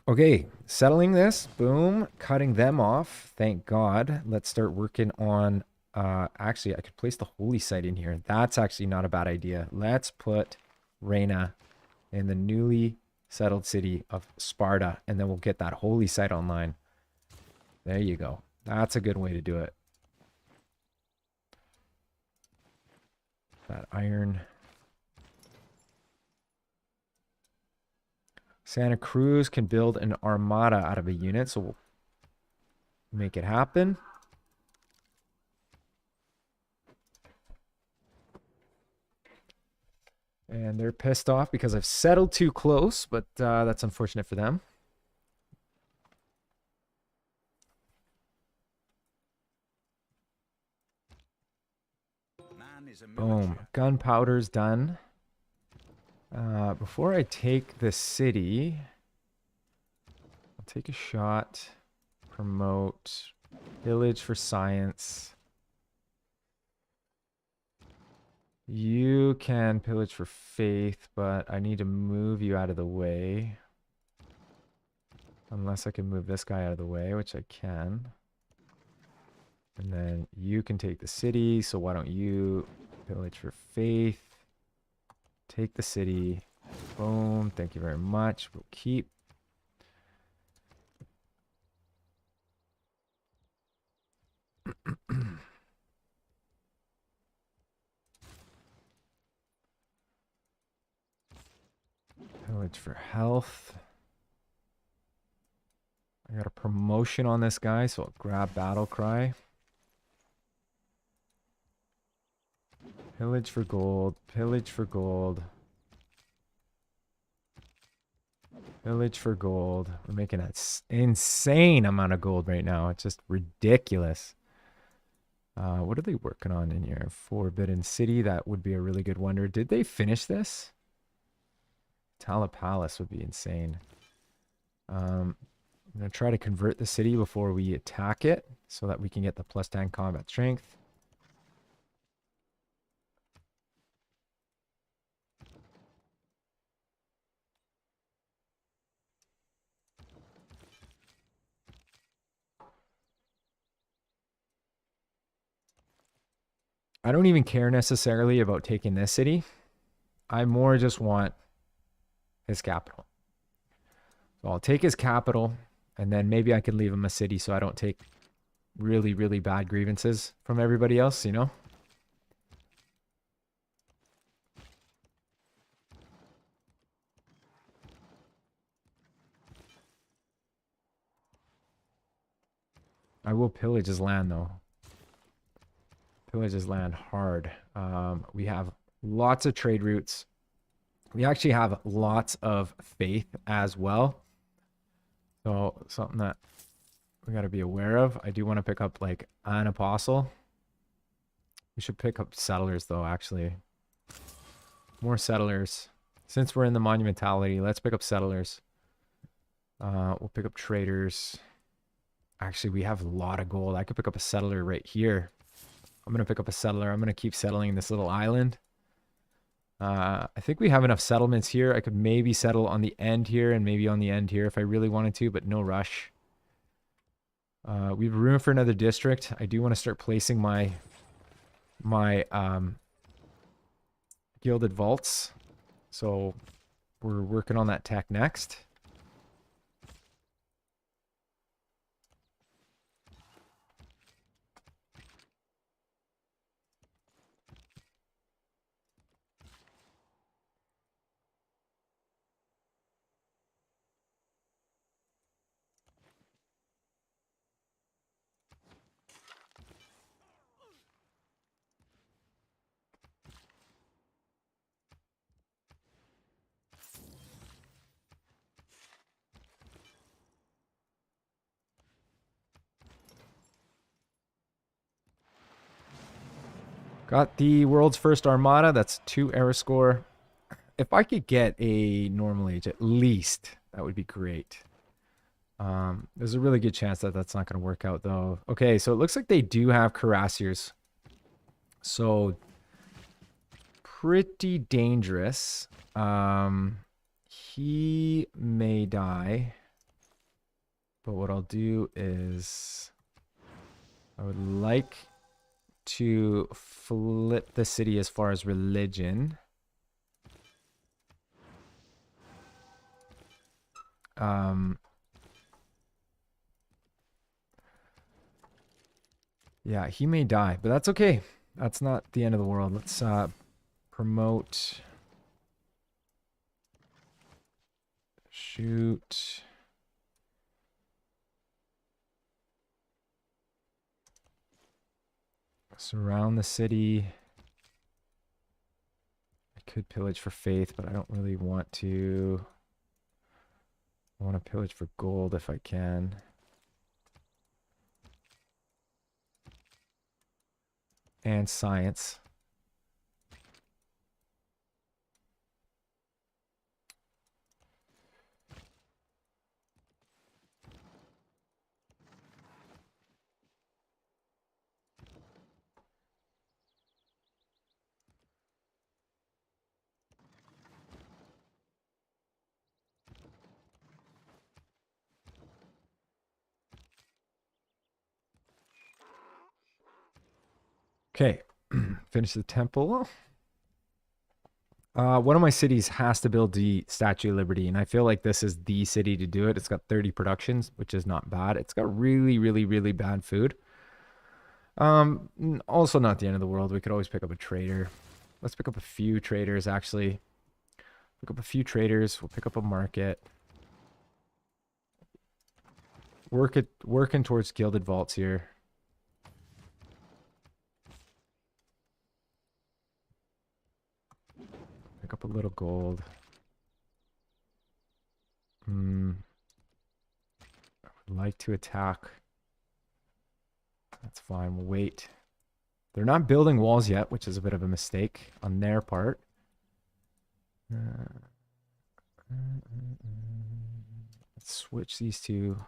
Okay, settling this. Boom. Cutting them off. Thank God. Let's start working on... actually, I could place the holy site in here. That's actually not a bad idea. Let's put Reina in the newly settled city of Sparta, and then we'll get that holy site online. There you go. That's a good way to do it. That iron. Santa Cruz can build an armada out of a unit, so we'll make it happen. And they're pissed off because I've settled too close, but that's unfortunate for them. Boom. Gunpowder's done. Before I take the city, I'll take a shot. Promote. Village for science. You can pillage for faith, but I need to move you out of the way. Unless I can move this guy out of the way, which I can. And then you can take the city, so why don't you pillage for faith? Take the city. Boom. Thank you very much. We'll keep. Pillage for health. I got a promotion on this guy, so I'll grab Battle Cry. Pillage for gold. Pillage for gold. Pillage for gold. We're making an insane amount of gold right now. It's just ridiculous. What are they working on in here? Forbidden City. That would be a really good wonder. Did they finish this? Tala Palace would be insane. I'm going to try to convert the city before we attack it so that we can get the +10 combat strength. I don't even care necessarily about taking this city. I more just want his capital. So I'll take his capital, and then maybe I could leave him a city so I don't take really, really bad grievances from everybody else, you know? I will pillage his land, though. Pillage his land hard. We have lots of trade routes. We actually have lots of faith as well. So something that we got to be aware of. I do want to pick up like an apostle. We should pick up settlers though, actually. More settlers. Since we're in the monumentality, let's pick up settlers. We'll pick up traders. Actually, we have a lot of gold. I could pick up a settler right here. I'm going to pick up a settler. I'm going to keep settling in this little island. I think we have enough settlements here. I could maybe settle on the end here and maybe on the end here if I really wanted to, but no rush. We have room for another district. I do want to start placing my gilded vaults. So we're working on that tech next. Got the world's first armada. That's 2 era score. If I could get a normal age at least, that would be great. There's a really good chance that that's not going to work out though. Okay, so it looks like they do have cuirassiers. So pretty dangerous. He may die. But what I'll do is I would like to flip the city as far as religion. Yeah, he may die, but that's okay. That's not the end of the world. Let's promote. Shoot. Surround the city. I could pillage for faith, but I don't really want to. I want to pillage for gold if I can. And science. Okay, finish the temple. One of my cities has to build the Statue of Liberty, and I feel like this is the city to do it. It's got 30 productions, which is not bad. It's got really, really, really bad food. Also not the end of the world. We could always pick up a trader. Let's pick up a few traders, actually. Pick up a few traders. We'll pick up a market. Working towards gilded vaults here. Pick up a little gold. I would like to attack. That's fine. We'll wait. They're not building walls yet, which is a bit of a mistake on their part. Let's switch these two.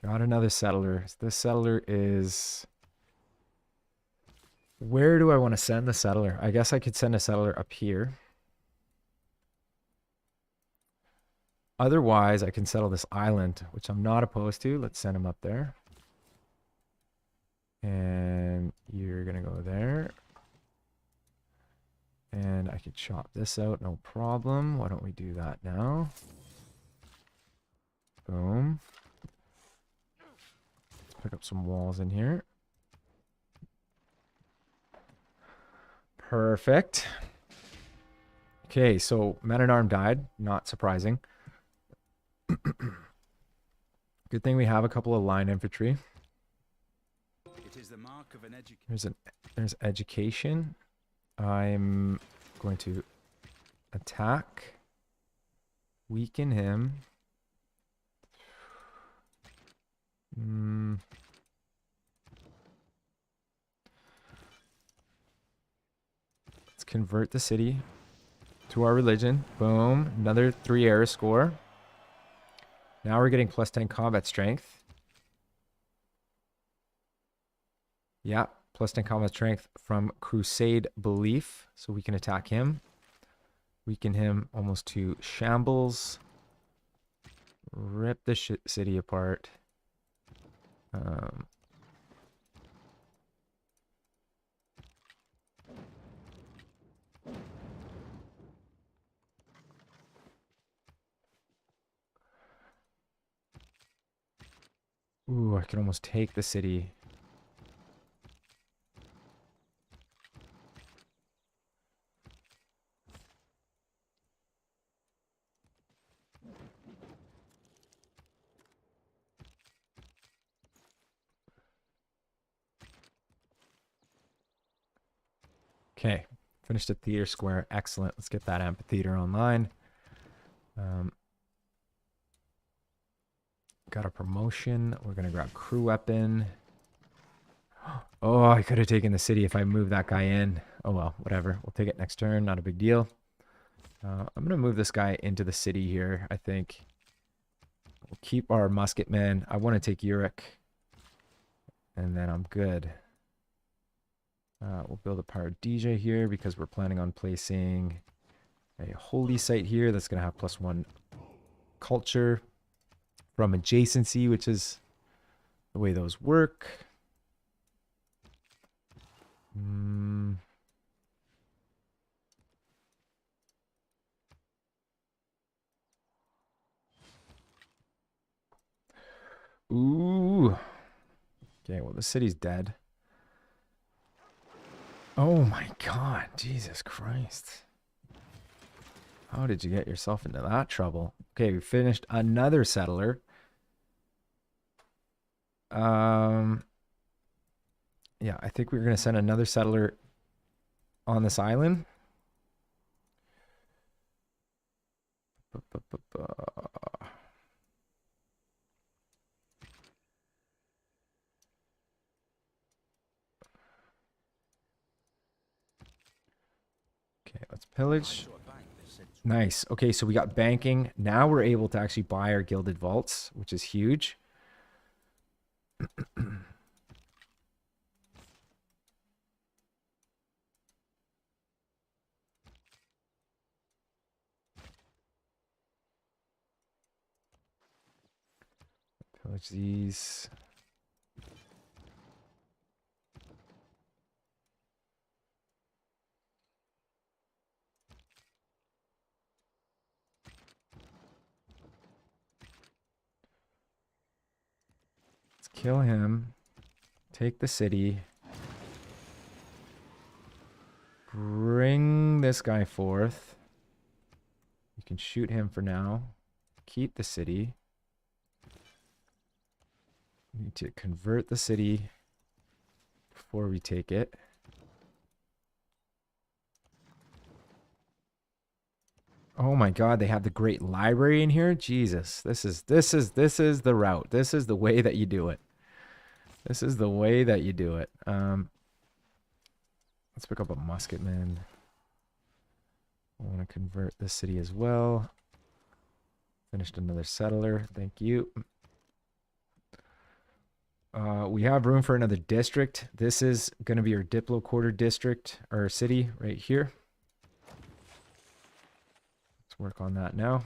Got another settler. This settler is... Where do I want to send the settler? I guess I could send a settler up here. Otherwise, I can settle this island, which I'm not opposed to. Let's send him up there. And you're going to go there. And I could chop this out, no problem. Why don't we do that now? Boom. Let's pick up some walls in here. Perfect. Okay, so Man-at-Arm died. Not surprising. Good thing we have a couple of line infantry. It is the mark of an There's education. I'm going to attack. Weaken him. Let's convert the city to our religion. Boom. Another 3 era score. Now we're getting plus 10 combat strength. Yeah, plus 10 combat strength from Crusade Belief. So we can attack him. Weaken him almost to shambles. Rip the city apart. Ooh, I can almost take the city. Okay, finished a theater square. Excellent. Let's get that amphitheater online. Got a promotion. We're going to grab crew weapon. Oh, I could have taken the city if I moved that guy in. Oh, well, whatever. We'll take it next turn. Not a big deal. I'm going to move this guy into the city here, I think. We'll keep our musketmen. I want to take Uric. And then I'm good. We'll build a power DJ here because we're planning on placing a holy site here that's going to have +1 culture from adjacency, which is the way those work. Ooh. Okay, well, the city's dead. Oh my god, Jesus Christ. How did you get yourself into that trouble? Okay, we finished another settler. Yeah, I think we're going to send another settler on this island. Okay, let's pillage. Nice. Okay, so we got banking. Now we're able to actually buy our gilded vaults, which is huge. Pillage these. Let's kill him. Take the city. Bring this guy forth. You can shoot him for now. Keep the city. We need to convert the city before we take it. Oh my god, they have the great library in here. Jesus, this is the route. This is the way that you do it. This is the way that you do it. Let's pick up a musketman. I want to convert this city as well. Finished another settler. Thank you. We have room for another district. This is going to be our Diplo quarter district or city right here. Let's work on that now.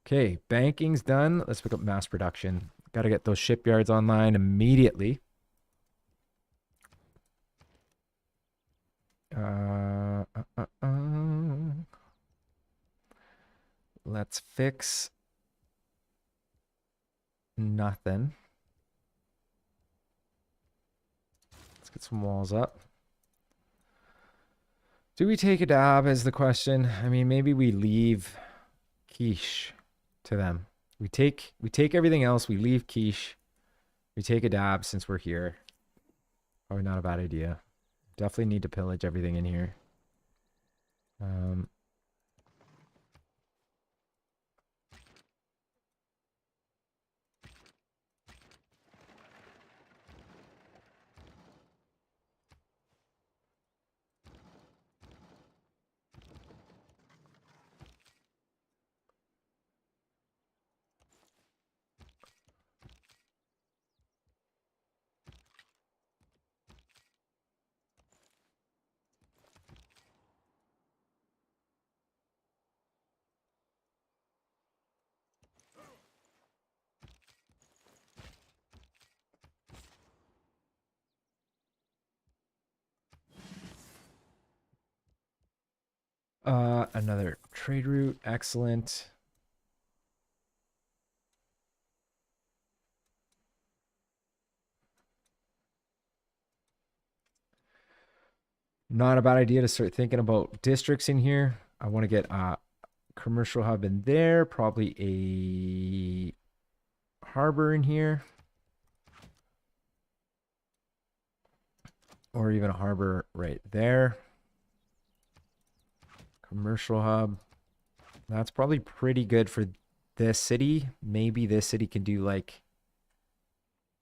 Okay, banking's done. Let's pick up mass production. Got to get those shipyards online immediately. Let's fix nothing. Let's get some walls up. Do we take a dab is the question. I mean, maybe we leave quiche to them. We take everything else. We leave quiche. We take a dab since we're here. Probably not a bad idea. Definitely need to pillage everything in here. Another trade route. Excellent. Not a bad idea to start thinking about districts in here. I want to get a commercial hub in there. Probably a harbor in here. Or even a harbor right there. Commercial hub. That's probably pretty good for this city. Maybe this city can do like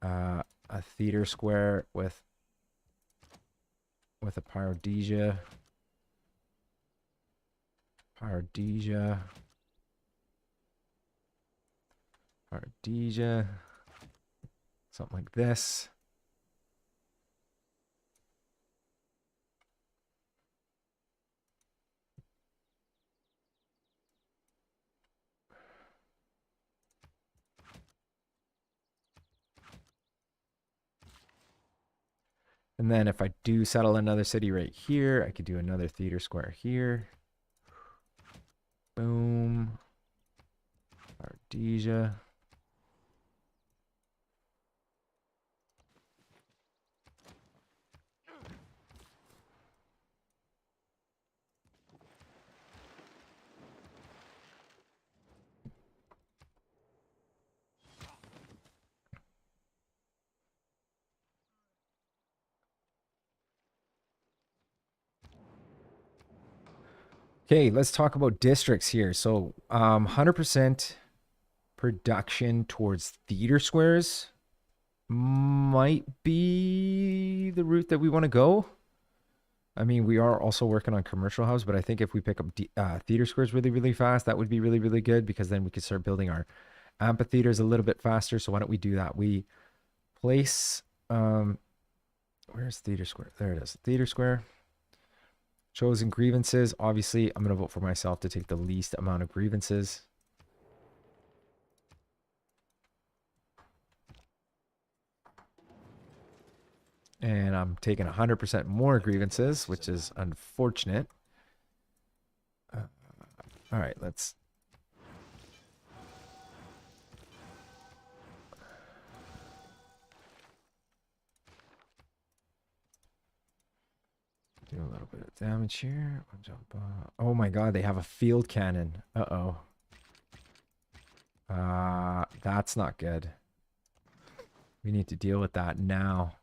a theater square with a Pyrodesia. Pyrodesia. Something like this. And then if I do settle another city right here, I could do another theater square here. Boom. Ardesia. Okay, let's talk about districts here. So 100% production towards theater squares might be the route that we want to go. I mean, we are also working on commercial hubs, but I think if we pick up theater squares really, really fast, that would be really, really good, because then we could start building our amphitheaters a little bit faster. So why don't we do that? We place, where's theater square? There it is, theater square. Chosen grievances. Obviously, I'm going to vote for myself to take the least amount of grievances. And I'm taking 100% more grievances, which is unfortunate. All right, let's... do a little bit of damage here. Oh my god, they have a field cannon. Uh-oh. That's not good. We need to deal with that now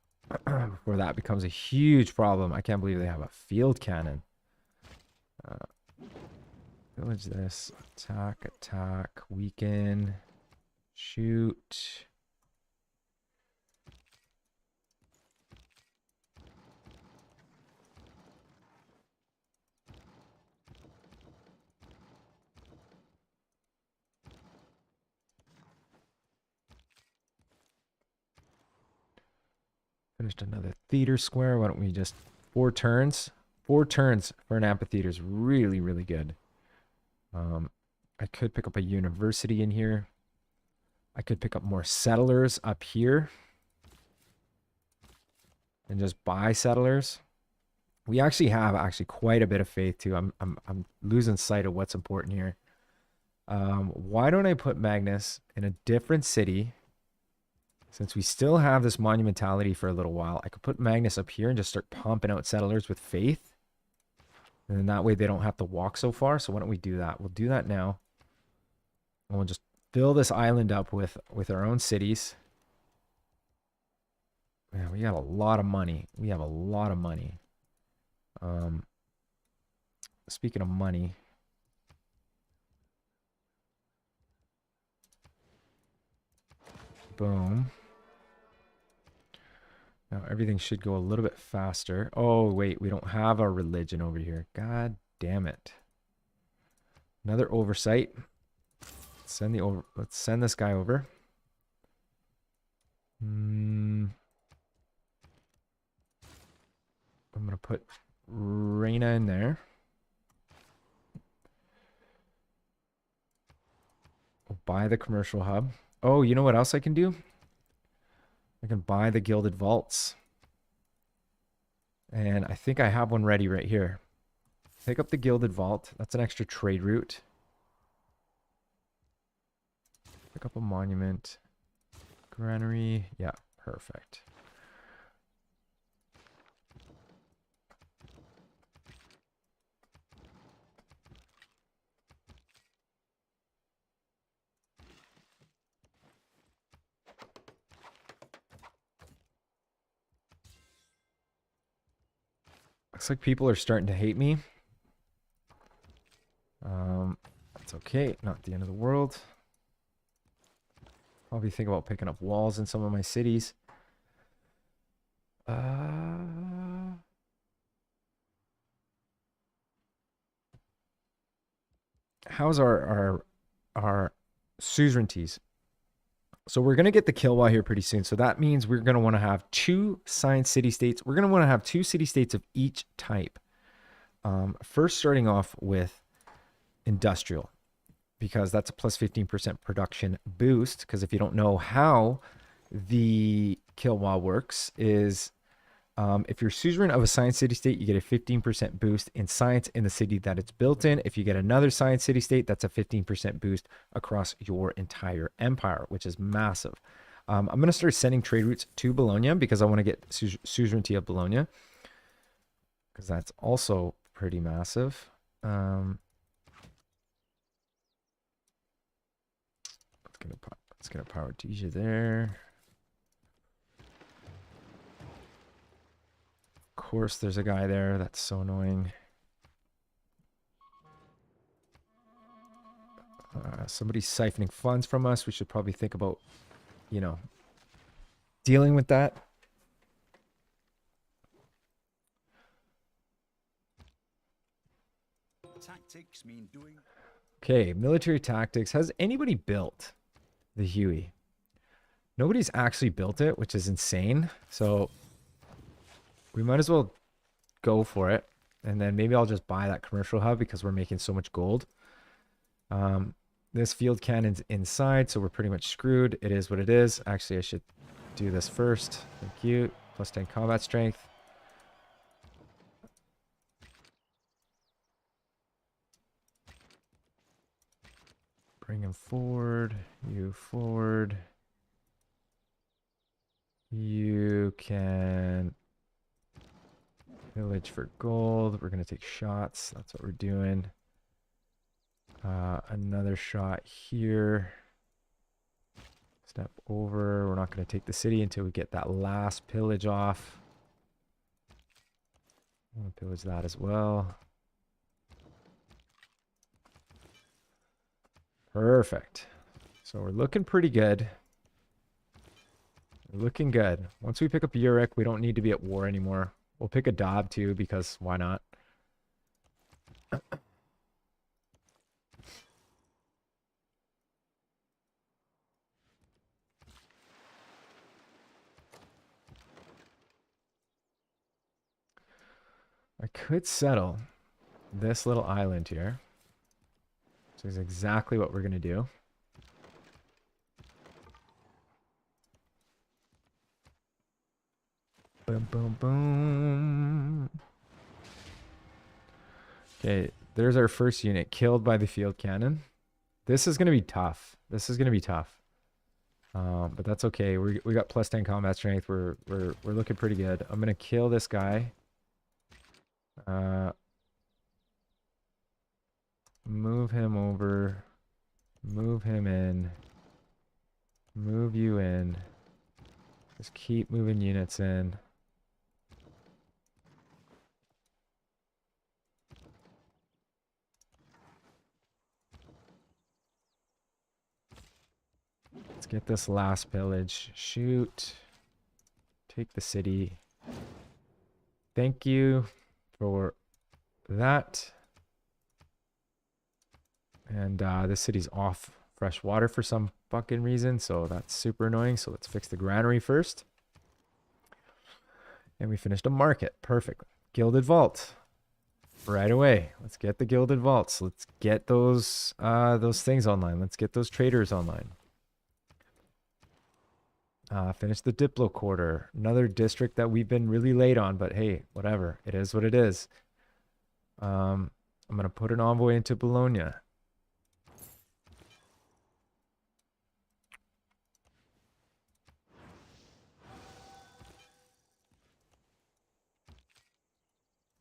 before that becomes a huge problem. I can't believe they have a field cannon. Village this. Attack, weaken, shoot. Finished another theater square. Why don't we just 4 turns? 4 turns for an amphitheater is really, really good. I could pick up a university in here. I could pick up more settlers up here and just buy settlers. We actually have quite a bit of faith too. I'm losing sight of what's important here. Why don't I put Magnus in a different city? Since we still have this monumentality for a little while, I could put Magnus up here and just start pumping out settlers with faith. And then that way they don't have to walk so far. So why don't we do that? We'll do that now. And we'll just fill this island up with our own cities. Man, we got a lot of money. We have a lot of money. Speaking of money. Boom. Now everything should go a little bit faster. Oh, wait, we don't have our religion over here. God damn it. Another oversight. Let's send this guy over. I'm gonna put Reina in there. We'll buy the commercial hub. Oh, you know what else I can do? I can buy the Gilded Vaults. And I think I have one ready right here. Pick up the Gilded Vault. That's an extra trade route. Pick up a monument. Granary. Yeah, perfect. Looks like people are starting to hate me. That's okay. Not the end of the world. Probably think about picking up walls in some of my cities. How's our suzerainties? So we're going to get the Kilwa here pretty soon. So that means we're going to want to have 2 science city-states. We're going to want to have 2 city-states of each type. First, starting off with industrial, because that's a plus 15% production boost. Because if you don't know how the Kilwa works is if you're suzerain of a science city-state, you get a 15% boost in science in the city that it's built in. If you get another science city-state, that's a 15% boost across your entire empire, which is massive. I'm going to start sending trade routes to Bologna because I want to get suzerainty of Bologna, because that's also pretty massive. Let's get a power Deja there. Of course, there's a guy there. That's so annoying. Somebody's siphoning funds from us. We should probably think about, you know, dealing with that. Tactics mean doing. Okay, military tactics. Has anybody built the Huey? Nobody's actually built it, which is insane. So we might as well go for it. And then maybe I'll just buy that commercial hub because we're making so much gold. This field cannon's inside, so we're pretty much screwed. It is what it is. Actually, I should do this first. Thank you. Plus 10 combat strength. Bring him forward. You forward. You can pillage for gold. We're going to take shots. That's what we're doing. Another shot here. Step over. We're not going to take the city until we get that last pillage off. I'm going to pillage that as well. Perfect. So we're looking pretty good. We're looking good. Once we pick up Uruk, we don't need to be at war anymore. We'll pick a Dob too, because why not? I could settle this little island here. Which is exactly what we're going to do. Boom, boom, boom. Okay, there's our first unit killed by the field cannon. This is going to be tough. This is going to be tough. But that's okay. We got plus 10 combat strength. We're looking pretty good. I'm going to kill this guy. Move him over. Move him in. Move you in. Just keep moving units in. Let's get this last pillage. Shoot. Take the city. Thank you for that. And this city's off fresh water for some fucking reason, so that's super annoying. So let's fix the granary first. And we finished a market. Perfect. Gilded Vault. Right away. Let's get the Gilded Vaults. Let's get those things online. Let's get those traders online. Finish the Diplo Quarter. Another district that we've been really late on, but hey, whatever. It is what it is. I'm going to put an envoy into Bologna.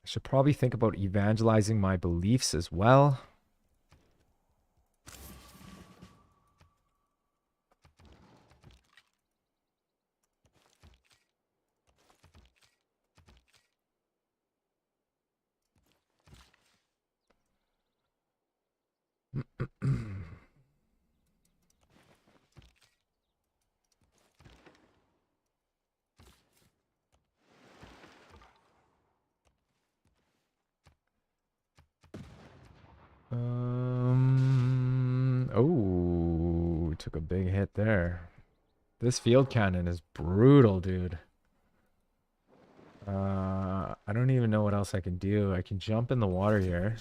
I should probably think about evangelizing my beliefs as well. took a big hit there. This field cannon is brutal, dude. I don't even know what else I can do. I can jump in the water here.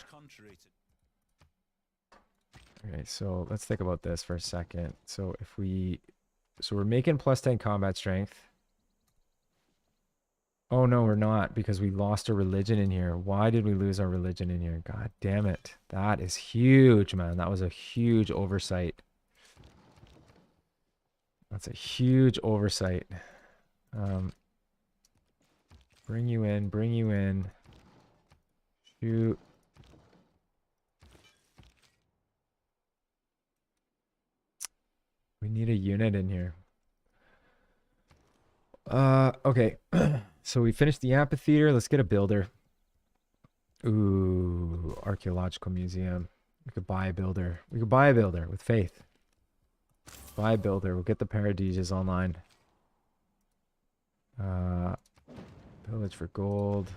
Okay, so let's think about this for a second. So if we... So we're making +10 combat strength. Oh, no, we're not, because we lost a religion in here. Why did we lose our religion in here? God damn it. That is huge, man. That was a huge oversight. That's a huge oversight. Bring you in, bring you in. Shoot. We need a unit in here. Okay. So we finished the amphitheater. Let's get a builder. Ooh, archaeological museum. We could buy a builder. We could buy a builder with faith. Buy a builder. We'll get the Paradisias online. Village for gold.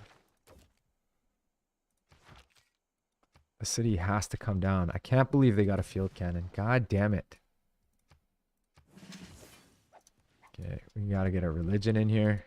The city has to come down. I can't believe they got a field cannon. God damn it. Okay, we gotta get a religion in here.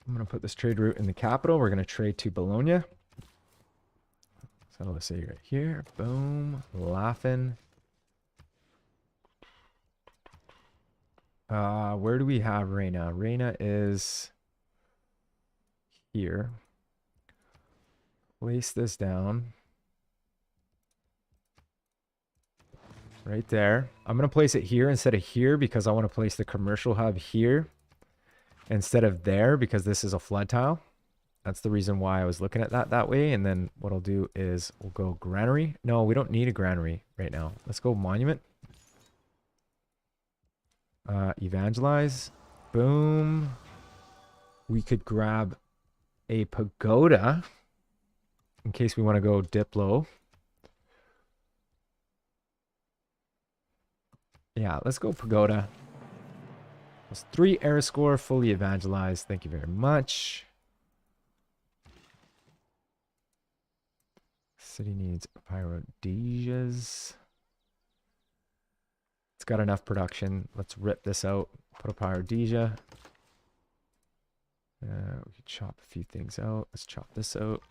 I'm going to put this trade route in the capital. We're going to trade to Bologna. So let's say right here. Boom. Laughing. Where do we have Reina? Reina is here. Place this down. Right there. I'm going to place it here instead of here because I want to place the commercial hub here instead of there because this is a flood tile. That's the reason why I was looking at that way. And then what I'll do is we'll go granary. No, we don't need a granary right now. Let's go monument. Evangelize. Boom. We could grab a pagoda in case we want to go Diplo. Yeah, let's go pagoda. Plus 3 era score, fully evangelized. Thank you very much. City needs pyrodesias. It's got enough production. Let's rip this out. Put a pyrodesia. We could chop a few things out. Let's chop this out.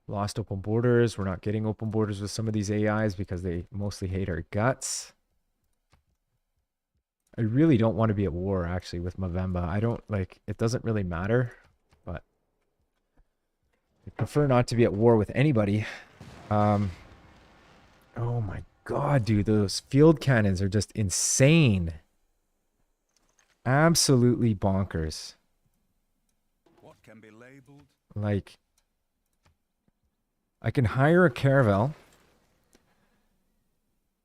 Lost open borders. We're not getting open borders with some of these AIs because they mostly hate our guts. I really don't want to be at war, actually, with Movember. I don't, like, it doesn't really matter, but I prefer not to be at war with anybody. Oh my god, dude, those field cannons are just insane. Absolutely bonkers. What can be labeled? Like, I can hire a caravel.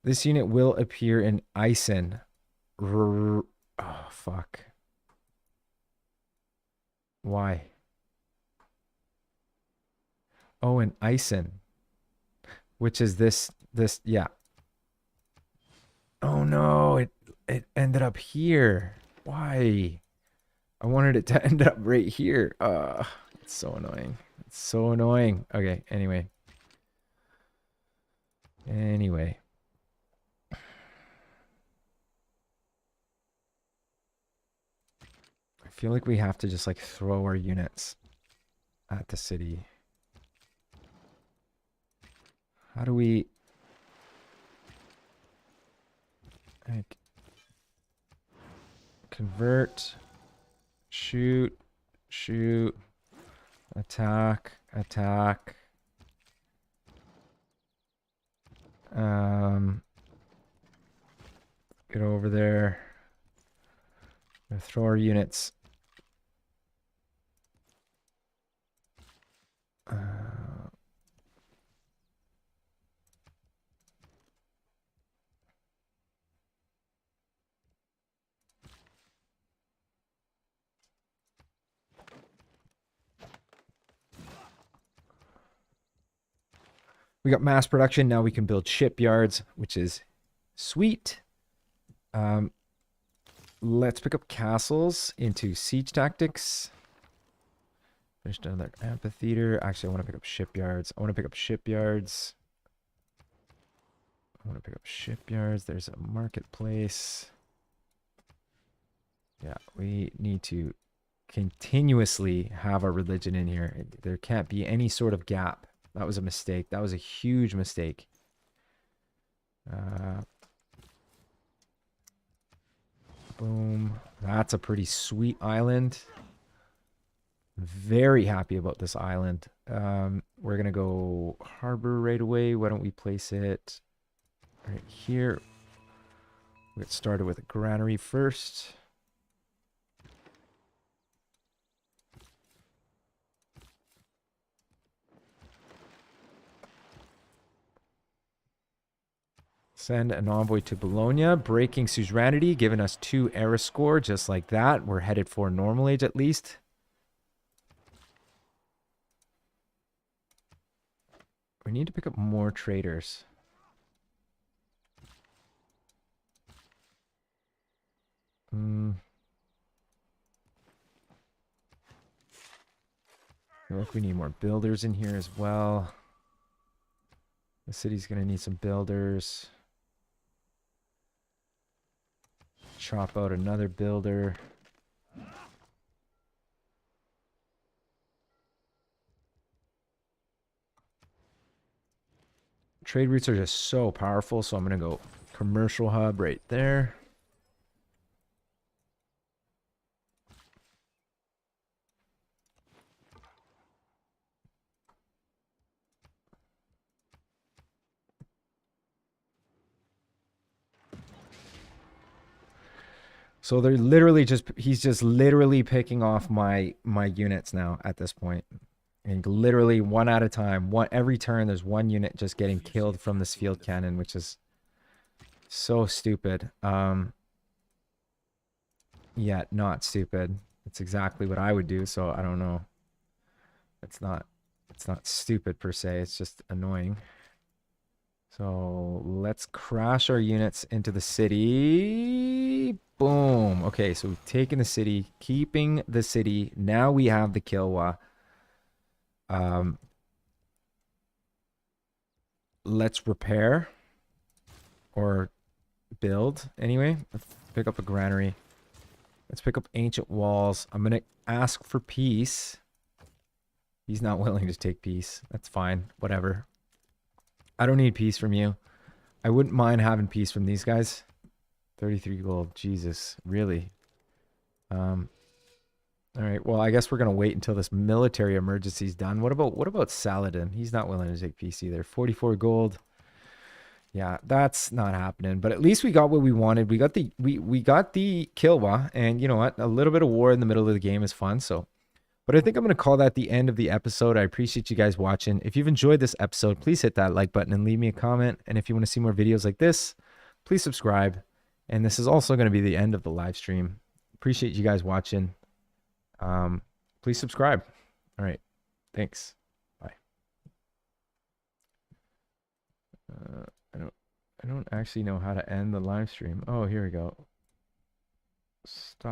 This unit will appear in Isen. Oh, fuck. Why? Oh, in Isen. Which is this, yeah. Oh no, it ended up here. Why? I wanted it to end up right here. It's so annoying. It's so annoying. Okay, anyway. I feel like we have to just like throw our units at the city. How do we like convert, shoot, attack, get over there. I'm gonna throw our units. We got mass production. Now we can build shipyards, which is sweet. Let's pick up castles into siege tactics. Finished another amphitheater. Actually, I want to pick up shipyards. I want to pick up shipyards. There's a marketplace. Yeah, we need to continuously have our religion in here. There can't be any sort of gap. That was a mistake. That was a huge mistake. Boom. That's a pretty sweet island. Very happy about this island. We're going to go harbor right away. Why don't we place it right here? We'll get started with a granary first. Send an envoy to Bologna, breaking suzerainty, giving us 2 era score, just like that. We're headed for normal age at least. We need to pick up more traders. I feel like we need more builders in here as well. The city's going to need some builders. Chop out another builder. Trade routes are just so powerful, so I'm going to go commercial hub right there. So they're literally he's just literally picking off my units now at this point. And literally one at a time, every turn there's one unit just getting killed from this field cannon, which is so stupid. Yeah, not stupid. It's exactly what I would do, so I don't know. It's not stupid per se, it's just annoying. So let's crash our units into the city. Boom. Okay, so we've taken the city, keeping the city. Now we have the Kilwa. Let's repair or build anyway. Let's pick up a granary. Let's pick up ancient walls. I'm going to ask for peace. He's not willing to take peace. That's fine. Whatever. I don't need peace from you. I wouldn't mind having peace from these guys. 33 gold. Jesus. Really? All right. Well, I guess we're going to wait until this military emergency is done. What about Saladin? He's not willing to take peace either. 44 gold. Yeah, that's not happening. But at least we got what we wanted. We got the Kilwa, and you know what? A little bit of war in the middle of the game is fun. So, but I think I'm going to call that the end of the episode. I appreciate you guys watching. If you've enjoyed this episode, please hit that like button and leave me a comment. And if you want to see more videos like this, please subscribe. And this is also going to be the end of the live stream. Appreciate you guys watching. Please subscribe. All right. Thanks. Bye. I don't actually know how to end the live stream. Oh, here we go. Stop.